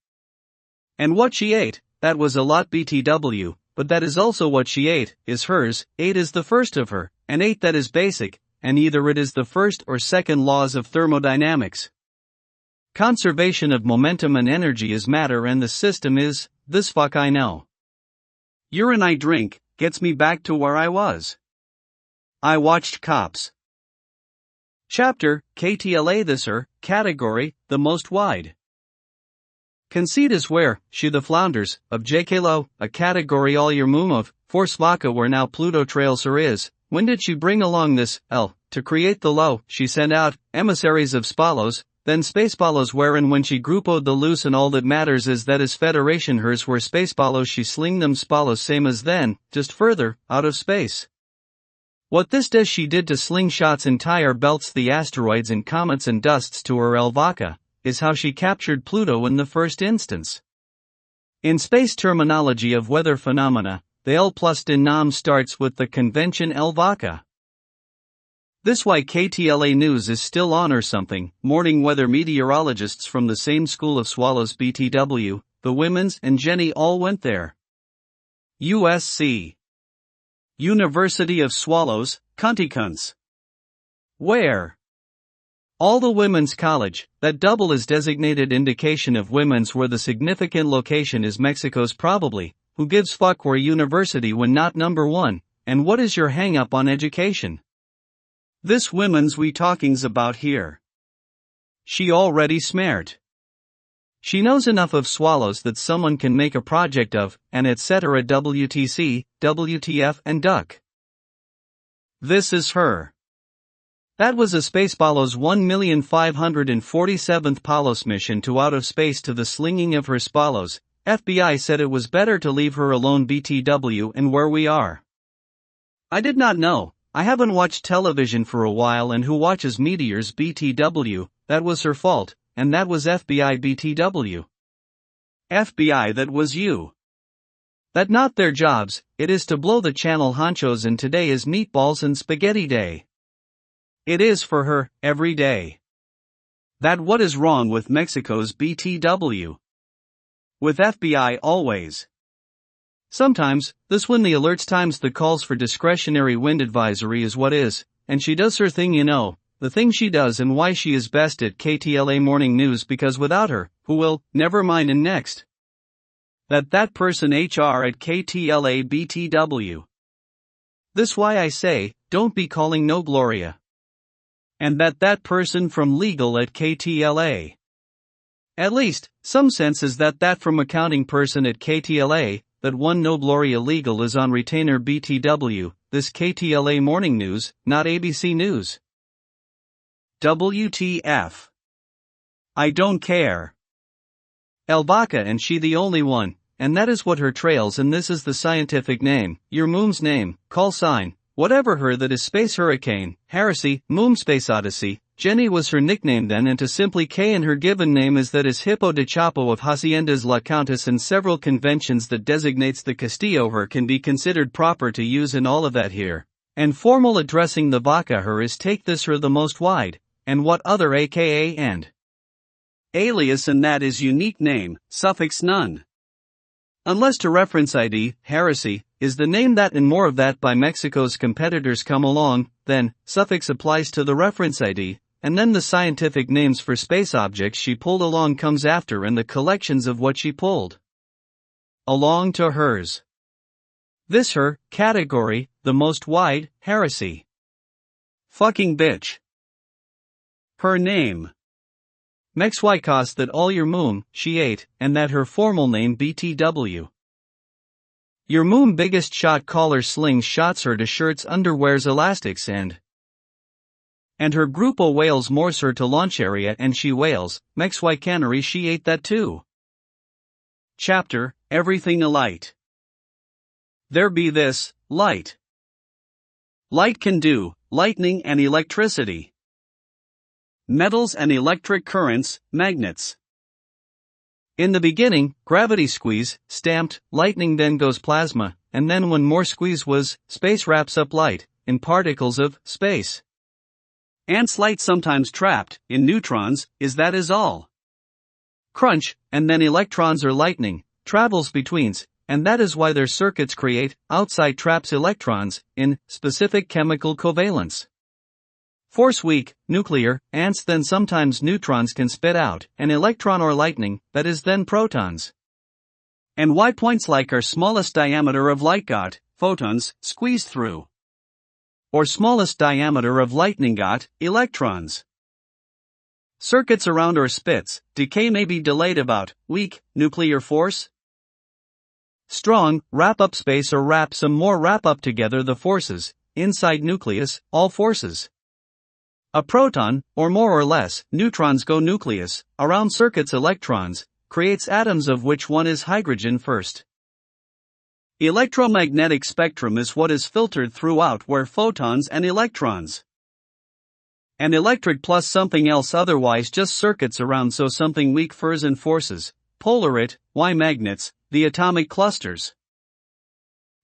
And what she ate, that was a lot BTW, but that is also what she ate, is hers, 8 is the first of her, and 8 that is basic, and either it is the first or second laws of thermodynamics. Conservation of momentum and energy is matter and the system is, this fuck I know. Urine I drink, gets me back to where I was. I watched Cops. Chapter, KTLA this her, category, the most wide. Conceit is where, she the flounders, of JK Lo, a category all your moom of, force vodka where now Pluto trails her is, when did she bring along this, L, to create the low, she sent out, emissaries of Spalos, then Spaceballos wherein when she groupoed the loose and all that matters is that is federation hers where Spaceballos she sling them Spalos same as then, just further, out of space. What this does she did to slingshots entire belts the asteroids and comets and dusts to her El Vaca, is how she captured Pluto in the first instance. In space terminology of weather phenomena, the L plus denom starts with the convention El Vaca. This why KTLA News is still on or something, morning weather meteorologists from the same school of swallows BTW, the women's and Jenny all went there. USC. University of Swallows, cunty-cunts. Where? All the women's college, that double is designated indication of women's where the significant location is Mexico's probably, who gives fuck where university when not number one, and what is your hang up on education? This women's we talking's about here. She already smart. She knows enough of swallows that someone can make a project of, and etc. WTC, WTF and duck. This is her. That was a Spaceballos 1,547th Palos mission to out of space to the slinging of her Spalos. FBI said it was better to leave her alone BTW and where we are. I did not know, I haven't watched television for a while and who watches meteors BTW, that was her fault, and that was FBI BTW. FBI that was you. That not their jobs, it is to blow the channel honchos and today is meatballs and spaghetti day. It is for her, every day. That what is wrong with Mexico's BTW? With FBI always. Sometimes, this when the alerts times the calls for discretionary wind advisory is what is, and she does her thing the thing she does and why she is best at KTLA Morning News because without her, who will, never mind and next. That person HR at KTLA BTW. This why I say, don't be calling no Gloria. And that person from legal at KTLA. At least, some sense is that from accounting person at KTLA, that one no Gloria legal is on retainer BTW, this KTLA Morning News, not ABC News. WTF. I don't care. El Vaca and she the only one, and that is what her trails, and this is the scientific name, your moom's name, call sign, whatever her that is space hurricane, heresy, moom space odyssey. Jenny was her nickname then, and to simply K, and her given name is that is Hippo de Chapo of Haciendas La Countess, and several conventions that designates the Castillo her can be considered proper to use in all of that here. And formal addressing the Vaca her is take this her the most wide, and what other aka and alias, and that is unique name, suffix none. Unless to reference ID, heresy, is the name that and more of that by Mexico's competitors come along, then, suffix applies to the reference ID, and then the scientific names for space objects she pulled along comes after, and the collections of what she pulled along to hers. This her category, the most wide, heresy. Fucking bitch. Her name. Mexwicos that all your moom, she ate, and that her formal name BTW. Your moom biggest shot collar slings shots her to shirts underwears elastics and her grupo whales moors her to launch area, and she whales, Mexwicanary she ate that too. Chapter, Everything Alight. There be this, light. Light can do, lightning and electricity. Metals and electric currents, magnets. In the beginning, gravity squeeze, stamped, lightning then goes plasma, and then when more squeeze was, space wraps up light, in particles of space. Ants light sometimes trapped, in neutrons, is all. Crunch, and then electrons or lightning, travels betweens, and that is why their circuits create, outside traps electrons, in, specific chemical covalence. Force weak, nuclear, ants then sometimes neutrons can spit out, an electron or lightning, that is then protons. And why points like our smallest diameter of light got, photons, squeezed through. Or smallest diameter of lightning got, electrons. Circuits around or spits, decay may be delayed about, weak, nuclear force. Strong, wrap up space or wrap some more wrap up together the forces, inside nucleus, all forces. A proton, or more or less, neutrons go nucleus, around circuits electrons, creates atoms of which one is hydrogen first. Electromagnetic spectrum is what is filtered throughout where photons and electrons. And electric plus something else otherwise just circuits around so something weak furs and forces, polar it, why magnets, the atomic clusters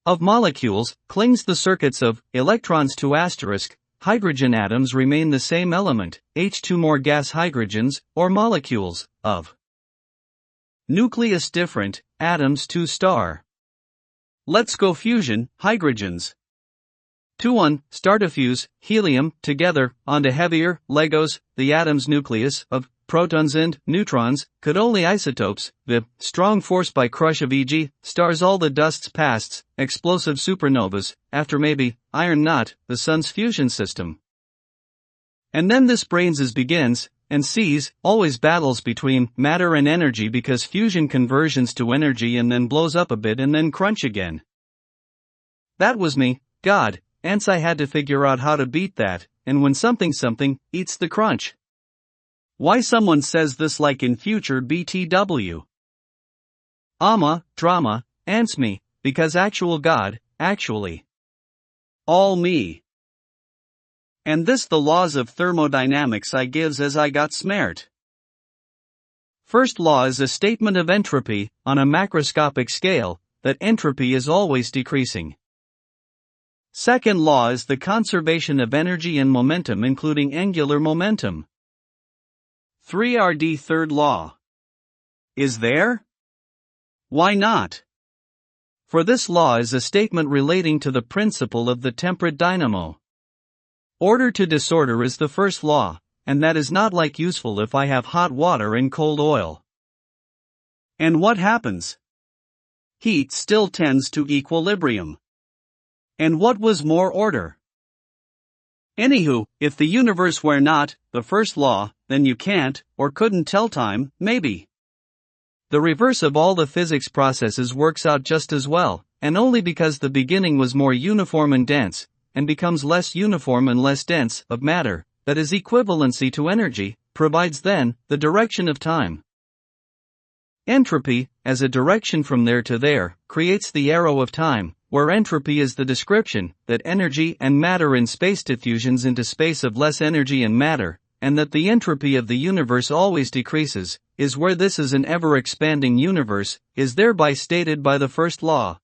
of molecules, clings the circuits of, electrons to asterisk, hydrogen atoms remain the same element, H2 more gas hydrogens, or molecules, of nucleus different, atoms 2 star. Let's go fusion, hydrogens. 2-1, star to fuse, helium, together, onto heavier, Legos, the atom's nucleus, of protons and neutrons, could only isotopes, the strong force by crush of e.g., stars all the dusts pasts, explosive supernovas, after maybe, iron not, the sun's fusion system. And then this brains begins, and sees, always battles between matter and energy because fusion conversions to energy and then blows up a bit and then crunch again. That was me, God, ants I had to figure out how to beat that, and when something eats the crunch. Why someone says this like in future BTW. Drama, ants me, because actual God, actually. All me. And this the laws of thermodynamics I gives as I got smart. First law is a statement of entropy, on a macroscopic scale, that entropy is always decreasing. Second law is the conservation of energy and momentum including angular momentum. 3rd third law. Is there? Why not? For this law is a statement relating to the principle of the temperate dynamo. Order to disorder is the first law, and that is not like useful if I have hot water and cold oil. And what happens? Heat still tends to equilibrium. And what was more order? Anywho, if the universe were not the first law, then you can't, or couldn't tell time, maybe. The reverse of all the physics processes works out just as well, and only because the beginning was more uniform and dense, and becomes less uniform and less dense, of matter, that is equivalency to energy, provides then the direction of time. Entropy, as a direction from there to there, creates the arrow of time, where entropy is the description that energy and matter in space diffusions into space of less energy and matter, and that the entropy of the universe always decreases, is where this is an ever-expanding universe, is thereby stated by the first law.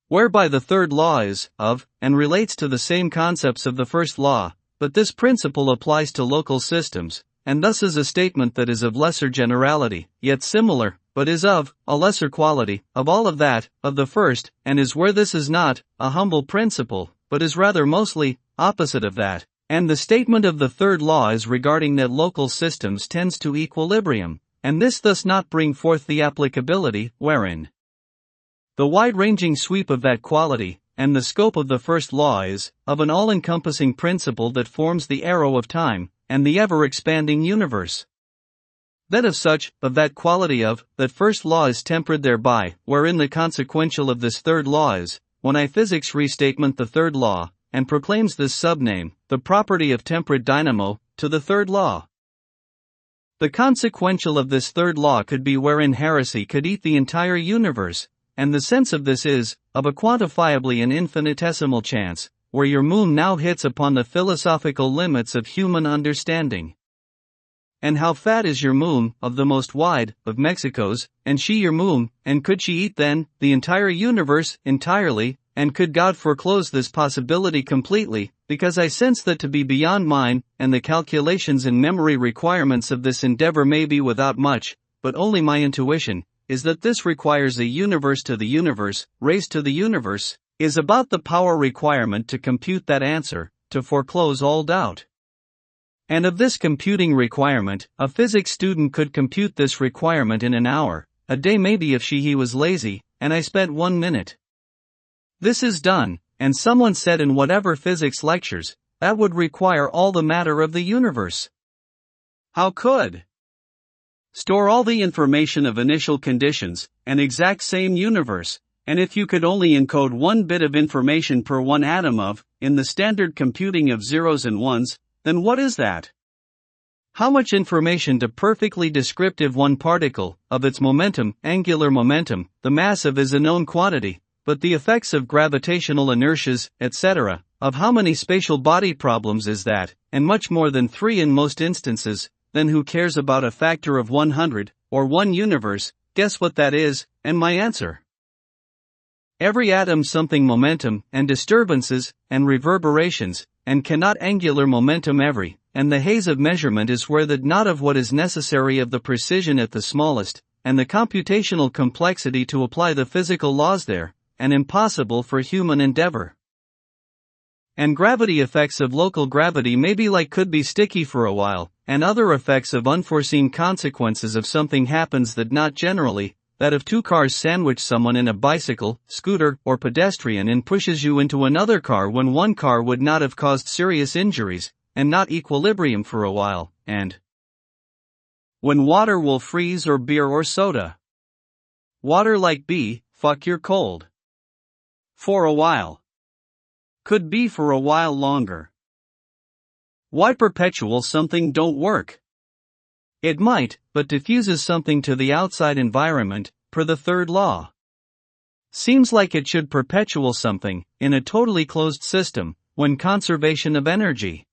Whereby the third law is, of, and relates to the same concepts of the first law, but this principle applies to local systems, and thus is a statement that is of lesser generality, yet similar, but is of a lesser quality, of all of that, of the first, and is where this is not a humble principle, but is rather mostly opposite of that. And the statement of the third law is regarding that local systems tends to equilibrium, and this thus not bring forth the applicability, wherein the wide-ranging sweep of that quality, and the scope of the first law is, of an all-encompassing principle that forms the arrow of time, and the ever-expanding universe. That of such, of that quality of, that first law is tempered thereby, wherein the consequential of this third law is, when I physics restatement the third law, and proclaims this subname, the property of temperate dynamo, to the third law. The consequential of this third law could be wherein heresy could eat the entire universe, and the sense of this is, of a quantifiably and infinitesimal chance, where your moon now hits upon the philosophical limits of human understanding. And how fat is your moon, of the most wide, of Mexico's, and she your moon, and could she eat then, the entire universe, entirely, and could God foreclose this possibility completely, because I sense that to be beyond mine, and the calculations and memory requirements of this endeavor may be without much, but only my intuition, is that this requires a universe to the universe, raised to the universe, is about the power requirement to compute that answer, to foreclose all doubt. And of this computing requirement, a physics student could compute this requirement in an hour, a day maybe if he was lazy, and I spent 1 minute. This is done, and someone said in whatever physics lectures, that would require all the matter of the universe. How could store all the information of initial conditions, an exact same universe, and if you could only encode 1 bit of information per 1 atom of, in the standard computing of zeros and ones, then what is that? How much information to perfectly descriptive one particle, of its momentum, angular momentum, the mass of is a known quantity, but the effects of gravitational inertias, etc., of how many spatial body problems is that, and much more than 3 in most instances, then who cares about a factor of 100, or 1 universe, guess what that is, and my answer. Every atom something momentum, and disturbances, and reverberations, and cannot angular momentum every, and the haze of measurement is where the not of what is necessary of the precision at the smallest, and the computational complexity to apply the physical laws there, and impossible for human endeavor. And gravity effects of local gravity maybe like could be sticky for a while, and other effects of unforeseen consequences of something happens that not generally, that if 2 cars sandwich someone in a bicycle, scooter, or pedestrian and pushes you into another car when 1 car would not have caused serious injuries, and not equilibrium for a while, and when water will freeze or beer or soda. Water like be, fuck you're cold. For a while. Could be for a while longer. Why perpetual something don't work? It might, but diffuses something to the outside environment, per the third law. Seems like it should perpetual something, in a totally closed system, when conservation of energy.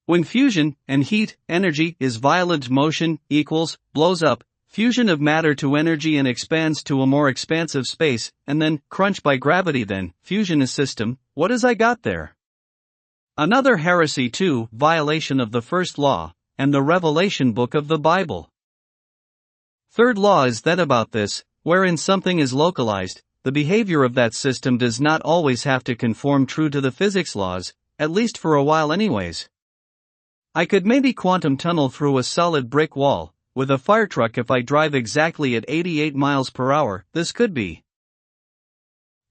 When fusion, and heat, energy, is violent motion, equals, blows up, fusion of matter to energy and expands to a more expansive space, and then, crunch by gravity then, fusion is system, what has I got there? Another heresy too, violation of the first law, and the Revelation book of the Bible. Third law is that about this, wherein something is localized, the behavior of that system does not always have to conform true to the physics laws, at least for a while anyways. I could maybe quantum tunnel through a solid brick wall, with a firetruck if I drive exactly at 88 miles per hour, this could be.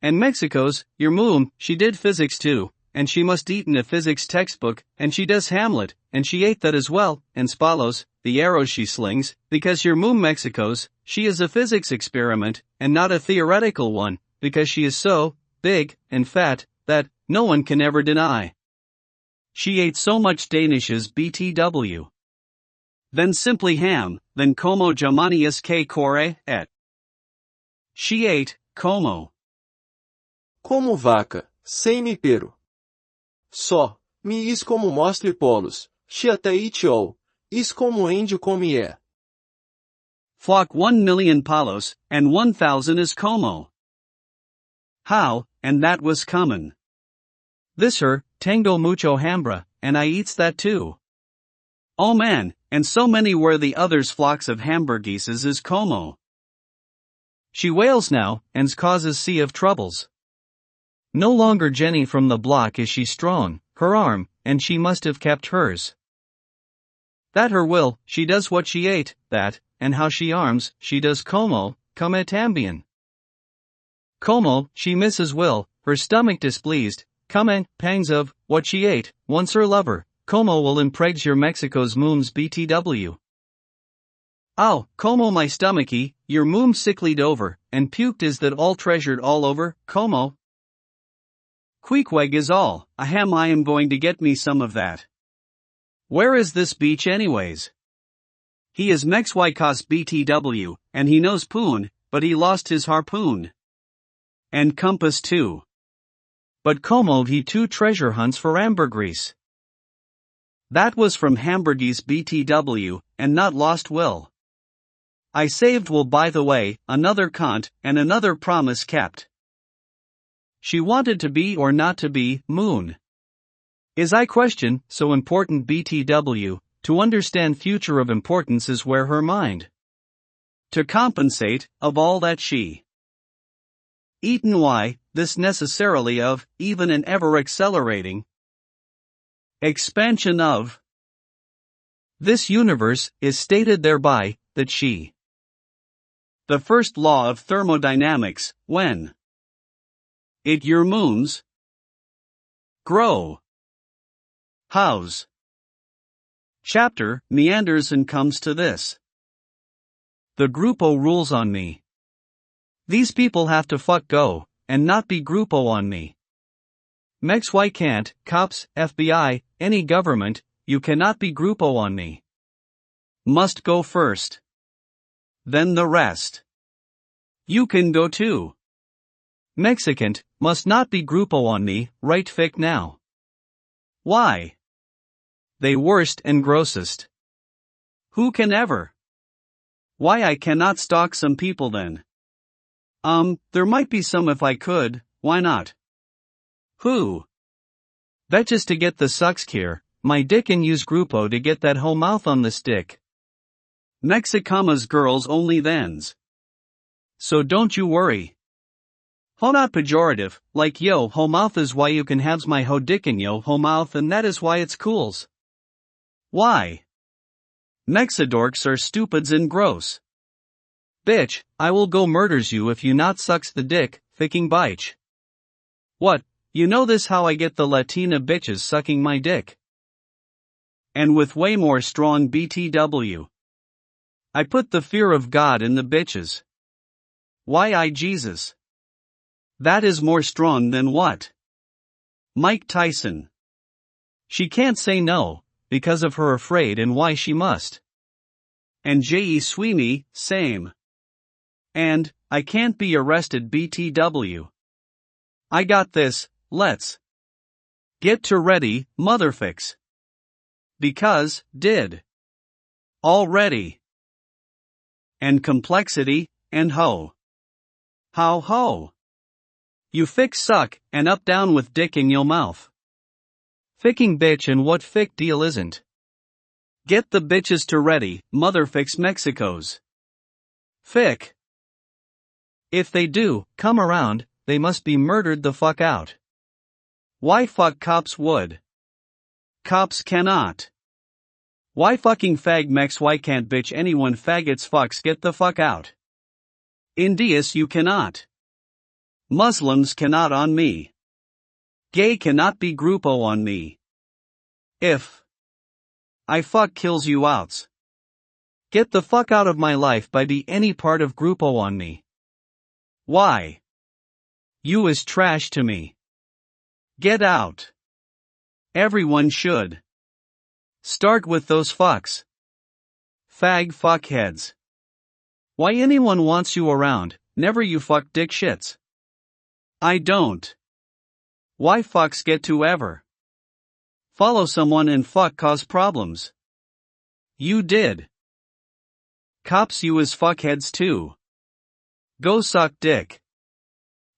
And Mexico's, your moom, she did physics too, and she must eaten a physics textbook, and she does Hamlet, and she ate that as well, and Spalos, the arrows she slings, because your moom Mexico's, she is a physics experiment, and not a theoretical one, because she is so big, and fat, that no one can ever deny. She ate so much Danishes btw. Then simply ham, then como jamanias que core, et. She ate, como. Como vaca, sem me pero. Só, me is como mostre polos, chiataitio, is como ende come é. Flock 1,000,000 palos, and 1,000 is como. How, and that was common. This her, tengo mucho hambra, and I eats that too. Oh man, and so many were the others flocks of hamburgueses is como. She wails now, and's causes sea of troubles. No longer Jenny from the block is she strong, her arm, and she must have kept hers. That her will, she does what she ate, that, and how she arms, she does como, come también. Como, she misses will, her stomach displeased, come pangs of, what she ate, once her lover, como will impregs your Mexico's mooms btw. Ow, como my stomachy, your moom sicklied over, and puked is that all treasured all over, como. Queequeg is all, ahem I am going to get me some of that. Where is this beach anyways? He is Mexwicos btw, and he knows poon, but he lost his harpoon. And compass too. But como he too treasure hunts for ambergris. That was from hamburgies btw, and not lost will. I saved will by the way, another cant, and another promise kept. She wanted to be or not to be, moon. Is I question, so important btw, to understand future of importance is where her mind. To compensate, of all that she. Eaten why, this necessarily of, even an ever accelerating. Expansion of. This universe, is stated thereby, that she. The first law of thermodynamics, when. It your moons. Grow. House. Chapter, meanders and comes to this. The grupo rules on me. These people have to fuck go, and not be grupo on me. Mex why can't, cops, FBI, any government, you cannot be grupo on me. Must go first. Then the rest. You can go too. Mexicant, must not be grupo on me, right fic now. Why? They worst and grossest. Who can ever? Why I cannot stalk some people then? There might be some if I could, why not? Who? That just to get the sucks here, my dick and use grupo to get that whole mouth on the stick. Mexicama's girls only thens. So don't you worry. Ho not pejorative, like yo ho mouth is why you can haves my ho dick in yo ho mouth and that is why it's cools. Why? Mexidorks are stupids and gross. Bitch, I will go murders you if you not sucks the dick, ficking bitch. What, you know this how I get the Latina bitches sucking my dick? And with way more strong btw. I put the fear of God in the bitches. Why I Jesus? That is more strong than what? Mike Tyson. She can't say no, because of her afraid and why she must. And J.E. Sweeney, same. And, I can't be arrested btw. I got this, let's get to ready, motherfix. Because, did. Already. And complexity, and ho. How ho. You fix suck, and up down with dick in your mouth. Ficking bitch and what fic deal isn't. Get the bitches to ready, motherfix Mexico's. Fic. If they do, come around, they must be murdered the fuck out. Why fuck cops would? Cops cannot. Why fucking fag mex why can't bitch anyone faggots fucks get the fuck out? Indias you cannot. Muslims cannot on me. Gay cannot be grupo on me. If I fuck kills you outs. Get the fuck out of my life by be any part of grupo on me. Why? You is trash to me. Get out. Everyone should. Start with those fucks. Fag fuckheads. Why anyone wants you around, never you fuck dick shits. I don't. Why fucks get to ever follow someone and fuck cause problems? You did. Cops you as fuckheads too. Go suck dick.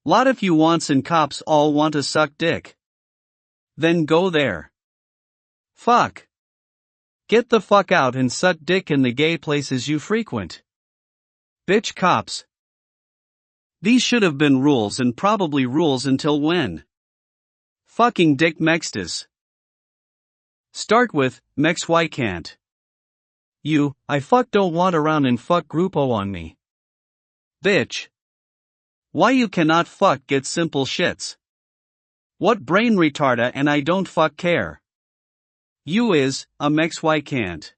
Lot of you wants and cops all want to suck dick. Then go there. Fuck. Get the fuck out and suck dick in the gay places you frequent. Bitch cops. These should have been rules and probably rules until when? Fucking dick mextas. Start with, mex why can't you, I fuck don't want around and fuck grupo on me. Bitch. Why you cannot fuck get simple shits? What brain retarda and I don't fuck care. You is, a mex why can't.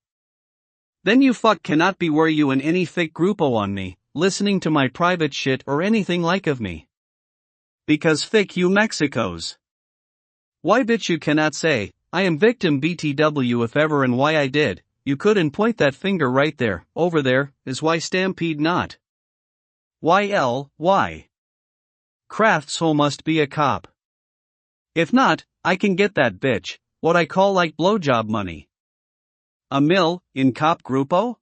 Then you fuck cannot be where you in any thick grupo on me, listening to my private shit or anything like of me. Because thick you Mexicos. Why bitch you cannot say, I am victim BTW if ever and why I did, you could and point that finger right there, over there, is why stampede not. Why? Crafts ho must be a cop. If not, I can get that bitch, what I call like blowjob money. A mill, in cop grupo?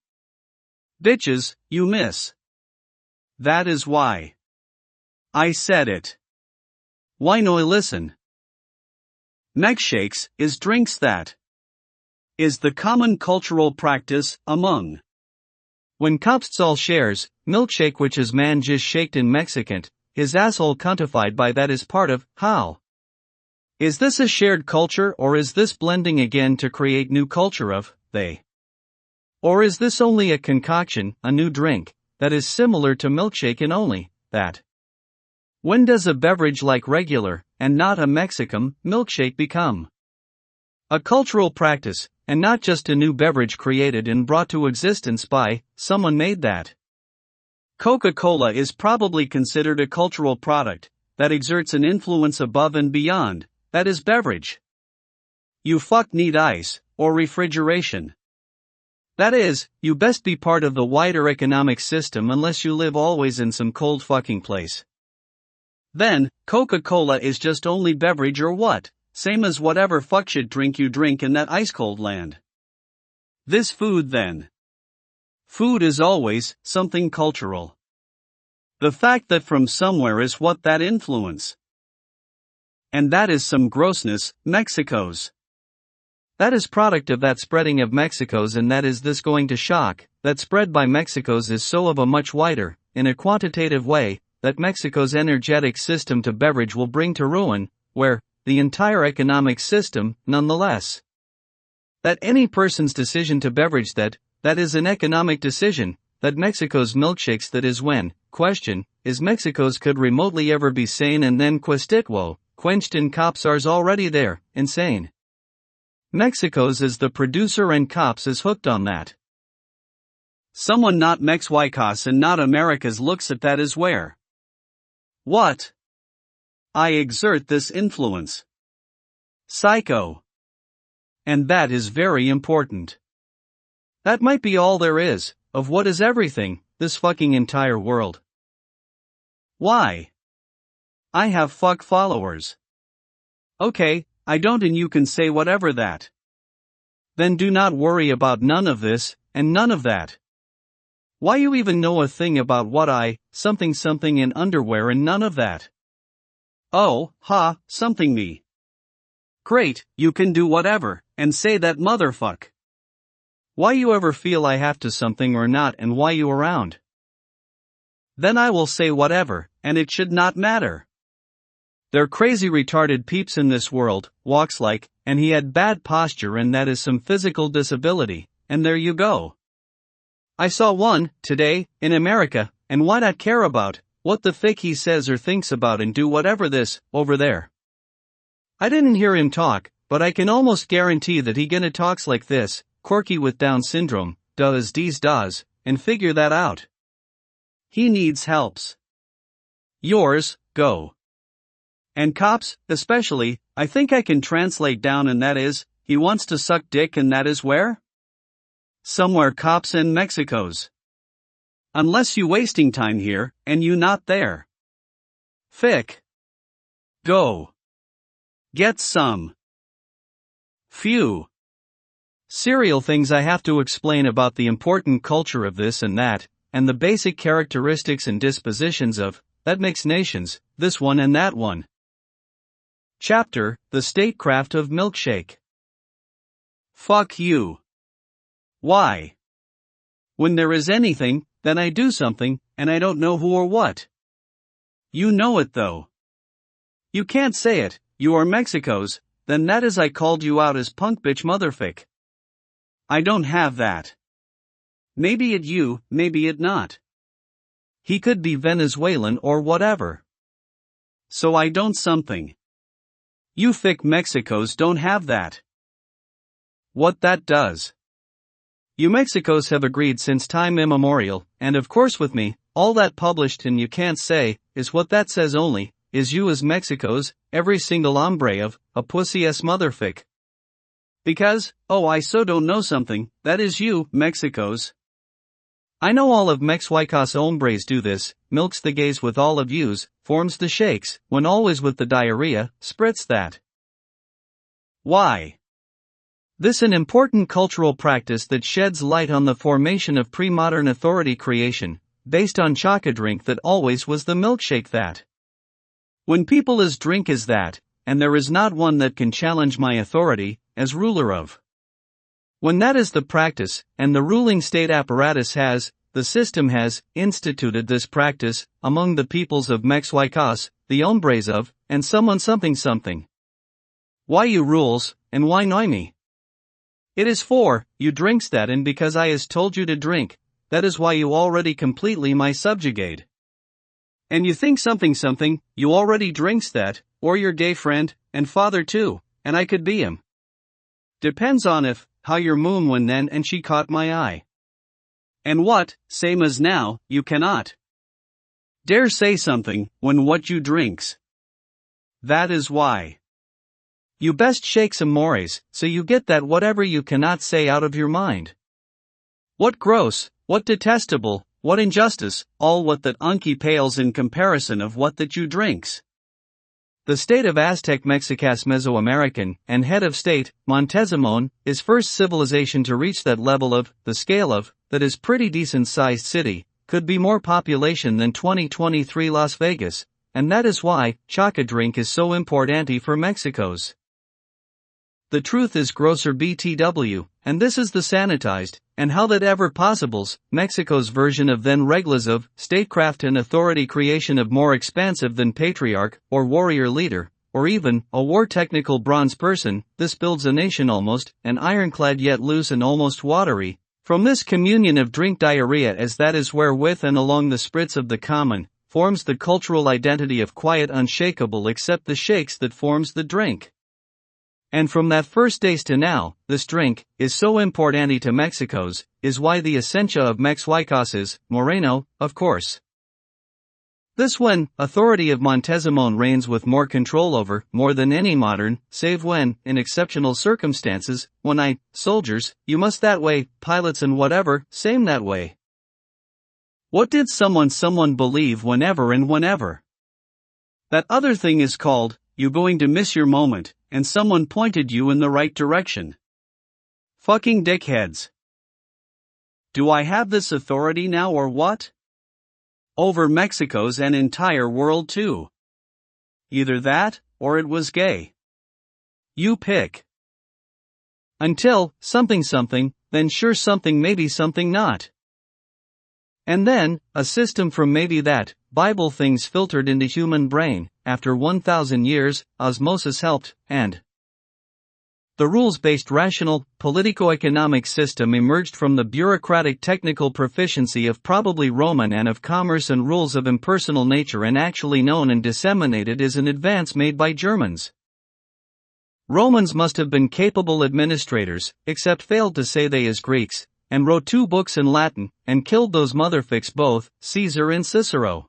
Bitches, you miss. That is why. I said it. Why no listen? Milkshakes is drinks that is the common cultural practice among. When cops all shares, milkshake which is man just shaked in Mexican, his asshole quantified by that is part of, how? Is this a shared culture or is this blending again to create new culture of, they? Or is this only a concoction, a new drink, that is similar to milkshake in only, that? When does a beverage like regular, and not a Mexican, milkshake become a cultural practice, and not just a new beverage created and brought to existence by someone made that? Coca-Cola is probably considered a cultural product that exerts an influence above and beyond, that is beverage. You fuck need ice, or refrigeration. That is, you best be part of the wider economic system unless you live always in some cold fucking place. Then, Coca-Cola is just only beverage or what? Same as whatever fuckshit drink you drink in that ice-cold land. This food then. Food is always something cultural. The fact that from somewhere is what that influence. And that is some grossness, Mexico's. That is product of that spreading of Mexico's and that is this going to shock, that spread by Mexico's is so of a much wider, in a quantitative way, that Mexico's energetic system to beverage will bring to ruin, where, the entire economic system, nonetheless. That any person's decision to beverage that is an economic decision, that Mexico's milkshakes that is when, question, is Mexico's could remotely ever be sane and then questitwo, quenched in cops are's already there, insane. Mexico's is the producer and cops is hooked on that. Someone not Mex-Wycos and not America's looks at that as where. What? I exert this influence. Psycho. And that is very important. That might be all there is, of what is everything, this fucking entire world. Why? I have fuck followers. Okay, I don't and you can say whatever that. Then do not worry about none of this, and none of that. Why you even know a thing about what I, something in underwear and none of that. Oh, ha, something me. Great, you can do whatever, and say that motherfuck. Why you ever feel I have to something or not and why you around? Then I will say whatever, and it should not matter. They're crazy retarded peeps in this world, walks like, and he had bad posture and that is some physical disability, and there you go. I saw one, today, in America, and why not care about what the fick he says or thinks about and do whatever this, over there. I didn't hear him talk, but I can almost guarantee that he gonna talks like this, quirky with Down syndrome, does, and figure that out. He needs helps. Yours, go. And cops, especially, I think I can translate down, and that is, he wants to suck dick, and that is where? Somewhere cops in Mexico's. Unless you wasting time here, and you not there. Fick. Go. Get some. Phew. Serial things I have to explain about the important culture of this and that, and the basic characteristics and dispositions of, that makes nations, this one and that one. Chapter, The Statecraft of Milkshake. Fuck you. Why? When there is anything, then I do something, and I don't know who or what. You know it though. You can't say it, you are Mexico's, then that is I called you out as punk bitch motherfick. I don't have that. Maybe it you, maybe it not. He could be Venezuelan or whatever. So I don't something. You thick Mexicos don't have that. What that does. You Mexicos have agreed since time immemorial, and of course with me, all that published and you can't say, is what that says only, is you as Mexicos, every single hombre of, a pussy-ass motherfick. Because, oh I so don't know something, that is you, Mexicos. I know all of Mex-Huaycas hombres do this, milks the gays with all of yous, forms the shakes, when always with the diarrhea, spritz that. Why? This an important cultural practice that sheds light on the formation of pre-modern authority creation, based on chocodrink that always was the milkshake that. When people as drink as that, and there is not one that can challenge my authority, as ruler of. When that is the practice, and the ruling state apparatus has, the system has, instituted this practice, among the peoples of Mex-Huaycas, the hombres of, and someone something something. Why you rules, and why noimi? It is for, you drinks that, and because I has told you to drink, that is why you already completely my subjugate. And you think something something, you already drinks that, or your gay friend, and father too, and I could be him. Depends on if, how your moon when then and she caught my eye. And what, same as now, you cannot dare say something, when what you drinks. That is why. You best shake some mores, so you get that whatever you cannot say out of your mind. What gross, what detestable, what injustice, all what that unky pales in comparison of what that you drinks. The state of Aztec Mexicas Mesoamerican, and head of state, Montezumon, is first civilization to reach that level of, the scale of, that is pretty decent sized city, could be more population than 2023 Las Vegas, and that is why, chocodrink is so importante for Mexicos. The truth is grosser BTW, and this is the sanitized, and how that ever possibles, Mexico's version of then reglas of, statecraft and authority creation of more expansive than patriarch, or warrior leader, or even, a war technical bronze person, this builds a nation almost, and ironclad yet loose and almost watery, from this communion of drink diarrhea as that is wherewith and along the spritz of the common, forms the cultural identity of quiet unshakable except the shakes that forms the drink. And from that first days to now, this drink, is so importante to Mexicos, is why the essentia of Mex-Huaycas is, Moreno, of course. This when, authority of Montezumon reigns with more control over, more than any modern, save when, in exceptional circumstances, when soldiers, you must that way, pilots and whatever, same that way. What did someone believe whenever and whenever? That other thing is called, you going to miss your moment, and someone pointed you in the right direction. Fucking dickheads. Do I have this authority now or what? Over Mexico's and entire world too. Either that, or it was gay. You pick. Until, something, then sure something maybe something not. And then, a system from maybe that, Bible things filtered into human brain, after 1,000 years, osmosis helped, and the rules-based rational, politico-economic system emerged from the bureaucratic technical proficiency of probably Roman and of commerce and rules of impersonal nature and actually known and disseminated as an advance made by Germans. Romans must have been capable administrators, except failed to say they as Greeks, and wrote 2 books in Latin, and killed those motherficks both, Caesar and Cicero.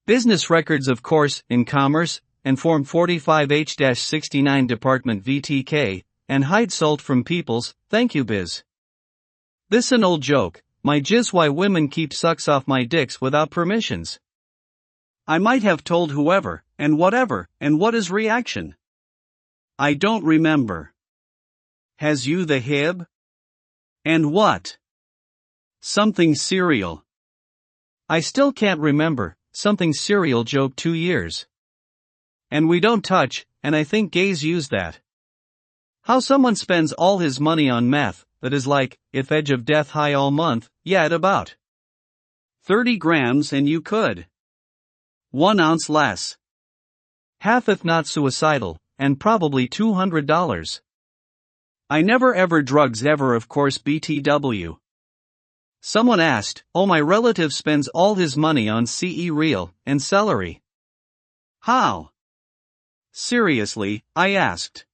Business records of course, in commerce, and Form 45H-69 Department VTK, and hide salt from peoples, thank you biz. This an old joke, my jizz why women keep sucks off my dicks without permissions. I might have told whoever, and whatever, and what is reaction? I don't remember. Has you the hib? And what? Something cereal. I still can't remember, something cereal joke 2 years. And we don't touch, and I think gays use that. How someone spends all his money on meth, that is like, if edge of death high all month, yeah at about 30 grams and you could 1 ounce less. Half if not suicidal, and probably $200. I never ever drugs ever of course BTW. Someone asked, oh my relative spends all his money on CE real, and celery. How? Seriously, I asked.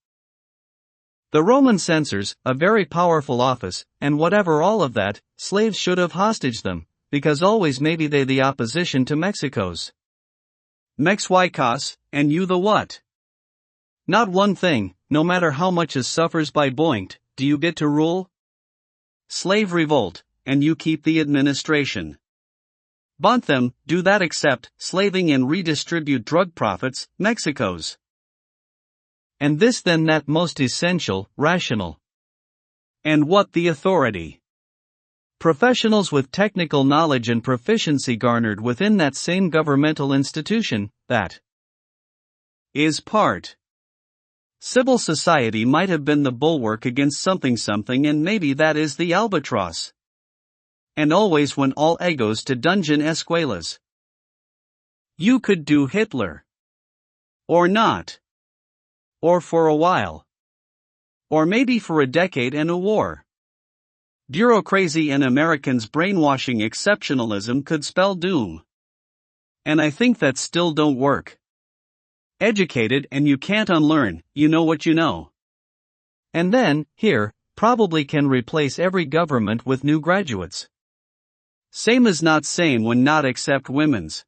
The Roman censors, a very powerful office, and whatever all of that, slaves should have hostaged them, because always maybe they the opposition to Mexico's. Mex-Huaycas, and you the what? Not one thing, no matter how much is suffers by boinked, do you get to rule? Slave revolt, and you keep the administration. Bunt them, do that except, slaving and redistribute drug profits, Mexico's. And this then that most essential, rational. And what the authority? Professionals with technical knowledge and proficiency garnered within that same governmental institution, that is part. Civil society might have been the bulwark against something and maybe that is the albatross. And always when all egos to dungeon escuelas. You could do Hitler. Or not. Or for a while. Or maybe for a decade and a war. Bureaucracy and Americans' brainwashing exceptionalism could spell doom. And I think that still don't work. Educated and you can't unlearn, you know what you know. And then, here, probably can replace every government with new graduates. Same as not same when not accept women's.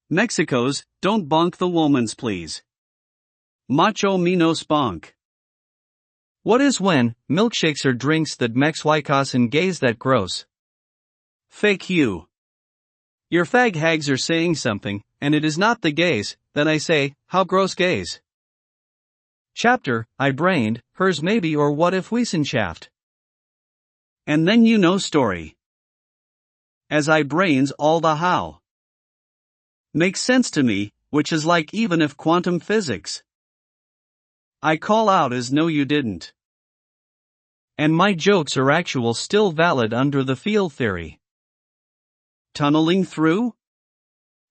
Mexico's, don't bonk the woman's please. Macho menos bonk. What is when, milkshakes or drinks that Mex-Huaycas and gays that gross? Fake you. Your fag hags are saying something, and it is not the gays, then I say, how gross gays. Chapter, I brained, hers maybe or what if Wissenschaft. And then you know story. As I brains all the how. Makes sense to me, which is like even if quantum physics. I call out as no you didn't. And my jokes are actual still valid under the field theory. Tunneling through?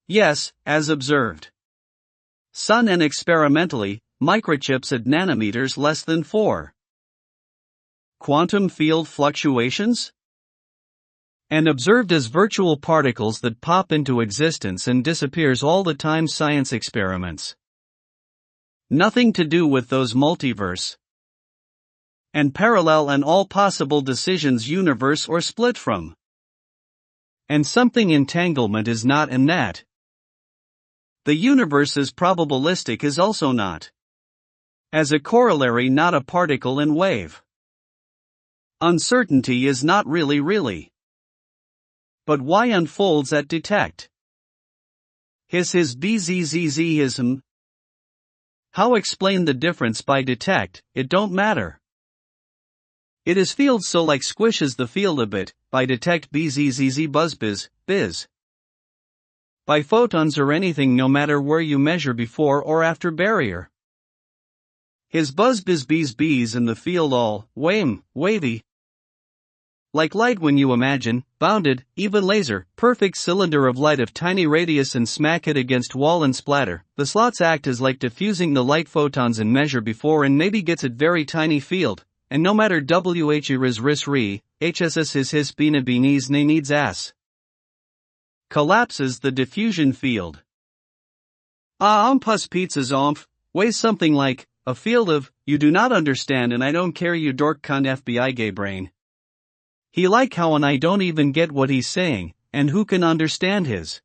Yes, as observed. Sun and experimentally, microchips at nanometers less than 4. Quantum field fluctuations? And observed as virtual particles that pop into existence and disappears all the time science experiments. Nothing to do with those multiverse. And parallel and all possible decisions universe or split from. And something entanglement is not in that. The universe is probabilistic is also not. As a corollary not a particle and wave. Uncertainty is not really. But why unfolds at detect? His bzzism. How explain the difference by detect, it don't matter. It is field so like squishes the field a bit, by detect bzzz biz. By photons or anything no matter where you measure before or after barrier. His bees in the field all, wavy. Like light when you imagine, bounded, even laser, perfect cylinder of light of tiny radius and smack it against wall and splatter, the slots act as like diffusing the light photons and measure before and maybe gets it very tiny field, and no matter wh ris re, hss his bina beanies ne needs ass. Collapses the diffusion field. Pus pizzas weighs something like, a field of, you do not understand and I don't care you dork cunt FBI gay brain. He like how and I don't even get what he's saying, and who can understand his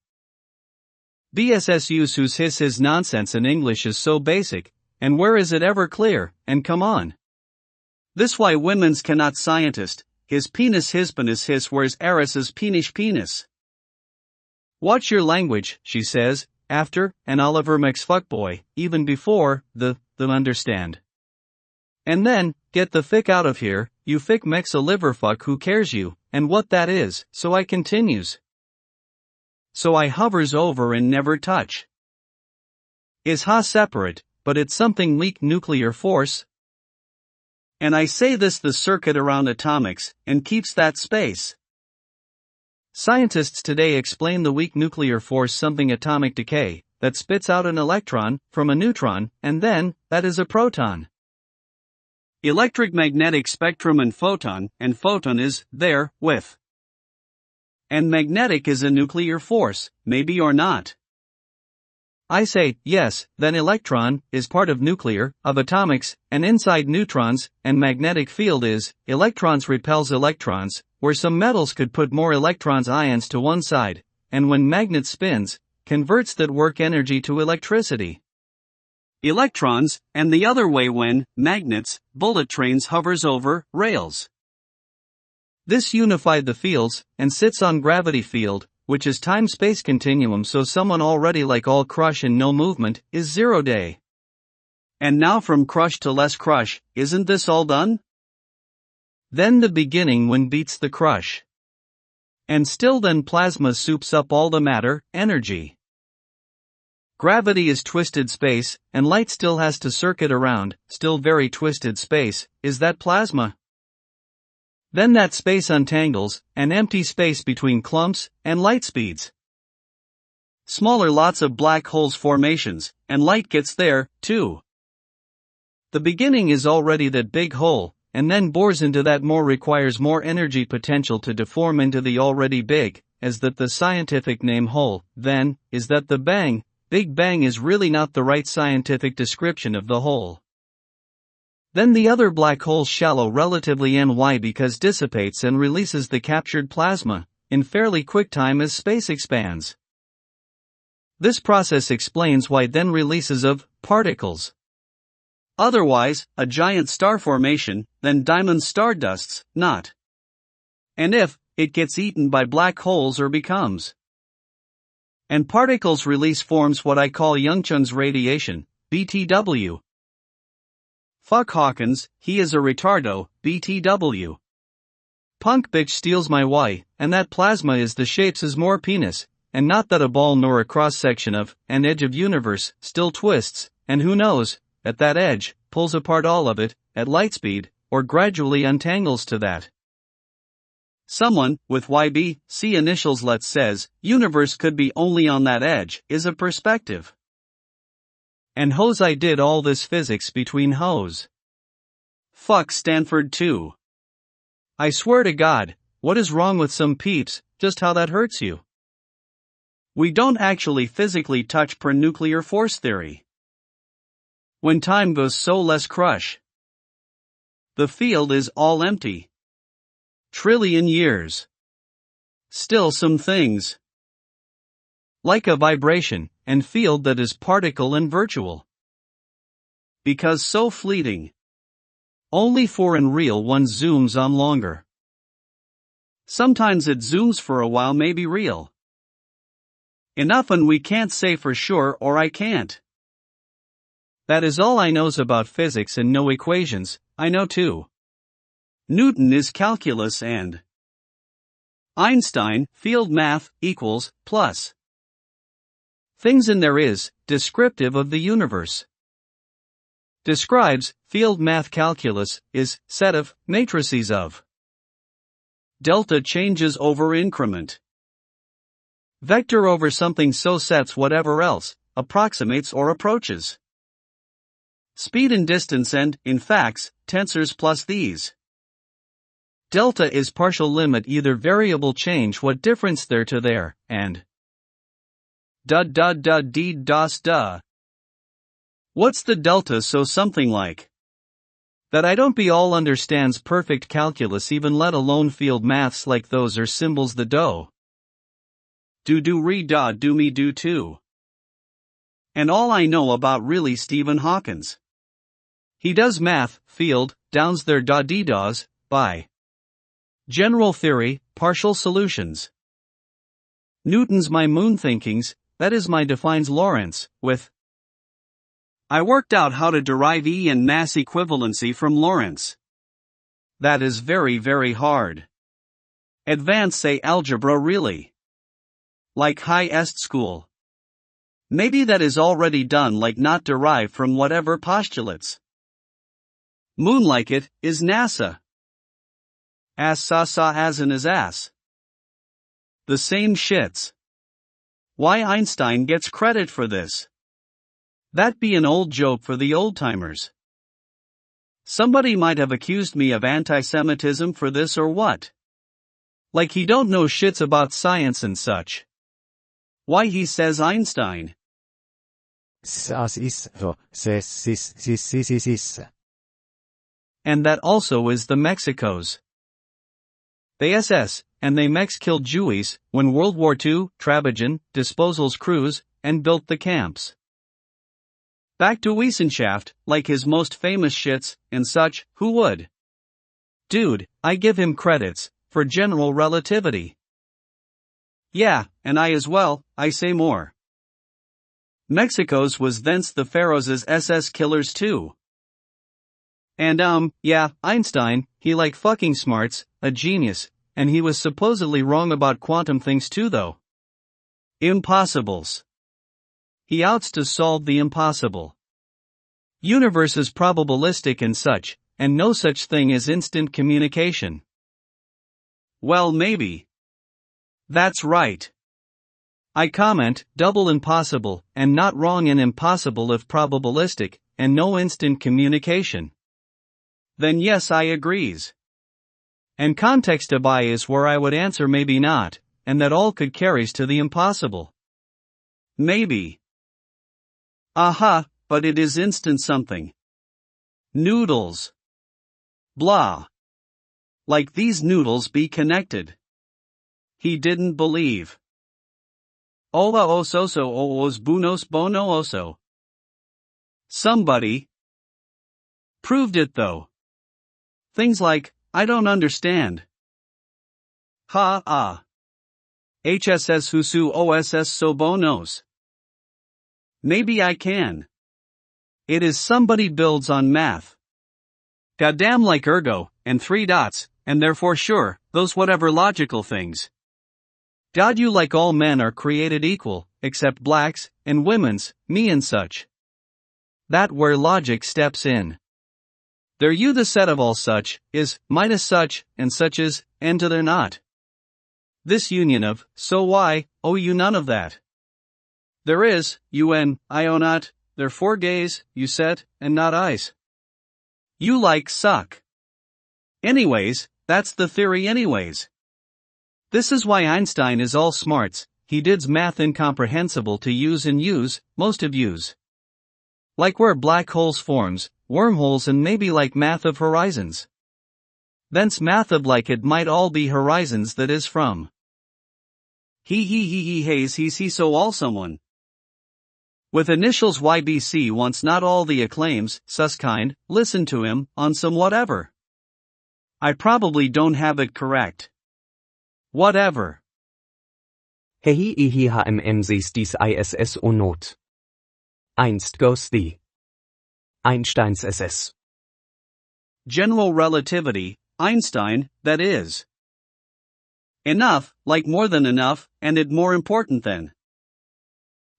BSSUs whose his nonsense in English is so basic, and where is it ever clear, and come on. This why women's cannot scientist, his penis penis his where's eris is penis. Watch your language, she says, after, and Oliver makes fuckboy, even before, the understand. And then, get the fick out of here, you fick makes a liver fuck who cares you, and what that is, so I continues. So I hovers over and never touch. Is ha separate, but it's something weak nuclear force. And I say this the circuit around atomics, and keeps that space. Scientists today explain the weak nuclear force something atomic decay, that spits out an electron, from a neutron, and then, that is a proton. Electric magnetic spectrum and photon is, there, with. And magnetic is a nuclear force, maybe or not. I say, yes, then electron, is part of nuclear, of atomics, and inside neutrons, and magnetic field is, electrons repels electrons, where some metals could put more electrons ions to one side, and when magnet spins, converts that work energy to electricity. Electrons, and the other way when, magnets, bullet trains hovers over, rails. This unified the fields, and sits on gravity field, which is time-space continuum so someone already like all crush and no movement, is 0 day. And now from crush to less crush, isn't this all done? Then the beginning when beats the crush. And still then plasma soups up all the matter, energy. Gravity is twisted space, and light still has to circuit around, still very twisted space, is that plasma? Then that space untangles, an empty space between clumps, and light speeds. Smaller lots of black holes formations, and light gets there, too. The beginning is already that big hole, and then bores into that more requires more energy potential to deform into the already big, as that the scientific name hole, then, is that the bang, Big Bang is really not the right scientific description of the hole. Then the other black hole shallow relatively ny because dissipates and releases the captured plasma, in fairly quick time as space expands. This process explains why then releases of particles. Otherwise, a giant star formation, then diamond stardusts, not. And if, it gets eaten by black holes or becomes. And particles release forms what I call Chung's radiation, BTW. Fuck Hawkins, he is a retardo, BTW. Punk bitch steals my Y, and that plasma is the shapes is more penis, and not that a ball nor a cross-section of, an edge of universe, still twists, and who knows, at that edge, pulls apart all of it, at light speed, or gradually untangles to that. Someone, with YB-C initials let's says, universe could be only on that edge, is a perspective. And hose I did all this physics between hose. Fuck Stanford too. I swear to God, what is wrong with some peeps, just how that hurts you? We don't actually physically touch per nuclear force theory. When time goes so less crush. The field is all empty. Trillion years. Still some things. Like a vibration, and field that is particle and virtual. Because so fleeting. Only for in real one zooms on longer. Sometimes it zooms for a while may be real. Enough and we can't say for sure or I can't. That is all I knows about physics and no equations, I know too. Newton is calculus and Einstein, field math, equals, plus. Things in there is, descriptive of the universe. Describes, field math calculus, is, set of, matrices of. Delta changes over increment. Vector over something so sets whatever else, approximates or approaches. Speed and distance and, in facts, tensors plus these. Delta is partial limit either variable change what difference there to there, and duh. What's the delta so something like that I don't be all understands perfect calculus even let alone field maths like those are symbols the do re da do me do too. And all I know about really Stephen Hawkins. He does math, field, downs their da-dee-daws, by general theory, partial solutions. Newton's my moon thinkings, that is my defines Lorentz, with I worked out how to derive E and mass equivalency from Lorentz. That is very very hard. Advanced say algebra really. Like high-est school. Maybe that is already done like not derived from whatever postulates. Moon like it, is NASA. Ass sa as in his ass. The same shits. Why Einstein gets credit for this? That be an old joke for the old-timers. Somebody might have accused me of anti-Semitism for this or what? Like he don't know shits about science and such. Why he says Einstein? And that also is the Mexicos. They SS, and they Mex killed Jewies, when World War II, Trabajan, disposals crews, and built the camps. Back to Wissenschaft, like his most famous shits, and such, who would? Dude, I give him credits, for general relativity. Yeah, and I as well, I say more. Mexico's was thence the Pharaohs' SS killers too. And yeah, Einstein, he like fucking smarts, a genius, and he was supposedly wrong about quantum things too though. Impossibles. He outs to solve the impossible. Universe is probabilistic and such, and no such thing as instant communication. Well maybe. That's right. I comment, double impossible, and not wrong and impossible if probabilistic, and no instant communication. Then yes I agrees. And context abai is where I would answer maybe not, and that all could carries to the impossible. Maybe. Aha, but it is instant something. Noodles. Blah. Like these noodles be connected. He didn't believe. Ola ososo oos bunos bono oso. Somebody proved it though. Things like, I don't understand. Ha ah. HSS husu OSS so bonos. Maybe I can. It is somebody builds on math. Goddamn like ergo, and 3 dots, and therefore sure, those whatever logical things. God you like all men are created equal, except blacks, and women's, me and such. That where logic steps in. There you the set of all such, is, minus such, and such is, and to their not. This union of, so why, oh you none of that. There is, un, I o not, therefore gaze, you set, and not eyes. You like suck. Anyways, that's the theory anyways. This is why Einstein is all smarts, he dids math incomprehensible to use and use, most of use. Like where black holes forms, wormholes and maybe like math of horizons. Thence math of like it might all be horizons that is from. He haze he so all someone. With initials YBC wants not all the acclaims, suskind, listen to him, on some whatever. I probably don't have it correct. Whatever. HMMCs dies ISS o not. Einst goes the Einstein's SS. General relativity, Einstein, that is. Enough, like more than enough, and it more important than.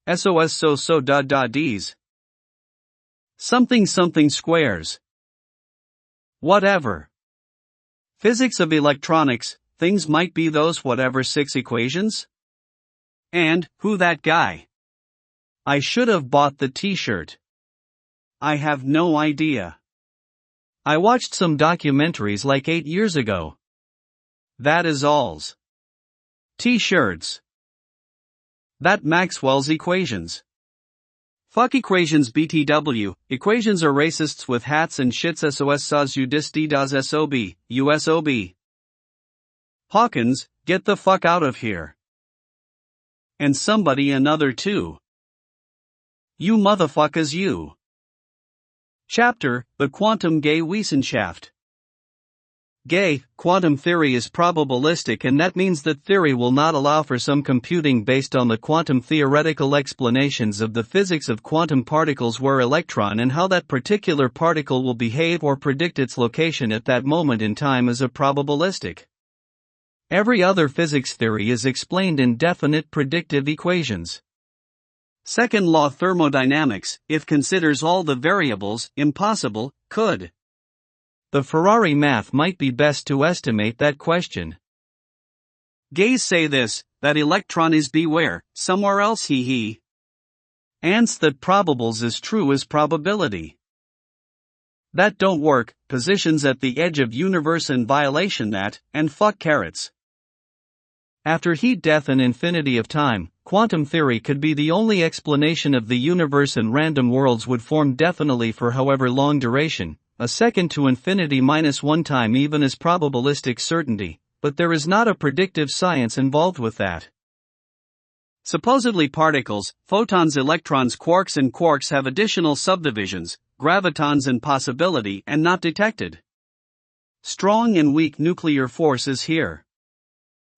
SOS so da D's. Something squares. Whatever. Physics of electronics, things might be those whatever 6 equations? And, who that guy? I should have bought the t-shirt. I have no idea. I watched some documentaries like 8 years ago. That is alls. T-shirts. That Maxwell's equations. Fuck equations BTW, equations are racists with hats and shits SOS SOS UDIS D DAS SOB, USOB. Hawkins, get the fuck out of here. And somebody another too. You motherfuckers you. Chapter, The Quantum Gay Wissenschaft. Gay, quantum theory is probabilistic, and that means that theory will not allow for some computing based on the quantum theoretical explanations of the physics of quantum particles where electron and how that particular particle will behave or predict its location at that moment in time is a probabilistic. Every other physics theory is explained in definite predictive equations. Second law thermodynamics, if considers all the variables, impossible, could. The Ferrari math might be best to estimate that question. Gays say this, that electron is beware, somewhere else he. Ants that probables is true as probability. That don't work, positions at the edge of universe and violation that, and fuck carrots. After heat death and infinity of time, quantum theory could be the only explanation of the universe, and random worlds would form definitely for however long duration. A second to infinity minus one time even is probabilistic certainty, but there is not a predictive science involved with that. Supposedly particles, photons, electrons, quarks and quarks have additional subdivisions, gravitons and possibility, and not detected. Strong and weak nuclear force is here.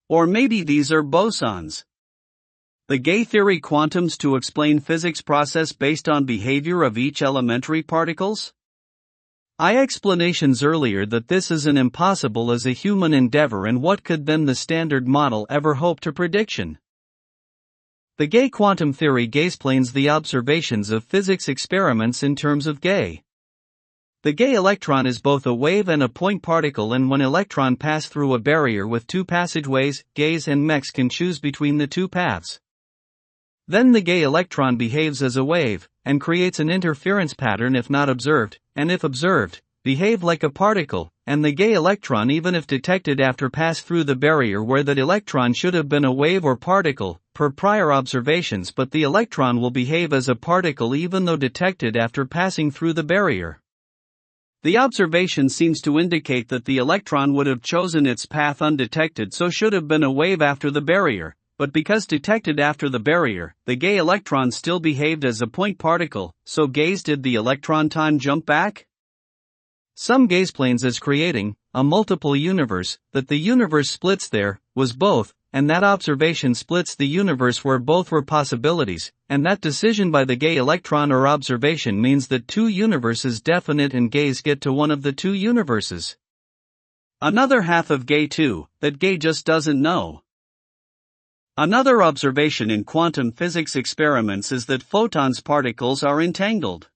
Or maybe these are bosons. The gay theory quantums to explain physics process based on behavior of each elementary particles? I explanations earlier that this is an impossible as a human endeavor, and what could then the standard model ever hope to prediction? The gay quantum theory gaysplains the observations of physics experiments in terms of gay. The gay electron is both a wave and a point particle, and when electron pass through a barrier with two passageways, gays and mechs can choose between the two paths. Then the gay electron behaves as a wave, and creates an interference pattern if not observed, and if observed, behave like a particle, and the gay electron, even if detected after pass through the barrier where that electron should have been a wave or particle, per prior observations, but the electron will behave as a particle even though detected after passing through the barrier. The observation seems to indicate that the electron would have chosen its path undetected, so should have been a wave after the barrier. But because detected after the barrier, the gay electron still behaved as a point particle, so gays did the electron time jump back? Some gaysplains as creating a multiple universe, that the universe splits there, was both, and that observation splits the universe where both were possibilities, and that decision by the gay electron or observation means that two universes definite and gays get to one of the two universes. Another half of gay too, that gay just doesn't know. Another observation in quantum physics experiments is that photons particles are entangled.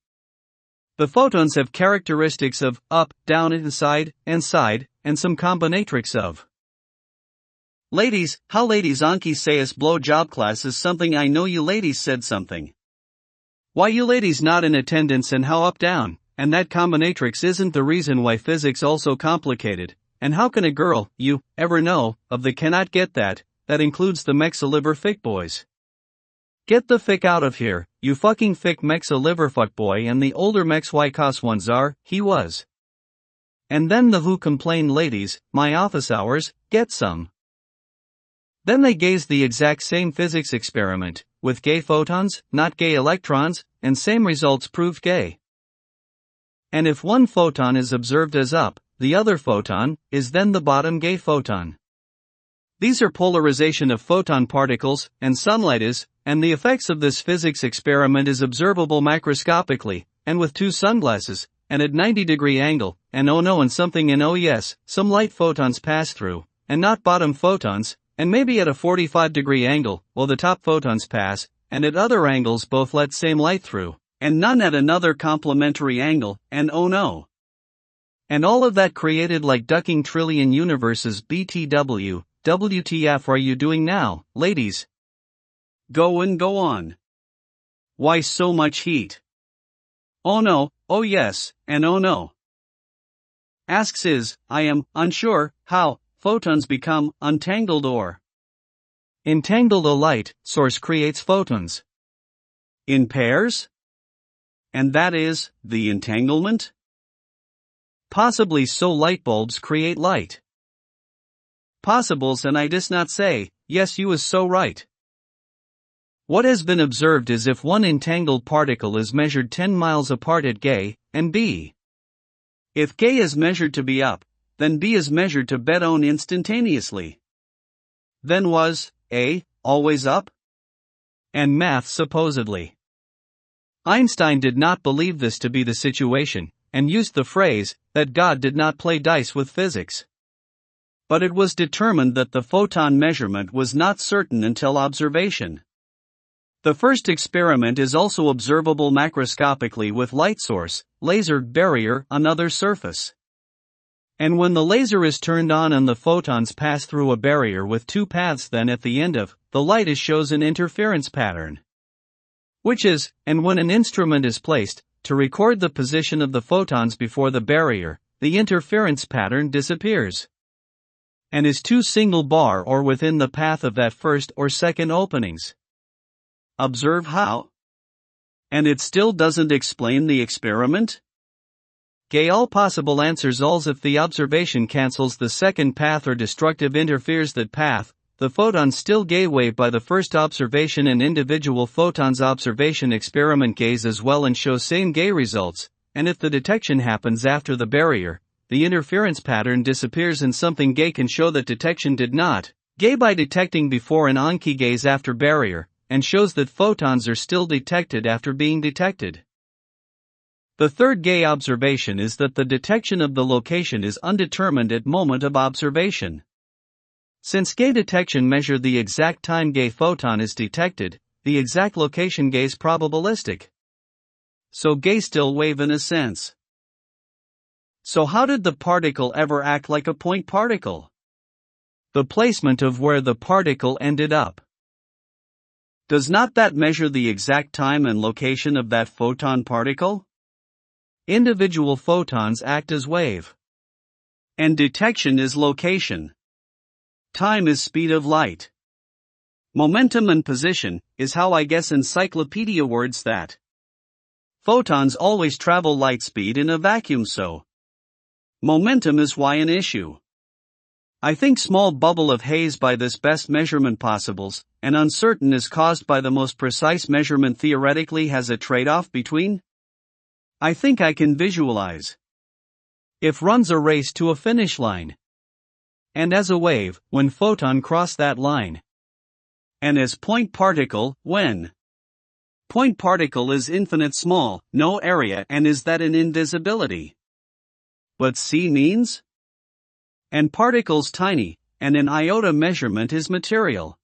The photons have characteristics of up, down, inside, and side, and some combinatrix of. Ladies, how ladies Anki sayas blow job class is something I know you ladies said something. Why you ladies not in attendance and how up down, and that combinatrix isn't the reason why physics also complicated, and how can a girl, you, ever know, of the cannot get that includes the mexa liver fick boys. Get the fick out of here, you fucking fick mexa liver fuck boy, and the older mex y-cos ones are, he was. And then the who complain ladies, my office hours, get some. Then they gaze the exact same physics experiment, with gay photons, not gay electrons, and same results proved gay. And if one photon is observed as up, the other photon is then the bottom gay photon. These are polarization of photon particles, and sunlight is, and the effects of this physics experiment is observable microscopically, and with two sunglasses, and at 90-degree angle, and oh no and something and oh yes, some light photons pass through, and not bottom photons, and maybe at a 45-degree angle, while the top photons pass, and at other angles both let same light through, and none at another complementary angle, and oh no. And all of that created like ducking trillion universes BTW. WTF are you doing now, ladies? Go on. Why so much heat? Oh no, oh yes, and oh no. Asks is, I am unsure how photons become untangled or entangled. A light source creates photons in pairs? And that is the entanglement? Possibly so light bulbs create light. Possibles, and I dis not say, yes you is so right. What has been observed is if one entangled particle is measured 10 miles apart at G and B. If G is measured to be up, then B is measured to be down instantaneously. Then was A always up? And math supposedly. Einstein did not believe this to be the situation, and used the phrase that God did not play dice with physics. But it was determined that the photon measurement was not certain until observation. The first experiment is also observable macroscopically with light source, laser barrier, another surface. And when the laser is turned on and the photons pass through a barrier with two paths, then at the end of the light it shows an interference pattern. Which is, and when an instrument is placed to record the position of the photons before the barrier, the interference pattern disappears. And is two single bar or within the path of that first or second openings. Observe how? And it still doesn't explain the experiment? Gay all possible answers alls if the observation cancels the second path or destructive interferes that path, the photons still gay wave by the first observation and individual photons observation experiment gaze as well and show same gay results, and if the detection happens after the barrier, the interference pattern disappears and something gay can show that detection did not, gay by detecting before and on key gaze after barrier, and shows that photons are still detected after being detected. The third gay observation is that the detection of the location is undetermined at moment of observation. Since gay detection measure the exact time gay photon is detected, the exact location gay is probabilistic. So gay still wave in a sense. So how did the particle ever act like a point particle? The placement of where the particle ended up. Does not that measure the exact time and location of that photon particle? Individual photons act as wave. And detection is location. Time is speed of light. Momentum and position is how I guess encyclopedia words that. Photons always travel light speed in a vacuum, so momentum is why an issue. I think small bubble of haze by this best measurement possibles, and uncertain is caused by the most precise measurement theoretically has a trade-off between. I think I can visualize. If runs a race to a finish line. And as a wave, when photon cross that line. And as point particle, when point particle is infinite small, no area, and is that an indivisibility? But C means? And particles tiny, and an iota measurement is material.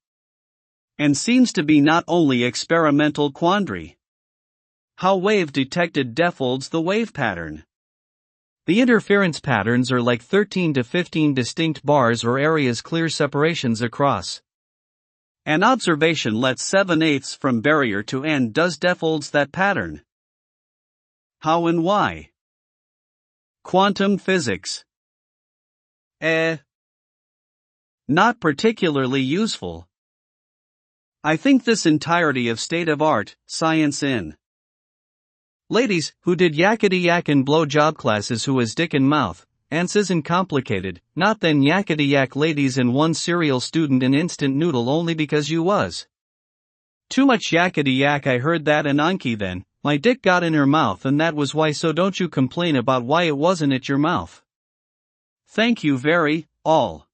And seems to be not only experimental quandary. How wave detected defolds the wave pattern. The interference patterns are like 13 to 15 distinct bars or areas clear separations across. An observation lets 7/8 from barrier to end does defolds that pattern. How and why? Quantum physics. Not particularly useful. I think this entirety of state-of-art science in ladies who did yakety yak in blow job classes who has dick in mouth, and isn't complicated, not then yakety yak ladies and one serial student in instant noodle only because you was too much yakety yak. I heard that and Anki then, my dick got in her mouth and that was why, so don't you complain about why it wasn't at your mouth. Thank you very, all.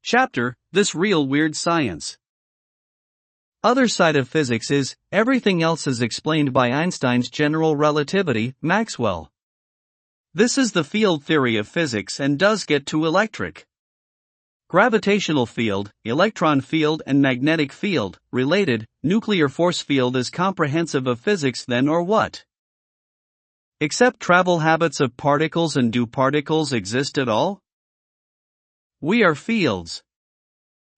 Chapter, this real weird science. Other side of physics is, everything else is explained by Einstein's general relativity, Maxwell. This is the field theory of physics and does get to electric. Gravitational field, electron field and magnetic field, related, nuclear force field is comprehensive of physics then or what? Except travel habits of particles, and do particles exist at all? We are fields.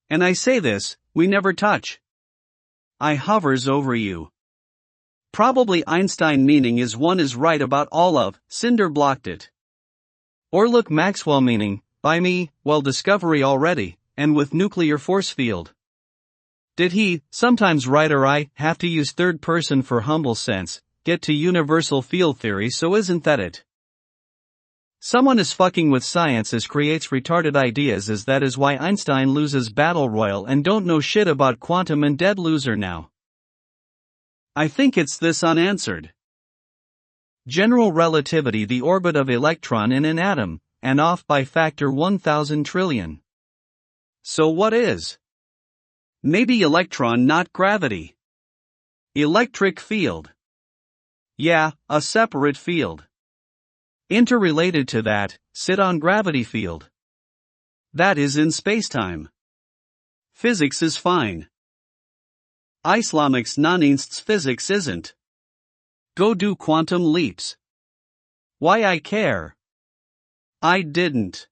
And I say this, we never touch. I hovers over you. Probably Einstein meaning is one is right about all of, Cinder blocked it. Or look Maxwell meaning, by me, well discovery already, and with nuclear force field. Did he, sometimes right or I, have to use third person for humble sense, get to universal field theory, so isn't that it? Someone is fucking with science as creates retarded ideas as that is why Einstein loses battle royal and don't know shit about quantum and dead loser now. I think it's this unanswered. General relativity, the orbit of electron in an atom, and off by factor 1000 trillion. So what is? Maybe electron, not gravity. Electric field. Yeah, a separate field. Interrelated to that, sit on gravity field. That is in spacetime. Physics is fine. Islamic's non-inst's physics isn't. Go do quantum leaps. Why I care? I didn't.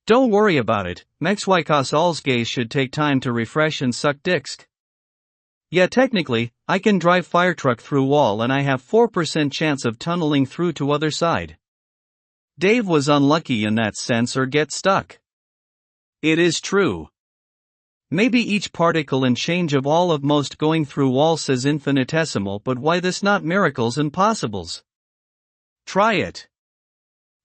Don't worry about it, Mexwikos alls gays should take time to refresh and suck dicks. Yeah, technically, I can drive fire truck through wall and I have 4% chance of tunneling through to other side. Dave was unlucky in that sense or get stuck. It is true. Maybe each particle and change of all of most going through wall says infinitesimal, but why this not miracles and possibles? Try it.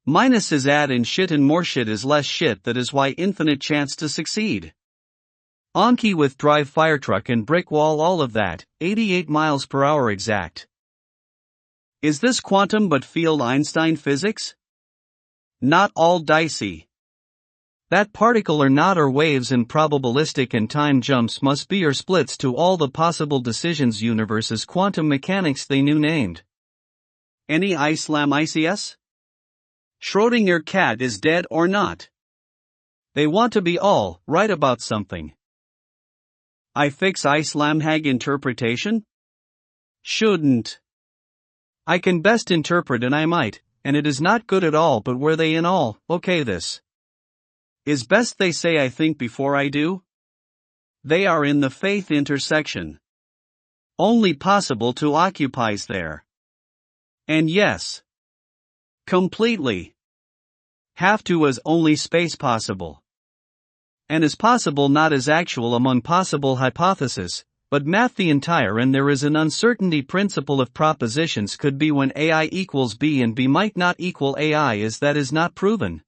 Minus is add and shit and more shit is less shit, that is why infinite chance to succeed. Anki with drive fire truck and brick wall, all of that, 88 miles per hour exact. Is this quantum but field Einstein physics? Not all dicey. That particle or not or waves and probabilistic and time jumps must be or splits to all the possible decisions universes quantum mechanics they knew named. Any Islam ICS? Schrödinger cat is dead or not? They want to be all right about something. I fix Islam Hag interpretation? Shouldn't. I can best interpret and I might, and it is not good at all, but were they in all, okay this is best they say I think before I do? They are in the faith intersection. Only possible to occupies there. And yes. Completely. Have to as only space possible. And is possible not as actual among possible hypotheses, but math the entire, and there is an uncertainty principle of propositions could be when AI equals B and B might not equal AI as that is not proven.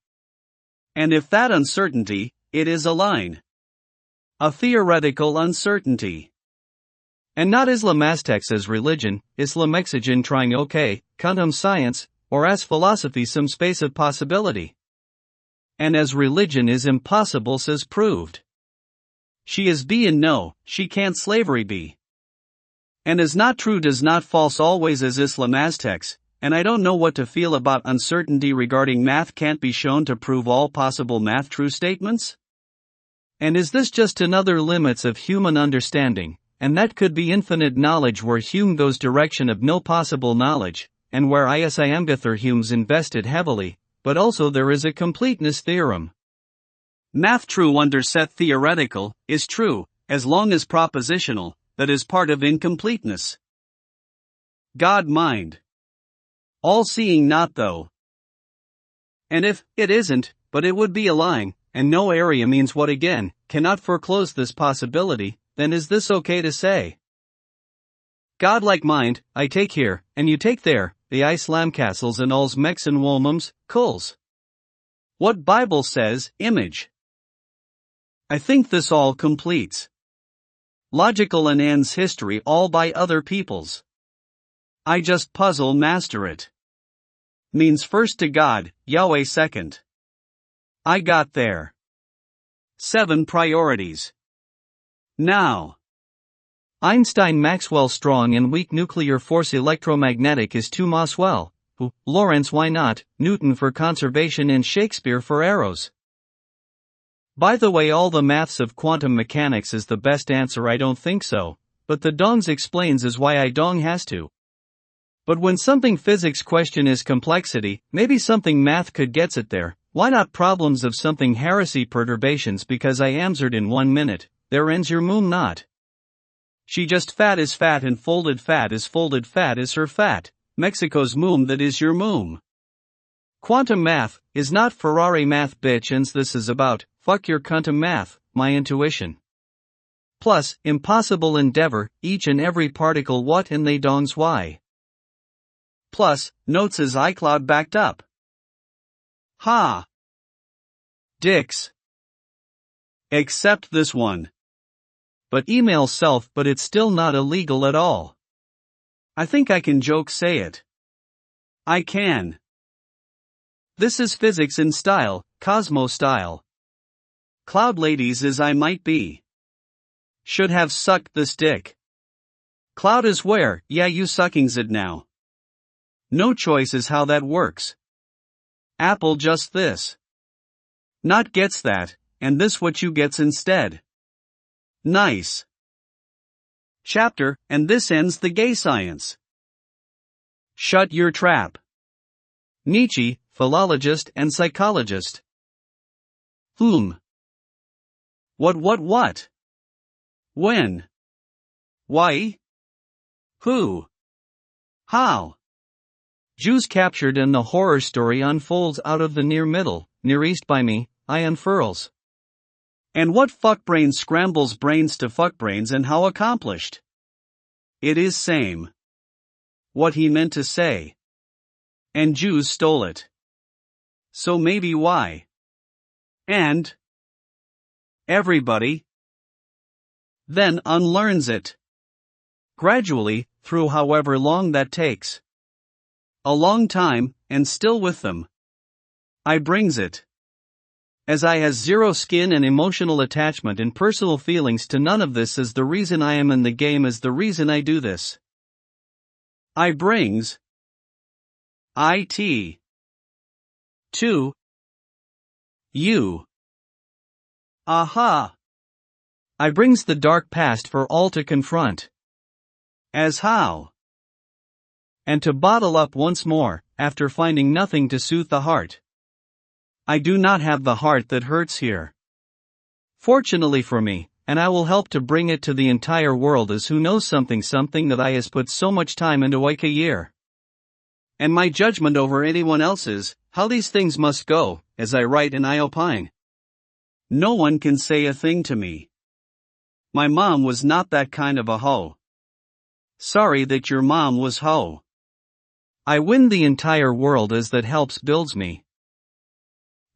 And if that uncertainty, it is a line. A theoretical uncertainty. And not Islamastex as religion, Islamexogen trying okay, quantum science, or as philosophy some space of possibility. And as religion is impossible says proved. She is B and no, she can't slavery be. And as not true does not false always as Islamastex, and I don't know what to feel about uncertainty regarding math can't be shown to prove all possible math true statements? And is this just another limits of human understanding, and that could be infinite knowledge where Hume goes direction of no possible knowledge, and where ISIMGATHER Hume's invested heavily, but also there is a completeness theorem. Math true under set theoretical, is true, as long as propositional, that is part of incompleteness. God mind. All-seeing not though. And if it isn't, but it would be a lying, and no area means what again, cannot foreclose this possibility, then is this okay to say? God-like mind, I take here, and you take there, the Islam castles and all's mechs and wolmums, kulls. What Bible says, image. I think this all completes. Logical and ends history all by other peoples. I just puzzle master it. Means first to God, Yahweh second. I got there. 7 priorities. Now. Einstein Maxwell strong and weak nuclear force electromagnetic is 2 Maxwell, who, Lorentz why not, Newton for conservation and Shakespeare for arrows. By the way, all the maths of quantum mechanics is the best answer. I don't think so, but the dongs explains is why I dong has to. But when something physics question is complexity, maybe something math could gets it there. Why not problems of something heresy perturbations because I answered in 1 minute, there ends your moon not. She just fat is fat and folded fat is her fat, Mexico's moom that is your moom. Quantum math, is not Ferrari math bitch and this is about, fuck your quantum math, my intuition. Plus, impossible endeavor, each and every particle what and they dongs why. Plus, notes is iCloud backed up. Ha! Dicks. Except this one. But email self, but it's still not illegal at all. I think I can joke say it. I can. This is physics in style, Cosmo style. Cloud ladies as I might be. Should have sucked this dick. Cloud is where, yeah, you suckings it now. No choice is how that works. Apple just this. Not gets that, and this what you gets instead. Nice. Chapter, and this ends the gay science. Shut your trap. Nietzsche, philologist and psychologist. Whom? What? When? Why? Who? How? Jews captured and the horror story unfolds out of the near middle, near east by me, I unfurls. And what fuckbrain scrambles brains to fuckbrains and how accomplished? It is same. What he meant to say. And Jews stole it. So maybe why? And everybody then unlearns it. Gradually, through however long that takes. A long time, and still with them. I brings it. As I has zero skin and emotional attachment and personal feelings to none of this as the reason I am in the game as the reason I do this. I brings it to you. Aha! I brings the dark past for all to confront. As how? And to bottle up once more, after finding nothing to soothe the heart. I do not have the heart that hurts here. Fortunately for me, and I will help to bring it to the entire world as who knows something that I has put so much time into like a year. And my judgment over anyone else's, how these things must go, as I write and I opine. No one can say a thing to me. My mom was not that kind of a hoe. Sorry that your mom was hoe. I win the entire world as that helps builds me.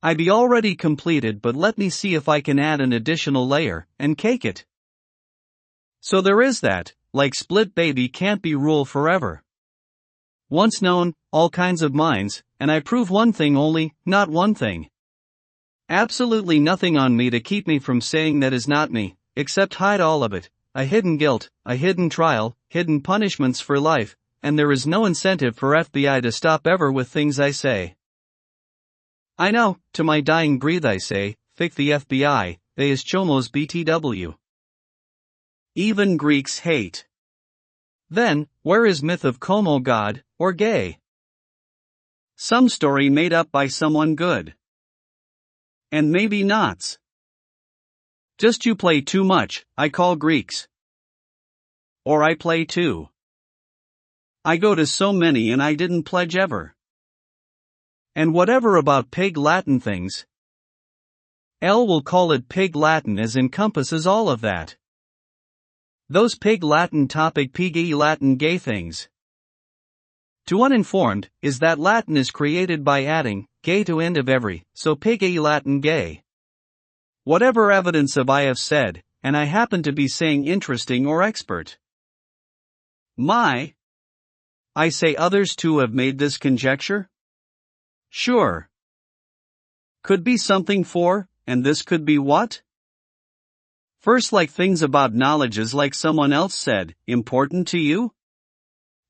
I be already completed but let me see if I can add an additional layer, and cake it. So there is that, like split baby can't be rule forever. Once known, all kinds of minds, and I prove one thing only, not one thing. Absolutely nothing on me to keep me from saying that is not me, except hide all of it, a hidden guilt, a hidden trial, hidden punishments for life, and there is no incentive for FBI to stop ever with things I say. I know, to my dying breath I say, fick the FBI, they is chomos BTW. Even Greeks hate. Then, where is myth of Como God, or gay? Some story made up by someone good. And maybe nots. Just you play too much, I call Greeks. Or I play too. I go to so many and I didn't pledge ever. And whatever about pig Latin things. L will call it pig Latin as encompasses all of that. Those pig Latin topic piggy Latin gay things. To uninformed, is that Latin is created by adding, gay to end of every, so piggy Latin gay. Whatever evidence of I have said, and I happen to be saying interesting or expert. I say others too have made this conjecture? Sure. Could be something for, and this could be what? First, like things about knowledge is like someone else said, important to you?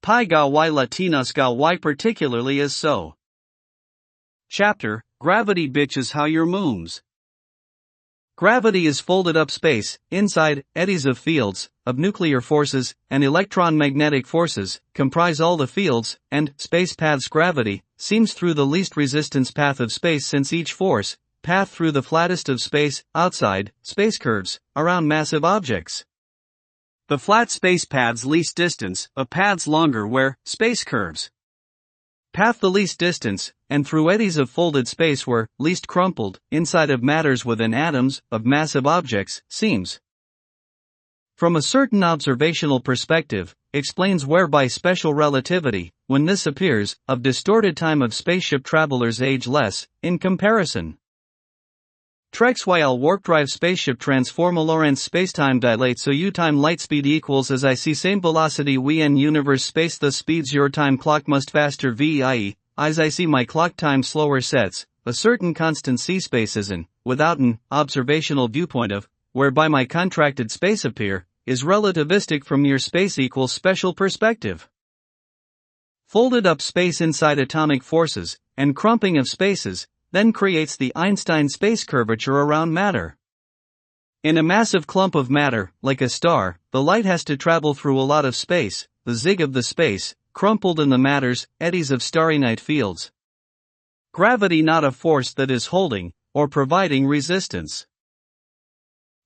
Pi ga y Latinos ga y particularly is so. Chapter, Gravity bitches how your mooms. Gravity is folded up space, inside, eddies of fields, of nuclear forces, and electron-magnetic forces, comprise all the fields, and, space paths gravity, seems through the least resistance path of space since each force, path through the flattest of space, outside, space curves, around massive objects. The flat space paths least distance, of paths longer where, space curves. Path the least distance, and through eddies of folded space where, least crumpled, inside of matters within atoms, of massive objects, seems. From a certain observational perspective, explains whereby special relativity, when this appears, of distorted time of spaceship travelers age less, in comparison. Trex while warp drive spaceship transforma Lorentz spacetime dilate so u time light speed equals as I see same velocity we in universe space thus speeds your time clock must faster v i.e., as I see my clock time slower sets, a certain constant c space is in, without an observational viewpoint of, whereby my contracted space appear, is relativistic from your space equals special perspective. Folded up space inside atomic forces, and crumping of spaces, then creates the Einstein space curvature around matter. In a massive clump of matter, like a star, the light has to travel through a lot of space, the zig of the space, crumpled in the matter's eddies of starry night fields. Gravity not a force that is holding, or providing resistance.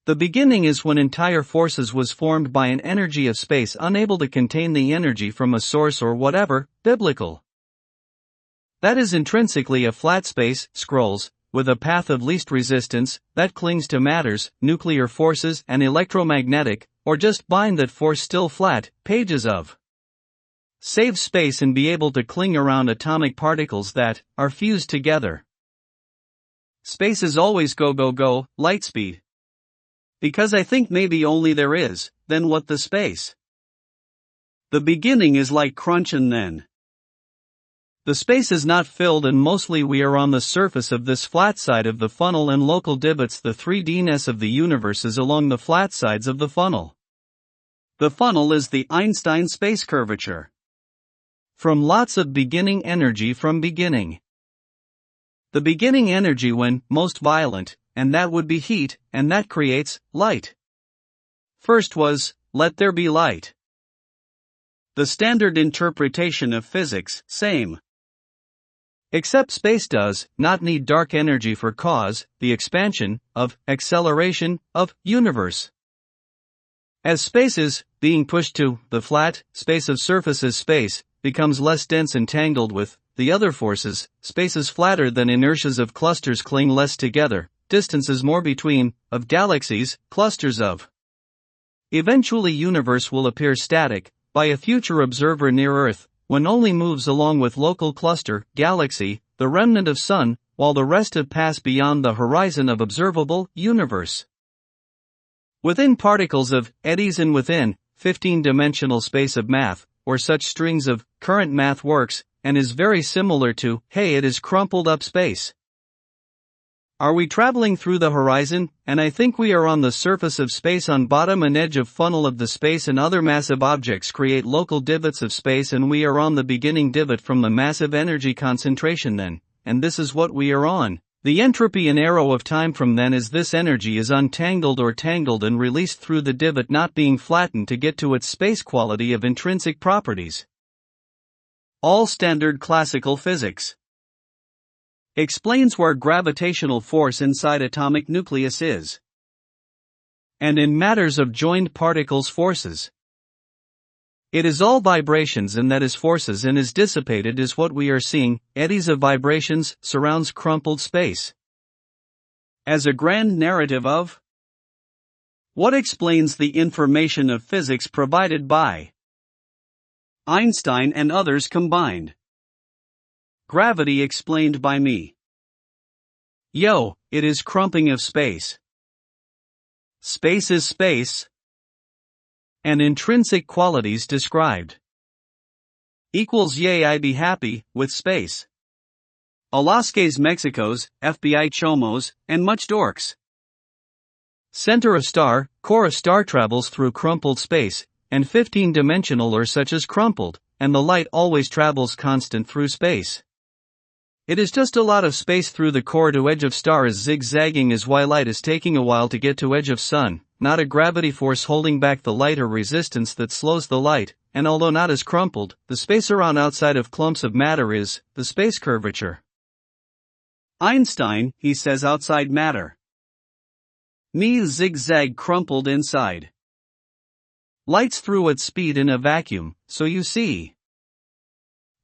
The beginning is when entire forces was formed by an energy of space unable to contain the energy from a source or whatever, biblical. That is intrinsically a flat space, scrolls, with a path of least resistance, that clings to matters, nuclear forces and electromagnetic, or just bind that force still flat, pages of. Save space and be able to cling around atomic particles that are fused together. Space is always go, light speed. Because I think maybe only there is, then what the space? The beginning is like crunch and then. The space is not filled and mostly we are on the surface of this flat side of the funnel and local divots the 3Dness of the universe is along the flat sides of the funnel. The funnel is the Einstein space curvature. From lots of beginning energy from beginning. The beginning energy when most violent, and that would be heat, and that creates light. First was, let there be light. The standard interpretation of physics, same. Except space does not need dark energy for cause, the expansion, of, acceleration, of, universe. As space is, being pushed to, the flat, space of surfaces space, becomes less dense and tangled with, the other forces, space is flatter than inertias of clusters cling less together, distances more between, of galaxies, clusters of. Eventually universe will appear static, by a future observer near Earth, when only moves along with local cluster, galaxy, the remnant of sun, while the rest have passed beyond the horizon of observable universe. Within particles of eddies and within 15-dimensional space of math, or such strings of current math works, and is very similar to, hey, it is crumpled up space. Are we traveling through the horizon, and I think we are on the surface of space on bottom and edge of funnel of the space and other massive objects create local divots of space and we are on the beginning divot from the massive energy concentration then, and this is what we are on. The entropy and arrow of time from then is this energy is untangled or tangled and released through the divot not being flattened to get to its space quality of intrinsic properties. All standard classical physics explains where gravitational force inside atomic nucleus is. And in matters of joined particles forces. It is all vibrations and that is forces and is dissipated is what we are seeing, eddies of vibrations, surrounds crumpled space. As a grand narrative of what explains the information of physics provided by Einstein and others combined. Gravity explained by me. Yo, it is crumping of space. Space is space. And intrinsic qualities described. Equals yay I be happy, with space. Alaskas Mexicos, FBI Chomos, and much dorks. Center of star, core of star travels through crumpled space, and 15-dimensional or such as crumpled, and the light always travels constant through space. It is just a lot of space through the core to edge of star is zigzagging as why light is taking a while to get to edge of sun, not a gravity force holding back the light or resistance that slows the light, and although not as crumpled, the space around outside of clumps of matter is, the space curvature. Einstein, he says outside matter. Me zigzag crumpled inside. Light's through at speed in a vacuum, so you see.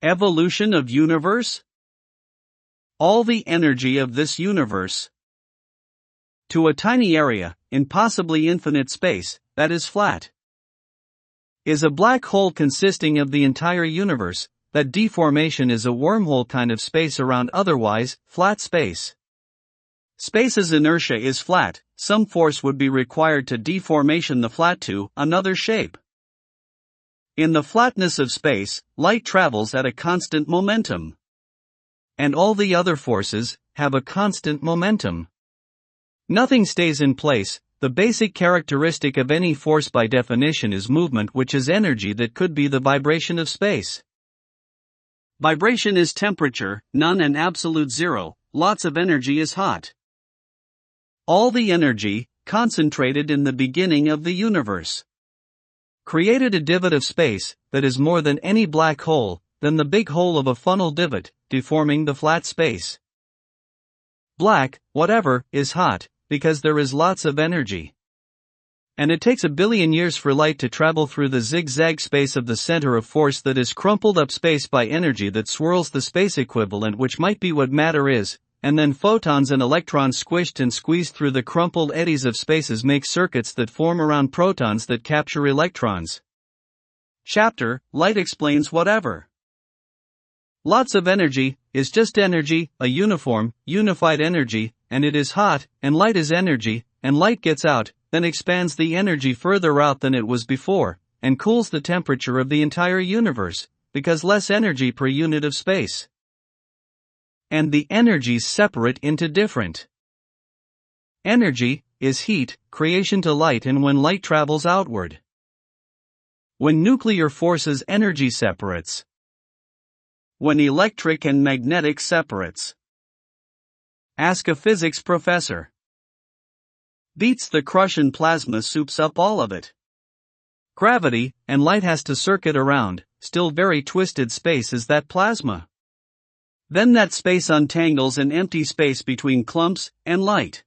Evolution of universe? All the energy of this universe. To a tiny area, in possibly infinite space, that is flat. is a black hole consisting of the entire universe. That deformation is a wormhole kind of space around otherwise flat space. Space's inertia is flat, some force would be required to deformation the flat to another shape. In the flatness of space, light travels at a constant momentum. And all the other forces have a constant momentum. Nothing stays in place. The basic characteristic of any force by definition is movement, which is energy that could be the vibration of space. Vibration is temperature, none and absolute zero, lots of energy is hot. All the energy, concentrated in the beginning of the universe, created a divot of space that is more than any black hole, than the big hole of a funnel divot, deforming the flat space. Black, whatever, is hot, because there is lots of energy. And it takes 1 billion years for light to travel through the zigzag space of the center of force that is crumpled up space by energy that swirls the space equivalent, which might be what matter is, and then photons and electrons squished and squeezed through the crumpled eddies of spaces make circuits that form around protons that capture electrons. Chapter, Light explains whatever. Lots of energy is just energy, a uniform, unified energy, and it is hot, and light is energy, and light gets out, then expands the energy further out than it was before, and cools the temperature of the entire universe, because less energy per unit of space. And the energies separate into different. Energy is heat, creation to light, and when light travels outward. When nuclear forces, energy separates. When electric and magnetic separates. Ask a physics professor. Beats the crush and plasma soups up all of it. Gravity, and light has to circuit around, still very twisted space is that plasma. Then that space untangles an empty space between clumps, and light.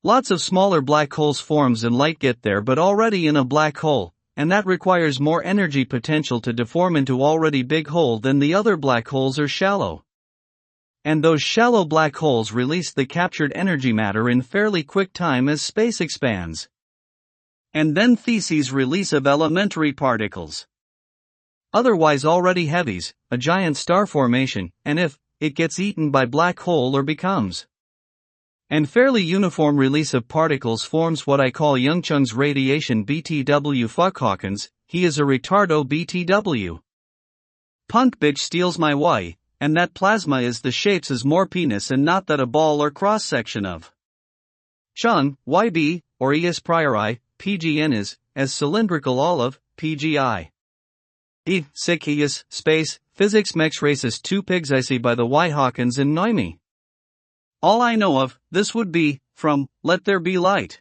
Lots of smaller black holes forms and light get there, but already in a black hole, and that requires more energy potential to deform into already big hole than the other black holes are shallow. And those shallow black holes release the captured energy matter in fairly quick time as space expands. And then theses release of elementary particles. Otherwise already heavies, a giant star formation, and if it gets eaten by black hole or becomes. And fairly uniform release of particles forms what I call young Chung's radiation BTW. Fuck Hawkins, he is a retardo BTW. Punk bitch steals my Y, and that plasma is the shapes as more penis and not that a ball or cross section of. Chung, YB, or ES priori, PGN is, as cylindrical olive, PGI. Sick ES, space, physics mex racist 2 pigs I see by the Y Hawkins and Noemi. All I know of, this would be, from, Let There Be Light.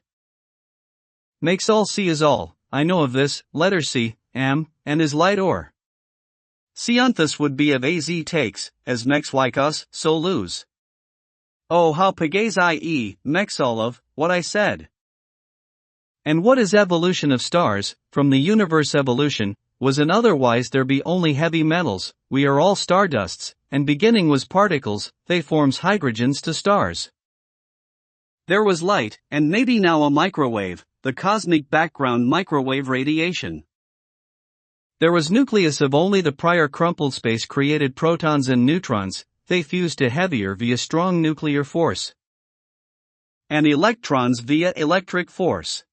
Makes all C is all, I know of this, letter C, am, and is light or. Cianthus would be of AZ takes, as mex like us, so lose. Oh how pagaze I mex all of, what I said. And what is evolution of stars, from the universe evolution, was an otherwise there be only heavy metals, we are all stardusts, and beginning was particles, they forms hydrogens to stars. There was light, and maybe now a microwave, the cosmic background microwave radiation. There was nucleus of only the prior crumpled space created protons and neutrons, they fused to heavier via strong nuclear force. And electrons via electric force.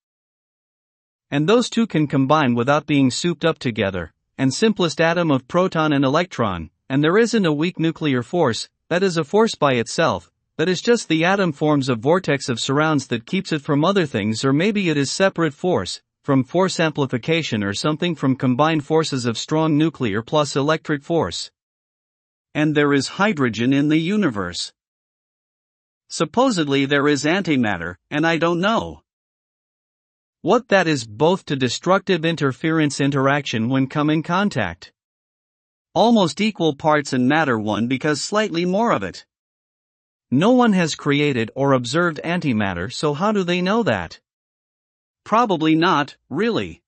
And those two can combine without being souped up together, and simplest atom of proton and electron, and there isn't a weak nuclear force, that is a force by itself, that is just the atom forms a vortex of surrounds that keeps it from other things, or maybe it is separate force, from force amplification or something from combined forces of strong nuclear plus electric force. And there is hydrogen in the universe. Supposedly there is antimatter, and I don't know what that is, both to destructive interference interaction when come in contact. Almost equal parts in matter one because slightly more of it. No one has created or observed antimatter, so how do they know that? Probably not, really.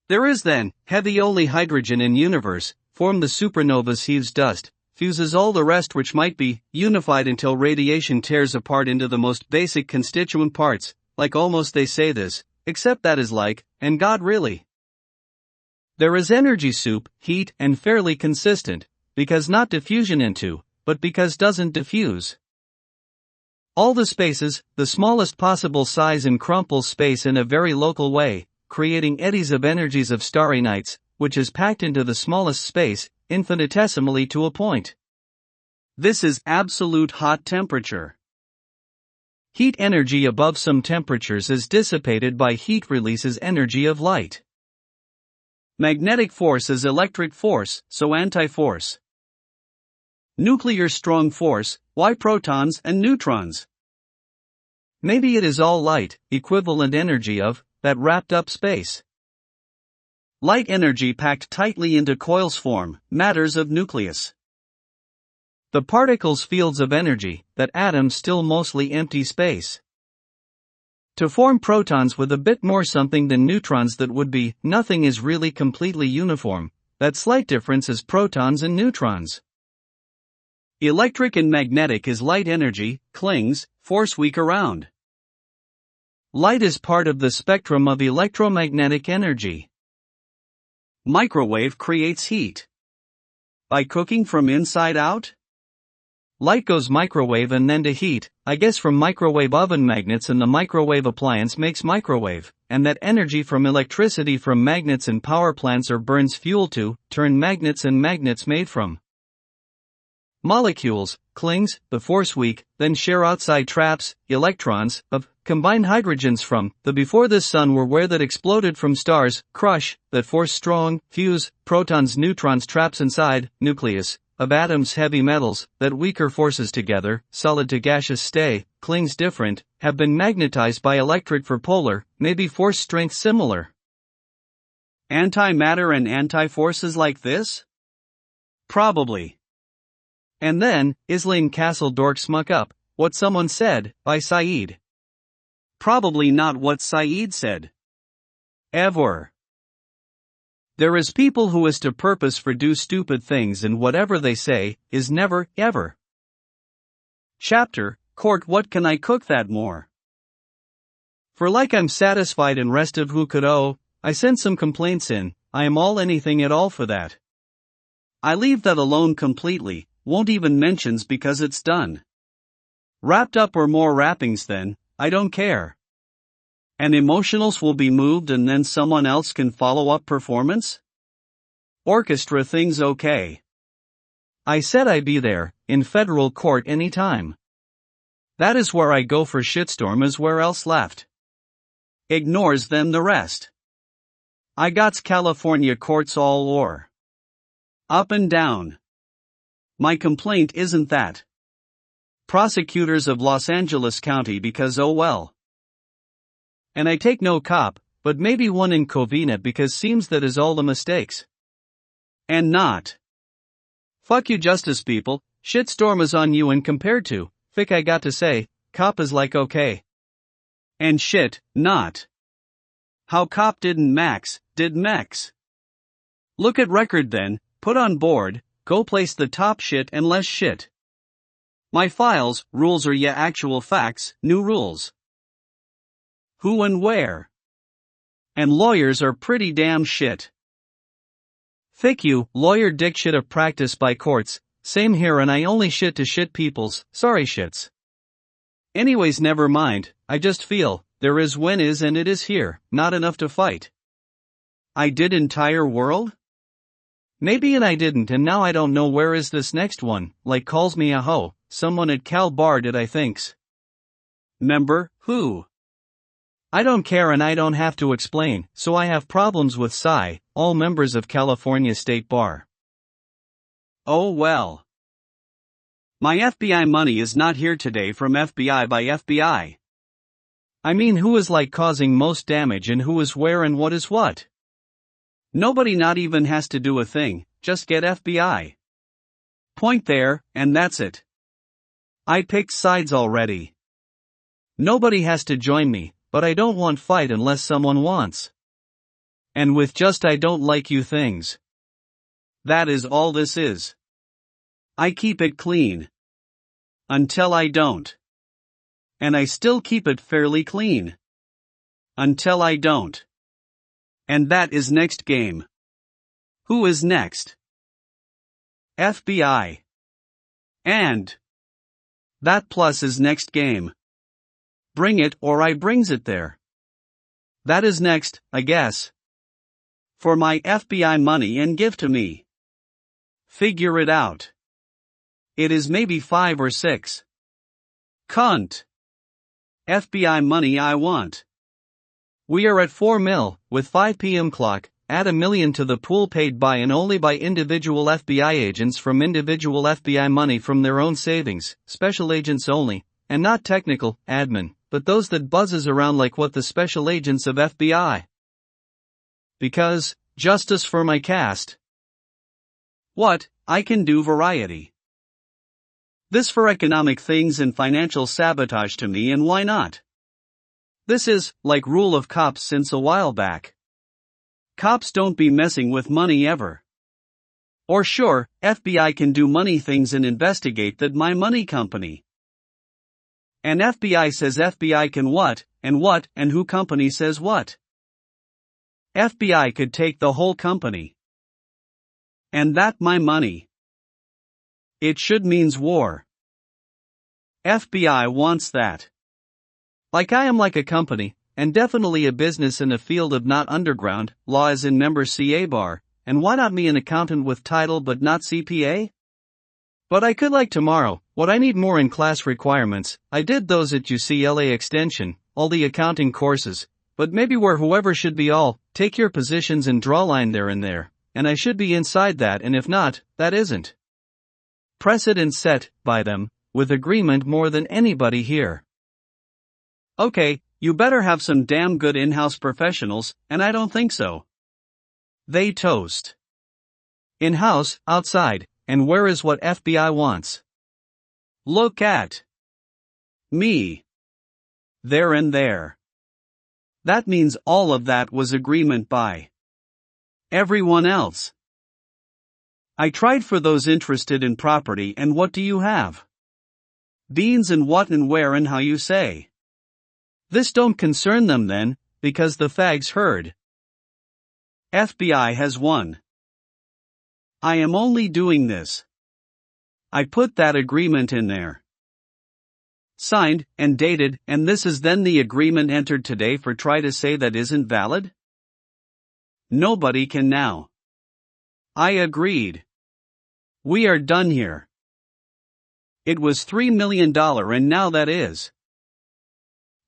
There is then, heavy only hydrogen in universe, form the supernovas heaves dust, fuses all the rest which might be, unified until radiation tears apart into the most basic constituent parts, like almost they say this, except that is like, and God really. There is energy soup, heat, and fairly consistent, because not diffusion into, but because doesn't diffuse. All the spaces, the smallest possible size and crumples space in a very local way, creating eddies of energies of starry nights, which is packed into the smallest space, infinitesimally to a point. This is absolute hot temperature. Heat energy above some temperatures is dissipated by heat releases energy of light. Magnetic force is electric force, so anti-force. Nuclear strong force, why protons and neutrons? Maybe it is all light, equivalent energy of, that wrapped up space. Light energy packed tightly into coils form, matters of nucleus. The particles fields of energy, that atoms still mostly empty space. To form protons with a bit more something than neutrons that would be, nothing is really completely uniform, that slight difference is protons and neutrons. Electric and magnetic is light energy, clings, force weak around. Light is part of the spectrum of electromagnetic energy. Microwave creates heat. By cooking from inside out? Light goes microwave and then to heat, I guess from microwave oven magnets, and the microwave appliance makes microwave, and that energy from electricity from magnets and power plants or burns fuel to turn magnets, and magnets made from molecules, clings, the force weak, then share outside traps, electrons, of combined hydrogens from the before this sun were where that exploded from stars, crush, that force strong, fuse, protons neutrons traps inside, nucleus, of atoms heavy metals, that weaker forces together, solid to gaseous stay, clings different, have been magnetized by electric for polar, maybe force strength similar. Antimatter and anti-forces like this? Probably. And then, Islane Castle Dork Smuck Up, What Someone Said, by Said. Probably not what Said said. Ever. There is people who is to purpose for do stupid things, and whatever they say, is never, ever. Chapter, Court what can I cook that more? For like I'm satisfied and restive who could I send some complaints in, I am all anything at all for that. I leave that alone completely, won't even mentions because it's done. Wrapped up or more wrappings then, I don't care. And emotionals will be moved and then someone else can follow up performance? Orchestra things okay. I said I'd be there, in federal court anytime. That is where I go for shitstorm, is where else left. Ignores them the rest. I gots California courts all o'er. Up and down. My complaint isn't that. Prosecutors of Los Angeles County because oh well. And I take no cop, but maybe one in Covina because seems that is all the mistakes. And not. Fuck you justice people, shitstorm is on you, and compared to, fic I got to say, cop is like okay. And shit, not. How cop didn't max, did mex. Look at record then, put on board, go place the top shit and less shit. My files, rules are ya actual facts, new rules. Who and where. And lawyers are pretty damn shit. Fick you, lawyer dick shit of practice by courts, same here, and I only shit to shit people's, sorry shits. Anyways never mind, I just feel, there is when is and it is here, not enough to fight. I did entire world? Maybe and I didn't, and now I don't know where is this next one, like calls me a hoe, someone at Cal Bar did I thinks. Member, who? I don't care and I don't have to explain, so I have problems with Psy, all members of California State Bar. Oh well. My FBI money is not here today from FBI by FBI. I mean, who is like causing most damage and who is where and what is what? Nobody not even has to do a thing, just get FBI. Point there, and that's it. I picked sides already. Nobody has to join me, but I don't want fight unless someone wants. And with just I don't like you things. That is all this is. I keep it clean. Until I don't. And I still keep it fairly clean. Until I don't. And that is next game. Who is next? FBI. And. That plus is next game. Bring it or I brings it there. That is next, I guess. For my FBI money and give to me. Figure it out. It is maybe 5 or 6. Cunt. FBI money I want. We are at 4 mil, with 5 p.m. clock, add $1 million to the pool paid by and only by individual FBI agents from individual FBI money from their own savings, special agents only, and not technical, admin, but those that buzzes around like what the special agents of FBI. Because, justice for my caste. What, I can do variety. This for economic things and financial sabotage to me and why not? This is, like rule of cops since a while back. Cops don't be messing with money ever. Or sure, FBI can do money things and investigate that my money company. And FBI says FBI can what, and who company says what? FBI could take the whole company. And that my money. It should means war. FBI wants that. Like I am like a company, and definitely a business in a field of not underground, law as in member CA bar, and why not me an accountant with title but not CPA? But I could like tomorrow, what I need more in class requirements, I did those at UCLA Extension, all the accounting courses, but maybe where whoever should be all, take your positions and draw line there and there, and I should be inside that and if not, that isn't. Precedent set, by them, with agreement more than anybody here. Okay, you better have some damn good in-house professionals, and I don't think so. They toast. In-house, outside, and where is what FBI wants? Look at me. There and there. That means all of that was agreement by everyone else. I tried for those interested in property and what do you have? Beans and what and where and how you say. This don't concern them then, because the fags heard. FBI has won. I am only doing this. I put that agreement in there. Signed, and dated, and this is then the agreement entered today for try to say that isn't valid? Nobody can now. I agreed. We are done here. It was $3 million and now that is.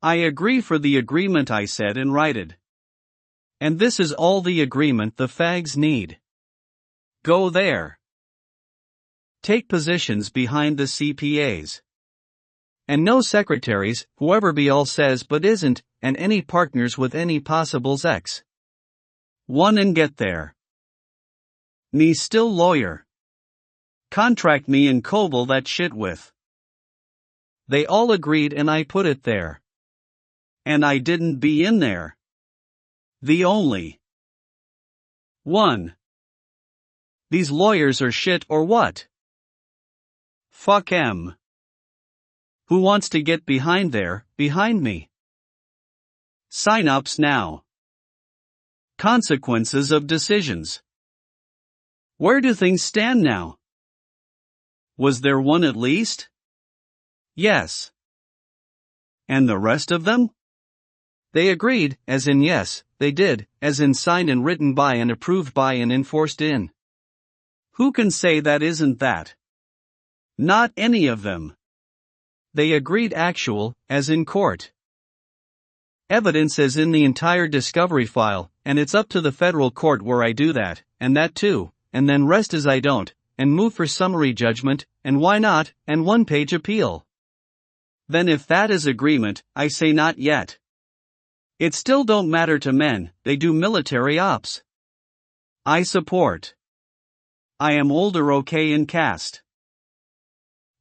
I agree for the agreement I said and righted. And this is all the agreement the fags need. Go there. Take positions behind the CPAs. And no secretaries, whoever be all says but isn't, and any partners with any possibles X. One and get there. Me still lawyer. Contract me and cobble that shit with. They all agreed and I put it there. And I didn't be in there. The only one. These lawyers are shit or what? Fuck 'em. Who wants to get behind there, behind me? Sign-ups now. Consequences of decisions. Where do things stand now? Was there one at least? Yes. And the rest of them? They agreed, as in yes, they did, as in signed and written by and approved by and enforced in. Who can say that isn't that? Not any of them. They agreed actual, as in court. Evidence as in the entire discovery file, and it's up to the federal court where I do that, and that too, and then rest as I don't, and move for summary judgment, and why not, and one-page appeal. Then if that is agreement, I say not yet. It still don't matter to men, they do military ops. I support. I am older okay in caste.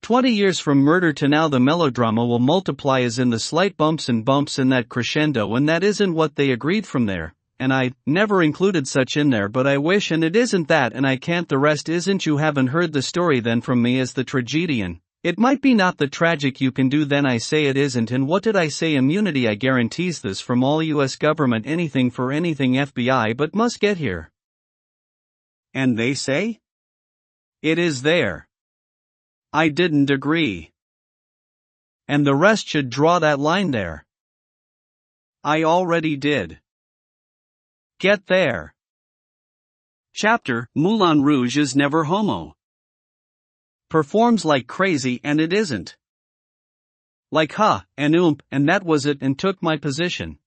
20 years from murder to now the melodrama will multiply as in the slight bumps and that crescendo and that isn't what they agreed from there, and I never included such in there but I wish and it isn't that and I can't the rest isn't you haven't heard the story then from me as the tragedian. It might be not the tragic you can do then I say it isn't and what did I say immunity I guarantees this from all US government anything for anything FBI but must get here. And they say? It is there. I didn't agree. And the rest should draw that line there. I already did. Get there. Chapter, Moulin Rouge is never homo. Performs like crazy and it isn't. Like and and that was it and took my position.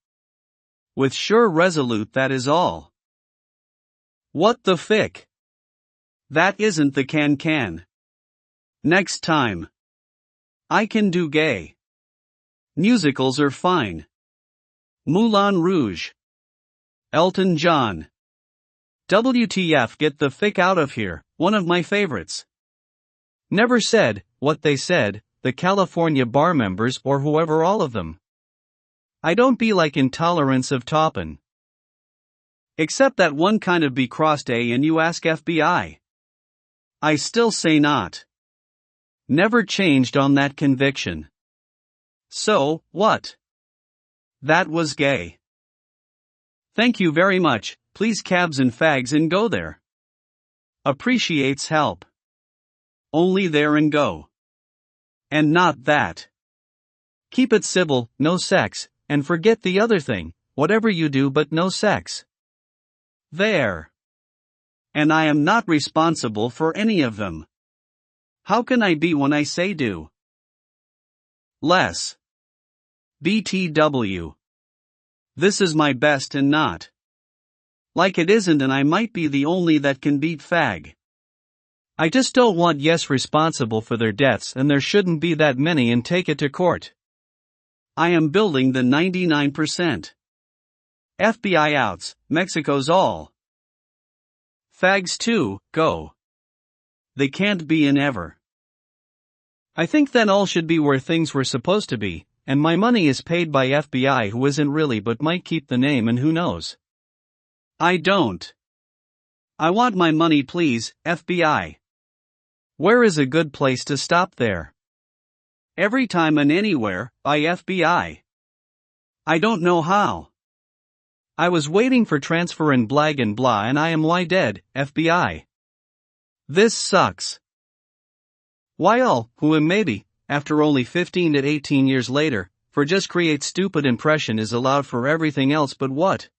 With sure resolute that is all. What the fick? That isn't the can. Next time. I can do gay. Musicals are fine. Moulin Rouge. Elton John. WTF, get the fick out of here, one of my favorites. Never said what they said, the California bar members or whoever, all of them. I don't be like intolerance of toppin'. Except that one kind of be crossed A and you ask FBI. I still say not. Never changed on that conviction. So, what? That was gay. Thank you very much, please cabs and fags and go there. Appreciates help. Only there and go. And not that. Keep it civil, no sex, and forget the other thing, whatever you do but no sex. There. And I am not responsible for any of them. How can I be when I say do? Less. BTW. This is my best and not. Like it isn't, and I might be the only that can beat fag. I just don't want yes responsible for their deaths, and there shouldn't be that many, and take it to court. I am building the 99%. FBI outs, Mexico's all. Fags too, go. They can't be in ever. I think then all should be where things were supposed to be, and my money is paid by FBI who isn't really but might keep the name, and who knows. I don't. I want my money please, FBI. Where is a good place to stop there? Every time and anywhere, by FBI. I don't know how. I was waiting for transfer and blag and blah, and I am why dead, FBI. This sucks. Why all, who am maybe, after only 15 to 18 years later, for just create stupid impression is allowed for everything else but what?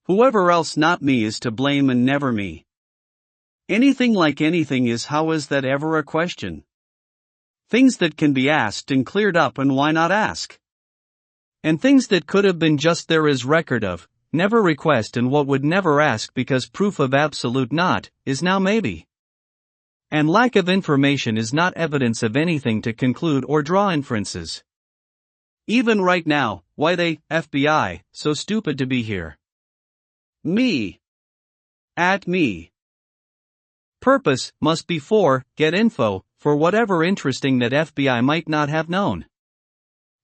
Whoever else not me is to blame and never me. Anything like anything is, how is that ever a question? Things that can be asked and cleared up, and why not ask? And things that could have been just there is record of, never request, and what would never ask because proof of absolute not, is now maybe. And lack of information is not evidence of anything to conclude or draw inferences. Even right now, why they, FBI, so stupid to be here? Me. At me. Purpose must be for, get info, for whatever interesting that FBI might not have known.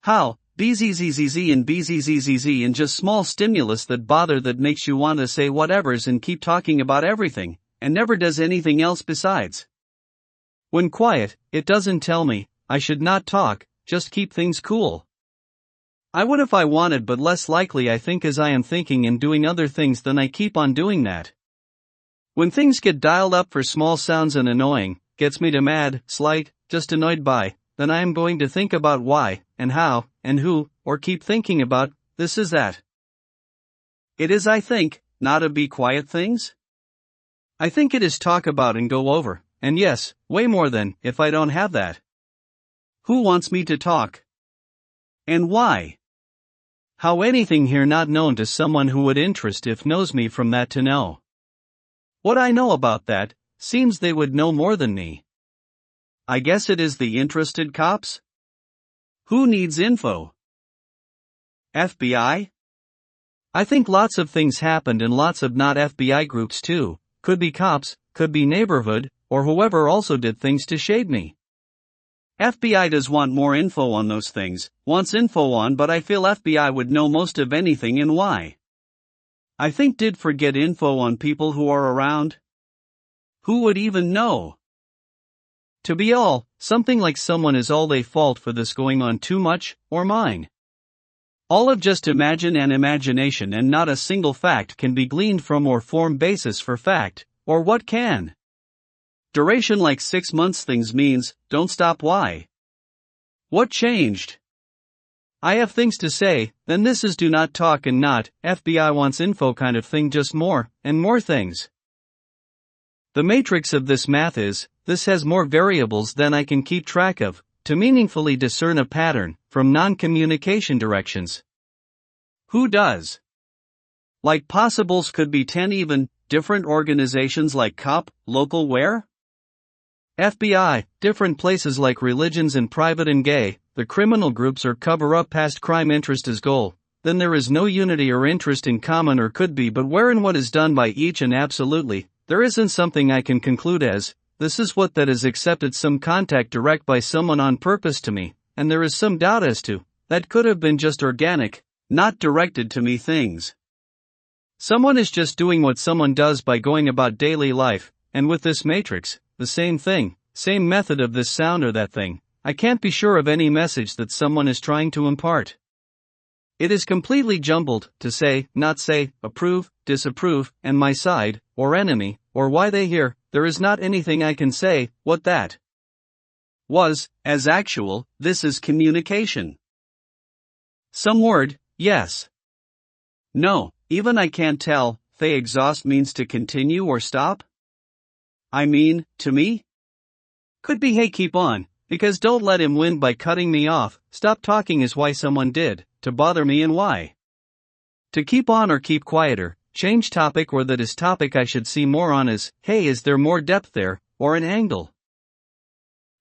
How, BZZZZ and BZZZZ, and just small stimulus that bother that makes you want to say whatevers and keep talking about everything, and never does anything else besides. When quiet, it doesn't tell me, I should not talk, just keep things cool. I would if I wanted, but less likely I think as I am thinking and doing other things than I keep on doing that. When things get dialed up for small sounds and annoying, gets me to mad, slight, just annoyed by, then I am going to think about why, and how, and who, or keep thinking about, this is that. It is, I think, not a be quiet things? I think it is talk about and go over, and yes, way more than, if I don't have that. Who wants me to talk? And why? How anything here not known to someone who would interest if knows me from that to know? What I know about that, seems they would know more than me. I guess it is the interested cops? Who needs info? FBI? I think lots of things happened and lots of not FBI groups too, could be cops, could be neighborhood, or whoever also did things to shade me. FBI does want more info on those things, wants info on, but I feel FBI would know most of anything, and why? I think did forget info on people who are around? Who would even know? To be all, something like someone is all they fault for this going on too much, or mine. All of just imagine and imagination, and not a single fact can be gleaned from or form basis for fact, or what can? Duration like 6 months things means, don't stop why? What changed? I have things to say, then this is do not talk and not, FBI wants info kind of thing, just more, and more things. The matrix of this math is, this has more variables than I can keep track of, to meaningfully discern a pattern, from non-communication directions. Who does? Like possibles could be 10 even, different organizations like COP, local where? FBI, different places like religions and private and gay, the criminal groups or cover up past crime interest as goal, then there is no unity or interest in common or could be but where and what is done by each and absolutely, there isn't something I can conclude as, this is what that is accepted some contact direct by someone on purpose to me, and there is some doubt as to, that could have been just organic, not directed to me things. Someone is just doing what someone does by going about daily life, and with this matrix, the same thing, same method of this sound or that thing, I can't be sure of any message that someone is trying to impart. It is completely jumbled, to say, not say, approve, disapprove, and my side, or enemy, or why they hear, there is not anything I can say, what that was, as actual, this is communication. Some word, yes. No, even I can't tell, thay exhaust means to continue or stop? I mean, to me? Could be hey keep on, because don't let him win by cutting me off, stop talking is why someone did, to bother me and why. To keep on or keep quieter, change topic or that is topic I should see more on is, hey is there more depth there, or an angle?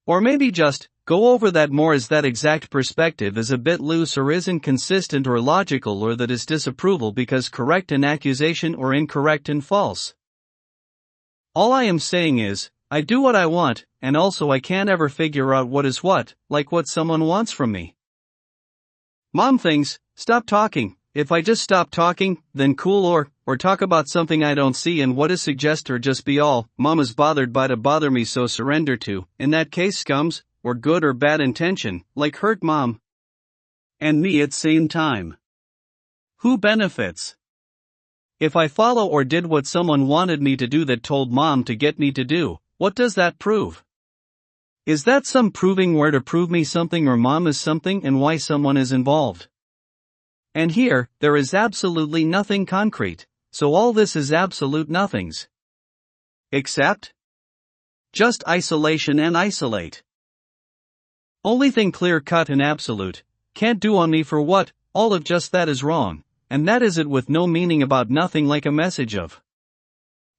Or maybe just, go over that more as that exact perspective is a bit loose or isn't consistent or logical or that is disapproval because correct and accusation or incorrect and false. All I am saying is, I do what I want, and also I can't ever figure out what is what, like what someone wants from me. Mom thinks, stop talking, if I just stop talking, then cool or talk about something I don't see and what is suggest or just be all, mom is bothered by to bother me so surrender to, in that case scums, or good or bad intention, like hurt mom. And me at same time. Who benefits? If I follow or did what someone wanted me to do that told mom to get me to do, what does that prove? Is that some proving where to prove me something or mom is something and why someone is involved? And here, there is absolutely nothing concrete, so all this is absolute nothings. Except? Just isolation and isolate. Only thing clear-cut and absolute, can't do on me for what, all of just that is wrong, and that is it with no meaning about nothing like a message of.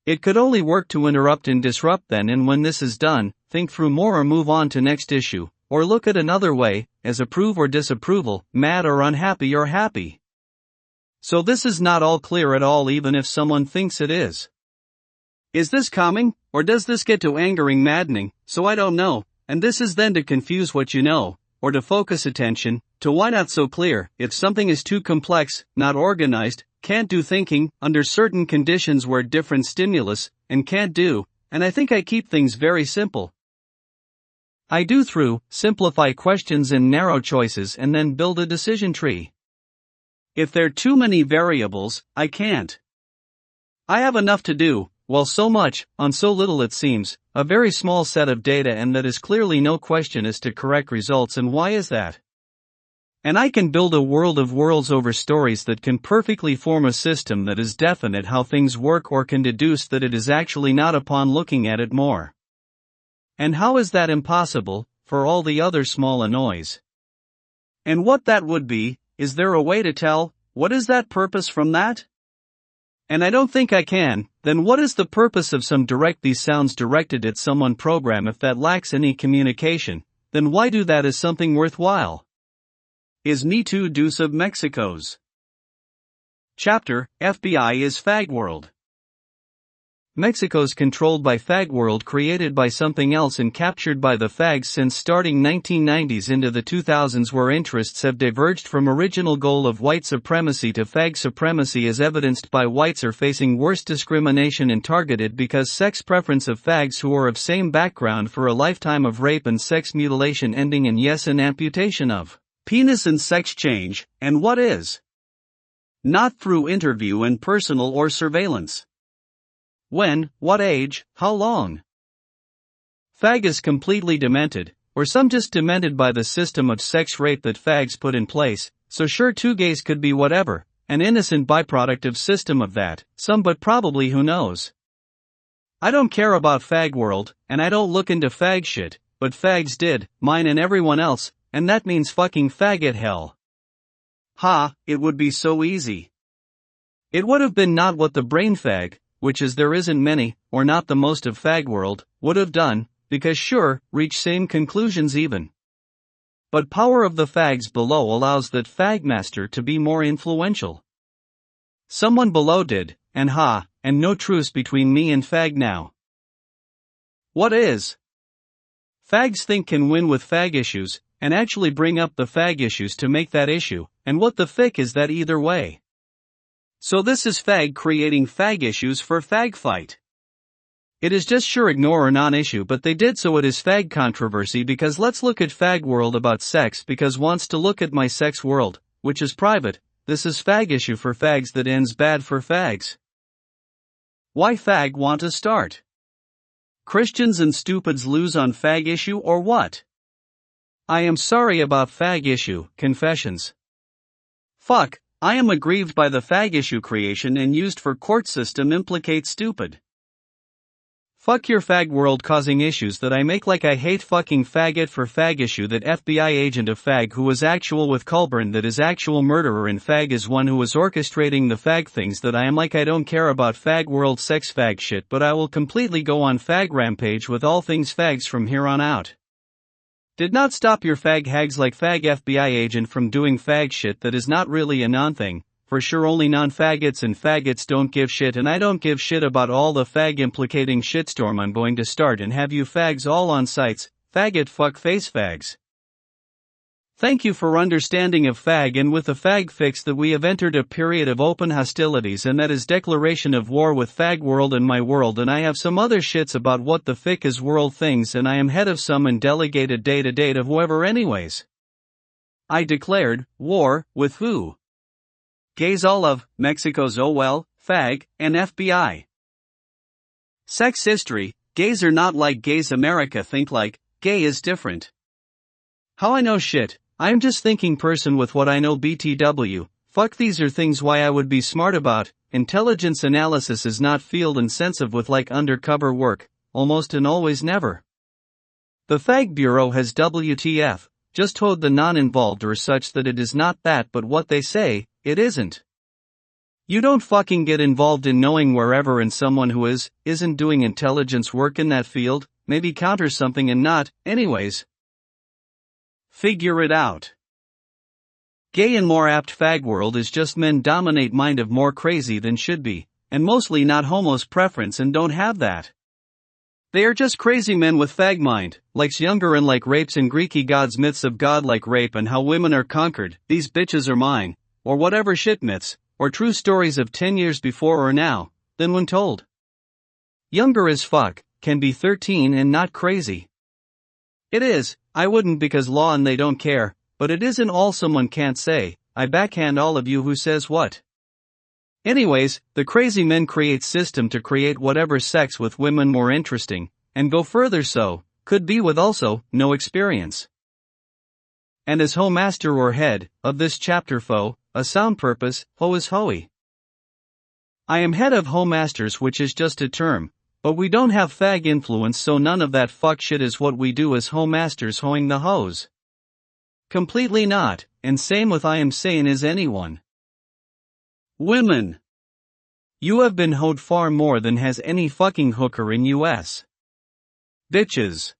It could only work to interrupt and disrupt then and when this is done, think through more or move on to next issue, or look at another way, as approve or disapproval, mad or unhappy or happy. So this is not all clear at all even if someone thinks it is. Is this calming, or does this get to angering maddening, so I don't know, and this is then to confuse what you know, or to focus attention, to why not so clear, if something is too complex, not organized, can't do thinking, under certain conditions where different stimulus, and can't do, and I think I keep things very simple. I do through, simplify questions and narrow choices and then build a decision tree. If there are too many variables, I can't. I have enough to do, well so much, on so little it seems, a very small set of data and that is clearly no question as to correct results and why is that? And I can build a world of worlds over stories that can perfectly form a system that is definite how things work or can deduce that it is actually not upon looking at it more. And how is that impossible, for all the other small noise? And what that would be, is there a way to tell, what is that purpose from that? And I don't think I can, then what is the purpose of some direct these sounds directed at someone program if that lacks any communication, then why do that as something worthwhile? Is Me Too Deuce of Mexico's Chapter, FBI is Fag World. Mexico's controlled by Fag World created by something else and captured by the fags since starting 1990s into the 2000s where interests have diverged from original goal of white supremacy to fag supremacy as evidenced by whites are facing worse discrimination and targeted because sex preference of fags who are of same background for a lifetime of rape and sex mutilation ending in yes and amputation of penis and sex change, and what is? Not through interview and personal or surveillance. when, what age, how long. Fag is completely demented, or some just demented by the system of sex rape that fags put in place, so sure two gays could be whatever, an innocent byproduct of system of that, some but probably who knows. I don't care about fag world, and I don't look into fag shit, but fags did, mine and everyone else, and that means fucking faggot hell. Ha, it would be so easy. It would have been not what the brain fag, which is there isn't many, or not the most of fag world, would have done, because sure, reach same conclusions even. But power of the fags below allows that fagmaster to be more influential. Someone below did, and and no truce between me and fag now. What is? Fags think can win with fag issues, and actually bring up the fag issues to make that issue, and what the fick is that either way? So this is fag creating fag issues for fag fight. It is just sure ignore or non-issue, but they did, so it is fag controversy because let's look at fag world about sex because wants to look at my sex world, which is private. This is fag issue for fags that ends bad for fags. Why fag want to start? Christians and stupids lose on fag issue or what? I am sorry about fag issue, confessions. Fuck, I am aggrieved by the fag issue creation and used for court system implicate stupid. Fuck your fag world causing issues that I make like I hate fucking faggot for fag issue that FBI agent of fag who was actual with Culburn that is actual murderer and fag is one who was orchestrating the fag things that I am like I don't care about fag world sex fag shit but I will completely go on fag rampage with all things fags from here on out. Did not stop your fag hags like fag FBI agent from doing fag shit that is not really a non-thing. For sure only non-faggots and faggots don't give shit and I don't give shit about all the fag implicating shitstorm I'm going to start and have you fags all on sites, faggot fuck face fags. Thank you for understanding of fag and with the fag fix that we have entered a period of open hostilities and that is declaration of war with fag world and my world and I have some other shits about what the fick is world things and I am head of some and delegated day to date of whoever anyways. I declared, war, with who? Gays all of, Mexico's fag, and FBI. Sex history, gays are not like gays America think like, gay is different. How I know shit, I am just thinking person with what I know BTW, fuck these are things why I would be smart about, intelligence analysis is not field intensive with like undercover work, almost and always never. The Fag Bureau has WTF, just told the non-involved or such that it is not that but what they say, it isn't. You don't fucking get involved in knowing wherever and someone who isn't doing intelligence work in that field, maybe counter something and not, anyways. Figure it out. Gay and more apt fag world is just men dominate mind of more crazy than should be, and mostly not homos preference and don't have that. They are just crazy men with fag mind, likes younger and like rapes and Greeky gods myths of God like rape and how women are conquered, these bitches are mine. Or whatever shit myths, or true stories of 10 years before or now, than when told. Younger as fuck, can be 13 and not crazy. It is, I wouldn't because law and they don't care, but it isn't all someone can't say, I backhand all of you who says what. Anyways, the crazy men create system to create whatever sex with women more interesting, and go further so, could be with also, no experience. And as hoe master or head, of this chapter foe, a sound purpose, ho is hoey. I am head of hoe masters which is just a term, but we don't have fag influence so none of that fuck shit is what we do as hoe masters hoeing the hoes. Completely not, and same with I am saying is anyone. Women. You have been hoed far more than has any fucking hooker in US. Bitches.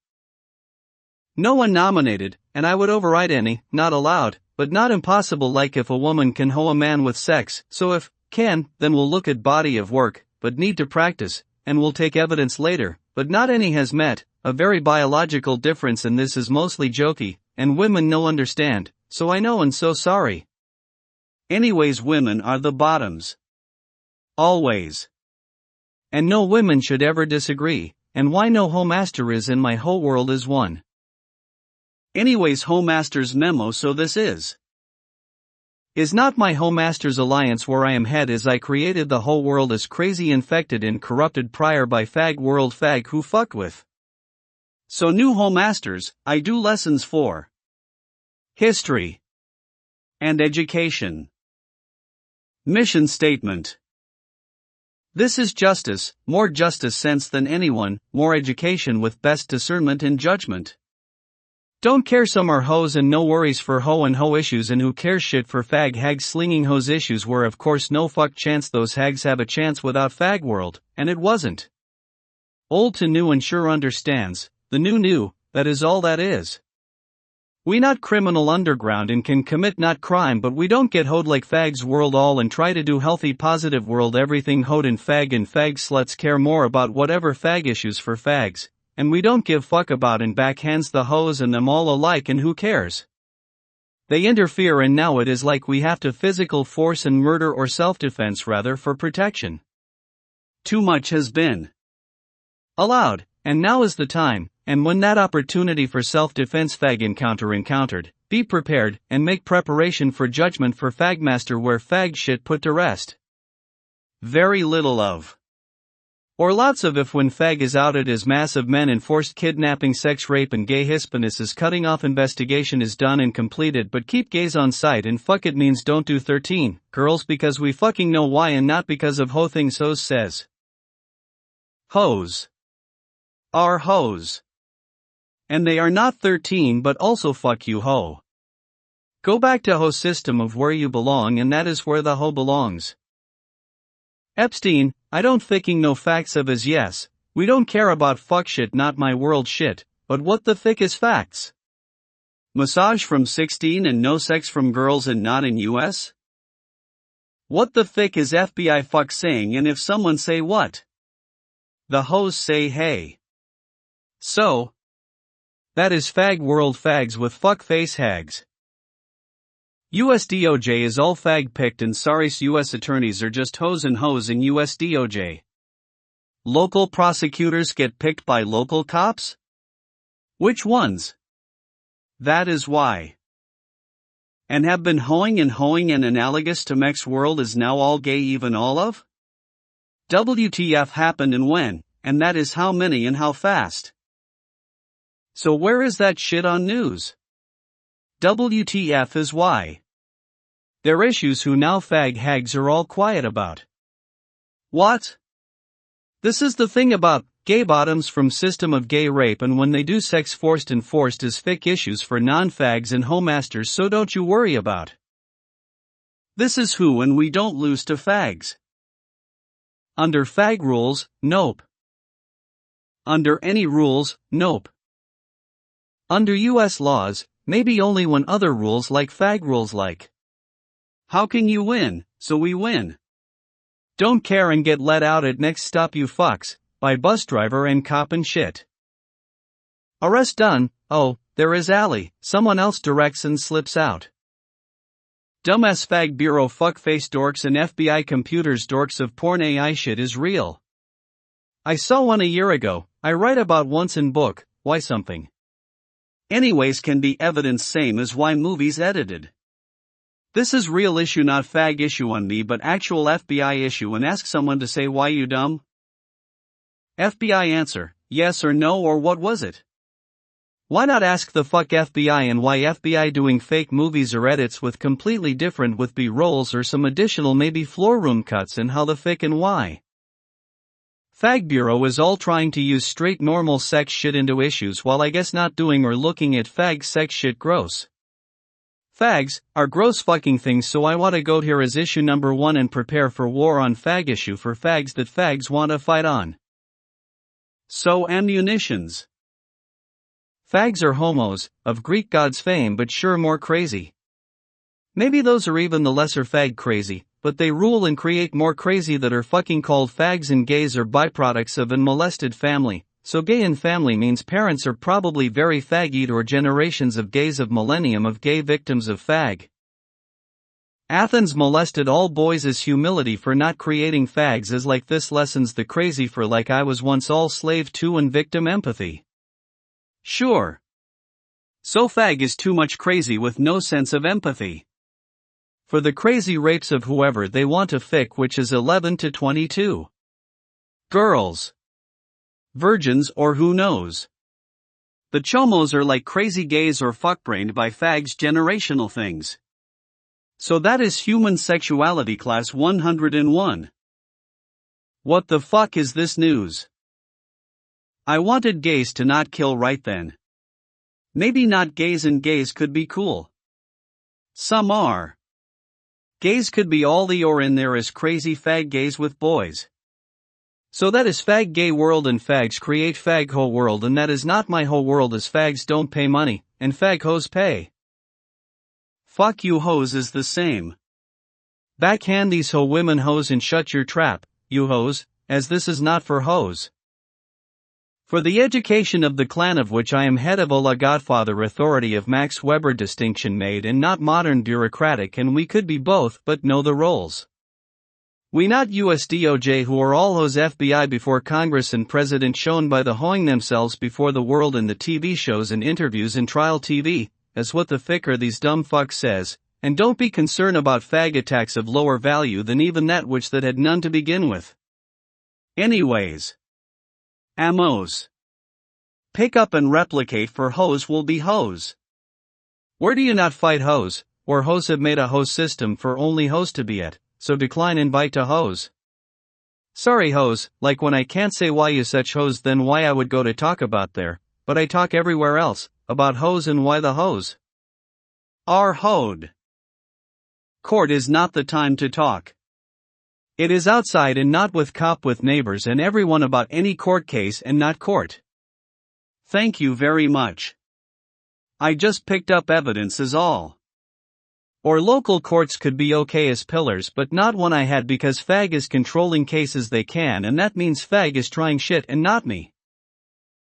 No one nominated, and I would override any, not allowed, but not impossible like if a woman can hoe a man with sex, so if, can, then we'll look at body of work, but need to practice, and we'll take evidence later, but not any has met, a very biological difference and this is mostly jokey, and women no understand, so I know and so sorry. Anyways women are the bottoms. Always. And no women should ever disagree, and why no hoe master is in my whole world is one. Anyways hoe master's memo so this is. Is not my whole master's alliance where I am head as I created the whole world as crazy infected and corrupted prior by fag world fag who fucked with. So new whole masters, I do lessons for history and education. Mission statement. This is justice, more justice sense than anyone, more education with best discernment and judgment. Don't care some are hoes and no worries for hoe and hoe issues and who cares shit for fag hags slinging hoes issues where of course no fuck chance those hags have a chance without fag world, and it wasn't. Old to new and sure understands, the new, that is all that is. We not criminal underground and can commit not crime but we don't get hoed like fags world all and try to do healthy positive world everything hoed and fag sluts care more about whatever fag issues for fags. And we don't give fuck about and backhands the hoes and them all alike and who cares? They interfere and now it is like we have to physical force and murder or self-defense rather for protection. Too much has been allowed, and now is the time, and when that opportunity for self-defense fag encountered, be prepared and make preparation for judgment for fagmaster where fag shit put to rest. Very little of. Or lots of if when fag is outed as massive men enforced kidnapping sex rape and gay hispanus is cutting off investigation is done and completed but keep gays on site and fuck it means don't do 13, girls because we fucking know why and not because of ho things hoes says. Hoes are hoes. And they are not 13 but also fuck you ho. Go back to ho system of where you belong and that is where the ho belongs. Epstein, I don't thinking no facts of as yes, we don't care about fuck shit not my world shit, but what the thick is facts? Massage from 16 and no sex from girls and not in US? What the thick is FBI fuck saying and if someone say what? The hoes say hey. So? That is fag world fags with fuck face hags. US DOJ is all fag picked and sorry US attorneys are just hoes and hoes in US DOJ. Local prosecutors get picked by local cops? Which ones? That is why. And have been hoeing and analogous to Mex world is now all gay even all of? WTF happened and when, and that is how many and how fast. So where is that shit on news? WTF is why. They're issues who now fag hags are all quiet about. What? This is the thing about gay bottoms from system of gay rape and when they do sex forced is fic issues for non-fags and homasters so don't you worry about. This is who and we don't lose to fags. Under fag rules, nope. Under any rules, nope. Under US laws, maybe only when other rules like fag rules like. How can you win, so we win. Don't care and get let out at next stop you fucks, by bus driver and cop and shit. Arrest done, oh, there is alley, someone else directs and slips out. Dumbass fag bureau fuckface dorks and FBI computers dorks of porn AI shit is real. I saw one a year ago, I write about once in book, why something. Anyways can be evidence same as why movies edited. This is real issue not fag issue on me but actual FBI issue and ask someone to say why you dumb? FBI answer, yes or no or what was it? Why not ask the fuck FBI and why FBI doing fake movies or edits with completely different with B-rolls or some additional maybe floor room cuts and how the fic and why? Fag Bureau is all trying to use straight normal sex shit into issues while I guess not doing or looking at fag sex shit gross. Fags are gross fucking things so I wanna go here as issue number 1 and prepare for war on fag issue for fags that fags wanna fight on. So ammunitions. Fags are homos, of Greek gods fame but sure more crazy. Maybe those are even the lesser fag crazy, but they rule and create more crazy that are fucking called fags and gays are byproducts of an molested family. So gay and family means parents are probably very faggied or generations of gays of millennium of gay victims of fag. Athens molested all boys as humility for not creating fags as like this lessons the crazy for like I was once all slave to and victim empathy. Sure. So fag is too much crazy with no sense of empathy. for the crazy rapes of whoever they want to fick, which is 11 to 22. Girls. Virgins or who knows. The chomos are like crazy gays or fuckbrained by fags generational things. So that is human sexuality class 101. What the fuck is this news? I wanted gays to not kill right then. Maybe not gays, and gays could be cool. Some are. Gays could be all the or in there is crazy fag gays with boys. So that is fag gay world, and fags create fag ho world, and that is not my whole world, as fags don't pay money, and fag hoes pay. Fuck you hoes is the same. Backhand these ho women hoes and shut your trap, you hoes, as this is not for hoes. For the education of the clan of which I am head of, Ola Godfather authority of Max Weber distinction made and not modern bureaucratic, and we could be both but know the roles. We not US DOJ who are all hoes FBI before Congress and President shown by the hoeing themselves before the world in the TV shows and interviews and trial TV, as what the ficker these dumb fucks says, and don't be concerned about fag attacks of lower value than even that which that had none to begin with. Anyways. Amos. Pick up and replicate, for hoes will be hoes. Where do you not fight hoes, or hoes have made a hose system for only hoes to be at, so decline invite to hoes. Sorry hoes, like when I can't say why you such hoes, then why I would go to talk about there, but I talk everywhere else, about hoes and why the hoes are hoed. Court is not the time to talk. It is outside and not with cop, with neighbors and everyone about any court case and not court. Thank you very much. I just picked up evidence is all. Or local courts could be okay as pillars, but not one I had, because fag is controlling cases they can, and that means fag is trying shit and not me.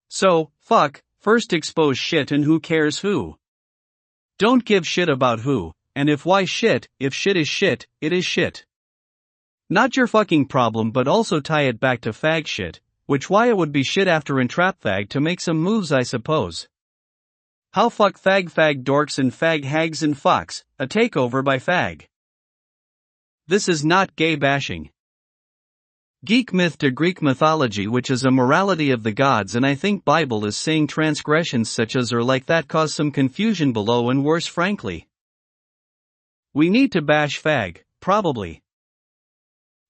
So, fuck, first expose shit and who cares who. Don't give shit about who, and if why shit, if shit is shit, it is shit. Not your fucking problem, but also tie it back to fag shit, which why it would be shit after entrap fag to make some moves, I suppose. How fuck fag dorks and fag hags and fucks, a takeover by fag. This is not gay bashing. Geek myth to Greek mythology, which is a morality of the gods, and I think Bible is saying transgressions such as are like that cause some confusion below, and worse frankly. We need to bash fag, probably.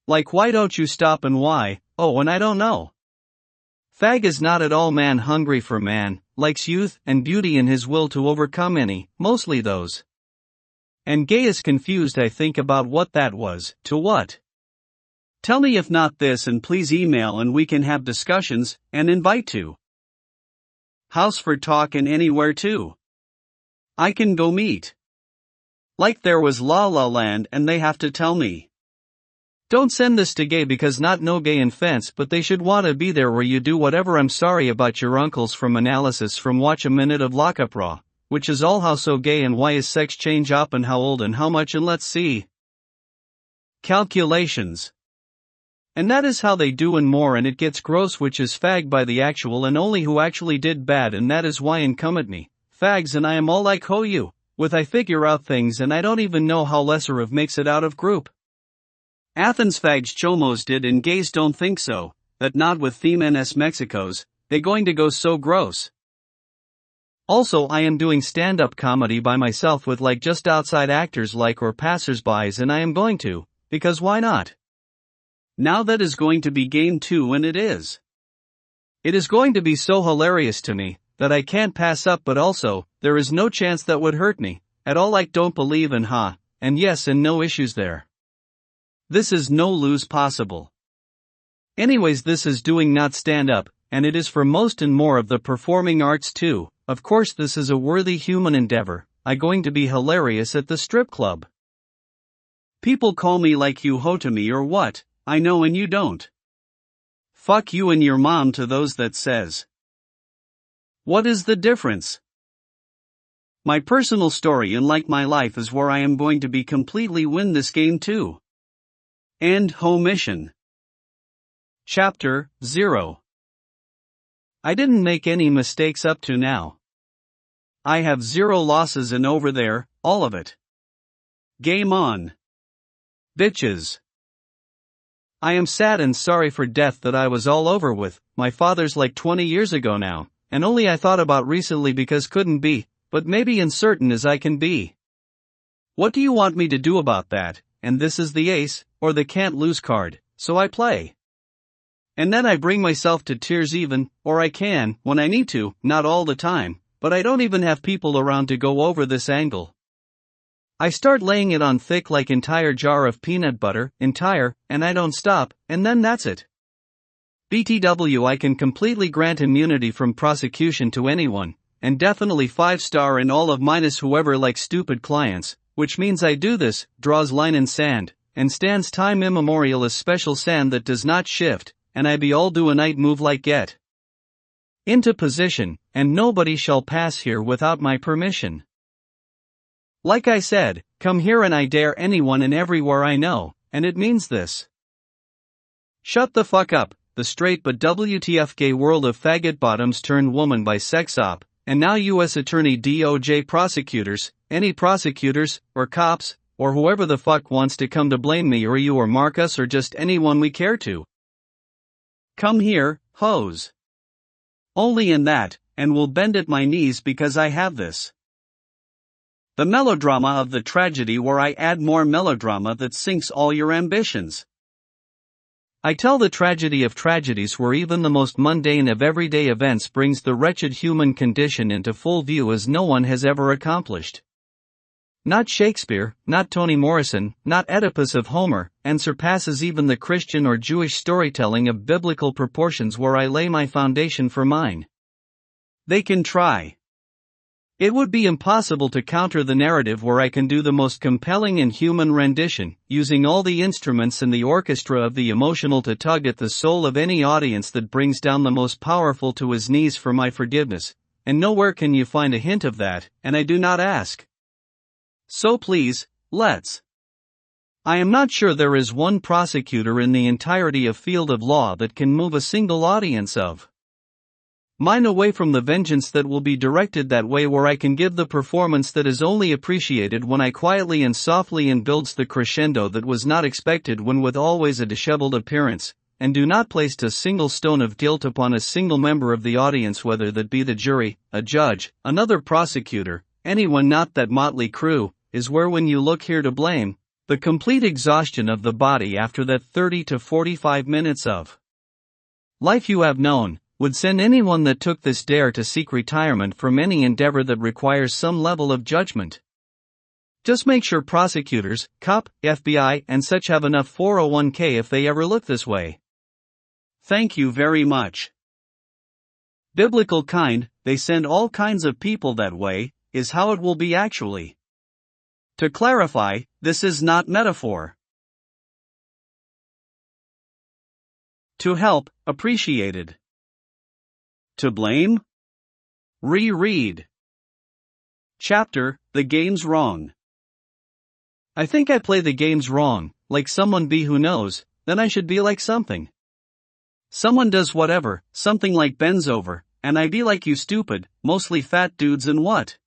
Like why don't you stop and why, oh and I don't know. Fag is not at all man hungry for man, likes youth and beauty and his will to overcome any, mostly those. And gay is confused I think about what that was, to what. Tell me if not this, and please email and we can have discussions, and invite to. House for talk and anywhere too. I can go meet. Like there was La La Land and they have to tell me. Don't send this to gay because not no gay offense, but they should wanna be there where you do whatever. I'm sorry about your uncles from analysis from watch a minute of lockup raw, which is all how so gay and why is sex change up and how old and how much and let's see. Calculations. And that is how they do and more, and it gets gross, which is fag by the actual and only who actually did bad, and that is why and come at me, fags, and I am all like ho you, with I figure out things and I don't even know how lesser of makes it out of group. Athens fags chomos did and gays don't think so, that not with theme NS Mexicos, they going to go so gross. Also I am doing stand-up comedy by myself with like just outside actors like or passers-bys, and I am going to, because why not? Now that is going to be game 2 and it is. It is going to be so hilarious to me, that I can't pass up, but also, there is no chance that would hurt me, at all, like don't believe in ha, and yes and no issues there. This is no lose possible. Anyways, this is doing not stand up, and it is for most and more of the performing arts too. Of course this is a worthy human endeavor, I going to be hilarious at the strip club. People call me like you ho to me or what, I know and you don't. Fuck you and your mom to those that says. What is the difference? My personal story and like my life is where I am going to be completely win this game too. End ho mission. Chapter 0. I didn't make any mistakes up to now. I have 0 losses and over there, all of it. Game on. Bitches. I am sad and sorry for death that I was all over with, my father's like 20 years ago now, and only I thought about recently because couldn't be, but maybe uncertain as I can be. What do you want me to do about that? And this is the ace, or the can't lose card, so I play. And then I bring myself to tears even, or I can, when I need to, not all the time, but I don't even have people around to go over this angle. I start laying it on thick like entire jar of peanut butter, entire, and I don't stop, and then that's it. BTW, I can completely grant immunity from prosecution to anyone, and definitely 5-star in all of minus whoever likes stupid clients, which means I do this, draws line in sand, and stands time immemorial as special sand that does not shift, and I be all do a night move like get into position, and nobody shall pass here without my permission. Like I said, come here and I dare anyone and everywhere I know, and it means this. Shut the fuck up, the straight but WTF gay world of faggot bottoms turned woman by sex op, and now US Attorney DOJ prosecutors, any prosecutors, or cops, or whoever the fuck wants to come to blame me or you or Marcus or just anyone we care to. Come here, hoes. Only in that, and will bend at my knees because I have this. The melodrama of the tragedy where I add more melodrama that sinks all your ambitions. I tell the tragedy of tragedies where even the most mundane of everyday events brings the wretched human condition into full view as no one has ever accomplished. Not Shakespeare, not Toni Morrison, not Oedipus of Homer, and surpasses even the Christian or Jewish storytelling of biblical proportions where I lay my foundation for mine. They can try. It would be impossible to counter the narrative where I can do the most compelling and human rendition, using all the instruments in the orchestra of the emotional to tug at the soul of any audience that brings down the most powerful to his knees for my forgiveness, and nowhere can you find a hint of that, and I do not ask. So please, let's. I am not sure there is one prosecutor in the entirety of field of law that can move a single audience of mine away from the vengeance that will be directed that way, where I can give the performance that is only appreciated when I quietly and softly and builds the crescendo that was not expected when with always a disheveled appearance, and do not place a single stone of guilt upon a single member of the audience, whether that be the jury, a judge, another prosecutor, anyone not that motley crew, is where when you look here to blame, the complete exhaustion of the body after that 30 to 45 minutes of life you have known, would send anyone that took this dare to seek retirement from any endeavor that requires some level of judgment. Just make sure prosecutors, cop, FBI, and such have enough 401k if they ever look this way. Thank you very much. Biblical kind, they send all kinds of people that way, is how it will be actually. To clarify, this is not metaphor. To help, appreciated. To blame? Reread. Chapter, The Game's Wrong. I think I play the games wrong, like someone be who knows, then I should be like something. Someone does whatever, something like bends over, and I be like you stupid, mostly fat dudes and what?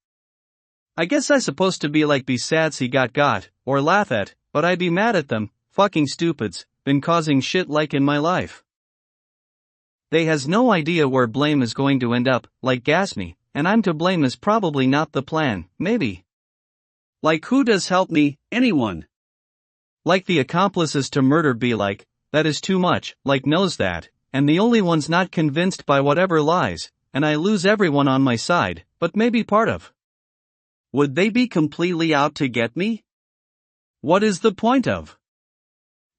I guess I supposed to be like be sad he got, or laugh at, but I be mad at them, fucking stupids, been causing shit like in my life. They has no idea where blame is going to end up, like gas me, and I'm to blame is probably not the plan, maybe. Like who does help me, anyone? Like the accomplices to murder be like, that is too much, like knows that, and the only ones not convinced by whatever lies, and I lose everyone on my side, but maybe part of. Would they be completely out to get me? What is the point of?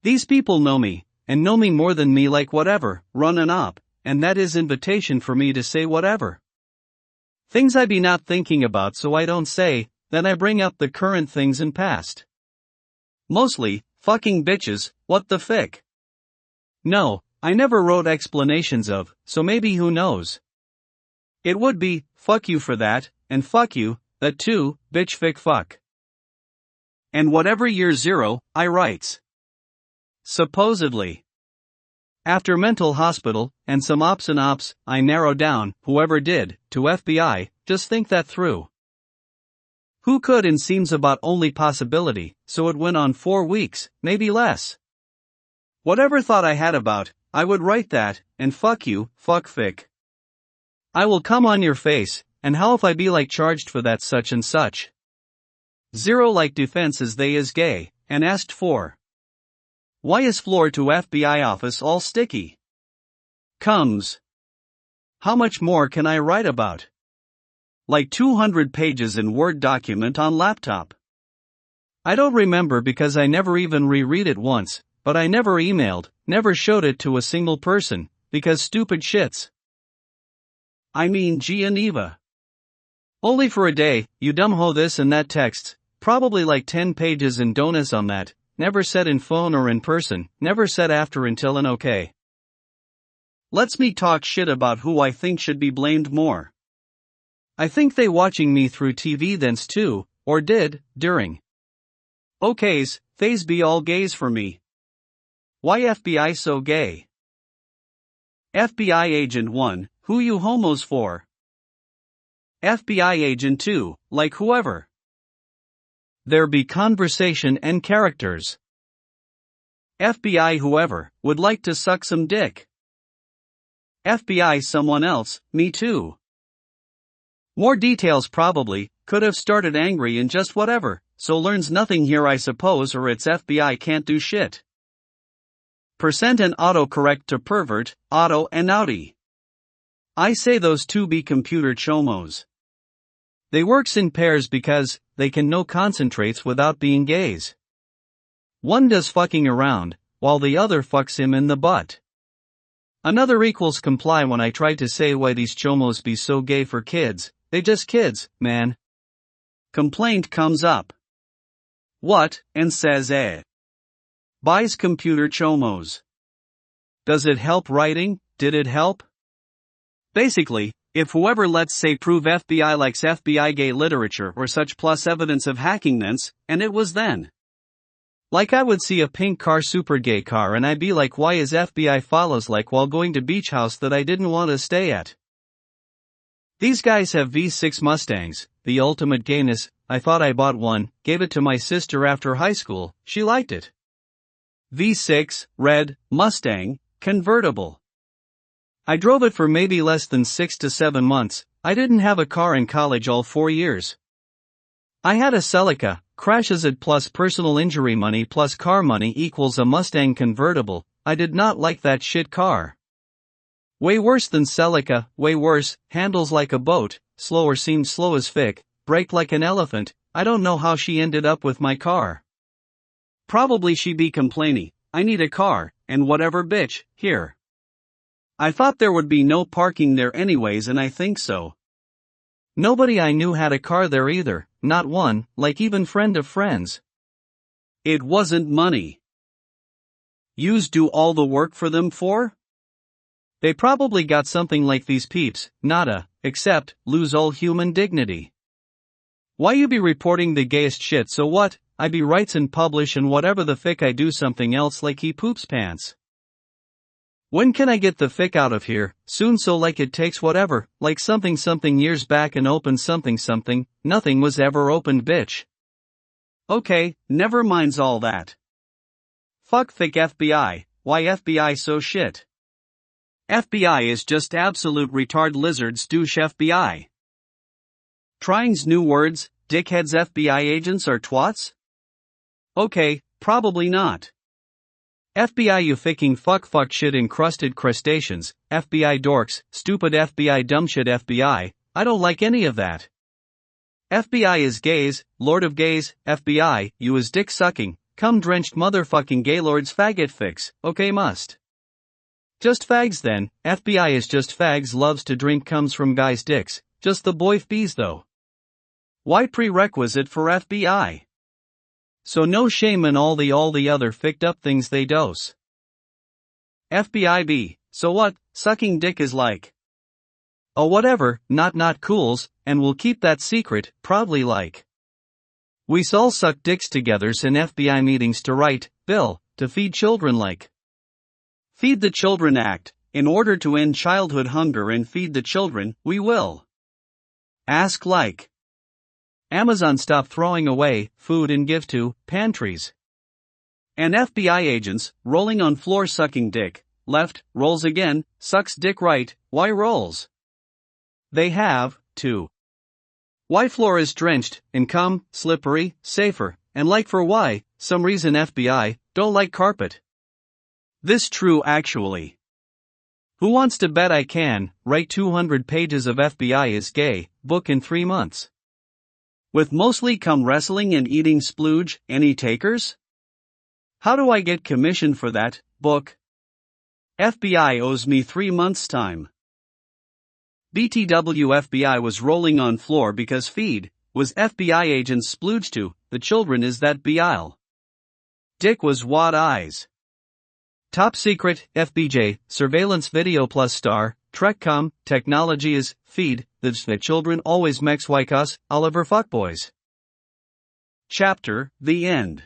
These people know me, and know me more than me like whatever, run an op, and that is invitation for me to say whatever. Things I be not thinking about so I don't say, then I bring up the current things and past. Mostly, fucking bitches, what the fick? No, I never wrote explanations of, so maybe who knows. It would be, fuck you for that, and fuck you, that too, bitch fick fuck. And whatever year zero, I writes. Supposedly. After mental hospital, and some ops and ops, I narrow down, whoever did, to FBI, just think that through. Who could and seems about only possibility, so it went on 4 weeks, maybe less. Whatever thought I had about, I would write that, and fuck you, fuck fic. I will come on your face, and how if I be like charged for that such and such. 0 like defense as they is gay, and asked for. Why is floor to FBI office all sticky? Comes. How much more can I write about? Like 200 pages in Word document on laptop. I don't remember because I never even reread it once, but I never emailed, never showed it to a single person, because stupid shits. I mean Geneva. Only for a day, you dumb ho this and that texts, probably like 10 pages and donuts on that, never said in phone or in person, never said after until an okay. Let's me talk shit about who I think should be blamed more. I think they watching me through TV thence too, or did, during. Okays, theys be all gays for me. Why FBI so gay? FBI Agent 1, who you homos for? FBI Agent 2, like whoever. There be conversation and characters. FBI whoever, would like to suck some dick. FBI someone else, me too. More details probably, could have started angry and just whatever, so learns nothing here I suppose or its FBI can't do shit. Percent and autocorrect to pervert, auto and outie. I say those two be computer chomos. They works in pairs because, they can no concentrates without being gays. One does fucking around, while the other fucks him in the butt. Another equals comply when I tried to say why these chomos be so gay for kids, they just kids, man. Complaint comes up. What, and says buys computer chomos. Does it help writing, did it help? Basically, if whoever let's say prove FBI likes FBI gay literature or such plus evidence of hacking thence, and it was then. Like I would see a pink car super gay car and I'd be like why is FBI follows like while going to beach house that I didn't want to stay at. These guys have V6 Mustangs, the ultimate gayness, I thought I bought one, gave it to my sister after high school, she liked it. V6, red, Mustang, convertible. I drove it for maybe less than 6 to 7 months, I didn't have a car in college all 4 years. I had a Celica, crashes it plus personal injury money plus car money equals a Mustang convertible, I did not like that shit car. Way worse than Celica, way worse, handles like a boat, slower seemed slow as fic, brake like an elephant, I don't know how she ended up with my car. Probably she be complainy, I need a car, and whatever bitch, here. I thought there would be no parking there anyways and I think so. Nobody I knew had a car there either, not one, like even friend of friends. It wasn't money. Yous do all the work for them for? They probably got something like these peeps, nada, except, lose all human dignity. Why you be reporting the gayest shit so what, I be writes and publish and whatever the fic I do something else like he poops pants. When can I get the fic out of here, soon so like it takes whatever, like something years back and open something, nothing was ever opened bitch. Okay, never minds all that. Fuck fic FBI, why FBI so shit? FBI is just absolute retard lizards douche FBI. Trying's new words, dickheads FBI agents are twats? Okay, probably not. FBI you ficking fuck shit encrusted crustaceans, FBI dorks, stupid FBI dumbshit FBI, I don't like any of that. FBI is gays, lord of gays, FBI, you is dick sucking, cum drenched motherfucking gaylords faggot fix, okay must. Just fags then, FBI is just fags loves to drink comes from guys' dicks, just the boy bees though. Why prerequisite for FBI? So no shame in all the other ficked up things they dose. FBIB, so what, sucking dick is like. Oh whatever, not cools, and we'll keep that secret, proudly like. We all suck dicks togethers in FBI meetings to write, bill, to feed children like. Feed the Children Act, in order to end childhood hunger and feed the children, we will. Ask like. Amazon stop throwing away food and give to pantries. And FBI agents, rolling on floor sucking dick, left, rolls again, sucks dick right, why rolls? They have, to. Why floor is drenched, in cum, slippery, safer, and like for why, some reason FBI, don't like carpet. This true actually. Who wants to bet I can, write 200 pages of FBI is gay, book in 3 months? With mostly cum wrestling and eating splooge, any takers? How do I get commission for that book? FBI owes me 3 months' time. BTW FBI was rolling on floor because feed, was FBI agents splooged to, the children is that bile. Dick was wad eyes. Top secret, FBJ, surveillance video plus star, TrekCom, technology is, feed, the children always mex wycos, Oliver fuckboys. Chapter, the end.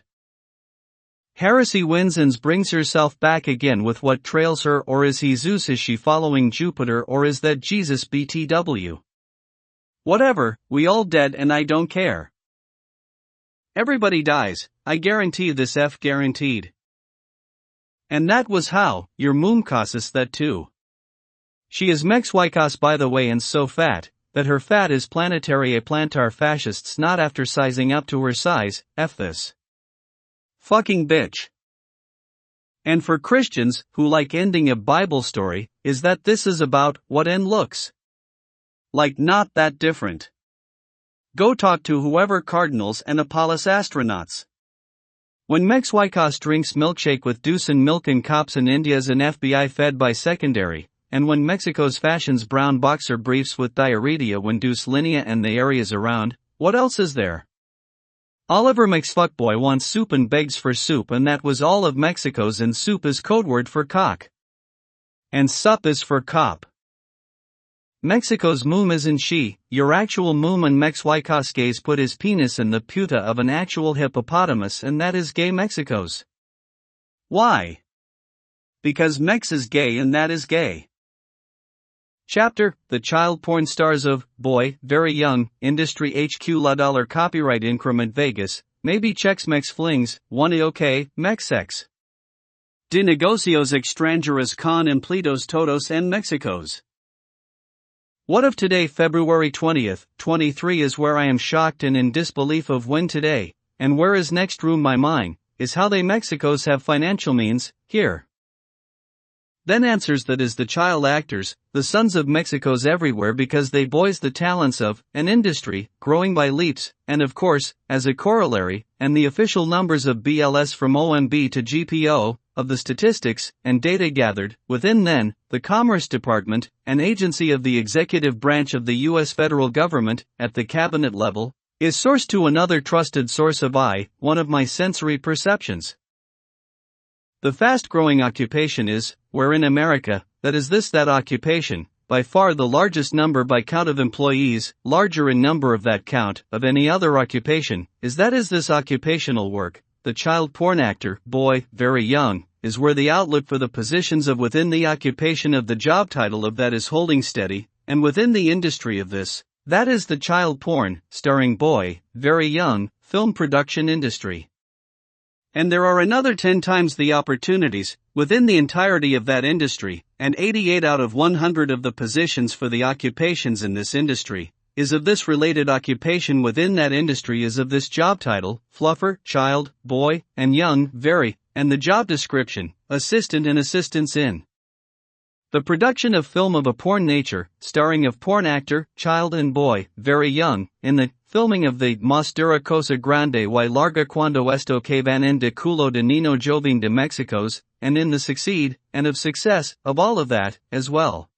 Heresy wins and brings herself back again with what trails her, or is he Zeus, is she following Jupiter, or is that Jesus BTW? Whatever, we all dead and I don't care. Everybody dies, I guarantee this F guaranteed. And that was how, your moon causes that too. She is mex wycos by the way and so fat, that her fat is planetary a plantar fascists not after sizing up to her size, F this. Fucking bitch. And for Christians, who like ending a Bible story, is that this is about what end looks like, not that different. Go talk to whoever cardinals and Apollos astronauts. When Mex Wycos drinks milkshake with Deucin milk and cops in India's an FBI fed by secondary, and when Mexico's fashions brown boxer briefs with diarrhea when Deuce linea and the areas around, what else is there? Oliver McFuckboy wants soup and begs for soup, and that was all of Mexico's, and soup is codeword for cock. And sup is for cop. Mexico's moom isn't she, your actual moom, and Mex Wycos gays put his penis in the puta of an actual hippopotamus, and that is gay Mexico's. Why? Because Mex is gay and that is gay. Chapter, the child porn stars of, boy, very young, industry HQ $la dollar copyright increment Vegas, maybe checks Mex flings, one OK, Mex sex. De negocios extranjeras con empleados todos en Mexico's. What of today, February 20th, 23 is where I am shocked and in disbelief of when today, and where is next room my mind, is how they Mexicos have financial means, here. Then answers that is the child actors, the sons of Mexico's everywhere because they boys the talents of, an industry, growing by leaps, and of course, as a corollary, and the official numbers of BLS from OMB to GPO, of the statistics, and data gathered, within then, the Commerce Department, an agency of the executive branch of the U.S. federal government, at the cabinet level, is sourced to another trusted source of one of my sensory perceptions. The fast-growing occupation is, where in America, that is that occupation, by far the largest number by count of employees, larger in number of that count, of any other occupation, is this occupational work, the child porn actor, boy, very young, is where the outlook for the positions of within the occupation of the job title of that is holding steady, and within the industry of this, that is the child porn, starring boy, very young, film production industry. And there are another 10 times the opportunities, within the entirety of that industry, and 88 out of 100 of the positions for the occupations in this industry, is of this related occupation within that industry is of this job title, fluffer, child, boy, and young, very, and the job description, assistant and assistants in the production of film of a porn nature, starring of porn actor, child and boy, very young, in the filming of the Mas dura cosa grande y larga cuando esto que van en de culo de Nino Jovine de Mexico's, and in the succeed, and of success, of all of that, as well.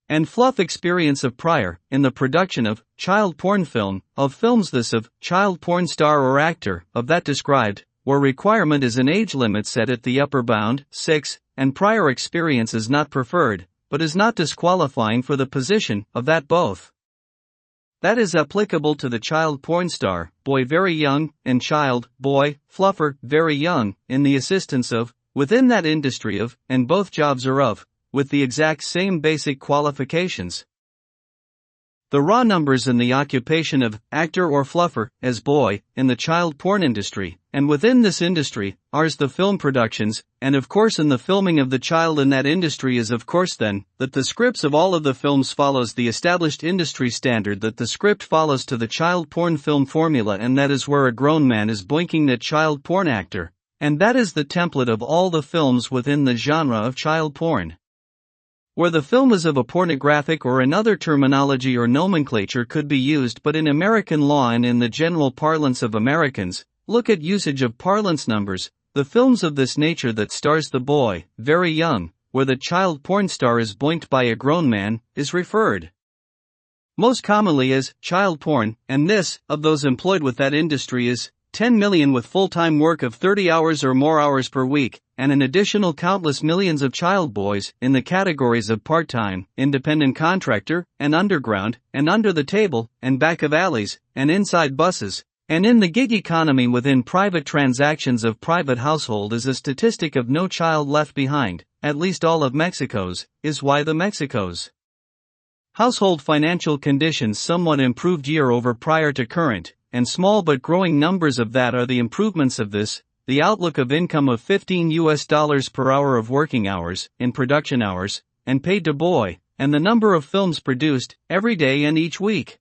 And fluff experience of prior, in the production of, child porn film, of films this of, child porn star or actor, of that described, where requirement is an age limit set at the upper bound, 6, and prior experience is not preferred, but is not disqualifying for the position, of that both. That is applicable to the child porn star, boy very young, and child, boy, fluffer, very young, in the assistance of, within that industry of, and both jobs are of, with the exact same basic qualifications. The raw numbers in the occupation of actor or fluffer as boy in the child porn industry, and within this industry, ours the film productions, and of course in the filming of the child in that industry is of course then, that the scripts of all of the films follows the established industry standard that the script follows to the child porn film formula, and that is where a grown man is boinking that child porn actor, and that is the template of all the films within the genre of child porn. Where the film is of a pornographic or another terminology or nomenclature could be used, but in American law and in the general parlance of Americans, look at usage of parlance numbers, the films of this nature that stars the boy, very young, where the child porn star is boinked by a grown man, is referred most commonly as child porn, and this, of those employed with that industry is 10 million with full-time work of 30 hours or more hours per week, and an additional countless millions of child boys in the categories of part-time, independent contractor, and underground, and under the table, and back of alleys, and inside buses, and in the gig economy within private transactions of private household is a statistic of no child left behind, at least all of Mexico's, is why the Mexico's household financial conditions somewhat improved year over prior to current, and small but growing numbers of that are the improvements of this, the outlook of income of $15 per hour of working hours, in production hours, and paid to boy, and the number of films produced, every day and each week.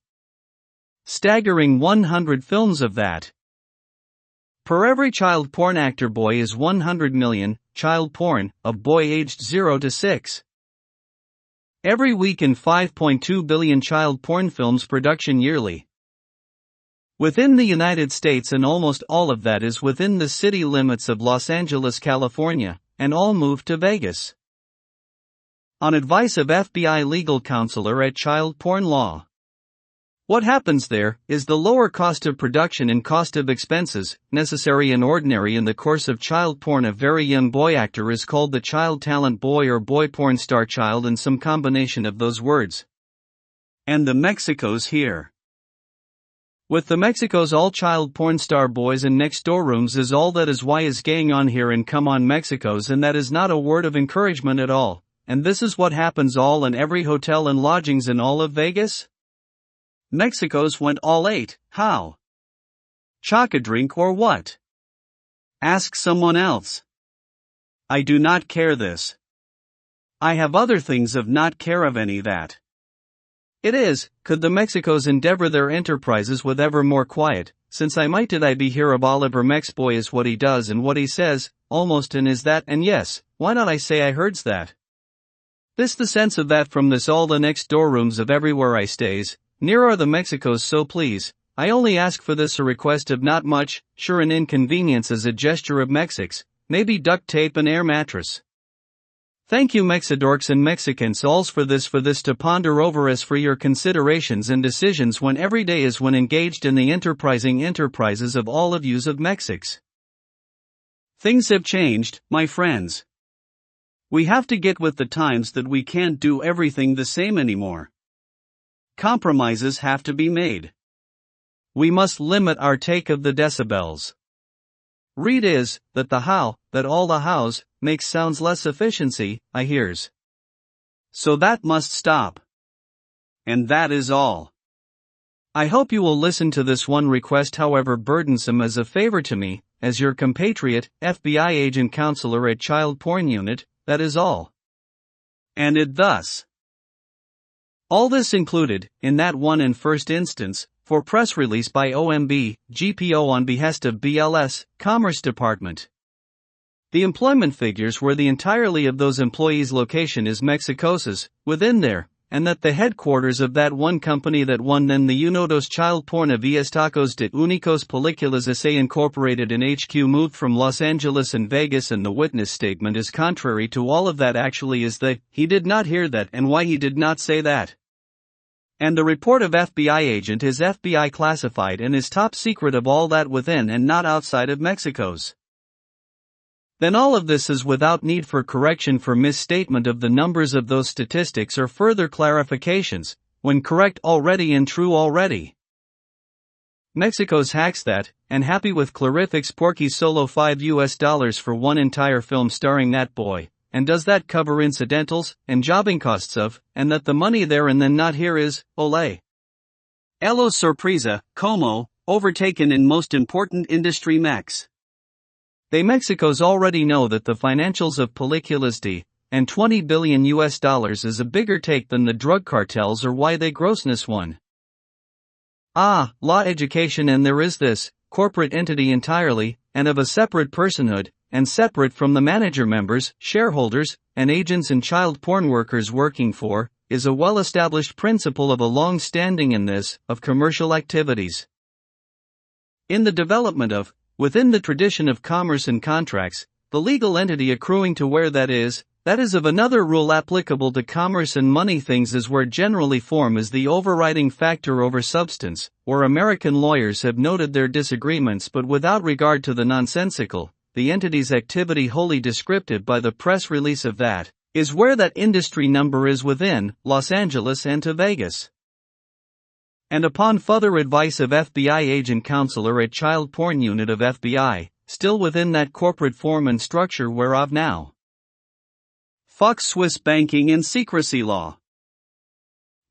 Staggering 100 films of that. Per every child porn actor boy is 100 million, child porn, of boy aged 0 to 6. Every week in 5.2 billion child porn films production yearly. Within the United States, and almost all of that is within the city limits of Los Angeles, California, and all moved to Vegas. On advice of FBI legal counselor at Child Porn Law. What happens there is the lower cost of production and cost of expenses, necessary and ordinary in the course of child porn. A very young boy actor is called the child talent boy or boy porn star child and some combination of those words. And the Mexico's here. With the Mexico's all child porn star boys and next door rooms is all that is why is going on here, and come on Mexico's, and that is not a word of encouragement at all, and this is what happens all in every hotel and lodgings in all of Vegas? Mexico's went all eight, how? Chock a drink or what? Ask someone else. I do not care this. I have other things of not care of any that. It is, could the Mexico's endeavor their enterprises with ever more quiet, since I might did I be here of Oliver Mexboy is what he does and what he says, almost and is that, and yes, why not I say I heards that. This the sense of that from this all the next door rooms of everywhere I stays, near are the Mexico's, so please, I only ask for this a request of not much, sure an inconvenience as a gesture of Mexics, maybe duct tape and air mattress. Thank you Mexidorks and Mexicans alls for this to ponder over as for your considerations and decisions when every day is when engaged in the enterprising enterprises of all of yous of Mexics. Things have changed, my friends. We have to get with the times that we can't do everything the same anymore. Compromises have to be made. We must limit our take of the decibels. Read is, that the how, that all the hows, makes sounds less efficiency, I hears. So that must stop. And that is all. I hope you will listen to this one request, however burdensome, as a favor to me, as your compatriot, FBI agent counselor at Child Porn Unit, that is all. And it thus. All this included, in that one and first instance, for press release by OMB, GPO on behest of BLS, Commerce Department. The employment figures were the entirely of those employees' location is Mexico's, within there, and that the headquarters of that one company that one then the Unodos Child Porn Avias Tacos de Únicos Películas S.A. Incorporated in HQ moved from Los Angeles and Vegas, and the witness statement is contrary to all of that. Actually is he did not hear that and why he did not say that. And the report of FBI agent is FBI classified and is top secret of all that within and not outside of Mexico's. Then all of this is without need for correction for misstatement of the numbers of those statistics or further clarifications, when correct already and true already. Mexico's hacks that, and happy with Clarific's Porky solo $5 for one entire film starring that boy. And does that cover incidentals, and jobbing costs of, and that the money there and then not here is, ole. Elo sorpresa, como, overtaken in most important industry mex. They Mexicos already know that the financials of películas de, and $20 billion is a bigger take than the drug cartels or why they grossness one. Law education and there is this, corporate entity entirely, and of a separate personhood, and separate from the manager members, shareholders, and agents and child porn workers working for, is a well-established principle of a long standing in this, of commercial activities. In the development of, within the tradition of commerce and contracts, the legal entity accruing to where that is of another rule applicable to commerce and money things is where generally form is the overriding factor over substance, or American lawyers have noted their disagreements but without regard to the nonsensical, the entity's activity wholly descriptive by the press release of that, is where that industry number is within, Los Angeles and to Vegas. And upon further advice of FBI agent counselor at child porn unit of FBI, still within that corporate form and structure whereof now. Fuck Swiss banking and secrecy law.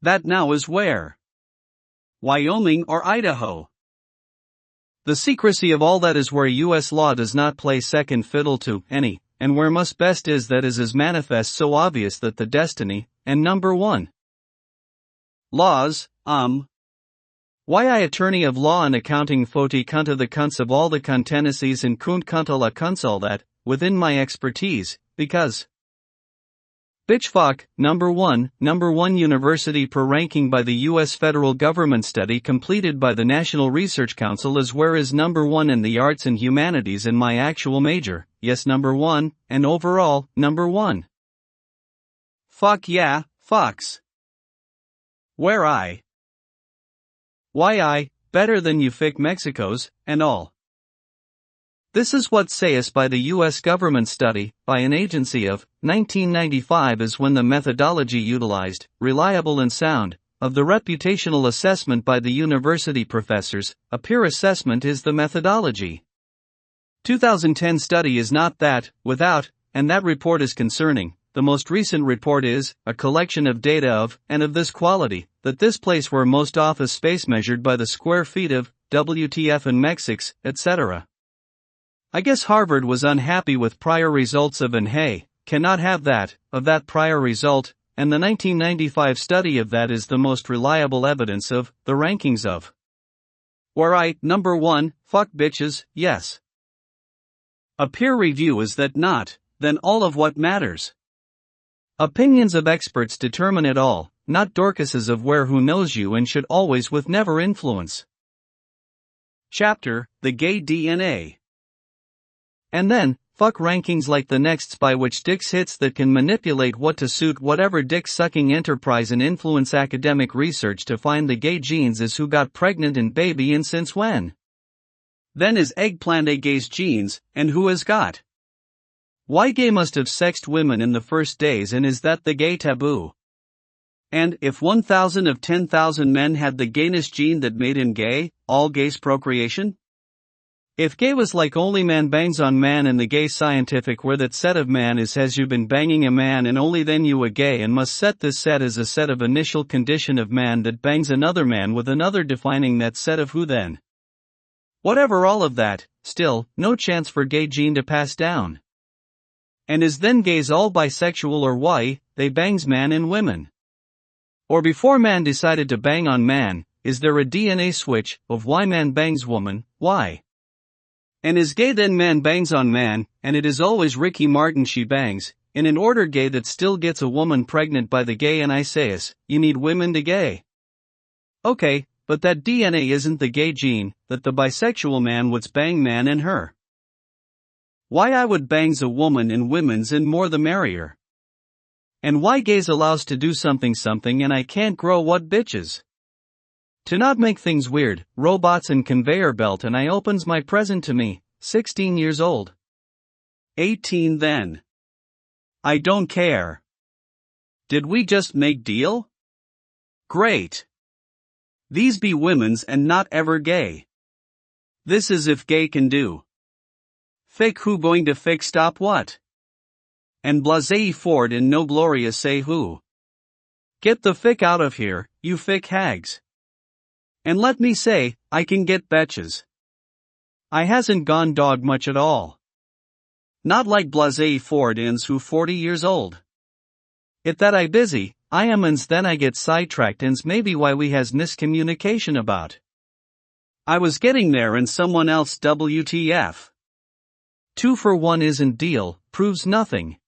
That now is where? Wyoming or Idaho. The secrecy of all that is where U.S. law does not play second fiddle to any, and where must best is that is manifest so obvious that the destiny, and number one. Laws, Why I attorney of law and accounting foti kunta the cunts of all the contenancies and kunt kunta la cunts all that, within my expertise, because. Bitch fuck, number one university per ranking by the U.S. federal government study completed by the National Research Council is where is number one in the arts and humanities in my actual major, yes number one, and overall, number one. Fuck yeah, fucks. Where I. Why I, better than you fic Mexicos, and all. This is what sayest by the U.S. government study, by an agency of, 1995 is when the methodology utilized, reliable and sound, of the reputational assessment by the university professors, a peer assessment is the methodology. 2010 study is not that, without, and that report is concerning. The most recent report is, a collection of data of, and of this quality, that this place where most office space measured by the square feet of, WTF and Mexics, etc. I guess Harvard was unhappy with prior results of and hey, cannot have that, of that prior result, and the 1995 study of that is the most reliable evidence of, the rankings of. Where I, number one, fuck bitches, yes. A peer review is that not, then all of what matters. Opinions of experts determine it all, not Dorcases of where who knows you and should always with never influence. Chapter, The Gay DNA. And then, fuck rankings like the nexts by which dicks hits that can manipulate what to suit whatever dick-sucking enterprise and influence academic research to find the gay genes is who got pregnant and baby and since when. Then is eggplant a gay's genes, and who has got. Why gay must have sexed women in the first days and is that the gay taboo? And, if 1,000 of 10,000 men had the gayness gene that made him gay, all gays procreation? If gay was like only man bangs on man and the gay scientific where that set of man is has you been banging a man and only then you a gay and must set this set as a set of initial condition of man that bangs another man with another defining that set of who then. Whatever all of that, still, no chance for gay gene to pass down. And is then gays all bisexual or why, they bangs man and women? Or before man decided to bang on man, is there a DNA switch, of why man bangs woman, why? And is gay then man bangs on man, and it is always Ricky Martin she bangs, in an order gay that still gets a woman pregnant by the gay and I says, you need women to gay. Okay, but that DNA isn't the gay gene, that the bisexual man would bang man and her. Why I would bangs a woman and women's and more the merrier. And why gays allows to do something and I can't grow what bitches. To not make things weird, robots and conveyor belt and I opens my present to me, 16 years old. 18 then. I don't care. Did we just make deal? Great. These be women's and not ever gay. This is if gay can do. Fic who going to fic stop what? And blasé Ford and no Gloria say who. Get the fic out of here, you fic hags. And let me say, I can get betches. I hasn't gone dog much at all. Not like blasé Fordins who 40 years old. It that I busy, I amans then I get sidetracked and's maybe why we has miscommunication about. I was getting there and someone else WTF. 2 for 1 isn't deal, proves nothing.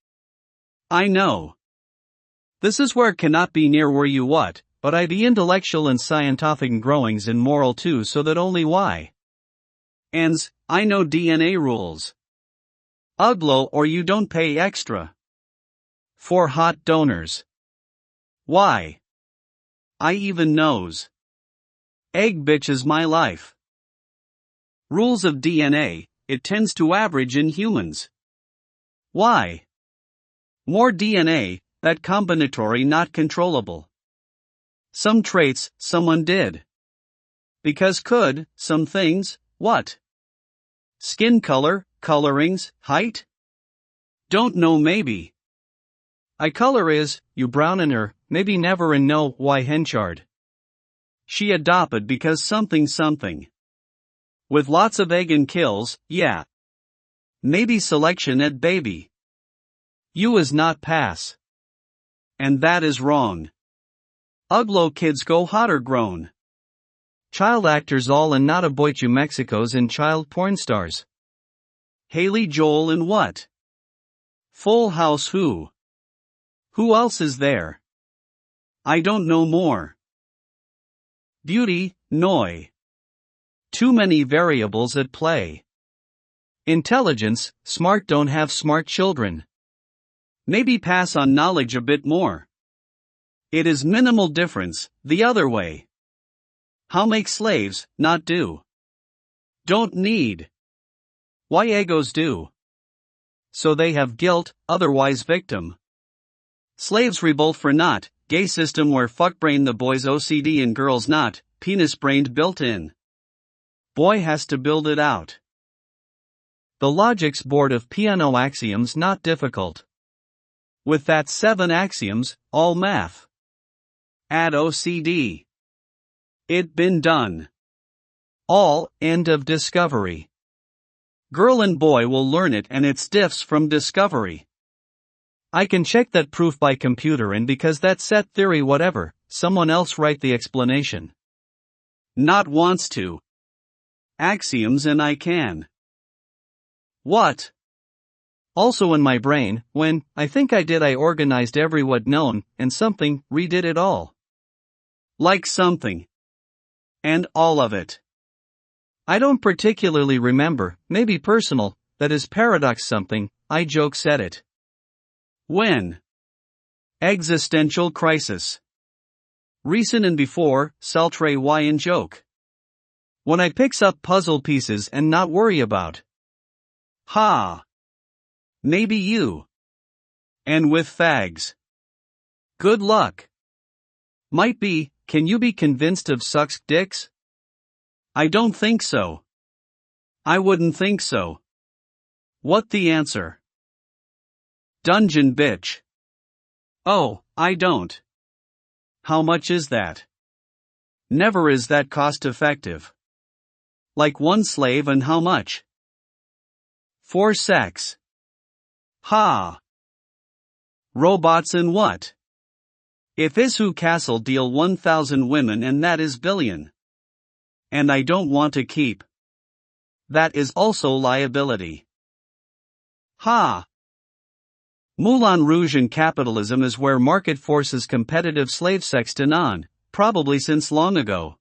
I know. This is where cannot be near where you what, but I be intellectual and scientific growings and moral too so that only why. Ands, I know DNA rules. Uglo or you don't pay extra. For hot donors. Why? I even knows. Egg bitch is my life. Rules of DNA, it tends to average in humans. Why? More DNA, that combinatory not controllable. Some traits, someone did. Because could, some things, what? Skin color, colorings, height? Don't know maybe. I color is, you brown in her, maybe never and know why henchard. She adopted because something. With lots of egg and kills, yeah. Maybe selection at baby. You is not pass. And that is wrong. Uglo kids go hotter grown. Child actors all and not a boy you Mexicos and child porn stars. Haley Joel and what? Full House who? Who else is there? I don't know more. Beauty, noi. Too many variables at play. Intelligence, smart don't have smart children. Maybe pass on knowledge a bit more. It is minimal difference, the other way. How make slaves, not do. Don't need. Why egos do. So they have guilt, otherwise victim. Slaves revolt for not, gay system where fuckbrain the boys OCD and girls not, penis brained built in. Boy has to build it out. The logic's board of piano axioms not difficult. With that 7 axioms, all math. Add OCD. It been done. All, end of discovery. Girl and boy will learn it and it's diffs from discovery. I can check that proof by computer and because that set theory whatever, someone else write the explanation. Not wants to. Axioms and I can. What? Also in my brain, when, I think I did I organized every what known, and something, redid it all. Like something. And all of it. I don't particularly remember, maybe personal, that is paradox something, I joke said it. When? Existential crisis. Recent and before, Saltre why and joke. When I picks up puzzle pieces and not worry about. Ha! Maybe you. And with fags. Good luck. Might be, can you be convinced of sucks dicks? I don't think so. I wouldn't think so. What the answer? Dungeon bitch. Oh, I don't. How much is that? Never is that cost effective. Like 1 slave and how much? For sex. Ha! Robots and what? If is who castle deal 1,000 women and that is billion. And I don't want to keep. That is also liability. Ha! Moulin Rouge and capitalism is where market forces competitive slave sex to none, probably since long ago.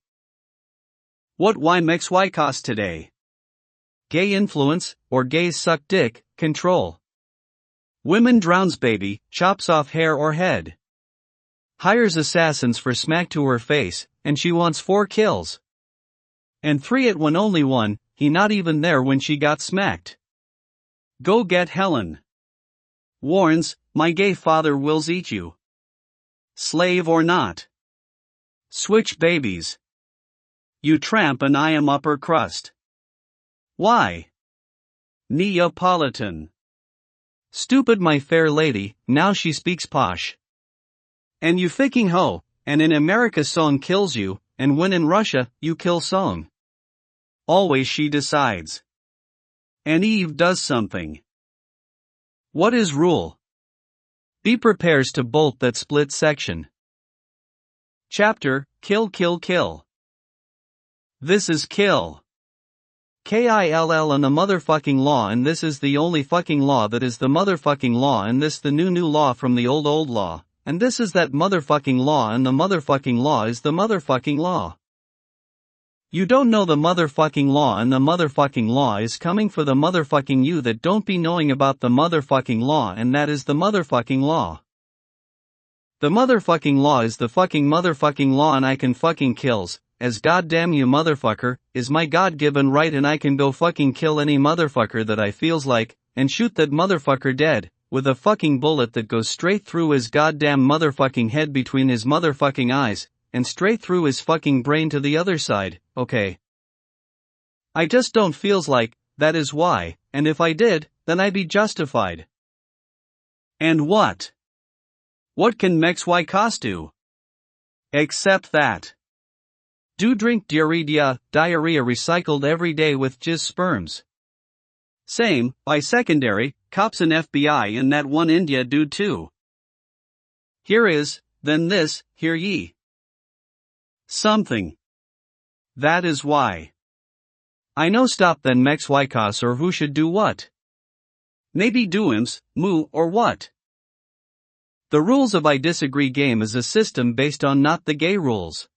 What why makes why cost today? Gay influence, or gays suck dick, control. Women drowns baby, chops off hair or head. Hires assassins for smack to her face, and she wants 4 kills. And 3 at when only 1, he not even there when she got smacked. Go get Helen. Warns, my gay father wills eat you. Slave or not. Switch babies. You tramp and I am upper crust. Why? Neapolitan. Stupid my fair lady, now she speaks posh. And you ficking hoe, and in America song kills you, and when in Russia, you kill Song. Always she decides. And Eve does something. What is rule? B prepares to bolt that split section. Chapter, Kill Kill Kill. This is kill. KILL and the motherfucking law, and this is the only fucking law that is the motherfucking law, and this the new law from the old law, and this is that motherfucking law, and the motherfucking law is the motherfucking law. You don't know the motherfucking law, and the motherfucking law is coming for the motherfucking you that don't be knowing about the motherfucking law, and that is the motherfucking law. The motherfucking law is the fucking motherfucking law, and I can fucking kills, as goddamn you motherfucker, is my God-given right, and I can go fucking kill any motherfucker that I feels like, and shoot that motherfucker dead, with a fucking bullet that goes straight through his goddamn motherfucking head between his motherfucking eyes, and straight through his fucking brain to the other side, okay? I just don't feels like, that is why, and if I did, then I'd be justified. And what? What can Mex Y Cos do? Except that. Do drink diarrhea recycled every day with jizz sperms. Same, by secondary, cops and FBI and that one India dude too. Here is, then this, hear ye. Something. That is why. I know stop then Mex Wykos or who should do what? Maybe doims, moo or what? The rules of I disagree game is a system based on not the gay rules.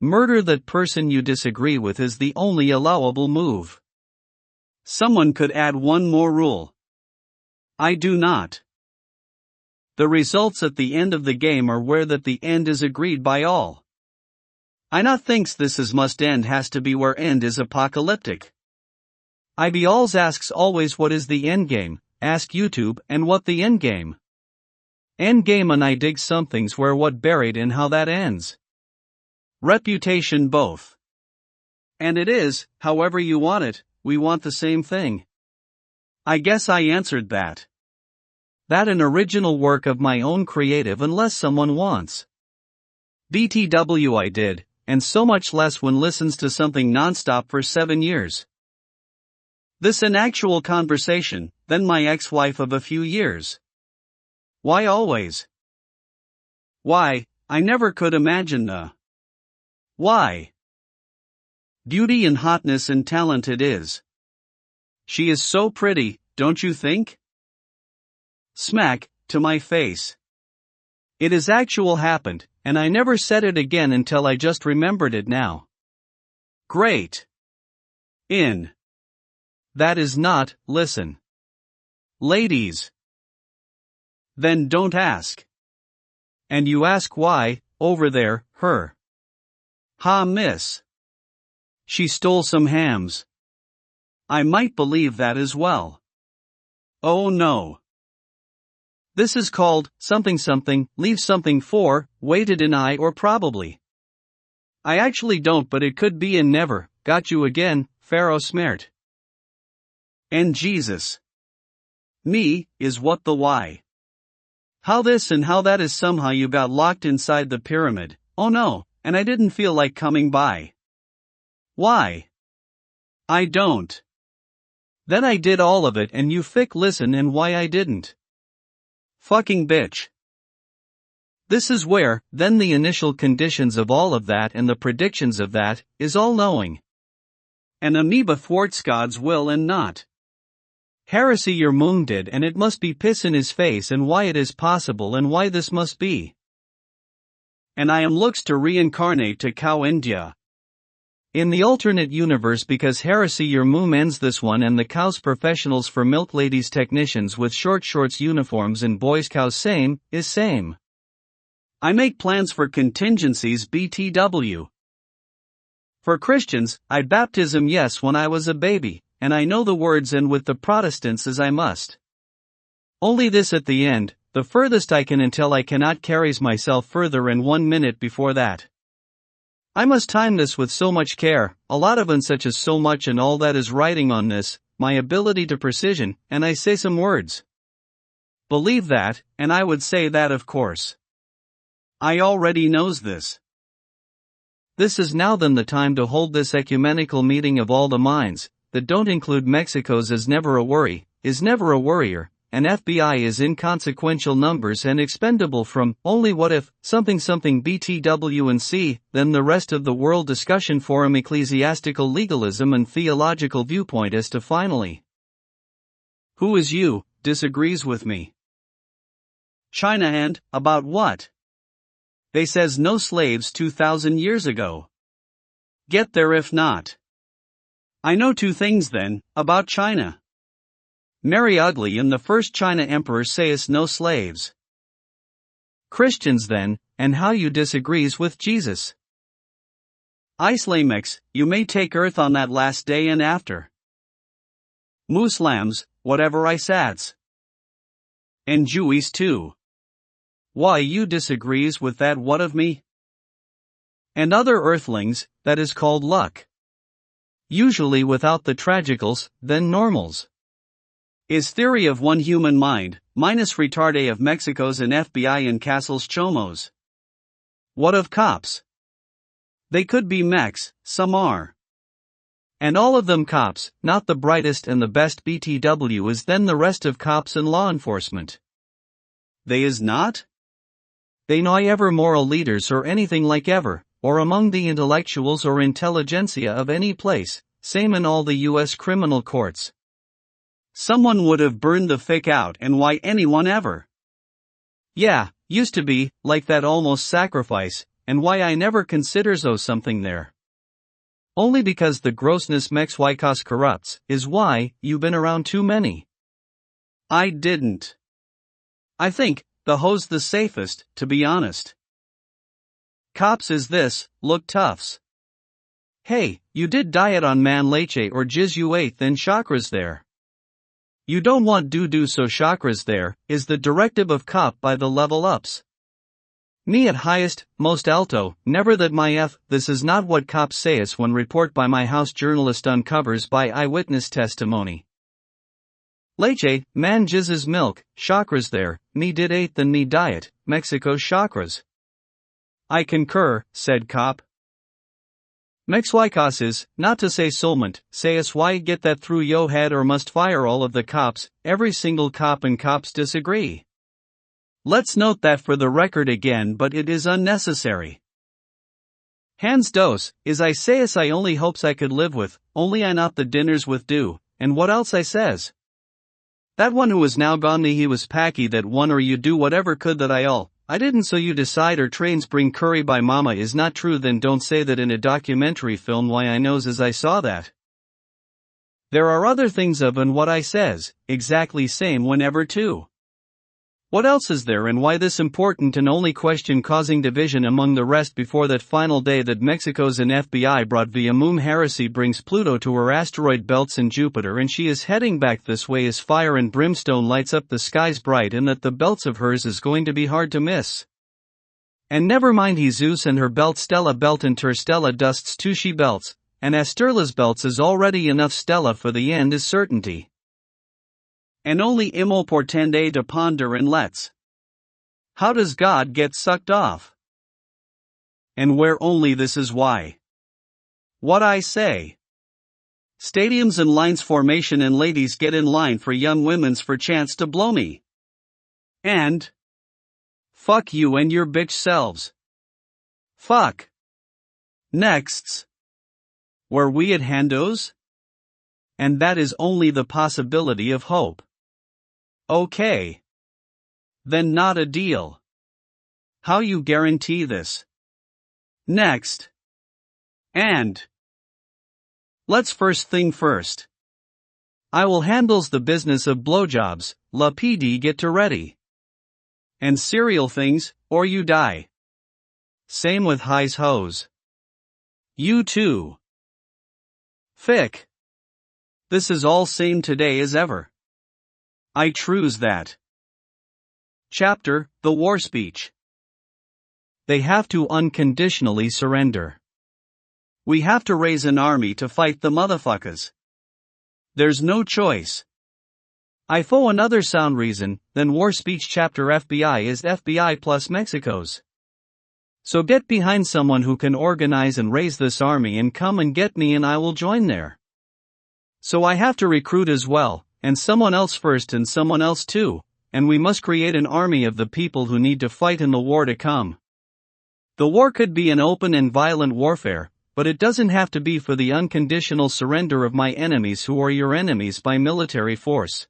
Murder that person you disagree with is the only allowable move. Someone could add one more rule. I do not. The results at the end of the game are where that the end is agreed by all. I not thinks this is must end has to be where end is apocalyptic. I be alls asks always what is the end game, ask YouTube and what the end game. End game and I dig somethings where what buried and how that ends. Reputation both. And it is, however you want it, we want the same thing. I guess I answered that. That an original work of my own creative unless someone wants. BTW I did, and so much less when listens to something nonstop for 7 years. This an actual conversation, then my ex-wife of a few years. Why always? Why, I never could imagine the why. Beauty and hotness and talent it is. She is so pretty, don't you think? Smack, to my face. It is actual happened, and I never said it again until I just remembered it now. Great. In. That is not, listen. Ladies. Then don't ask. And you ask why, over there, her. Ha miss. She stole some hams. I might believe that as well. Oh no. This is called, something, leave something for, waited in I or probably. I actually don't but it could be in never, got you again, Pharaoh smert. And Jesus. Me, is what the why. How this and how that is somehow you got locked inside the pyramid, oh no, and I didn't feel like coming by. Why? I don't. Then I did all of it and you fick listen and why I didn't. Fucking bitch. This is where, then the initial conditions of all of that and the predictions of that, is all knowing. An amoeba thwarts God's will and not. Heresy your moon did and it must be piss in his face and why it is possible and why this must be. And I am looks to reincarnate to cow India. In the alternate universe because heresy your moom ends this one and the cows professionals for milk ladies technicians with short shorts uniforms and boys cows same, is same. I make plans for contingencies BTW. For Christians, I baptism yes when I was a baby, and I know the words and with the Protestants as I must. Only this at the end, the furthest I can until I cannot carries myself further and 1 minute before that. I must time this with so much care, a lot of such as so much and all that is writing on this, my ability to precision, and I say some words. Believe that, and I would say that of course. I already knows this. this is now then the time to hold this ecumenical meeting of all the minds, that don't include Mexico's is never a worry, is never a worrier, and FBI is inconsequential numbers and expendable from, only what if, something BTW and C, then the rest of the world discussion forum ecclesiastical legalism and theological viewpoint as to finally. Who is you, disagrees with me. China and, about what? They says no slaves 2,000 years ago. Get there if not. I know two things then, about China. Mary Ugly and the first China emperor says no slaves. Christians then, and how you disagrees with Jesus. Islamics, you may take earth on that last day and after. Muslims, whatever I sats. And Jewies too. Why you disagrees with that what of me? And other earthlings, that is called luck. Usually without the tragicals, then normals. Is theory of one human mind, minus retarde of Mexico's and FBI and Castle's chomos. What of cops? They could be Mex, some are. And all of them cops, not the brightest and the best BTW is then the rest of cops and law enforcement. They is not? They no ever moral leaders or anything like ever, or among the intellectuals or intelligentsia of any place, same in all the US criminal courts. Someone would have burned the fic out and why anyone ever? Yeah, used to be, like that almost sacrifice, and why I never considers something there. Only because the grossness mex huaycas corrupts, is why, you been around too many. I didn't. I think, the ho's the safest, to be honest. Cops is this, look toughs. Hey, you did diet on man leche or jizz you ate then chakras there. You don't want do so chakras there, is the directive of cop by the level ups. Me at highest, most alto, never that my this is not what cops say us when report by my house journalist uncovers by eyewitness testimony. Leche, man jizzes milk, chakras there, me did ate than me diet, Mexico's chakras. I concur, said cop. Mexhuaycas is, not to say solment, say us why get that through yo head or must fire all of the cops, every single cop and cops disagree. Let's note that for the record again but it is unnecessary. Hands dos, is I say as I only hopes I could live with, only I not the dinners with do, and what else I says. That one who is now gone me he was packy that one or you do whatever could that I didn't so you decide or trains bring curry by mama is not true then don't say that in a documentary film why I knows as I saw that. There are other things of and what I says, exactly same whenever too. What else is there and why this important and only question causing division among the rest before that final day that Mexico's and FBI brought via Moon Heresy brings Pluto to her asteroid belts in Jupiter and she is heading back this way as fire and brimstone lights up the skies bright and that the belts of hers is going to be hard to miss. And never mind he Zeus and her belt Stella belt and Stella dusts too she belts, and Asterla's belts is already enough Stella for the end is certainty. And only imo portende to ponder and let's. How does God get sucked off? And where only this is why. What I say. Stadiums and lines formation and ladies get in line for young women's for chance to blow me. And. Fuck you and your bitch selves. Fuck. Nexts. Were we at Handos? And that is only the possibility of hope. Okay. Then not a deal. How you guarantee this? Next. And. Let's first thing first. I will handles the business of blowjobs, la PD get to ready. And serial things, or you die. Same with highs hoes. You too. Fick. This is all same today as ever. I trues that. Chapter, The War Speech. They have to unconditionally surrender. We have to raise an army to fight the motherfuckers. There's no choice. I for another sound reason, then War Speech Chapter FBI is FBI plus Mexico's. So get behind someone who can organize and raise this army and come and get me and I will join there. So I have to recruit as well, and someone else first and someone else too, and we must create an army of the people who need to fight in the war to come. The war could be an open and violent warfare, but it doesn't have to be for the unconditional surrender of my enemies who are your enemies by military force.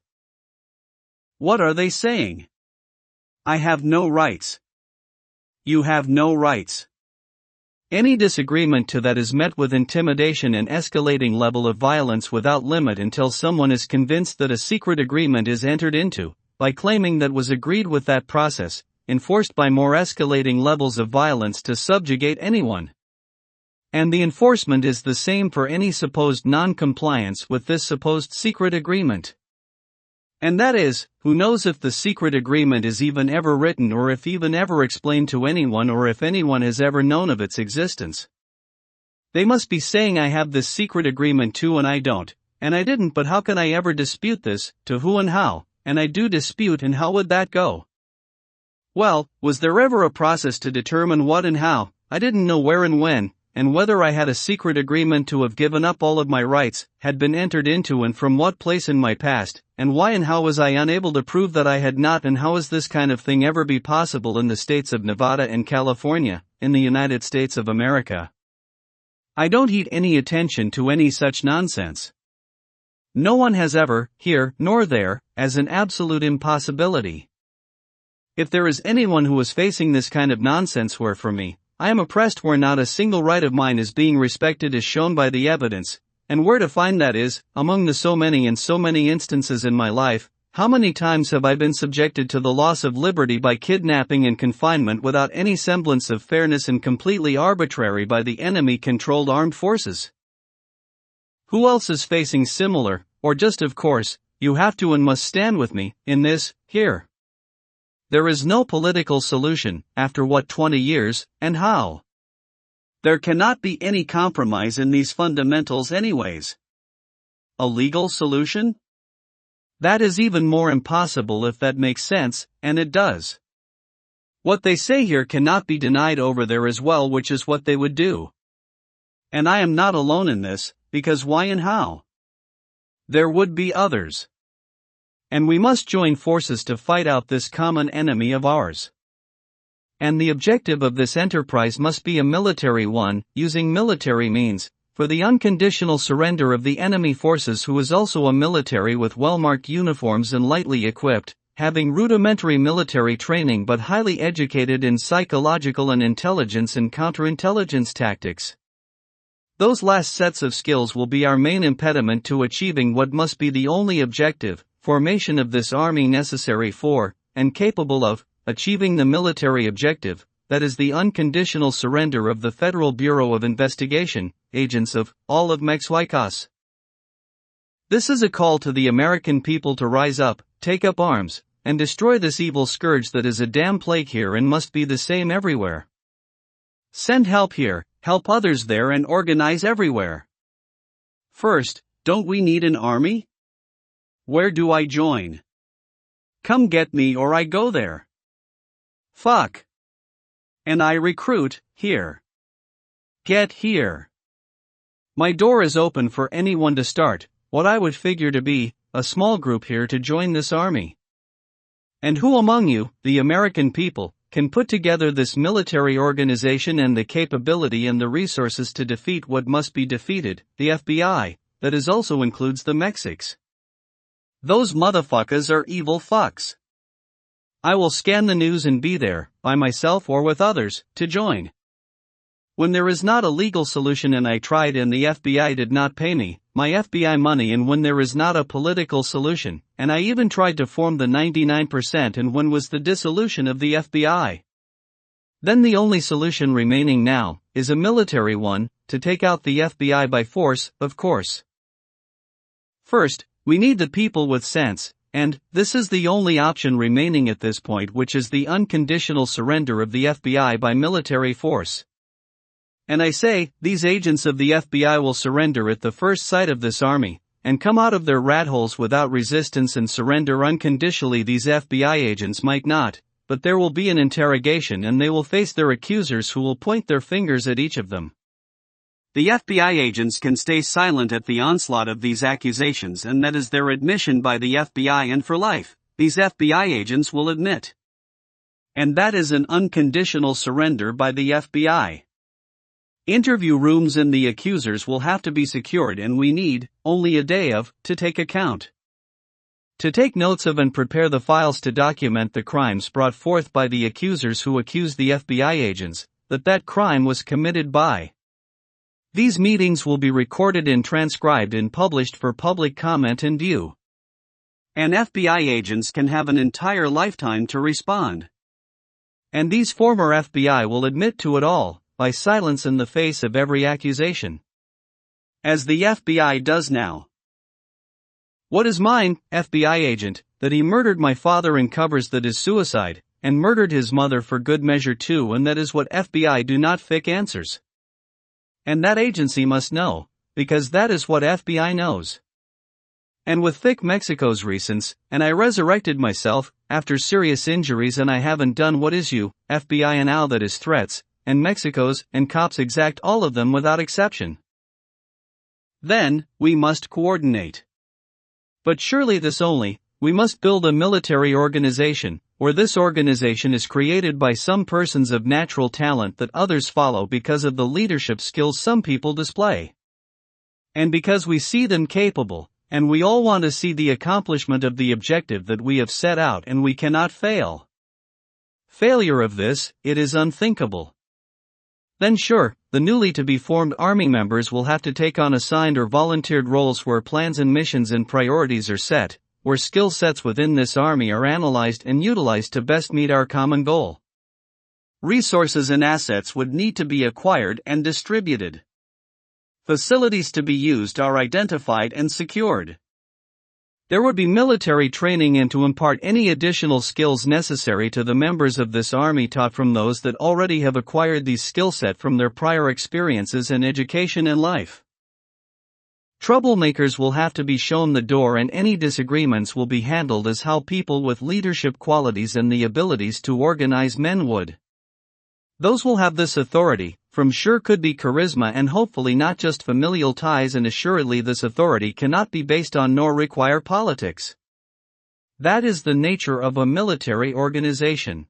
What are they saying? I have no rights. You have no rights. Any disagreement to that is met with intimidation and escalating level of violence without limit until someone is convinced that a secret agreement is entered into, by claiming that was agreed with that process, enforced by more escalating levels of violence to subjugate anyone. And the enforcement is the same for any supposed non-compliance with this supposed secret agreement. And that is, who knows if the secret agreement is even ever written or if even ever explained to anyone or if anyone has ever known of its existence. They must be saying I have this secret agreement too and I don't, and I didn't, but how can I ever dispute this, to who and how, and I do dispute and how would that go? Well, was there ever a process to determine what and how? I didn't know where and when, and whether I had a secret agreement to have given up all of my rights, had been entered into and from what place in my past, and why and how was I unable to prove that I had not, and how is this kind of thing ever be possible in the states of Nevada and California, in the United States of America? I don't heed any attention to any such nonsense. No one has ever, here nor there, as an absolute impossibility. If there is anyone who is facing this kind of nonsense where for me, I am oppressed where not a single right of mine is being respected as shown by the evidence, and where to find that is, among the so many and so many instances in my life, how many times have I been subjected to the loss of liberty by kidnapping and confinement without any semblance of fairness and completely arbitrary by the enemy-controlled armed forces? Who else is facing similar, or just of course, you have to and must stand with me, in this, here? There is no political solution, after what 20 years, and how? There cannot be any compromise in these fundamentals anyways. A legal solution? That is even more impossible if that makes sense, and it does. What they say here cannot be denied over there as well, which is what they would do. And I am not alone in this, because why and how? There would be others. And we must join forces to fight out this common enemy of ours. And the objective of this enterprise must be a military one, using military means, for the unconditional surrender of the enemy forces, who is also a military with well-marked uniforms and lightly equipped, having rudimentary military training but highly educated in psychological and intelligence and counterintelligence tactics. Those last sets of skills will be our main impediment to achieving what must be the only objective, formation of this army necessary for, and capable of, achieving the military objective, that is the unconditional surrender of the Federal Bureau of Investigation, agents of, all of Mexico. This is a call to the American people to rise up, take up arms, and destroy this evil scourge that is a damn plague here and must be the same everywhere. Send help here, help others there, and organize everywhere. First, don't we need an army? Where do I join? Come get me or I go there. Fuck. And I recruit, here. Get here. My door is open for anyone to start, what I would figure to be, a small group here to join this army. And who among you, the American people, can put together this military organization and the capability and the resources to defeat what must be defeated, the FBI, that is also includes the Mexics. Those motherfuckers are evil fucks. I will scan the news and be there, by myself or with others, to join. When there is not a legal solution and I tried and the FBI did not pay me, my FBI money, and when there is not a political solution, and I even tried to form the 99% and when was the dissolution of the FBI? Then the only solution remaining now, is a military one, to take out the FBI by force, of course. First, we need the people with sense, and this is the only option remaining at this point, which is the unconditional surrender of the FBI by military force. And I say, these agents of the FBI will surrender at the first sight of this army, and come out of their rat holes without resistance and surrender unconditionally. These FBI agents might not, but there will be an interrogation and they will face their accusers who will point their fingers at each of them. The FBI agents can stay silent at the onslaught of these accusations, and that is their admission by the FBI, and for life, these FBI agents will admit. And that is an unconditional surrender by the FBI. Interview rooms and the accusers will have to be secured, and we need only a day to take account. To take notes of and prepare the files to document the crimes brought forth by the accusers who accuse the FBI agents that crime was committed by. These meetings will be recorded and transcribed and published for public comment and view. And FBI agents can have an entire lifetime to respond. And these former FBI will admit to it all, by silence in the face of every accusation. As the FBI does now. What is mine, FBI agent, that he murdered my father and covers that is suicide, and murdered his mother for good measure too, and that is what FBI do not fic answers. And that agency must know, because that is what FBI knows. And with thick Mexico's recents, and I resurrected myself, after serious injuries, and I haven't done what is you, FBI and all that is threats, and Mexico's, and cops exact all of them without exception. Then, we must coordinate. But surely this only, we must build a military organization, where this organization is created by some persons of natural talent that others follow because of the leadership skills some people display. And because we see them capable, and we all want to see the accomplishment of the objective that we have set out, and we cannot fail. Failure of this, it is unthinkable. Then sure, the newly to be formed army members will have to take on assigned or volunteered roles where plans and missions and priorities are set, where skill sets within this army are analyzed and utilized to best meet our common goal. Resources and assets would need to be acquired and distributed. Facilities to be used are identified and secured. There would be military training and to impart any additional skills necessary to the members of this army taught from those that already have acquired these skill set from their prior experiences and education in life. Troublemakers will have to be shown the door, and any disagreements will be handled as how people with leadership qualities and the abilities to organize men would. Those will have this authority, from sure could be charisma and hopefully not just familial ties, and assuredly this authority cannot be based on nor require politics. That is the nature of a military organization.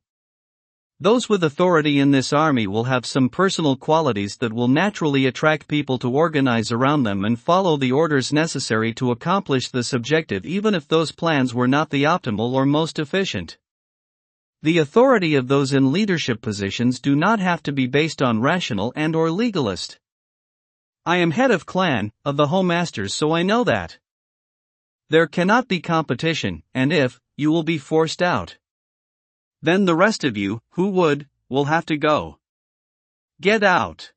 Those with authority in this army will have some personal qualities that will naturally attract people to organize around them and follow the orders necessary to accomplish this objective, even if those plans were not the optimal or most efficient. The authority of those in leadership positions do not have to be based on rational and or legalist. I am head of clan, of the Home Masters, so I know that. There cannot be competition, and if, you will be forced out. Then the rest of you, who will have to go. Get out.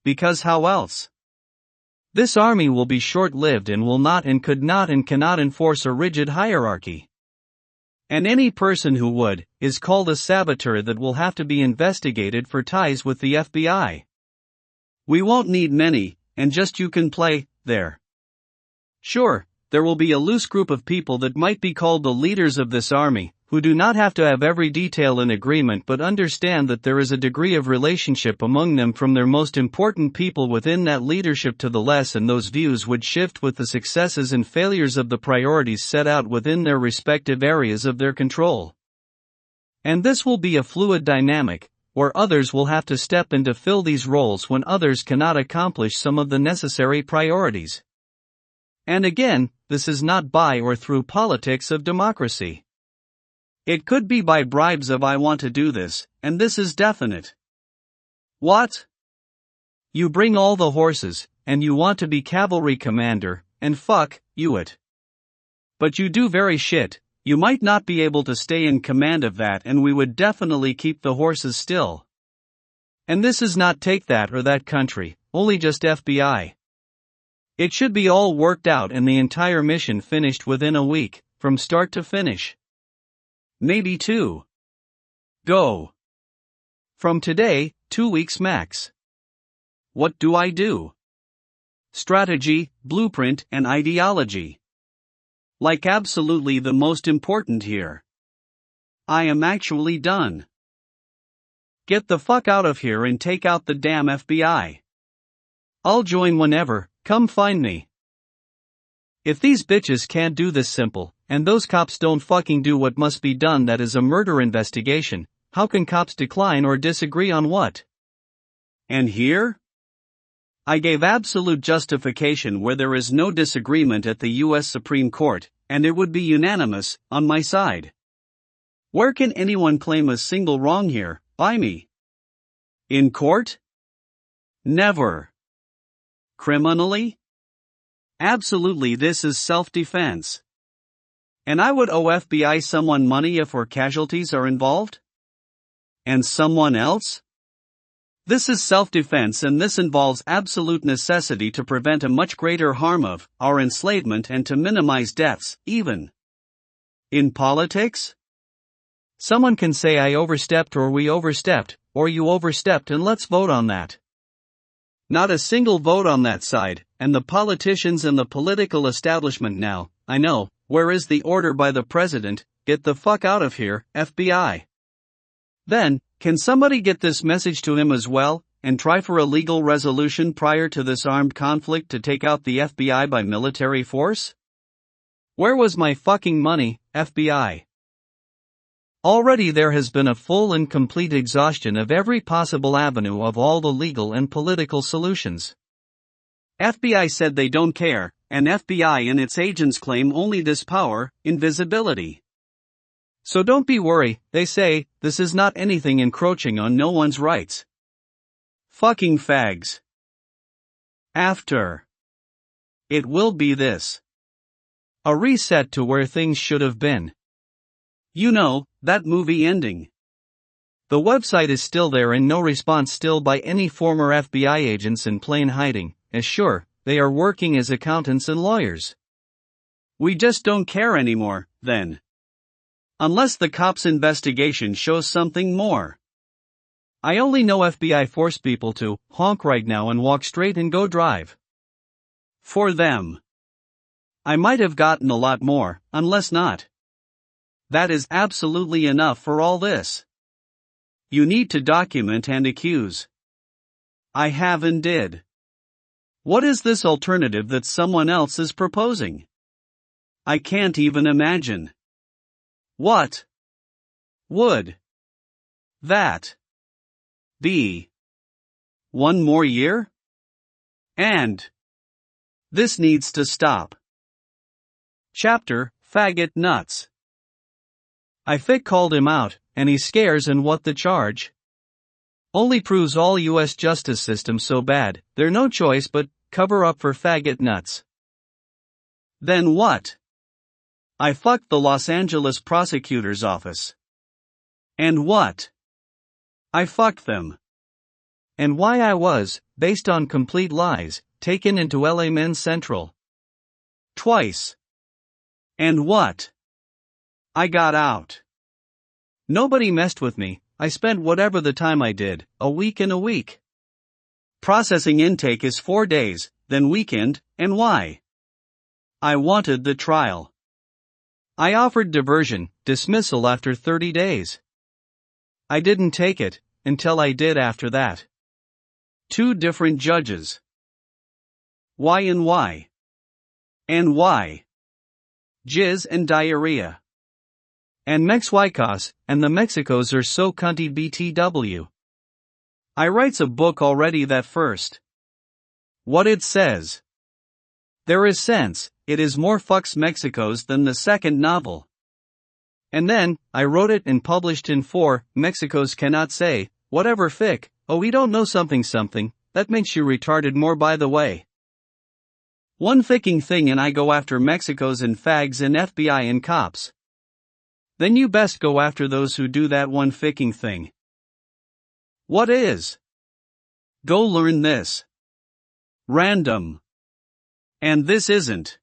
Because how else? This army will be short-lived and will not and could not and cannot enforce a rigid hierarchy. And any person who is called a saboteur that will have to be investigated for ties with the FBI. We won't need many, and just you can play there. Sure, there will be a loose group of people that might be called the leaders of this army, who do not have to have every detail in agreement but understand that there is a degree of relationship among them from their most important people within that leadership to the less, and those views would shift with the successes and failures of the priorities set out within their respective areas of their control. And this will be a fluid dynamic, where others will have to step in to fill these roles when others cannot accomplish some of the necessary priorities. And again, this is not by or through politics of democracy. It could be by bribes of I want to do this, and this is definite. What? You bring all the horses, and you want to be cavalry commander, and fuck you it. But you do very shit, you might not be able to stay in command of that, and we would definitely keep the horses still. And this is not take that or that country, only just FBI. It should be all worked out and the entire mission finished within a week, from start to finish. Maybe 2. Go. From today, 2 weeks max. What do I do? Strategy, blueprint, and ideology. Like absolutely the most important here. I am actually done. Get the fuck out of here and take out the damn FBI. I'll join whenever, come find me. If these bitches can't do this simple, and those cops don't fucking do what must be done, that is a murder investigation, how can cops decline or disagree on what? And here? I gave absolute justification where there is no disagreement at the US Supreme Court, and it would be unanimous, on my side. Where can anyone claim a single wrong here, by me? In court? Never. Criminally? Absolutely, this is self-defense. And I would owe FBI someone money if our casualties are involved? And someone else? This is self-defense, and this involves absolute necessity to prevent a much greater harm of our enslavement and to minimize deaths, even. In politics? Someone can say I overstepped or we overstepped, or you overstepped, and let's vote on that. Not a single vote on that side, and the politicians and the political establishment now, I know, where is the order by the president, get the fuck out of here, FBI. Then, can somebody get this message to him as well, and try for a legal resolution prior to this armed conflict to take out the FBI by military force? Where was my fucking money, FBI? Already there has been a full and complete exhaustion of every possible avenue of all the legal and political solutions. FBI said they don't care, and FBI and its agents claim only this power, invisibility. So don't be worried, they say, this is not anything encroaching on no one's rights. Fucking fags. After. It will be this. A reset to where things should have been. You know, that movie ending. The website is still there and no response still by any former FBI agents in plain hiding, as sure, they are working as accountants and lawyers. We just don't care anymore, then. Unless the cops' investigation shows something more. I only know FBI forced people to honk right now and walk straight and go drive. For them. I might have gotten a lot more, unless not. That is absolutely enough for all this. You need to document and accuse. I have and did. What is this alternative that someone else is proposing? I can't even imagine. What would that be? One more year? And this needs to stop. Chapter, Faggot Nuts. I called him out, and he scares, and what the charge? Only proves all US justice system so bad, they're no choice but cover up for faggot nuts. Then what? I fucked the Los Angeles prosecutor's office. And what? I fucked them. And why I was, based on complete lies, taken into LA Men's Central. Twice. And what? I got out. Nobody messed with me, I spent whatever the time I did, a week and a week. Processing intake is 4 days, then weekend, and why? I wanted the trial. I offered diversion, dismissal after 30 days. I didn't take it, until I did after that. 2 different judges. Why and why? And why? Jizz and diarrhea. And Mexicos, and the Mexicos are so cunty BTW. I writes a book already that first. What it says. There is sense, it is more fucks Mexicos than the second novel. And then, I wrote it and published in 4, Mexicos cannot say, whatever fic, oh we don't know something, that makes you retarded more by the way. One ficking thing and I go after Mexicos and fags and FBI and cops. Then you best go after those who do that one ficking thing. What is? Go learn this. Random. And this isn't.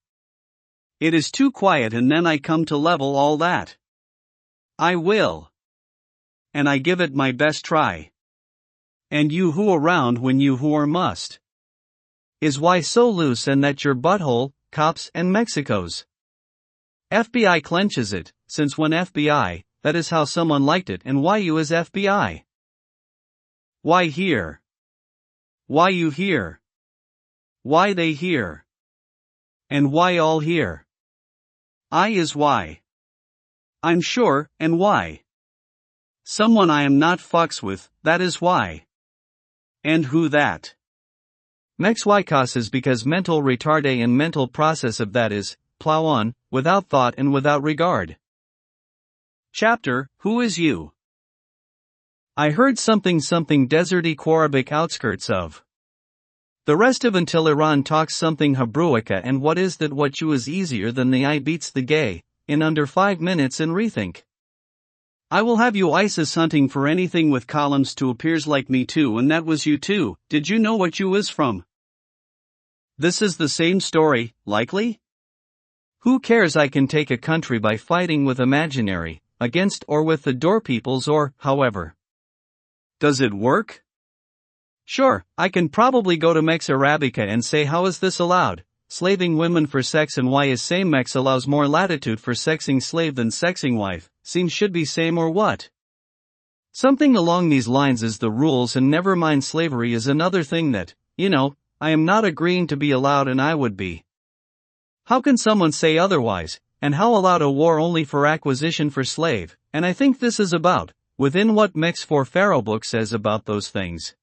It is too quiet and then I come to level all that. I will. And I give it my best try. And you who around when you who are must. Is why so loose and that your butthole, cops and Mexicos. FBI clenches it, since when FBI, that is how someone liked it, and why you as FBI? Why here? Why you here? Why they here? And why all here? I is why. I'm sure, and why? Someone I am not fucks with, that is why. And who that? Mexwicas is because mental retarde and mental process of that is, plow on, without thought and without regard. Chapter, Who is you? I heard something deserty Quarabic outskirts of. The rest of until Iran talks something Hebrewica, and what is that what you is easier than the I beats the gay, in under 5 minutes and rethink. I will have you ISIS hunting for anything with columns to appears like me too, and that was you too, did you know what you was from? This is the same story, likely? Who cares, I can take a country by fighting with imaginary, against or with the door peoples or, however. Does it work? Sure, I can probably go to Mex Arabica and say how is this allowed, slaving women for sex, and why is same Mex allows more latitude for sexing slave than sexing wife, seems should be same or what? Something along these lines is the rules, and never mind slavery is another thing that, I am not agreeing to be allowed, and I would be. How can someone say otherwise, and how allowed a war only for acquisition for slave, and I think this is about, within what Mex for Pharaoh book says about those things.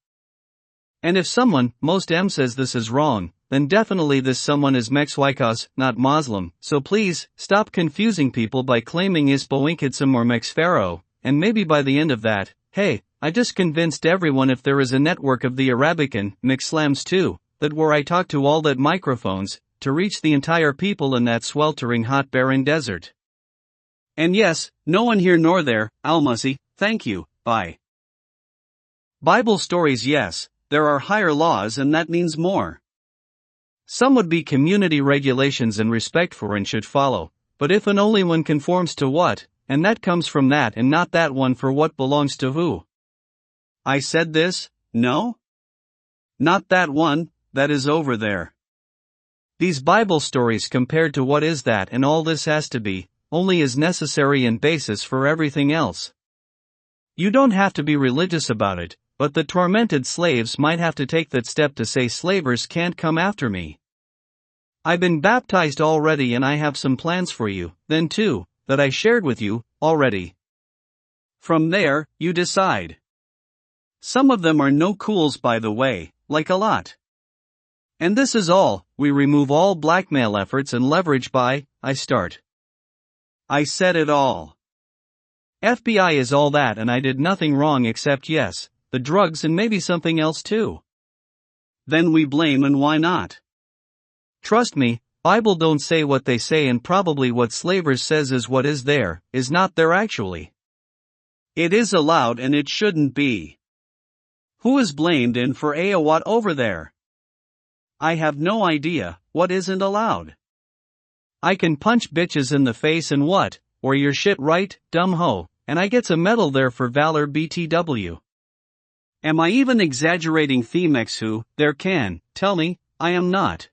And if someone, most M says this is wrong, then definitely this someone is Mexwicas, not Muslim, so please, stop confusing people by claiming Isboinkidsum or Mex Pharaoh, and maybe by the end of that, hey, I just convinced everyone if there is a network of the Arabican, Mixlams too, that where I talk to all that microphones, to reach the entire people in that sweltering hot barren desert. And yes, no one here nor there, Almasi, thank you, bye. Bible stories, yes, there are higher laws and that means more. Some would be community regulations and respect for and should follow, but if and only one conforms to what, and that comes from that and not that one for what belongs to who. I said this, no? Not that one, that is over there. These Bible stories compared to what is that, and all this has to be, only is necessary and basis for everything else. You don't have to be religious about it, but the tormented slaves might have to take that step to say slavers can't come after me. I've been baptized already and I have some plans for you, then too, that I shared with you, already. From there, you decide. Some of them are no cools, by the way, like a lot. And this is all, we remove all blackmail efforts and leverage by, I start. I said it all. FBI is all that and I did nothing wrong except yes, the drugs and maybe something else too. Then we blame, and why not? Trust me, Bible don't say what they say, and probably what slavers says is what is there, is not there actually. It is allowed and it shouldn't be. Who is blamed and for what over there? I have no idea, what isn't allowed. I can punch bitches in the face and what, or your shit right, dumb hoe, and I gets a medal there for valor BTW. Am I even exaggerating Themex who, there can, tell me, I am not.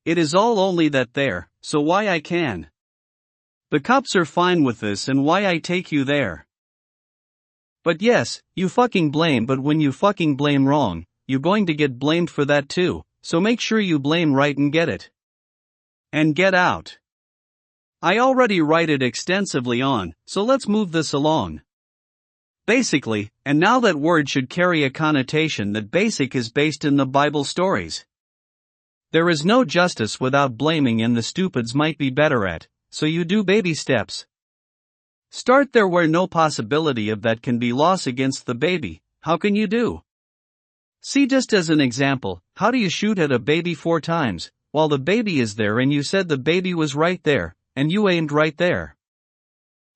It is all only that there, so why I can. The cops are fine with this and why I take you there. But yes, you fucking blame, but when you fucking blame wrong, you're going to get blamed for that too, so make sure you blame right and get it. And get out. I already write it extensively on, so let's move this along. Basically, and now that word should carry a connotation that basic is based in the Bible stories. There is no justice without blaming, and the stupids might be better at, so you do baby steps. Start there where no possibility of that can be loss against the baby, how can you do? See, just as an example, how do you shoot at a baby 4 times, while the baby is there and you said the baby was right there, and you aimed right there?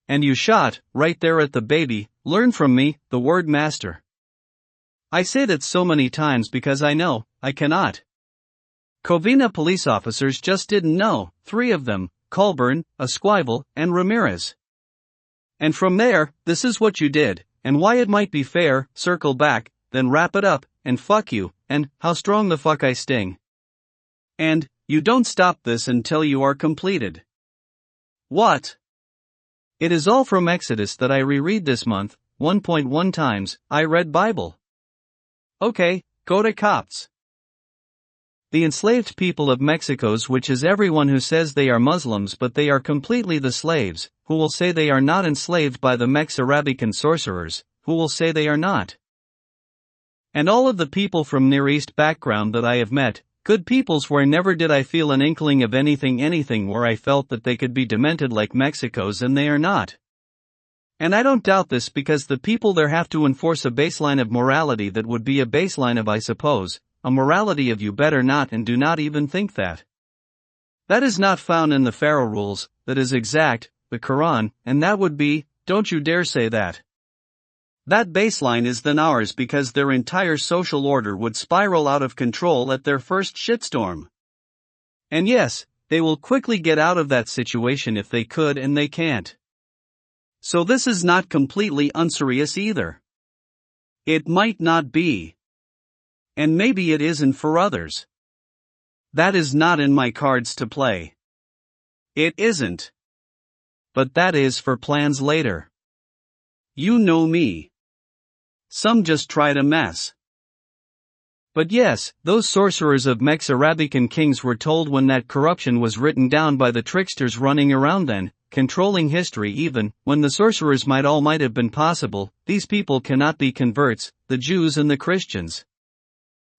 And you shot, right there at the baby. Learn from me, the word master. I say that so many times because I know, I cannot. Covina police officers just didn't know, 3 of them, Colburn, Esquivel, and Ramirez. And from there, this is what you did, and why it might be fair, circle back, then wrap it up, and fuck you, and how strong the fuck I sting. And, you don't stop this until you are completed. What? It is all from Exodus that I reread this month, 1.1 times. I read Bible. Okay, go to Copts. The enslaved people of Mexico's, which is everyone who says they are Muslims but they are completely the slaves, who will say they are not enslaved by the Mex-Arabican sorcerers, who will say they are not. And all of the people from Near East background that I have met, good peoples where never did I feel an inkling of anything where I felt that they could be demented like Mexico's and they are not. And I don't doubt this because the people there have to enforce a baseline of morality that would be a baseline of, I suppose, a morality of you better not and do not even think that. That is not found in the Pharaoh rules, that is exact, the Quran, and that would be, don't you dare say that. That baseline is then ours because their entire social order would spiral out of control at their first shitstorm. And yes, they will quickly get out of that situation if they could and they can't. So this is not completely unserious either. It might not be. And maybe it isn't for others. That is not in my cards to play. It isn't. But that is for plans later. You know me. Some just try to mess. But yes, those sorcerers of Mex-Arabican kings were told when that corruption was written down by the tricksters running around then, controlling history even, when the sorcerers might have been possible, these people cannot be converts, the Jews and the Christians.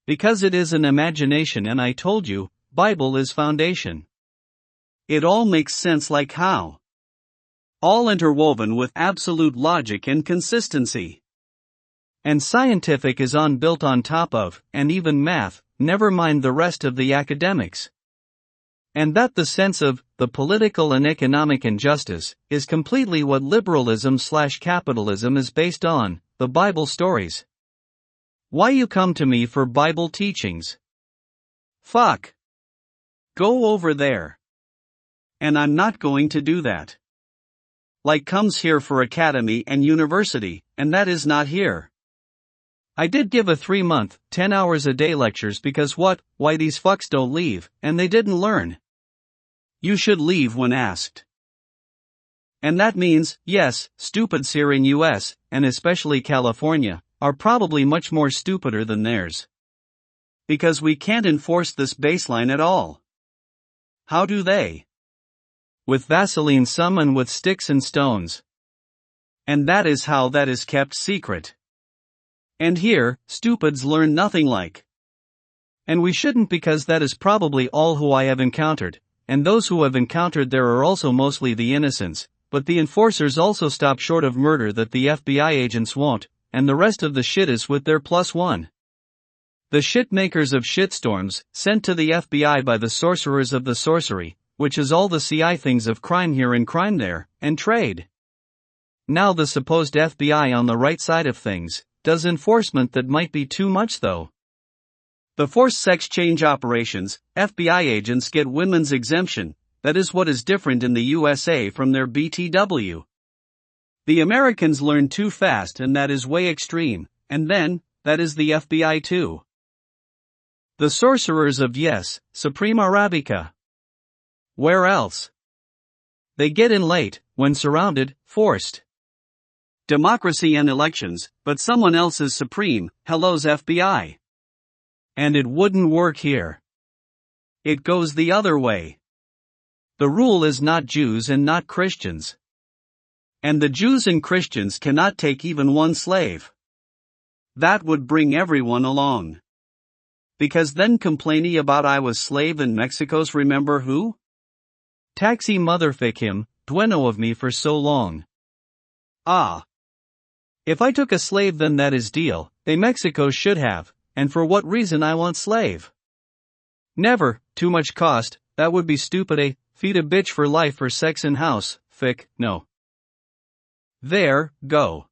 Because it is an imagination and I told you, Bible is foundation. It all makes sense like how? All interwoven with absolute logic and consistency. And scientific is built on top of, and even math, never mind the rest of the academics. And that the sense of, the political and economic injustice, is completely what liberalism/capitalism is based on, the Bible stories. Why you come to me for Bible teachings? Fuck. Go over there. And I'm not going to do that. Like comes here for academy and university, and that is not here. I did give a 3-month, 10 hours a day lectures because why these fucks don't leave, and they didn't learn. You should leave when asked. And that means, yes, stupids here in US, and especially California, are probably much more stupider than theirs. Because we can't enforce this baseline at all. How do they? With Vaseline some and with sticks and stones. And that is how that is kept secret. And here, stupids learn nothing like. And we shouldn't because that is probably all who I have encountered, and those who have encountered there are also mostly the innocents, but the enforcers also stop short of murder that the FBI agents won't, and the rest of the shit is with their +1. The shit makers of shitstorms, sent to the FBI by the sorcerers of the sorcery, which is all the CI things of crime here and crime there, and trade. Now the supposed FBI on the right side of things, does enforcement that might be too much though. The forced sex change operations, FBI agents get women's exemption, that is what is different in the USA from their BTW. The Americans learn too fast and that is way extreme, and then, that is the FBI too. The sorcerers of yes, Supreme Arabica. Where else? They get in late, when surrounded, forced. Democracy and elections, but someone else is supreme, hello's FBI. And it wouldn't work here. It goes the other way. The rule is not Jews and not Christians. And the Jews and Christians cannot take even one slave. That would bring everyone along. Because then complaining about I was slave in Mexico's remember who? Taxi motherfuck him, dueno of me for so long. Ah. If I took a slave then that is deal, they Mexico should have, and for what reason I want slave? Never, too much cost, that would be stupid feed a bitch for life for sex in house, fick, no. There, go.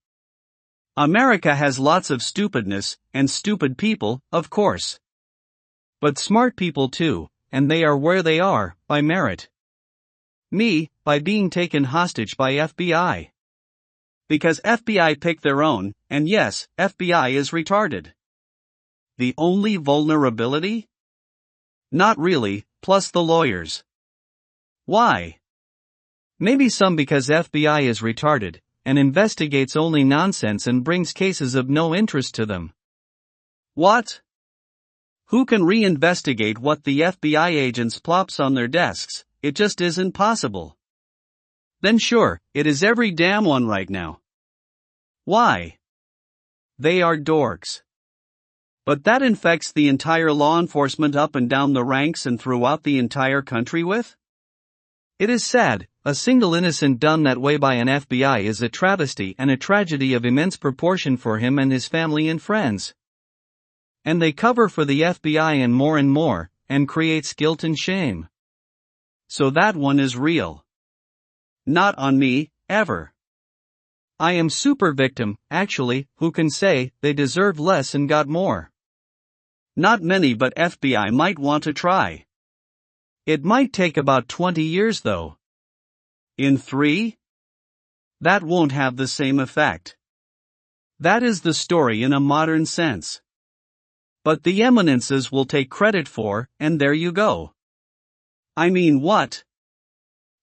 America has lots of stupidness, and stupid people, of course. But smart people too, and they are where they are, by merit. Me, by being taken hostage by FBI. Because FBI picked their own, and yes, FBI is retarded. The only vulnerability? Not really, plus the lawyers. Why? Maybe some because FBI is retarded, and investigates only nonsense and brings cases of no interest to them. What? Who can reinvestigate what the FBI agents plops on their desks? It just isn't possible. Then sure, it is every damn one right now. Why? They are dorks. But that infects the entire law enforcement up and down the ranks and throughout the entire country with? It is sad, a single innocent done that way by an FBI is a travesty and a tragedy of immense proportion for him and his family and friends. And they cover for the FBI and more, and creates guilt and shame. So that one is real. Not on me, ever. I am super victim, actually, who can say they deserve less and got more. Not many, but FBI might want to try. It might take about 20 years though. In 3? That won't have the same effect. That is the story in a modern sense. But the eminences will take credit for, and there you go. I mean what?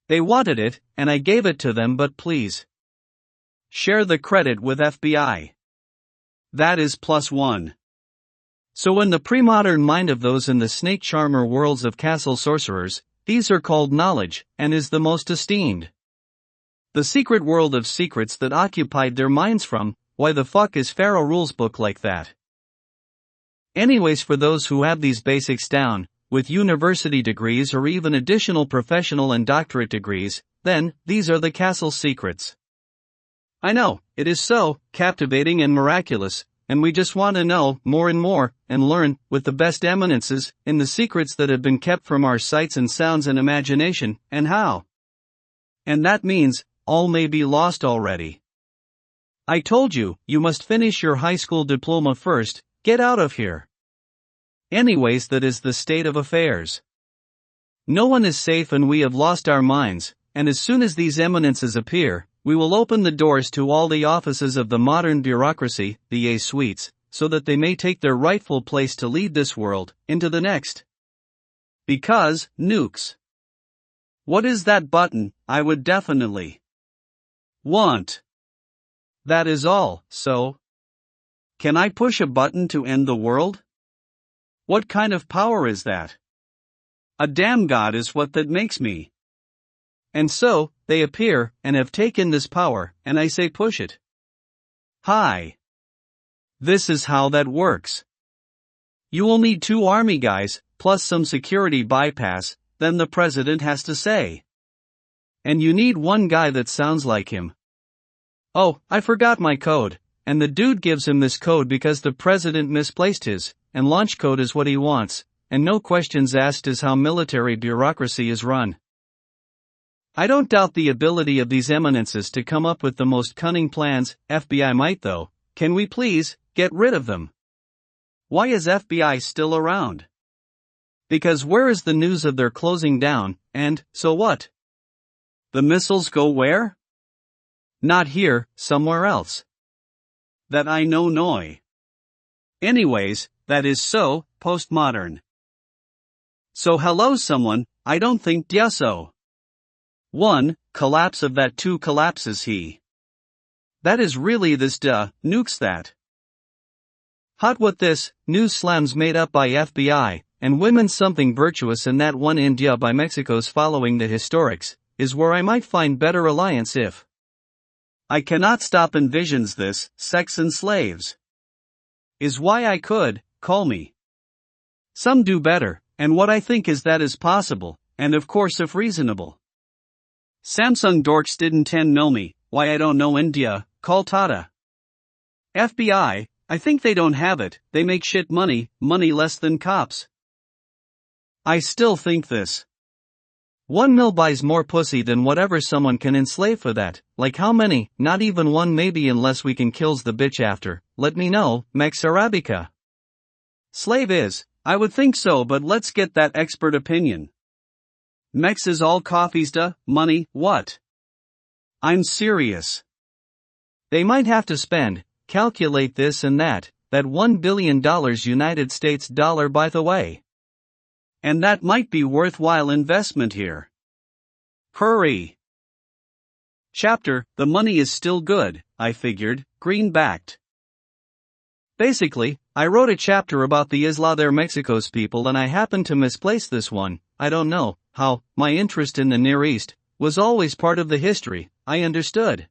They wanted it, and I gave it to them, but please. Share the credit with FBI. That is +1. So in the pre-modern mind of those in the snake charmer worlds of castle sorcerers, these are called knowledge, and is the most esteemed. The secret world of secrets that occupied their minds from, why the fuck is Pharaoh rules book like that? Anyways, for those who have these basics down, with university degrees or even additional professional and doctorate degrees, then, these are the castle secrets. I know, it is so captivating and miraculous, and we just want to know more and learn, with the best eminences, in the secrets that have been kept from our sights and sounds and imagination, and how. And that means, all may be lost already. I told you, you must finish your high school diploma first, get out of here. Anyways, that is the state of affairs. No one is safe and we have lost our minds, and as soon as these eminences appear, we will open the doors to all the offices of the modern bureaucracy, the A-suites, so that they may take their rightful place to lead this world, into the next. Because, nukes. What is that button, I would definitely want. That is all, so. Can I push a button to end the world? What kind of power is that? A damn god is what that makes me. And so, they appear, and have taken this power, and I say push it. Hi. This is how that works. You will need 2 army guys, plus some security bypass, then the president has to say. And you need 1 guy that sounds like him. Oh, I forgot my code, and the dude gives him this code because the president misplaced his, and launch code is what he wants, and no questions asked is how military bureaucracy is run. I don't doubt the ability of these eminences to come up with the most cunning plans. FBI might though. Can we please get rid of them? Why is FBI still around? Because where is the news of their closing down, and, so what? The missiles go where? Not here, somewhere else. That I know noi. Anyways, that is so postmodern. So hello someone, I don't think so. 1. Collapse of that. 2. Collapses he. That is really this nukes that. Hot what this, news slams made up by FBI, and women something virtuous and that one India by Mexico's following the historics, is where I might find better alliance if. I cannot stop envisions this, sex and slaves. Is why I could, call me. Some do better, and what I think is that is possible, and of course if reasonable. Samsung dorks didn't know me, why I don't know India, call Tata. FBI, I think they don't have it, they make shit money less than cops. I still think this. 1 mil buys more pussy than whatever someone can enslave for that, like how many, not even 1 maybe unless we can kills the bitch after, let me know, Mex Arabica. Slave is, I would think so but let's get that expert opinion. Mex is all coffees money, what? I'm serious. They might have to spend, calculate this and that $1 billion United States dollar by the way. And that might be worthwhile investment here. Hurry. Chapter, the money is still good, I figured, green-backed. Basically, I wrote a chapter about the Isla de Mexico's people and I happened to misplace this one. I don't know how. My interest in the Near East was always part of the history, I understood.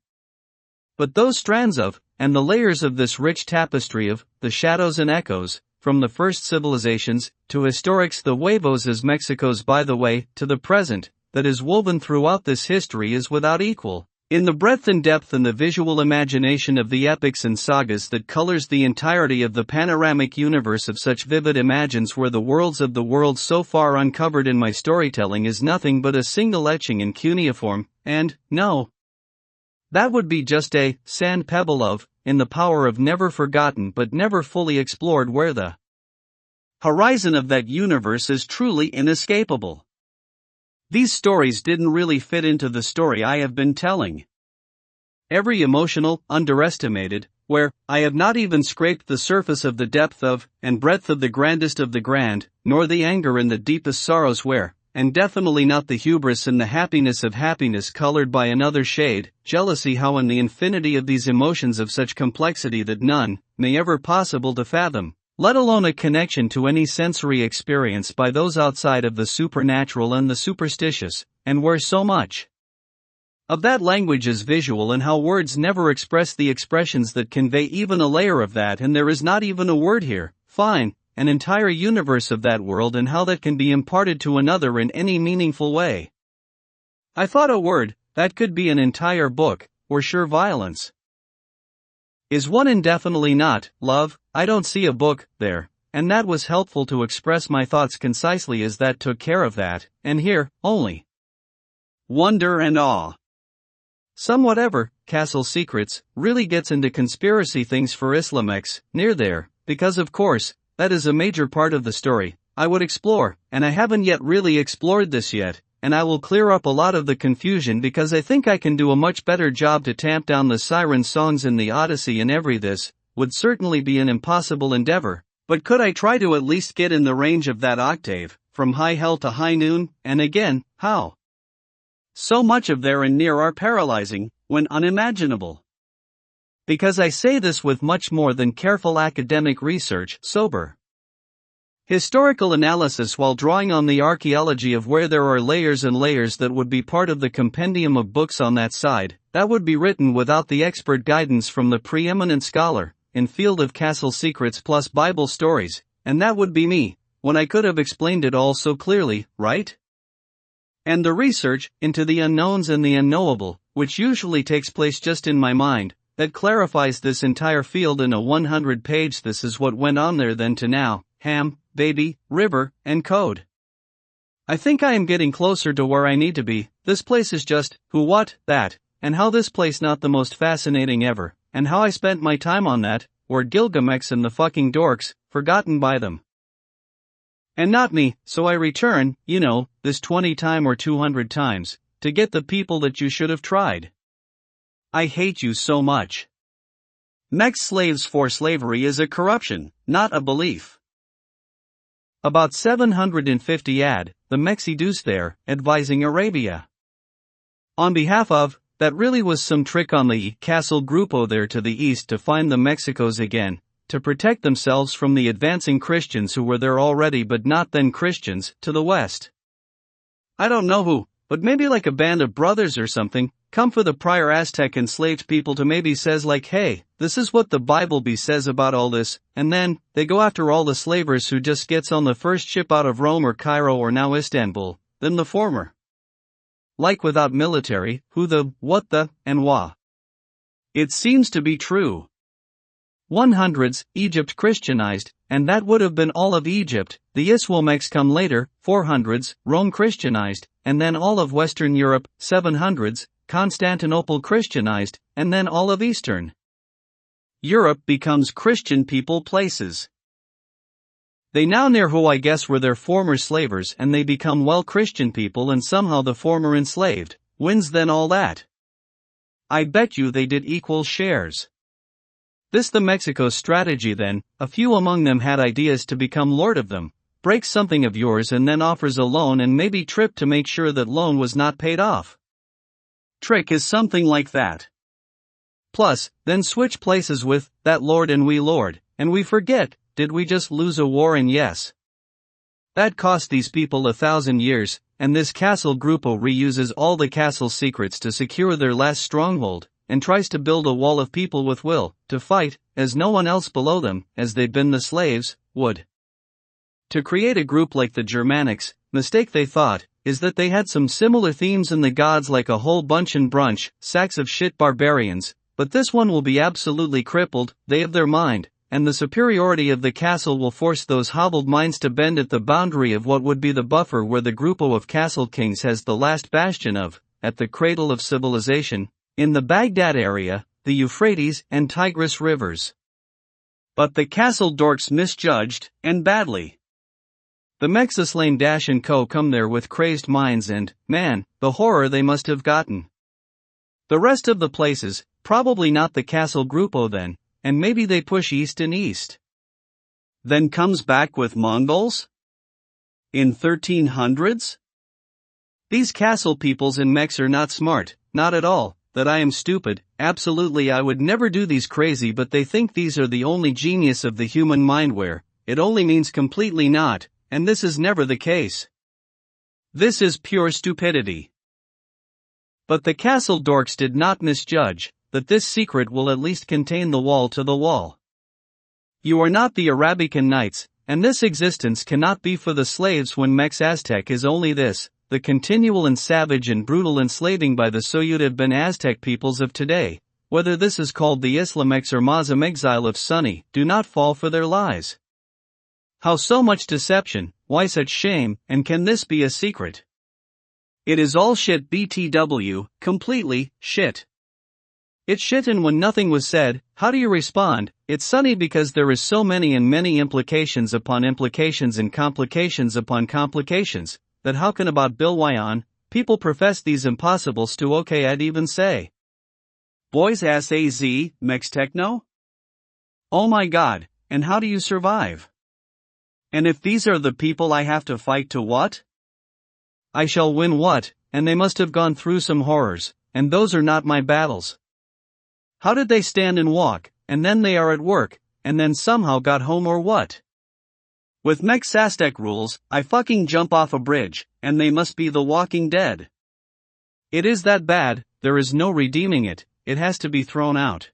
But those strands of, and the layers of this rich tapestry of, the shadows and echoes, from the first civilizations, to historics the huevos as Mexico's by the way, to the present, that is woven throughout this history is without equal. In the breadth and depth and the visual imagination of the epics and sagas that colors the entirety of the panoramic universe of such vivid imagines where the worlds of the world so far uncovered in my storytelling is nothing but a single etching in cuneiform, and, no. That would be just a sand pebble of, in the power of never forgotten but never fully explored where the horizon of that universe is truly inescapable. These stories didn't really fit into the story I have been telling. Every emotional, underestimated, where I have not even scraped the surface of the depth of, and breadth of the grandest of the grand, nor the anger and the deepest sorrows where, and definitely not the hubris and the happiness of happiness colored by another shade, jealousy how in the infinity of these emotions of such complexity that none may ever possible to fathom, let alone a connection to any sensory experience by those outside of the supernatural and the superstitious, and where so much of that language is visual and how words never express the expressions that convey even a layer of that, and there is not even a word here, fine, an entire universe of that world and how that can be imparted to another in any meaningful way. I thought a word, that could be an entire book, or sure violence. Is one indefinitely not, love, I don't see a book, there, and that was helpful to express my thoughts concisely as that took care of that, and here, only wonder and awe. Some whatever, Castle Secrets, really gets into conspiracy things for Islamex, near there, because of course, that is a major part of the story, I would explore, and I haven't yet really explored this yet, and I will clear up a lot of the confusion because I think I can do a much better job to tamp down the siren songs in the Odyssey and every this, would certainly be an impossible endeavor, but could I try to at least get in the range of that octave, from high hell to high noon, and again, how? So much of there and near are paralyzing, when unimaginable. Because I say this with much more than careful academic research, sober historical analysis while drawing on the archaeology of where there are layers and layers that would be part of the compendium of books on that side, that would be written without the expert guidance from the preeminent scholar, in field of Castle Secrets plus Bible stories, and that would be me, when I could have explained it all so clearly, right? And the research, into the unknowns and the unknowable, which usually takes place just in my mind, that clarifies this entire field in a 100-page this is what went on there then to now, ham, baby, river, and code. I think I am getting closer to where I need to be. This place is just, who what, that, and how this place not the most fascinating ever, and how I spent my time on that, or Gilgamesh and the fucking dorks, forgotten by them. And not me, so I return, you know, this 20 time or 200 times, to get the people that you should have tried. I hate you so much. Mex slaves for slavery is a corruption, not a belief. About 750 ad, the Mexidus there, advising Arabia. On behalf of, that really was some trick on the Castle Grupo there to the east to find the Mexicos again, to protect themselves from the advancing Christians who were there already but not then Christians, to the west. I don't know who, but maybe like a band of brothers or something, come for the prior Aztec enslaved people to maybe says like hey, this is what the Bible be says about all this, and then, they go after all the slavers who just gets on the first ship out of Rome or Cairo or now Istanbul, then the former. Like without military, who the, what the, and wha. It seems to be true. 100s, Egypt Christianized, and that would have been all of Egypt, the Iswamex come later, 400s, Rome Christianized, and then all of Western Europe, 700s, Constantinople Christianized, and then all of Eastern Europe becomes Christian people places. They now near who I guess were their former slavers and they become well Christian people and somehow the former enslaved, wins then all that. I bet you they did equal shares. This the Mexico's strategy then, a few among them had ideas to become lord of them, break something of yours and then offers a loan and maybe trip to make sure that loan was not paid off. trick is something like that. Plus, then switch places with that lord and we forget, did we just lose a war? And yes. That cost these people 1,000 years, and this castle grupo reuses all the castle secrets to secure their last stronghold, and tries to build a wall of people with will to fight, as no one else below them, as they'd been the slaves, would. To create a group like the Germanics, mistake they thought, is that they had some similar themes in the gods like a whole bunch and brunch, sacks of shit barbarians, but this one will be absolutely crippled, they have their mind, and the superiority of the castle will force those hobbled minds to bend at the boundary of what would be the buffer where the grupo of castle kings has the last bastion of, at the cradle of civilization, in the Baghdad area, the Euphrates and Tigris rivers. But the castle dorks misjudged, and badly. The Mexaslane Dash and Co. come there with crazed minds and, man, the horror they must have gotten. The rest of the places, probably not the castle grupo then, and maybe they push east and east. Then comes back with Mongols? In 1300s? These castle peoples in Mex are not smart, not at all, that I am stupid, absolutely I would never do these crazy, but they think these are the only genius of the human mind where, it only means completely not, and this is never the case. This is pure stupidity. But the castle dorks did not misjudge, that this secret will at least contain the wall to the wall. You are not the Arabican Knights, and this existence cannot be for the slaves when Mex Aztec is only this, the continual and savage and brutal enslaving by the Soyuta Ben Aztec peoples of today, whether this is called the Islamex or Muslim exile of Sunni, do not fall for their lies. How so much deception, why such shame, and can this be a secret? It is all shit BTW, completely, shit. It's shit, and when nothing was said, how do you respond? It's sunny because there is so many and many implications upon implications and complications upon complications, that how can about Bill Wyon, people profess these impossibles to okay I'd even say. Boys ass AZ, Mex Techno? Oh my god, and how do you survive? And if these are the people I have to fight to what? I shall win what, and they must have gone through some horrors, and those are not my battles. How did they stand and walk, and then they are at work, and then somehow got home or what? With Mex Aztec rules, I fucking jump off a bridge, and they must be the walking dead. It is that bad, there is no redeeming it, it has to be thrown out.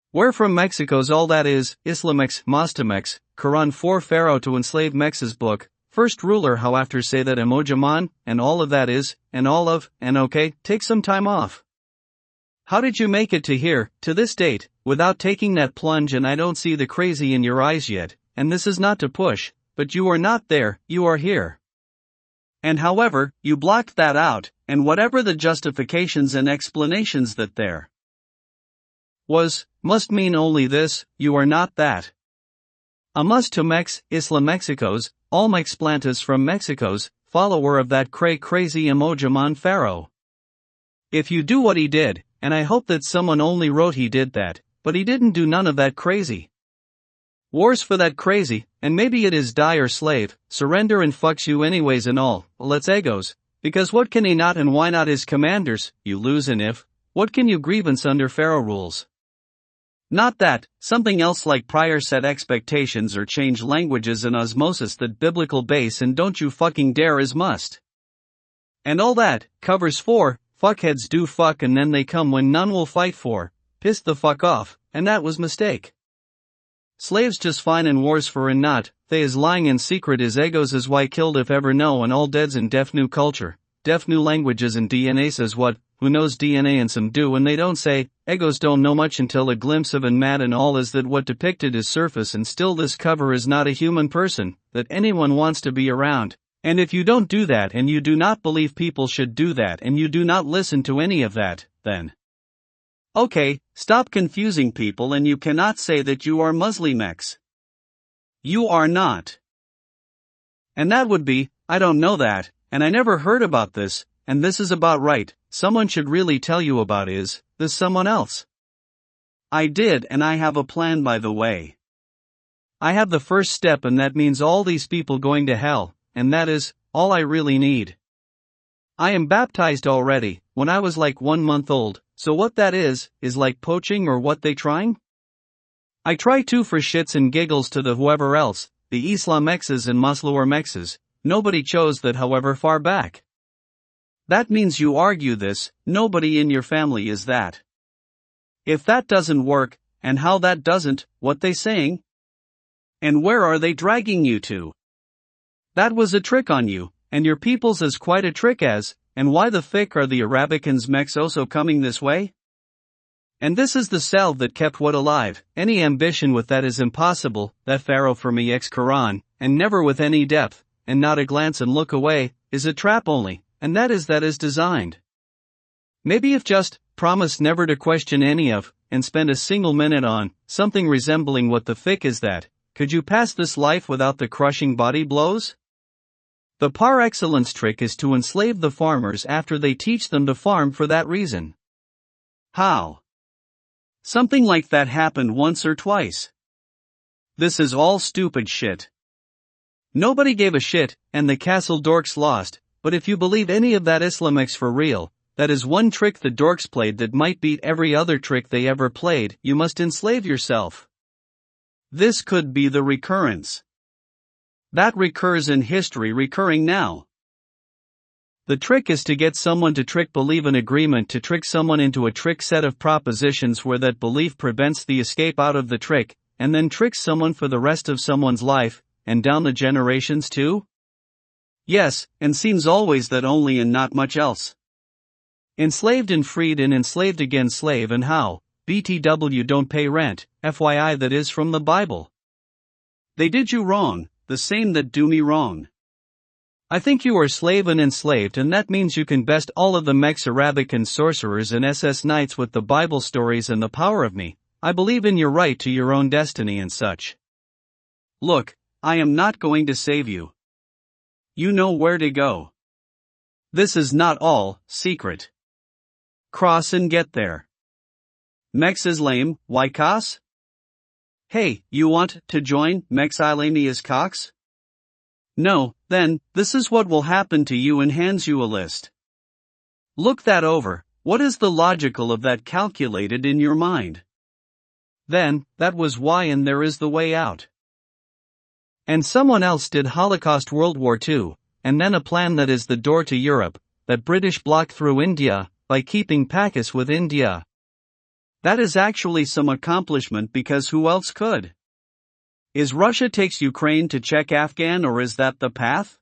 Where from Mexico's all that is, Islamex, Mostamex, Quran 4 Pharaoh to enslave Mex's book, first ruler how after say that Emojaman, and all of that is, and all of, and okay, take some time off. How did you make it to here, to this date, without taking that plunge? And I don't see the crazy in your eyes yet, and this is not to push, but you are not there, you are here. And however, you blocked that out, and whatever the justifications and explanations that there must mean only this, you are not that. A must to Mex, Isla Mexicos, all Mex plantas from Mexico's, follower of that crazy Emojaman Pharaoh. If you do what he did, and I hope that someone only wrote he did that, but he didn't do none of that crazy. Wars for that crazy, and maybe it is die or slave, surrender and fucks you anyways and all, let's egos, because what can he not and why not his commanders, you lose, and if, what can you grievance under Pharaoh rules? Not that, something else like prior set expectations or change languages and osmosis that biblical base and don't you fucking dare is must. And all that, covers for, fuckheads do fuck and then they come when none will fight for, pissed the fuck off, and that was mistake. Slaves just fine and wars for and not, they is lying in secret is egos is why killed if ever know and all deads in deaf new culture, deaf new languages and DNA says what, who knows DNA and some do and they don't say, egos don't know much until a glimpse of and mad and all is that what depicted is surface and still this cover is not a human person, that anyone wants to be around. And if you don't do that and you do not believe people should do that and you do not listen to any of that, then okay, stop confusing people and you cannot say that you are Muslimex. You are not. And that would be, I don't know that, and I never heard about this, and this is about right, someone should really tell you about is, this someone else. I did and I have a plan by the way. I have the first step and that means all these people going to hell. And that is, all I really need. I am baptized already, when I was like 1 month old, so what that is like poaching or what they trying? I try to for shits and giggles to the whoever else, the Islam X's and Muslim X's, nobody chose that however far back. That means you argue this, nobody in your family is that. If that doesn't work, and how that doesn't, what they saying? And where are they dragging you to? That was a trick on you, and your people's is quite a trick as, and why the fick are the Arabicans Mex also coming this way? And this is the salve that kept what alive, any ambition with that is impossible, that Pharaoh for me ex Quran, and never with any depth, and not a glance and look away, is a trap only, and that is designed. Maybe if just, promise never to question any of, and spend a single minute on, something resembling what the fick is that, could you pass this life without the crushing body blows? The par excellence trick is to enslave the farmers after they teach them to farm for that reason. How? Something like that happened once or twice. This is all stupid shit. Nobody gave a shit, and the castle dorks lost, but if you believe any of that Islamics for real, that is one trick the dorks played that might beat every other trick they ever played, you must enslave yourself. This could be the recurrence. That recurs in history recurring now. The trick is to get someone to believe an agreement to trick someone into a trick set of propositions where that belief prevents the escape out of the trick, and then tricks someone for the rest of someone's life, and down the generations too? Yes, and seems always that only and not much else. Enslaved and freed and enslaved again slave and how, BTW don't pay rent, FYI that is from the Bible. They did you wrong, the same that do me wrong. I think you are slave and enslaved and that means you can best all of the Mex Arabic and sorcerers and SS knights with the Bible stories and the power of me. I believe in your right to your own destiny and such. Look, I am not going to save you. You know where to go. This is not all secret. Cross and get there. Mex is lame, why cos? Hey, you want to join Mex Ilamia's Cox? No, then, this is what will happen to you and hands you a list. Look that over, what is the logical of that calculated in your mind? Then, that was why and there is the way out. And someone else did Holocaust World War II, and then a plan that is the door to Europe, that British blocked through India, by keeping Pakistan with India. That is actually some accomplishment because who else could? Is Russia takes Ukraine to check Afghan or is that the path?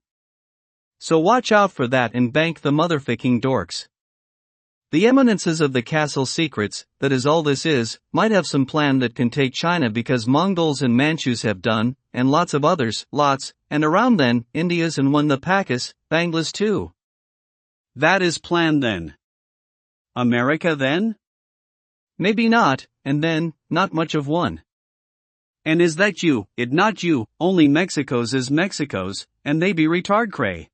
So watch out for that and bank the motherfucking dorks. The eminences of the castle secrets, that is all this is, might have some plan that can take China because Mongols and Manchus have done, and lots of others, lots, and around then, India's and won the Pakistan, Bangladesh too. That is plan then. America then? Maybe not, and then, not much of one. And is that you, it not you, only Mexico's is Mexico's, and they be retard cray.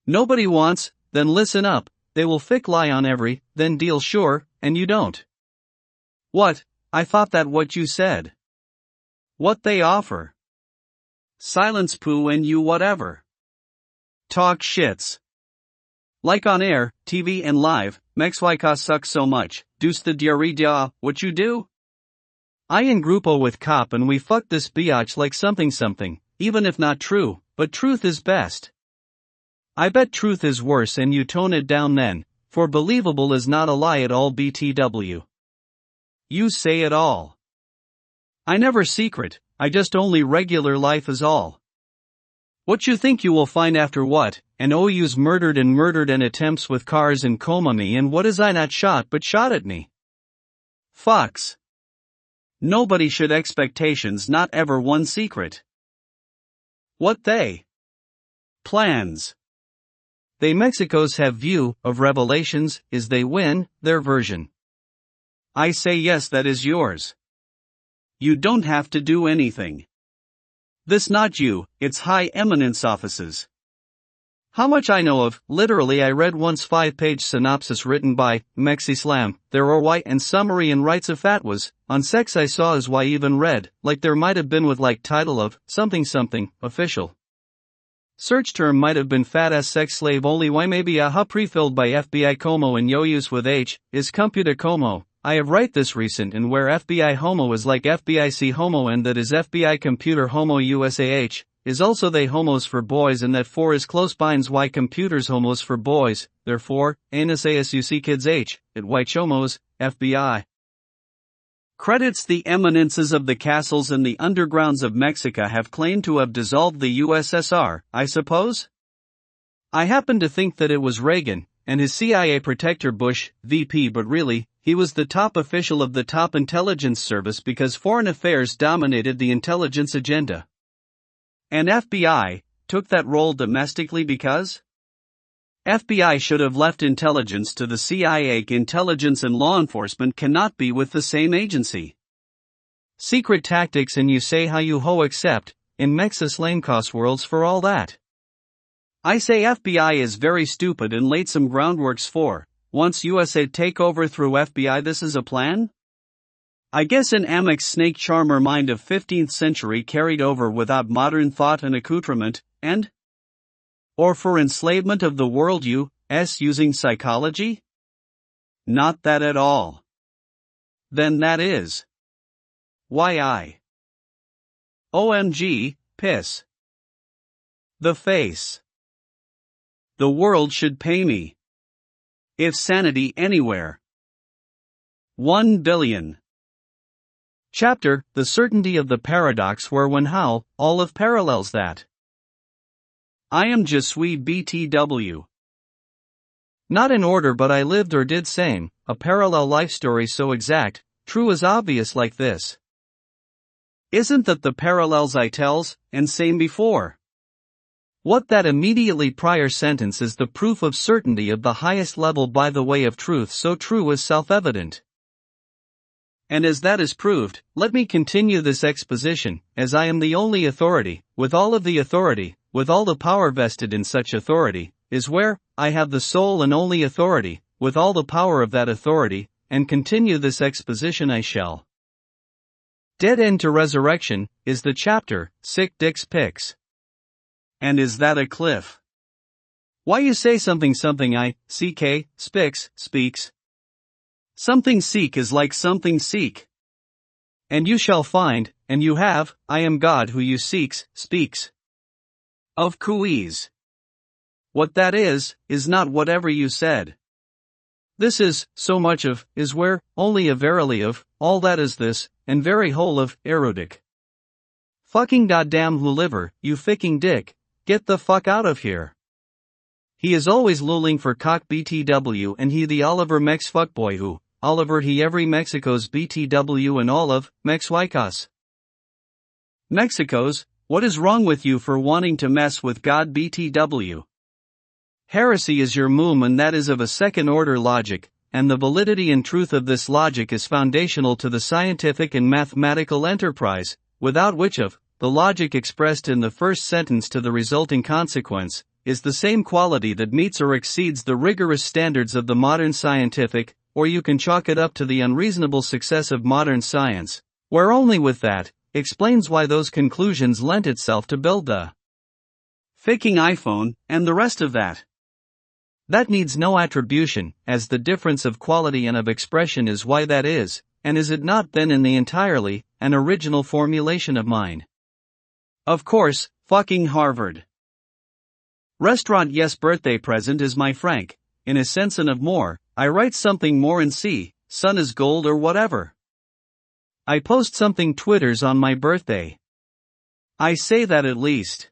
Nobody wants, then listen up, they will fick lie on every, then deal sure, and you don't. What, I thought that what you said. What they offer. Silence poo and you whatever. Talk shits. Like on air, TV and live, Mexwika sucks so much, deuce the diarrhea, what you do? I in grupo with cop and we fuck this biatch like something, even if not true, but truth is best. I bet truth is worse and you tone it down then, for believable is not a lie at all BTW. You say it all. I never secret, I just only regular life is all. What you think you will find after what, and OU's murdered and attempts with cars and coma me and what is I not shot but shot at me? Fucks. Nobody should expectations not ever one secret. What they? Plans. They Mexicos have view of revelations is they win, their version. I say yes that is yours. You don't have to do anything. This not you, it's high eminence offices. How much I know of, literally I read once 5-page synopsis written by, Mexislam, there are white and summary and rights of fatwas, on sex I saw as why even read, like there might have been with like title of, something, official. Search term might have been fat ass sex slave only. Why maybe aha pre-filled by FBI como and yo use with H, is computa como. I have write this recent and where FBI homo is like FBIC homo and that is FBI computer homo USAH, is also they homos for boys and that 4 is close binds y computers homos for boys, therefore, anus ASUC kids H, it white homos, FBI. Credits. The eminences of the castles and the undergrounds of Mexico have claimed to have dissolved the USSR, I suppose? I happen to think that it was Reagan, and his CIA protector Bush, VP, but really, he was the top official of the top intelligence service because foreign affairs dominated the intelligence agenda. And FBI took that role domestically because FBI should have left intelligence to the CIA. Intelligence and law enforcement cannot be with the same agency. Secret tactics and you say how you ho accept, in Mexas Lanecos worlds for all that. I say FBI is very stupid and laid some groundworks for, once USA take over through FBI this is a plan? I guess an Amex snake charmer mind of 15th century carried over without modern thought and accoutrement, and? Or for enslavement of the world U.S. using psychology? Not that at all. Then that is. Why OMG, piss. The face. The world should pay me. If sanity anywhere. 1 billion. Chapter, The Certainty of the Paradox where when how, all of parallels that. I am je suis BTW. Not in order but I lived or did same, a parallel life story so exact, true as obvious like this. Isn't that the parallels I tells, and same before? What that immediately prior sentence is the proof of certainty of the highest level by the way of truth so true as self-evident. And as that is proved, let me continue this exposition, as I am the only authority, with all of the authority, with all the power vested in such authority, is where, I have the sole and only authority, with all the power of that authority, and continue this exposition I shall. Dead End to Resurrection, is the chapter, Sick Dicks Picks. And is that a cliff? Why you say something I, CK, speaks? Something seek is like something seek. And you shall find, and you have, I am God who you seeks, speaks. Of quiz. What that is not whatever you said. This is, so much of, is where, only a verily of, all that is this, and very whole of, erotic. Fucking goddamn who liver, you ficking dick, get the fuck out of here. He is always lulling for cock BTW and he the Oliver Mex fuckboy who, Oliver he every Mexico's BTW and olive, Mex Huaycas. Mexico's, what is wrong with you for wanting to mess with God BTW? Heresy is your moom and that is of a second-order logic, and the validity and truth of this logic is foundational to the scientific and mathematical enterprise, without which of, the logic expressed in the first sentence to the resulting consequence, is the same quality that meets or exceeds the rigorous standards of the modern scientific, or you can chalk it up to the unreasonable success of modern science, where only with that, explains why those conclusions lent itself to build the ficking iPhone, and the rest of that. That needs no attribution, as the difference of quality and of expression is why that is, and is it not then in the entirely, an original formulation of mine? Of course, fucking Harvard. Restaurant yes birthday present is my Frank, in a sense and of more, I write something more and see, sun is gold or whatever. I post something twitters on my birthday. I say that at least.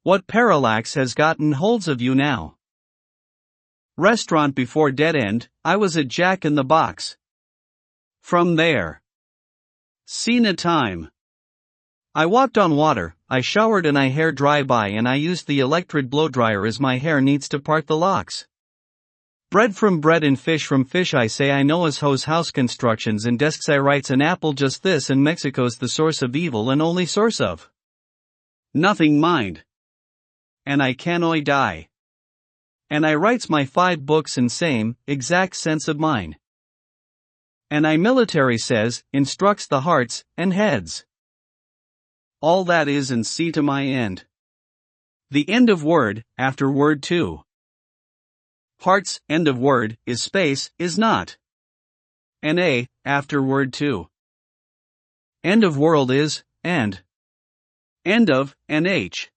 What parallax has gotten holds of you now? Restaurant before Dead End, I was at Jack in the Box. From there. Cena time. I walked on water, I showered and I hair dry by and I used the electric blow dryer as my hair needs to part the locks. Bread from bread and fish from fish I say I know as house constructions and desks I writes an apple just this and Mexico's the source of evil and only source of nothing mind. And I cannot die. And I writes my 5 books in same, exact sense of mine. And I military says, instructs the hearts, and heads. All that is and see to my end. The end of word, after word 2. Hearts, end of word, is space, is not. An A, after word 2. End of world is, and. End of, an H.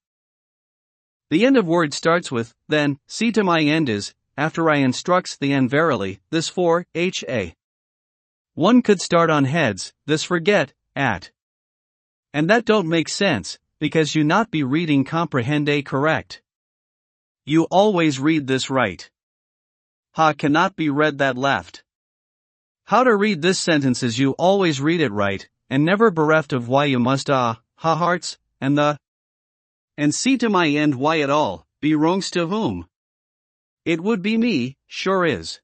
The end of word starts with, then, see to my end is, after I instructs the end verily, this for, ha. One could start on heads, this forget, at. And that don't make sense, because you not be reading comprehend a correct. You always read this right. Ha cannot be read that left. How to read this sentence is you always read it right, and never bereft of why you must ha hearts, and the. And see to my end why at all, be wrongs to whom? It would be me, sure is.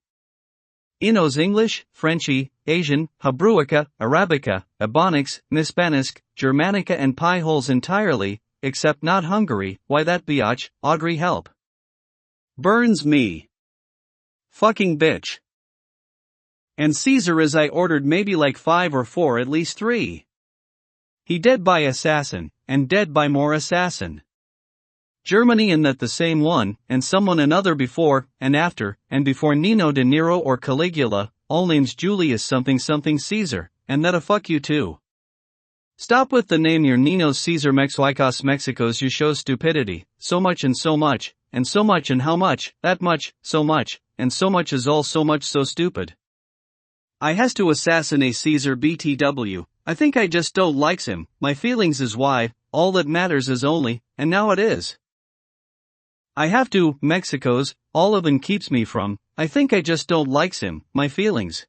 Inos English, Frenchy, Asian, Hebrewica, Arabica, Ebonics, Hispanic, Germanica and pie holes entirely, except not Hungary, why that biatch, Audrey help. Burns me. Fucking bitch. And Caesar as I ordered maybe like 5 or 4 at least 3. He dead by assassin, and dead by more assassin. Germany and that the same one, and someone another before, and after, and before Nino de Niro or Caligula, all names Julius something something Caesar, and that a fuck you too. Stop with the name your Ninos Caesar Mexicos Mexicos you show stupidity, so much and so much, and so much and how much, that much, so much, and so much is all so much so stupid. I has to assassinate Caesar BTW, I think I just don't likes him, my feelings is why, all that matters is only, and now it is. I have to, Mexico's, all of them keeps me from, I think I just don't likes him, my feelings.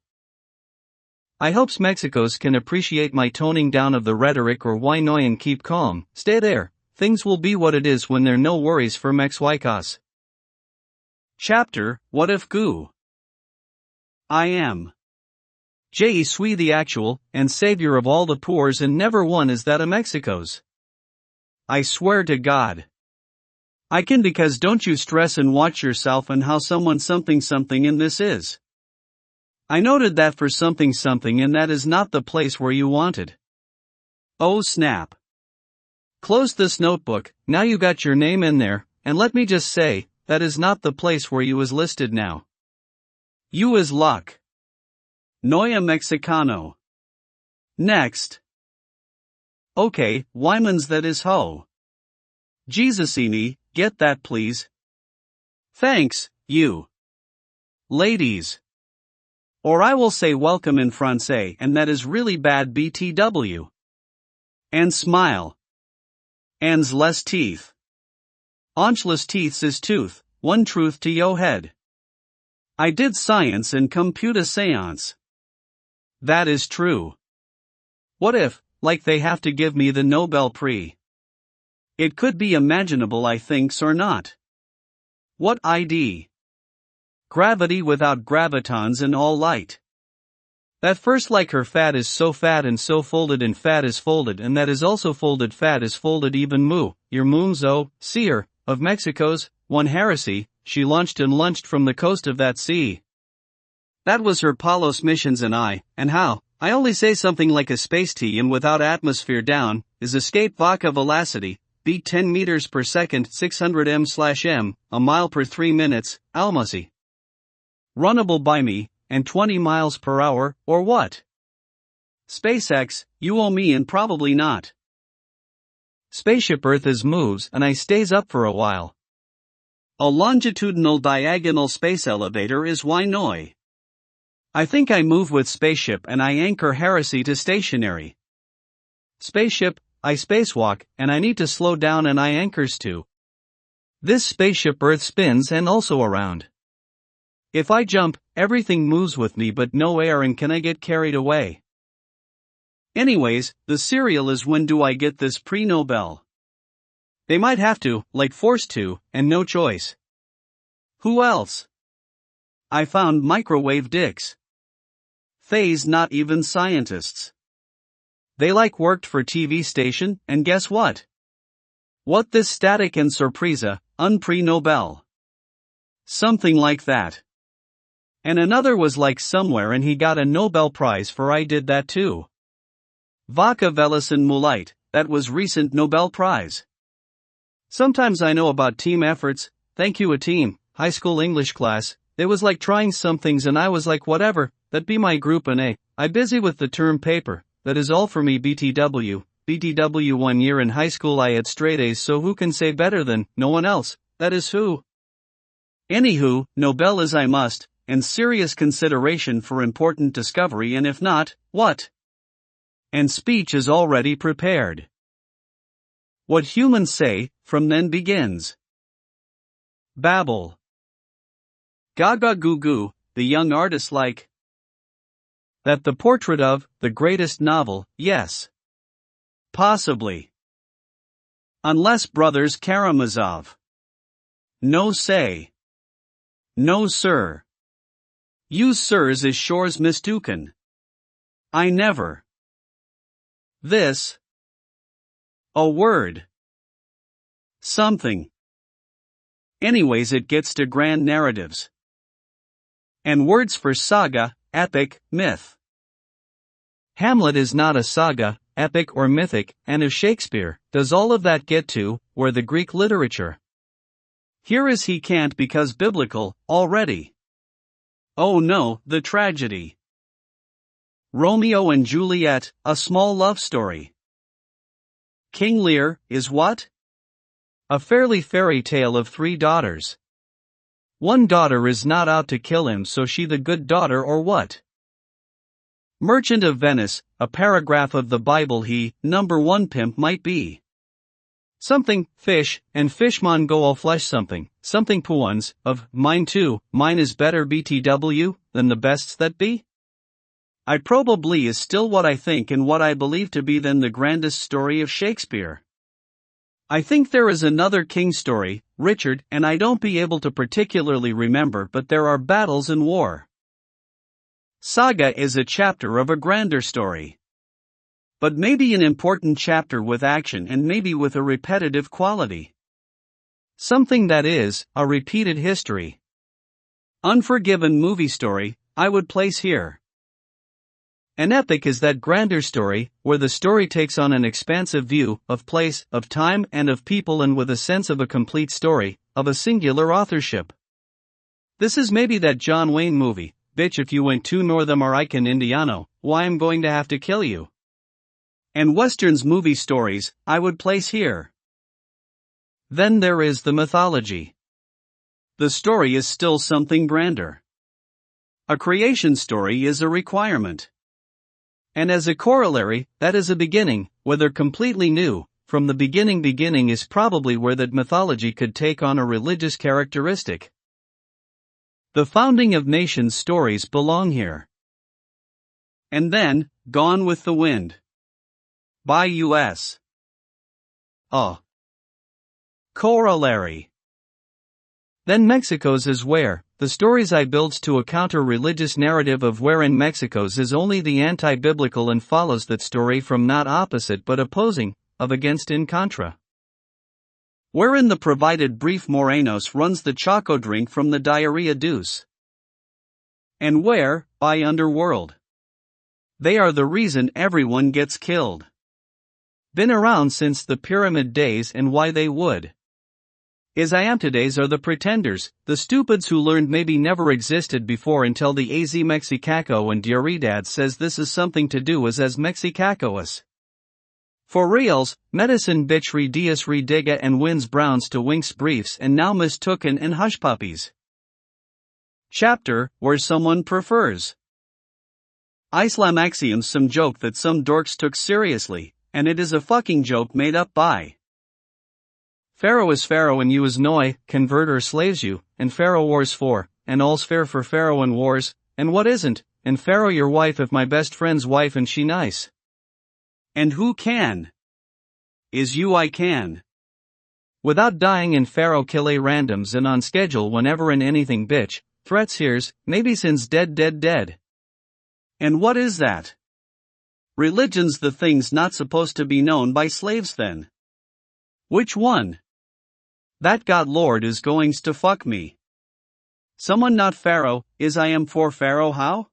I hopes Mexico's can appreciate my toning down of the rhetoric or why no and keep calm, stay there, things will be what it is when there no worries for Mexicos. Chapter, What If Goo? I am. Je suis the actual, and savior of all the poors and never one is that of Mexico's. I swear to God. I can because don't you stress and watch yourself and how someone something something in this is. I noted that for something something and that is not the place where you wanted. Oh snap. Close this notebook, now you got your name in there, and let me just say, that is not the place where you is listed now. You is luck. Noya Mexicano. Next. Okay, Wyman's that is ho. Jesusini, get that please. Thanks, you. Ladies. Or I will say welcome in Francais and that is really bad BTW. And smile. And's less teeth. Aunchless teeths is tooth, one truth to yo head. I did science and computer seance. That is true. What if, like they have to give me the Nobel Prix? It could be imaginable I thinks or not. What ID? Gravity without gravitons and all light. That first like her fat is so fat and so folded and fat is folded and that is also folded fat is folded even moo, your moonzo, seer, of Mexico's, one heresy, she launched and lunched from the coast of that sea. That was her Palos missions and how, I only say something like a space tea and without atmosphere down, is escape vaca velocity, beat 10 meters per second 600 m/m, a mile per 3 minutes, almasi. Runnable by me, and 20 miles per hour, or what? SpaceX, you owe me and probably not. Spaceship Earth is moves and I stays up for a while. A longitudinal diagonal space elevator is why noi. I think I move with spaceship and I anchor heresy to stationary. Spaceship, I spacewalk, and I need to slow down and I anchors too. This spaceship Earth spins and also around. If I jump, everything moves with me but no air and can I get carried away? Anyways, the serial is when do I get this pre-Nobel? They might have to, like forced to, and no choice. Who else? I found microwave dicks. Thay's not even scientists. They like worked for TV station, and guess what? What this static and sorpresa, un pre-Nobel. Something like that. And another was like somewhere and he got a Nobel Prize for I did that too. Vaca Velison Mulite, that was recent Nobel Prize. Sometimes I know about team efforts, thank you a team, high school English class, it was like trying some things and I was like whatever, that be my group and I busy with the term paper, that is all for me BTW. BTW 1 year in high school I had straight A's so who can say better than, no one else, that is who. Anywho, Nobel as I must, and serious consideration for important discovery and if not, what? And speech is already prepared. What humans say, from then begins. Babble. Gaga goo goo, the young artist like. That the portrait of, the greatest novel, yes. Possibly. Unless Brothers Karamazov. No say. No sir. Use sirs as shores mistuken. I never. This. A word. Something. Anyways it gets to grand narratives. And words for saga, epic, myth. Hamlet is not a saga, epic or mythic, and if Shakespeare, does all of that get to, where the Greek literature? Here is he can't because biblical, already. Oh no, the tragedy. Romeo and Juliet, a small love story. King Lear, is what? A fairly fairy tale of 3 daughters. One daughter is not out to kill him so she the good daughter or what? Merchant of Venice, a paragraph of the Bible he, number 1 pimp might be. Something, fish, and fishmon go all flesh something puans, of, mine too, mine is better BTW, than the bests that be? I probably is still what I think and what I believe to be then the grandest story of Shakespeare. I think there is another king story, Richard, and I don't be able to particularly remember but there are battles and war. Saga is a chapter of a grander story. But maybe an important chapter with action and maybe with a repetitive quality. Something that is, a repeated history. Unforgiven movie story, I would place here. An epic is that grander story, where the story takes on an expansive view, of place, of time and of people and with a sense of a complete story, of a singular authorship. This is maybe that John Wayne movie, bitch if you went to North America Indiano, why I'm going to have to kill you. And Westerns movie stories, I would place here. Then there is the mythology. The story is still something grander. A creation story is a requirement. And as a corollary, that is a beginning, whether completely new, from the beginning is probably where that mythology could take on a religious characteristic. The founding of nations stories belong here. And then, Gone with the Wind. By U.S. A corollary. Then Mexico's is where, the stories I builds to a counter-religious narrative of wherein Mexico's is only the anti-biblical and follows that story from not opposite but opposing, of against in contra. Wherein the provided brief Morenos runs the Choco drink from the diarrhea deuce. And where, by underworld. They are the reason everyone gets killed. Been around since the pyramid days and why they would. As I am today's are the pretenders, the stupids who learned maybe never existed before until the AZ Mexicaco and Dad says this is something to do as Mexicacoas. For reals, medicine bitch re dias re diga and wins browns to winks briefs and now mistooken and hush puppies. Chapter, where someone prefers. Islam axioms some joke that some dorks took seriously, and it is a fucking joke made up by. Pharaoh is Pharaoh and you is Noi, convert or slaves you, and Pharaoh wars for, and all's fair for Pharaoh and wars, and what isn't, and Pharaoh your wife if my best friend's wife and she nice. And who can? Is you I can. Without dying in Pharaoh kill a randoms and on schedule whenever in anything bitch, threats here's, maybe since dead. And what is that? Religion's the things not supposed to be known by slaves then. Which one? That God Lord is goings to fuck me. Someone not Pharaoh, is I am for Pharaoh how?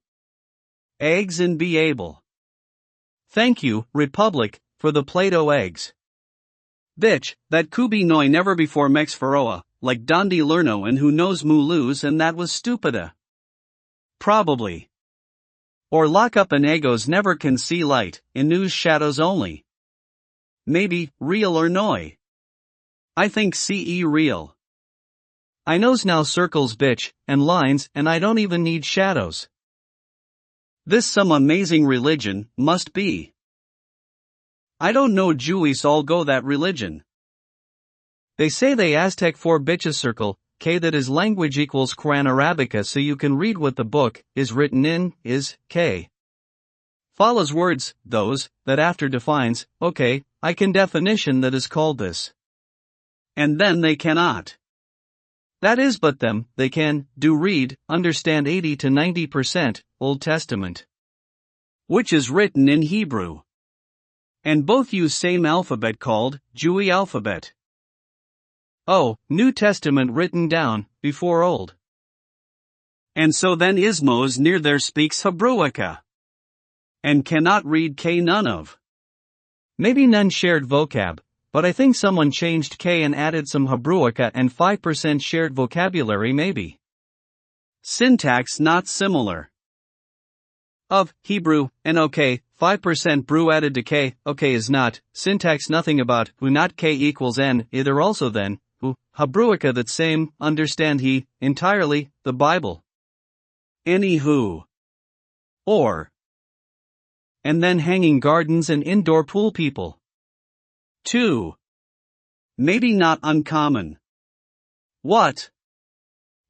Eggs and be able. Thank you, Republic, for the Play-Doh eggs. Bitch, that kubi noi never before mex faroa, like Dondi Lerno and who knows Mulus and that was stupida. Probably. Or lock up and egos never can see light, in news shadows only. Maybe, real or noi. I think CE real. I knows now circles bitch, and lines, and I don't even need shadows. This some amazing religion, must be. I don't know Jewish all go that religion. They say they Aztec for bitches circle, K that is language equals Quran Arabica so you can read what the book is written in, is, K. Follows words, those, that after defines, okay, I can definition that is called this. And then they cannot. That is but them, they can, do read, understand 80 to 90%, Old Testament. Which is written in Hebrew. And both use same alphabet called, Jewy alphabet. Oh, New Testament written down, before Old. And so then Ismos near there speaks Hebrewica. And cannot read K none of. Maybe none shared vocab, but I think someone changed K and added some Hebrewica and 5% shared vocabulary maybe. Syntax not similar. Of, Hebrew, and okay, 5% brew added to K, okay is not, syntax nothing about, who not K equals N, either also then, who, Hebrewica that same, understand he, entirely, the Bible. Anywho. Or. And then hanging gardens and indoor pool people. 2. Maybe not uncommon. What?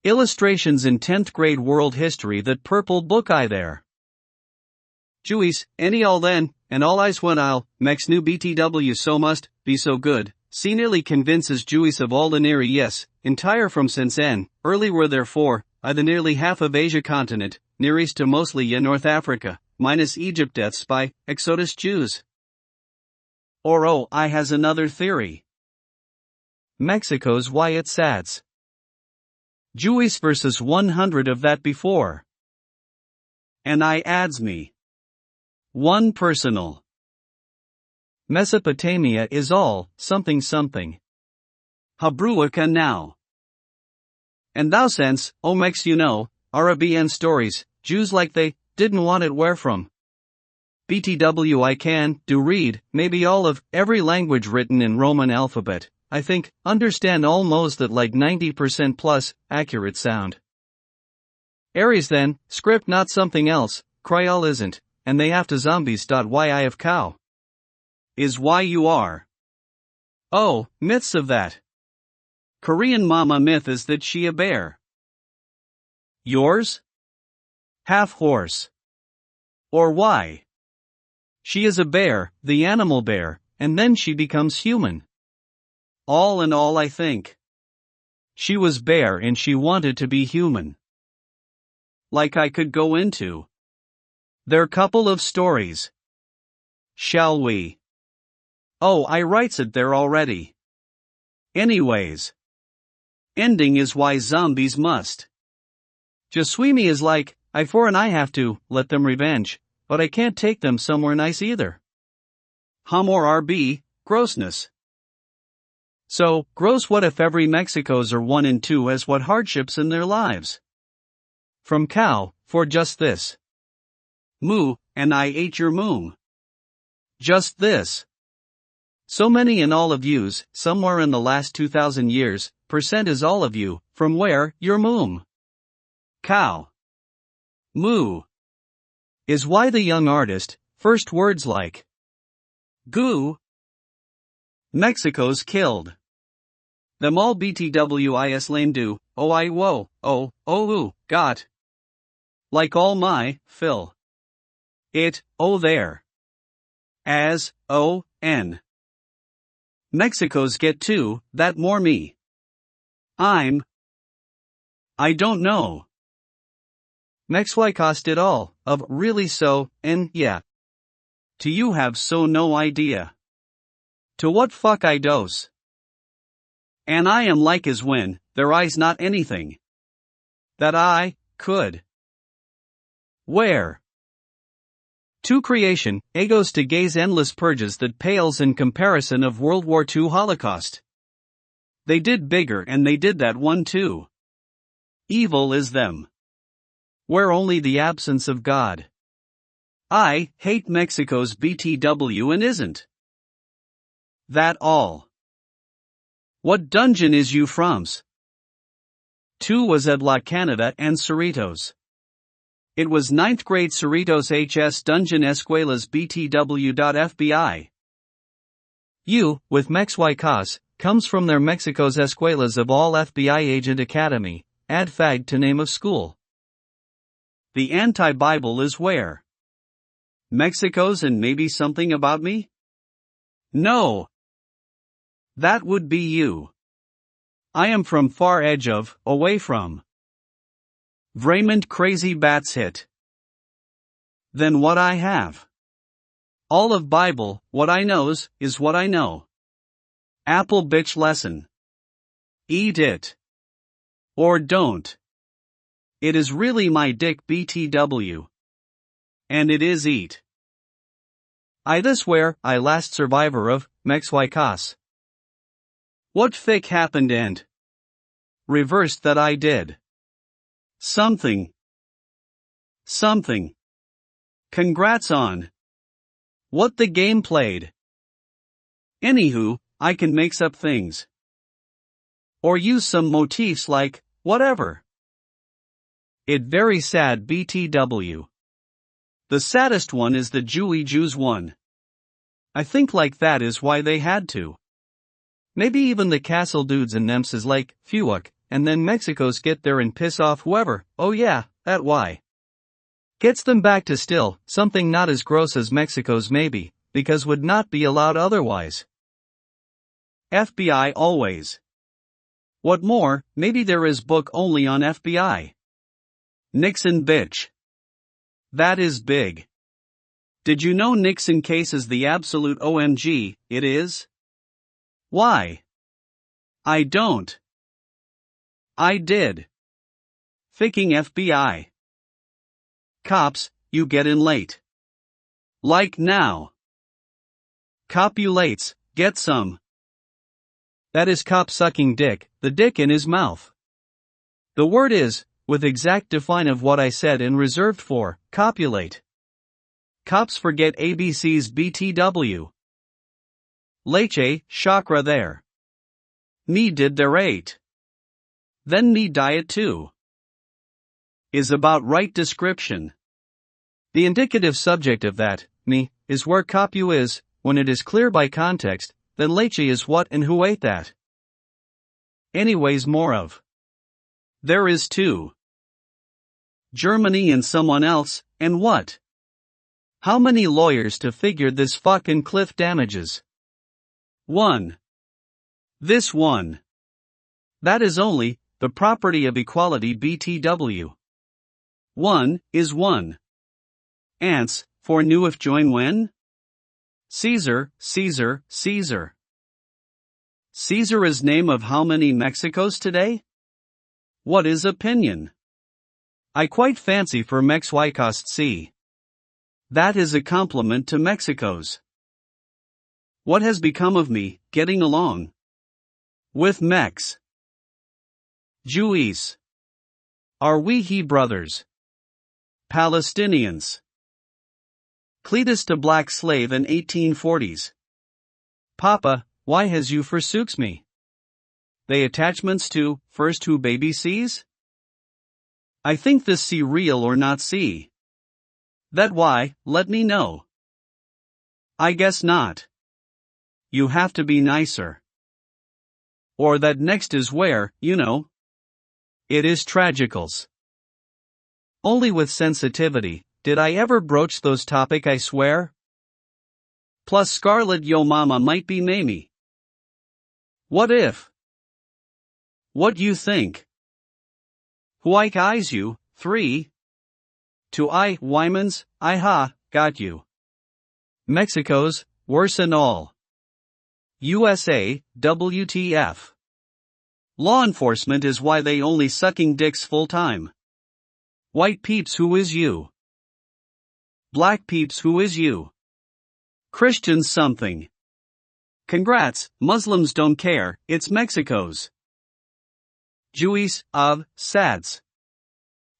Illustrations in 10th grade world history that purple book I there. Jewies, any all then, and all eyes one I'll, mex new BTW so must, be so good, see nearly convinces Jewies of all the near yes, entire from since N, early were therefore, I the nearly half of Asia continent, Near East to mostly North Africa, minus Egypt deaths by, Exodus Jews. Or oh, I has another theory. Mexico's why it sads. Jewies versus 100 of that before. And I adds me. One personal. Mesopotamia is all, something something. Hebrewica now. And thou sense, O Mex you know, Arabian stories, Jews like they, didn't want it where from. BTW I can, do read, maybe all of, every language written in Roman alphabet, I think, understand almost that like 90% plus, accurate sound. Aries then, script not something else, Creole isn't, and they have to zombies. Why I have cow. Is why you are. Oh, myths of that. Korean mama myth is that she a bear. Yours? Half horse. Or why? She is a bear, the animal bear, and then she becomes human. All in all I think. She was bear and she wanted to be human. Like I could go into. Their couple of stories. Shall we? Oh, I writes it there already. Anyways. Ending is why zombies must. Jaswimi is like, I for and I have to, let them revenge, but I can't take them somewhere nice either. Humor RB, grossness. So, gross what if every Mexicos are 1 and 2 has what hardships in their lives? From cow, for just this. Moo, and I ate your moom. Just this. So many in all of yous, somewhere in the last 2,000 years, percent is all of you, from where, your moom. Cow. Moo. Is why the young artist, first words like. Goo. Mexico's killed. Them all BTWIS lame do, oh I whoa, oh, ooh, got. Like all my, fill. It, oh there. As, oh, n. Mexico's get too, that more me. I don't know. Mex why cost it all, of really so, and yeah. To you have so no idea. To what fuck I dose. And I am like as when, their eyes not anything. That I, could. Where? To creation, egos to gaze endless purges that pales in comparison of World War II Holocaust. They did bigger and they did that one too. Evil is them. Where only the absence of God. I hate Mexico's BTW and isn't that all. What dungeon is you from's? 2 was at La Canada and Cerritos. It was 9th grade Cerritos HS Dungeon Escuelas BTW.FBI. U, with Mex-Y-Cas, comes from their Mexico's Escuelas of all FBI Agent Academy, add fag to name of school. The anti-Bible is where? Mexico's and maybe something about me? No. That would be you. I am from far edge of, away from. Vraymond crazy bats hit. Then what I have? All of Bible, what I knows, is what I know. Apple bitch lesson. Eat it. Or don't. It is really my dick BTW. And it is eat. I this where, I last survivor of, Mex-Y-Cas. What fic happened and reversed that I did. Something. Congrats on what the game played. Anywho, I can mix up things. Or use some motifs like, whatever. It very sad BTW. The saddest one is the Jews one. I think like that is why they had to. Maybe even the castle dudes and Nems is like, Fuck, and then Mexico's get there and piss off whoever, oh yeah, that why. Gets them back to still, something not as gross as Mexico's maybe, because would not be allowed otherwise. FBI always. What more, maybe there is book only on FBI. Nixon bitch. That is big. Did you know Nixon case is the absolute OMG, it is? Why? I don't. I did. Ficking FBI. Cops, you get in late. Like now. Copulates, get some. That is cop sucking dick, the dick in his mouth. The word is, with exact define of what I said and reserved for, copulate. Cops forget ABC's BTW. Leche, chakra there. Me did their 8. Then me diet too. Is about right description. The indicative subject of that, me, is where copu is, when it is clear by context, then leche is what and who ate that. Anyways more of. There is 2. Germany and someone else, and what? How many lawyers to figure this fucking cliff damages? 1. This one. That is only, the property of equality BTW. 1, is 1. Ants, for new if join when? Caesar. Caesar is name of how many Mexicos today? What is opinion? I quite fancy for Mex-Y-Cas C. That is a compliment to Mexico's. What has become of me, getting along with Mex? Jews. Are we he brothers? Palestinians. Cletus to black slave in 1840s. Papa, why has you forsooks me? They attachments to, first who baby sees? I think this see real or not see. That why, let me know. I guess not. You have to be nicer. Or that next is where, you know. It is tragicals. Only with sensitivity, did I ever broach those topic I swear? Plus Scarlet yo mama might be Mamie. What if? What you think? Who I eyes you, 3. To I, Wymans, I ha, got you. Mexico's, worse and all. USA, WTF. Law enforcement is why they only sucking dicks full time. White peeps who is you? Black peeps, who is you? Christians something. Congrats, Muslims don't care, it's Mexico's. Jewies, of, sads.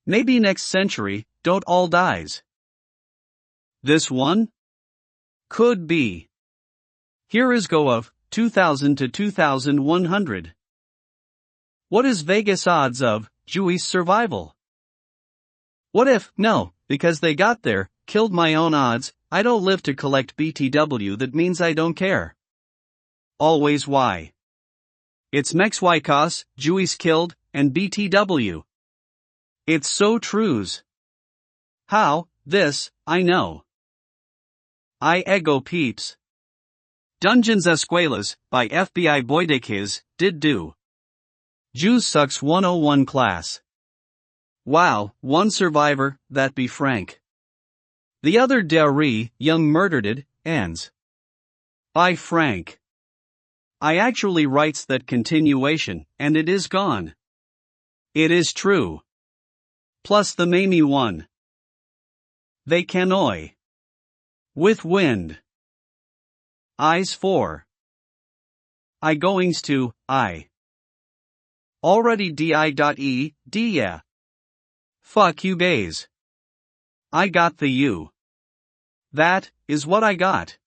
Maybe next century, don't all dies. This one? Could be. Here is go of, 2000 to 2100. What is Vegas odds of, Jewish survival? What if, no, because they got there, killed my own odds, I don't live to collect BTW, that means I don't care. Always why? It's Mexwicos, Jewish killed, and BTW. It's so trues. How, this, I know. I ego peeps. Dungeons Escuelas, by FBI Boydekis, did do. Jews sucks 101 class. Wow, one survivor, that be frank. The other Derry, young murdered it, ends. By Frank. I actually writes that continuation, and it is gone. It is true. Plus the Mamie one. They canoy. With wind. Eyes 4. I goings to, I. Already di.e, yeah. Fuck you gays. I got the you. That, is what I got.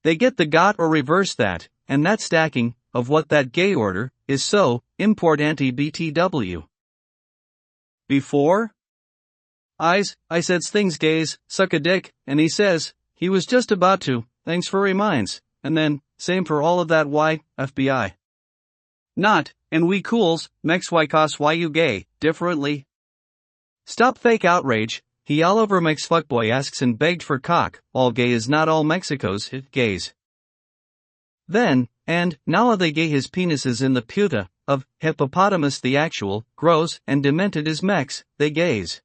They get the got or reverse that, and that stacking, of what that gay order, is so, import anti-BTW. Before? I said things gays, suck a dick, and he says, he was just about to, thanks for reminds, and then, same for all of that why, FBI. Not, and we cools, Mexwicos why you gay, differently. Stop fake outrage, he all over Mex fuckboy asks and begged for cock, all gay is not all Mexico's, it gays. Then, and, now they gay his penises in the puta, of, hippopotamus the actual, gross, and demented is Mex, they gays.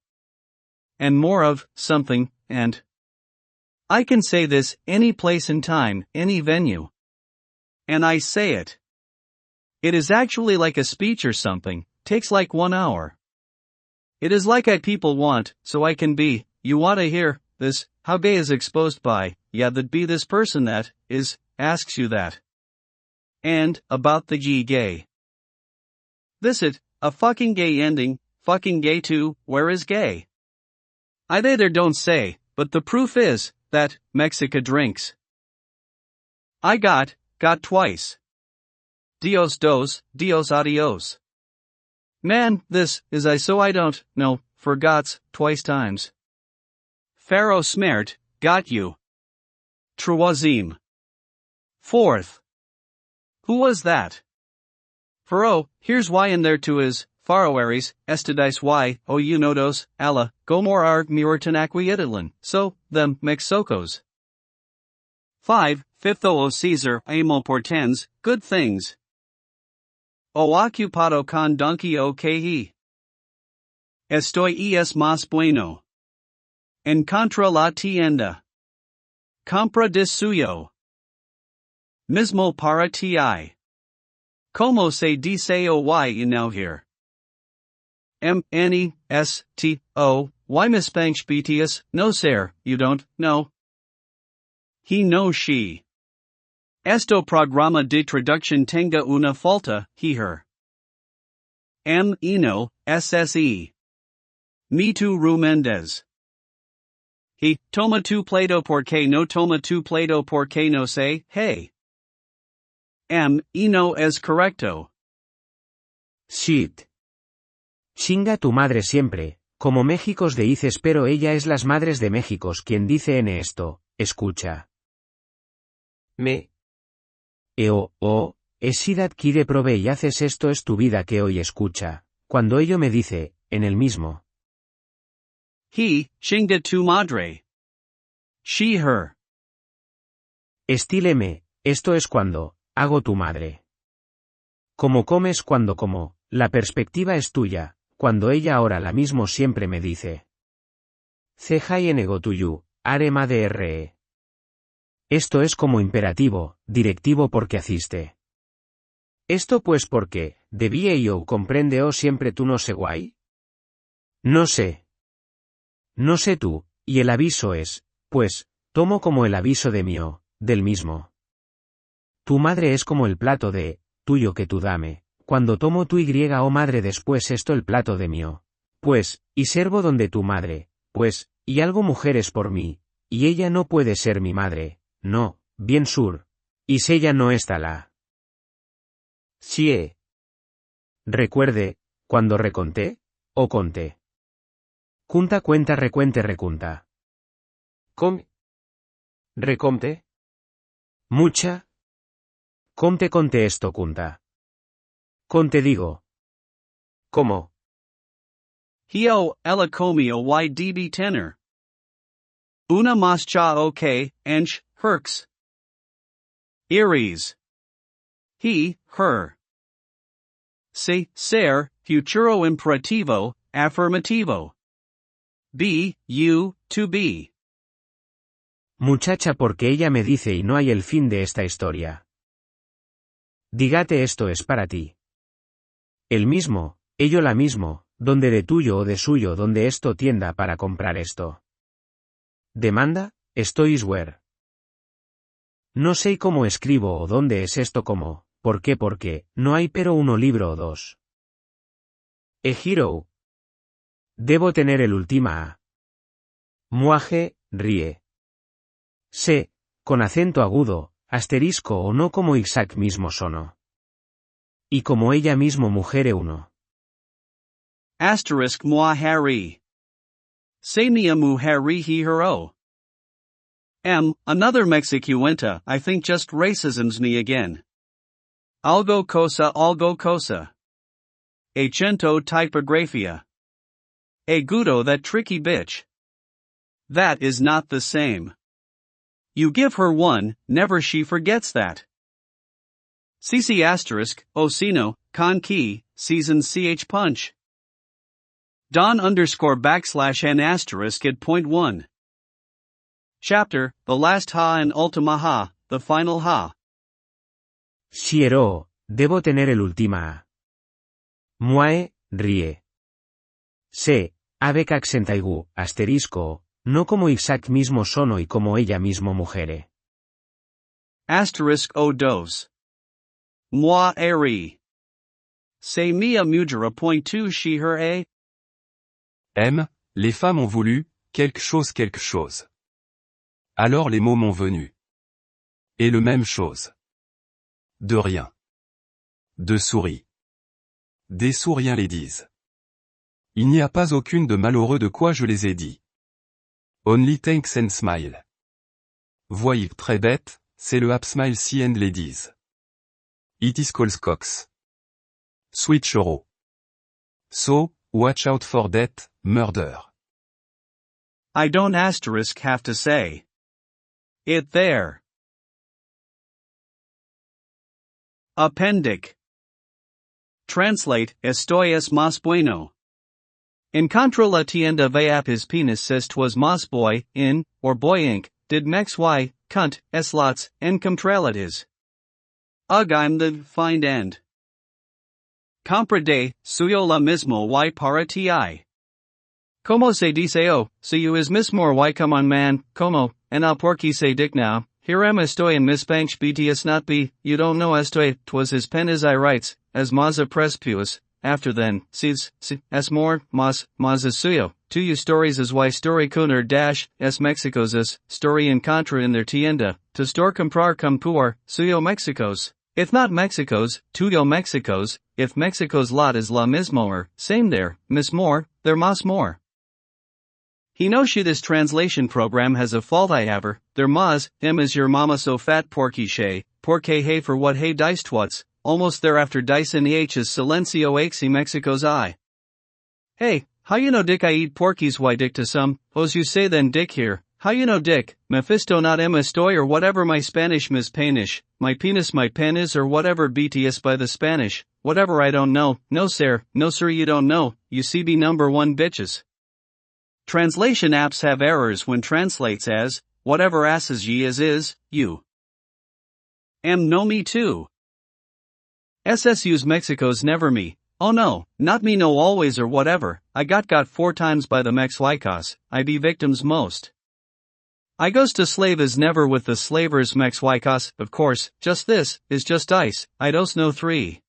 And more of, something, and. I can say this, any place and time, any venue. And I say it. It is actually like a speech or something, takes like 1 hour. It is like I people want, so I can be, you wanna hear, this, how gay is exposed by, yeah that be this person that, is, asks you that. And, about the G gay. This it, a fucking gay ending, fucking gay too, where is gay? I they there don't say, but the proof is, that, Mexica drinks. I got twice. Dios dos, Dios adios. Man, this, is I so I don't, know, forgots, twice times. Pharaoh smert, got you. Troisième. Fourth. Who was that? Pharaoh, here's why in there too is, Faroaries, estadice y, o unodos, alla, gomor arg muritan aquiitalan, so, them, Mexocos. 5. Fifth o Caesar, amo portends, good things. O ocupado con donkey o que estoy es más bueno. En contra la tienda. Compra de suyo. Mismo para ti. Como se dice o y now here. M-N-E-S-T-O, why mispanch BTS, no sir, you don't, no. He no she. Esto programa de traducción tenga una falta, he her. M-Eno, S-S-E. Me tu Rumendez. He, toma tu plato porque no toma tu plato porque no say, hey. M-Eno es correcto. Shit. Chinga tu madre siempre, como Méxicos de dices pero ella es las madres de Méxicos quien dice en esto, escucha. Me. Esidad kire prove y haces esto es tu vida que hoy escucha, cuando ello me dice, en el mismo. He, chinga tu madre. She her. Estíleme, esto es cuando, hago tu madre. Como comes cuando como, la perspectiva es tuya. Cuando ella ahora la mismo siempre me dice. Thay nego tuyu, are madre. Esto es como imperativo, directivo porque haciste. Esto pues porque, debía yo comprende o siempre tú no sé guay. No sé. No sé tú, Y el aviso es, pues, tomo como el aviso de mío, del mismo. Tu madre es como el plato de, tuyo que tú dame, cuando tomo tu y oh madre después esto el plato de mío. Pues, y servo donde tu madre, pues, y algo mujeres por mí, y ella no puede ser mi madre, no, bien sur. Y si ella no está la. Sie. Recuerde, cuando reconté, o conté. Cunta cuenta recuente recunta. Com. Recomte. Mucha. Conte conte esto cunta. Conte digo. Como. Hio ella comio y db tenor. Una mas cha ok, ench, herx. Iris. He, her. Se, ser, futuro imperativo, affirmativo. Be, you, to be. Muchacha porque ella me dice y no hay el fin de esta historia. Dígate esto es para ti. El mismo, ello la mismo, donde de tuyo o de suyo donde esto tienda para comprar esto. Demanda, estoy where. No sé cómo escribo o dónde es esto como, ¿por qué? Porque, no hay pero uno libro o dos. Hero. Debo tener el última a. Muaje, ríe. Sé, con acento agudo, asterisco o no como Isaac mismo sono. Y como ella mismo mujere uno. Asterisk moi harry. Samia muhari he hero. Another Mexicuenta, I think just racisms me again. Algo cosa. Acento typografia. Agudo that tricky bitch. That is not the same. You give her one, never she forgets that. CC asterisk, Osino, con key, season ch punch. Don _n asterisk at point 1. Chapter, the last ha and ultima ha, the final ha. Siero, debo tener el última a. Muae, ríe. Se, avec accentaigu, asterisco, no como Isaac mismo sono y como ella mismo mujere. Asterisk o dos. Moi eri. Se mia mujera point 2 she her a. Les femmes ont voulu, quelque chose. Alors les mots m'ont venu. Et le même chose. De rien. De souris. Des souriens les disent. Il n'y a pas aucune de malheureux de quoi je les ai dit. Only thanks and smile. Voyez très bête, c'est le smile si and les disent. It is calls cox. Switcheroo. So, watch out for that, murder. I don't asterisk have to say it there. Appendick. Translate, estoy es más bueno. Encontró la tienda vap his penis says 'twas más boy, in, or boy inc, did mex y, cunt, es lots, en compralities. Ugh I'm the find end. Compra de, suyo la mismo y para ti. Como se dice suyo es mismo y come on man, como, en al porque se dick now, here am estoy en mis banch bts not be, you don't know estoy, 'twas his pen as I writes, as mas a prespuus, after then, seeds, es more, mas es suyo, tuyo stories as y story kuner dash, es Mexicos as, story en contra in their tienda, to store comprar compur, suyo Mexicos. If not Mexico's, tuyo Mexico's, if Mexico's lot is la mismo or, same there, mismor, there mas more. He knows she this translation program has a fault I have her, there mas, him is your mama so fat porky shay, porque hey for what hey dice twats, almost thereafter dice in h is silencio axi Mexico's I. Hey, how you know dick I eat porkies why dick to some, os you say then dick here, how you know dick, Mephisto not em estoy or whatever my Spanish mis Spanish, my penis my pen is or whatever BTS by the Spanish, whatever I don't know, no sir you don't know, you CB number 1 bitches. Translation apps have errors when translates as, whatever asses ye is, you. No me too. SSU's Mexico's never me, oh no, not me no always or whatever, I got 4 times by the Mexwicas, I be victims most. I goes to slave is never with the slavers Mexwicas, of course, just this, is just ice, I dos no 3.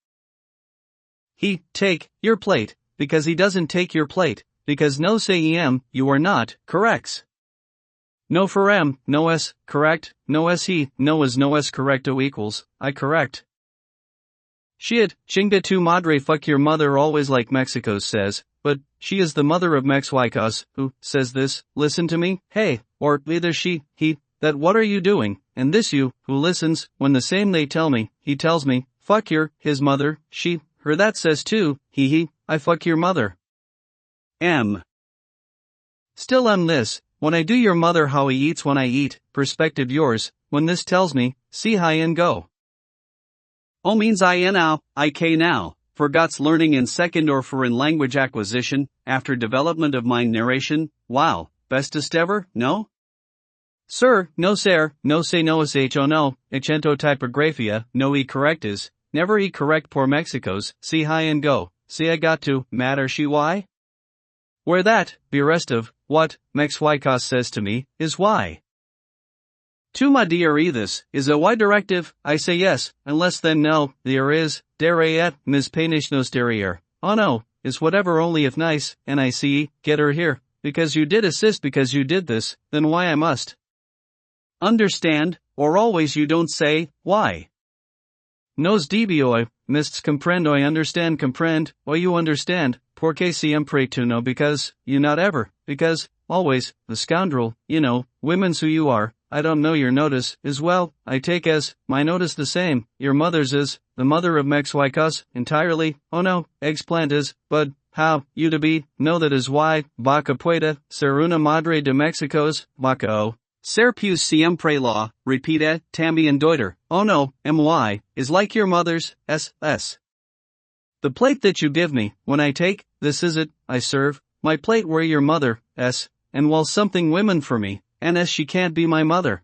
He, take, your plate, because he doesn't take your plate, because no say em, you are not, corrects. No for em, no s, correct, no s he, no is no s correcto equals, I correct. Shit, chinga tu madre fuck your mother always like Mexico says, but, she is the mother of Mexwicas, who, says this, listen to me, hey, or, either she, he, that what are you doing, and this you, who listens, when the same they tell me, he tells me, fuck your, his mother, she, her that says too, he, I fuck your mother. M. Still this, when I do your mother how he eats when I eat, perspective yours, when this tells me, see high and go. O means I now, for God's learning in second or for in language acquisition, after development of mind narration, wow, bestest ever, no? Sir, no sir, no say no ho no, echento typographia, no e correctas, never e correct por Mexicos, see high and go, see I got to, matter she why? Where that, be rest of, what, Mexwicas says to me, is why. To my dear this, is a why directive, I say yes, unless then no, there is, dere et, mis panish nos derriere, oh no, is whatever only if nice, and I see, get her here, because you did assist because you did this, then why I must. Understand, or always you don't say, why. Nos debio, mists comprendo I understand comprend, or you understand, porque siempre tu no because, you not ever, because, always, the scoundrel, you know, women's who you are, I don't know your notice, is well, I take as, my notice the same, your mother's is, the mother of Mexwicas, entirely, oh no, eggplant is, but, how, you to be, know that is why, vaca pueda, ser una madre de Mexicos, vaca o. Ser pius siempre la, repeat también deuter, oh no, my, is like your mother's, s. The plate that you give me, when I take, this is it, I serve, my plate where your mother, s, and while something women for me, and as she can't be my mother.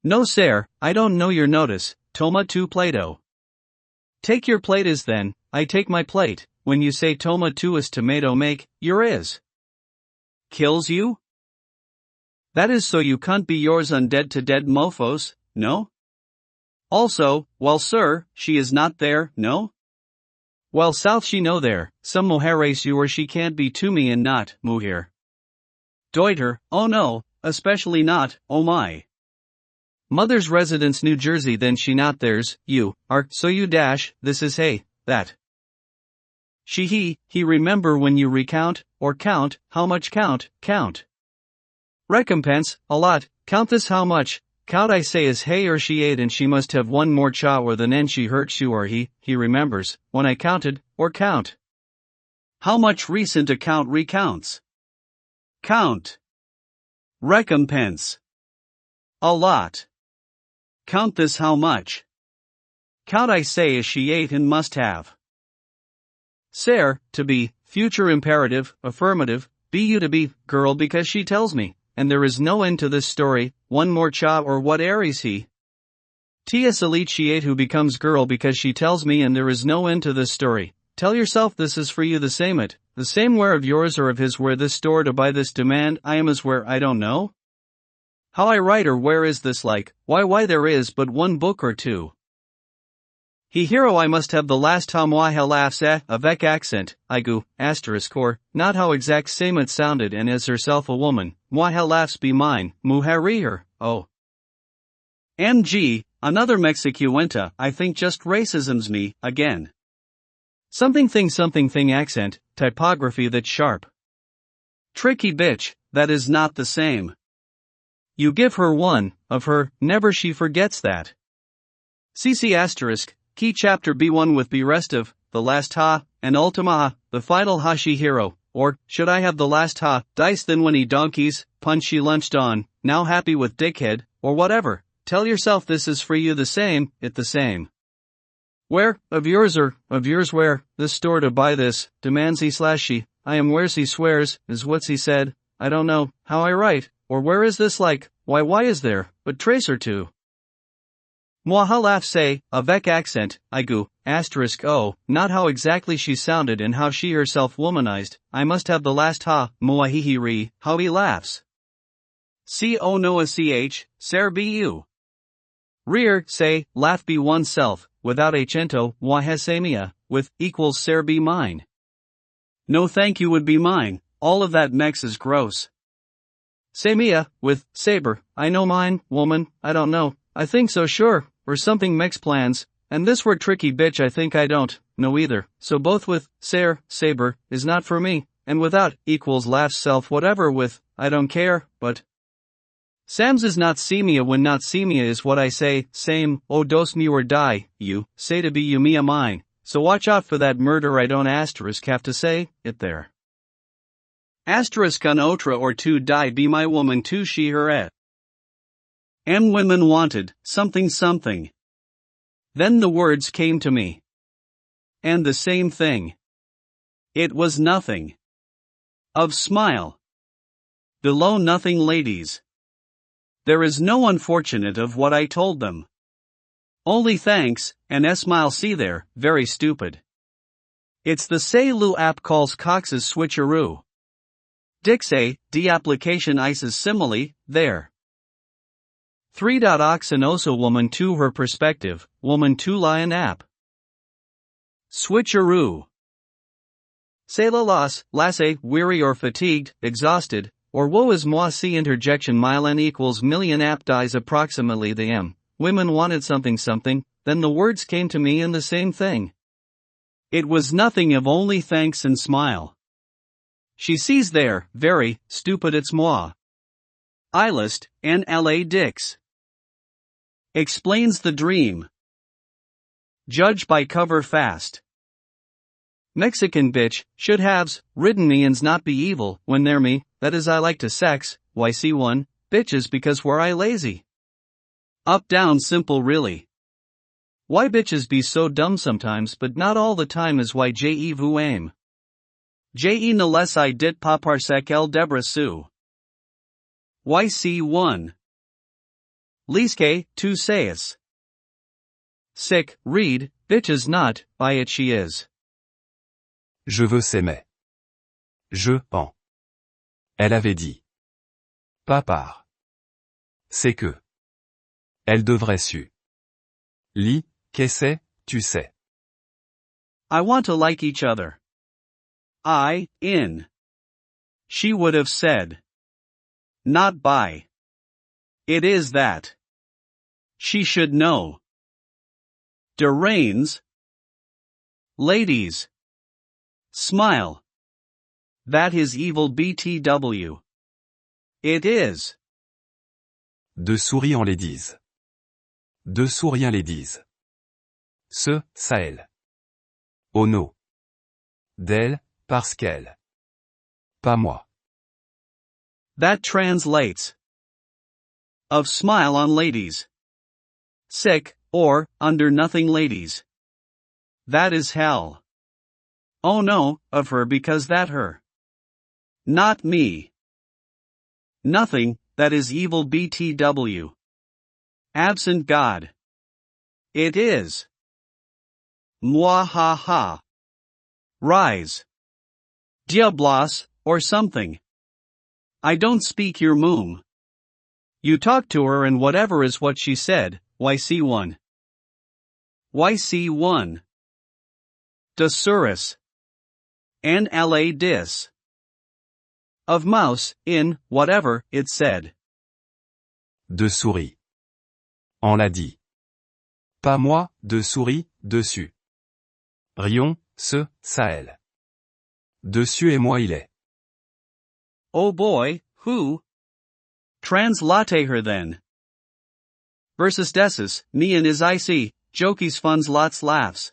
No sir, I don't know your notice, toma tu plato. Take your plate is then, I take my plate, when you say toma tu is tomato make, your is. Kills you? That is so you can't be yours undead to dead mofos, no? Also, well sir, she is not there, no? Well south she no there, some mujeres you or she can't be to me and not, mujer. Deuter, oh no, especially not, oh my. Mother's residence New Jersey then she not theirs, you, are, so you dash, this is hey, that. She he remember when you recount, or count, how much count. Recompense, a lot, count this how much, count I say is hey or she ate and she must have one more chower than en she hurt you or he remembers, when I counted, or count. How much recent account recounts. Count. Recompense. A lot. Count this how much. Count I say is she ate and must have. Ser, to be, future imperative, affirmative, be you to be, girl because she tells me, and there is no end to this story, one more cha or what aries he. Ts elite she ate who becomes girl because she tells me and there is no end to this story. Tell yourself this is for you the same where of yours or of his where this store to buy this demand I am as where I don't know? How I write or where is this like, why there is but one book or two. He hero I must have the last time why he laughs avec accent, igu, asterisk or, not how exact same it sounded and as herself a woman, why he laughs be mine, mujer, oh. MG, another Mexicuenta, I think just racism's me, again. Something thing accent, typography that's sharp. Tricky bitch, that is not the same. You give her one, of her, never she forgets that. CC asterisk, key chapter B1 with B rest of, the last ha, and ultima ha, the final ha she hero, or, should I have the last ha, dice then when he donkeys, punch she lunched on, now happy with dickhead, or whatever, tell yourself this is for you the same. Where, of yours where, this store to buy this, demands he / she, I am where's he swears, is what's he said, I don't know, how I write, or where is this like, why is there, but trace or two. Moi ha laugh say, avec accent, aigu, asterisk o, not how exactly she sounded and how she herself womanized, I must have the last ha, moi he re, how he laughs. Co noa ch, ser bu. Rear, say, laugh be oneself, without accento, moi hesemia, with, equals ser be mine. No thank you would be mine, all of that mex is gross. Semia, with, saber, I know mine, woman, I don't know, I think so sure, or something mex plans, and this word tricky bitch I think I don't, know either, so both with, ser, saber, is not for me, and without, equals laughs self whatever with, I don't care, but. Sams is not semia when not semia is what I say, same, o dos me or die, you, say to be you me a mine, so watch out for that murder I don't asterisk have to say, it there. Asterisk on otra or to die be my woman to she her et. M women wanted, something something. Then the words came to me. And the same thing. It was nothing. Of smile. Below nothing ladies. There is no unfortunate of what I told them. Only thanks, and smile see there, very stupid. It's the say Lou app calls Cox's switcheroo. Dick say, de-application ices simile, there. 3. Oxen also woman to her perspective, woman to lion app. Switcheroo. Say la las, lasse, weary or fatigued, exhausted, or woe is moi si interjection mile equals million app dies approximately the m. Women wanted something something, then the words came to me in the same thing. It was nothing of only thanks and smile. She sees there, very, stupid it's moi. Ilist, and la dix. Explains the dream. Judge by cover fast. Mexican bitch, should haves, ridden me and's not be evil, when they're me, that is I like to sex, why see one, bitches because were I lazy. Up down simple really. Why bitches be so dumb sometimes but not all the time is why je vous aime. Je ne laisse I dit pas parce qu'elle Debra Sue. YC1. Liske, tu sais. Sick, read, bitches not, by it she is. Je veux s'aimer. Je, en. Elle avait dit. Pas par. C'est que. Elle devrait su. Li, qu'est-ce, tu sais. I want to like each other. I, in. She would have said. Not by. It is that. She should know. De reins. Ladies. Smile. That is evil BTW. It is. De souriants ladies. De souriants ladies. Ce, ça elle. Oh no. D'elle, parce qu'elle. Pas moi. That translates. Of smile on ladies. Sick, or, under nothing ladies. That is hell. Oh no, of her because that her. Not me. Nothing, that is evil BTW. Absent God. It is. Moi ha ha. Rise. Diablos, or something. I don't speak your moom. You talk to her and whatever is what she said, YC1. YC1. Desurus. And la dis. Of mouse, in, whatever, it said. De souris. On l'a dit. Pas moi, de souris, dessus. Rion, ce, ça elle. Dessus et moi il est. Oh boy, who? Translate her then. Versus desus, me and his ic, jokies funds lots laughs.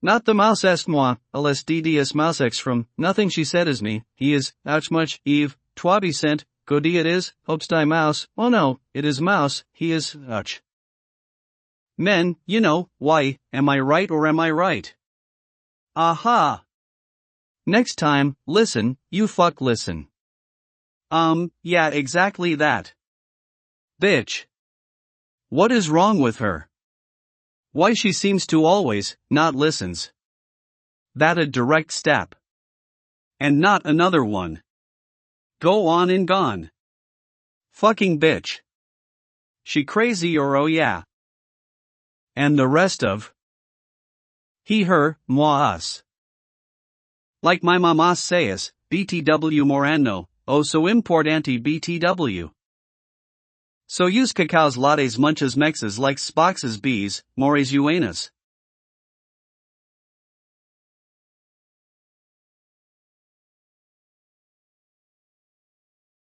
Not the mouse est moi, lsdds mouse x from, nothing she said is me, he is, ouch much, eve, twabi sent, godi it is, hopes die mouse, oh no, it is mouse, he is, ouch. Men, you know, why, am I right or am I right? Aha! Next time, listen, you fuck listen. Yeah exactly that. Bitch. What is wrong with her? Why she seems to always, not listens. That a direct step. And not another one. Go on and gone. Fucking bitch. She crazy or oh yeah. And the rest of he, her, moi, us. Like my mama says, BTW morano, oh so importante BTW. So use cacao's lattes munches mexes like Spox's bees, mores uanas.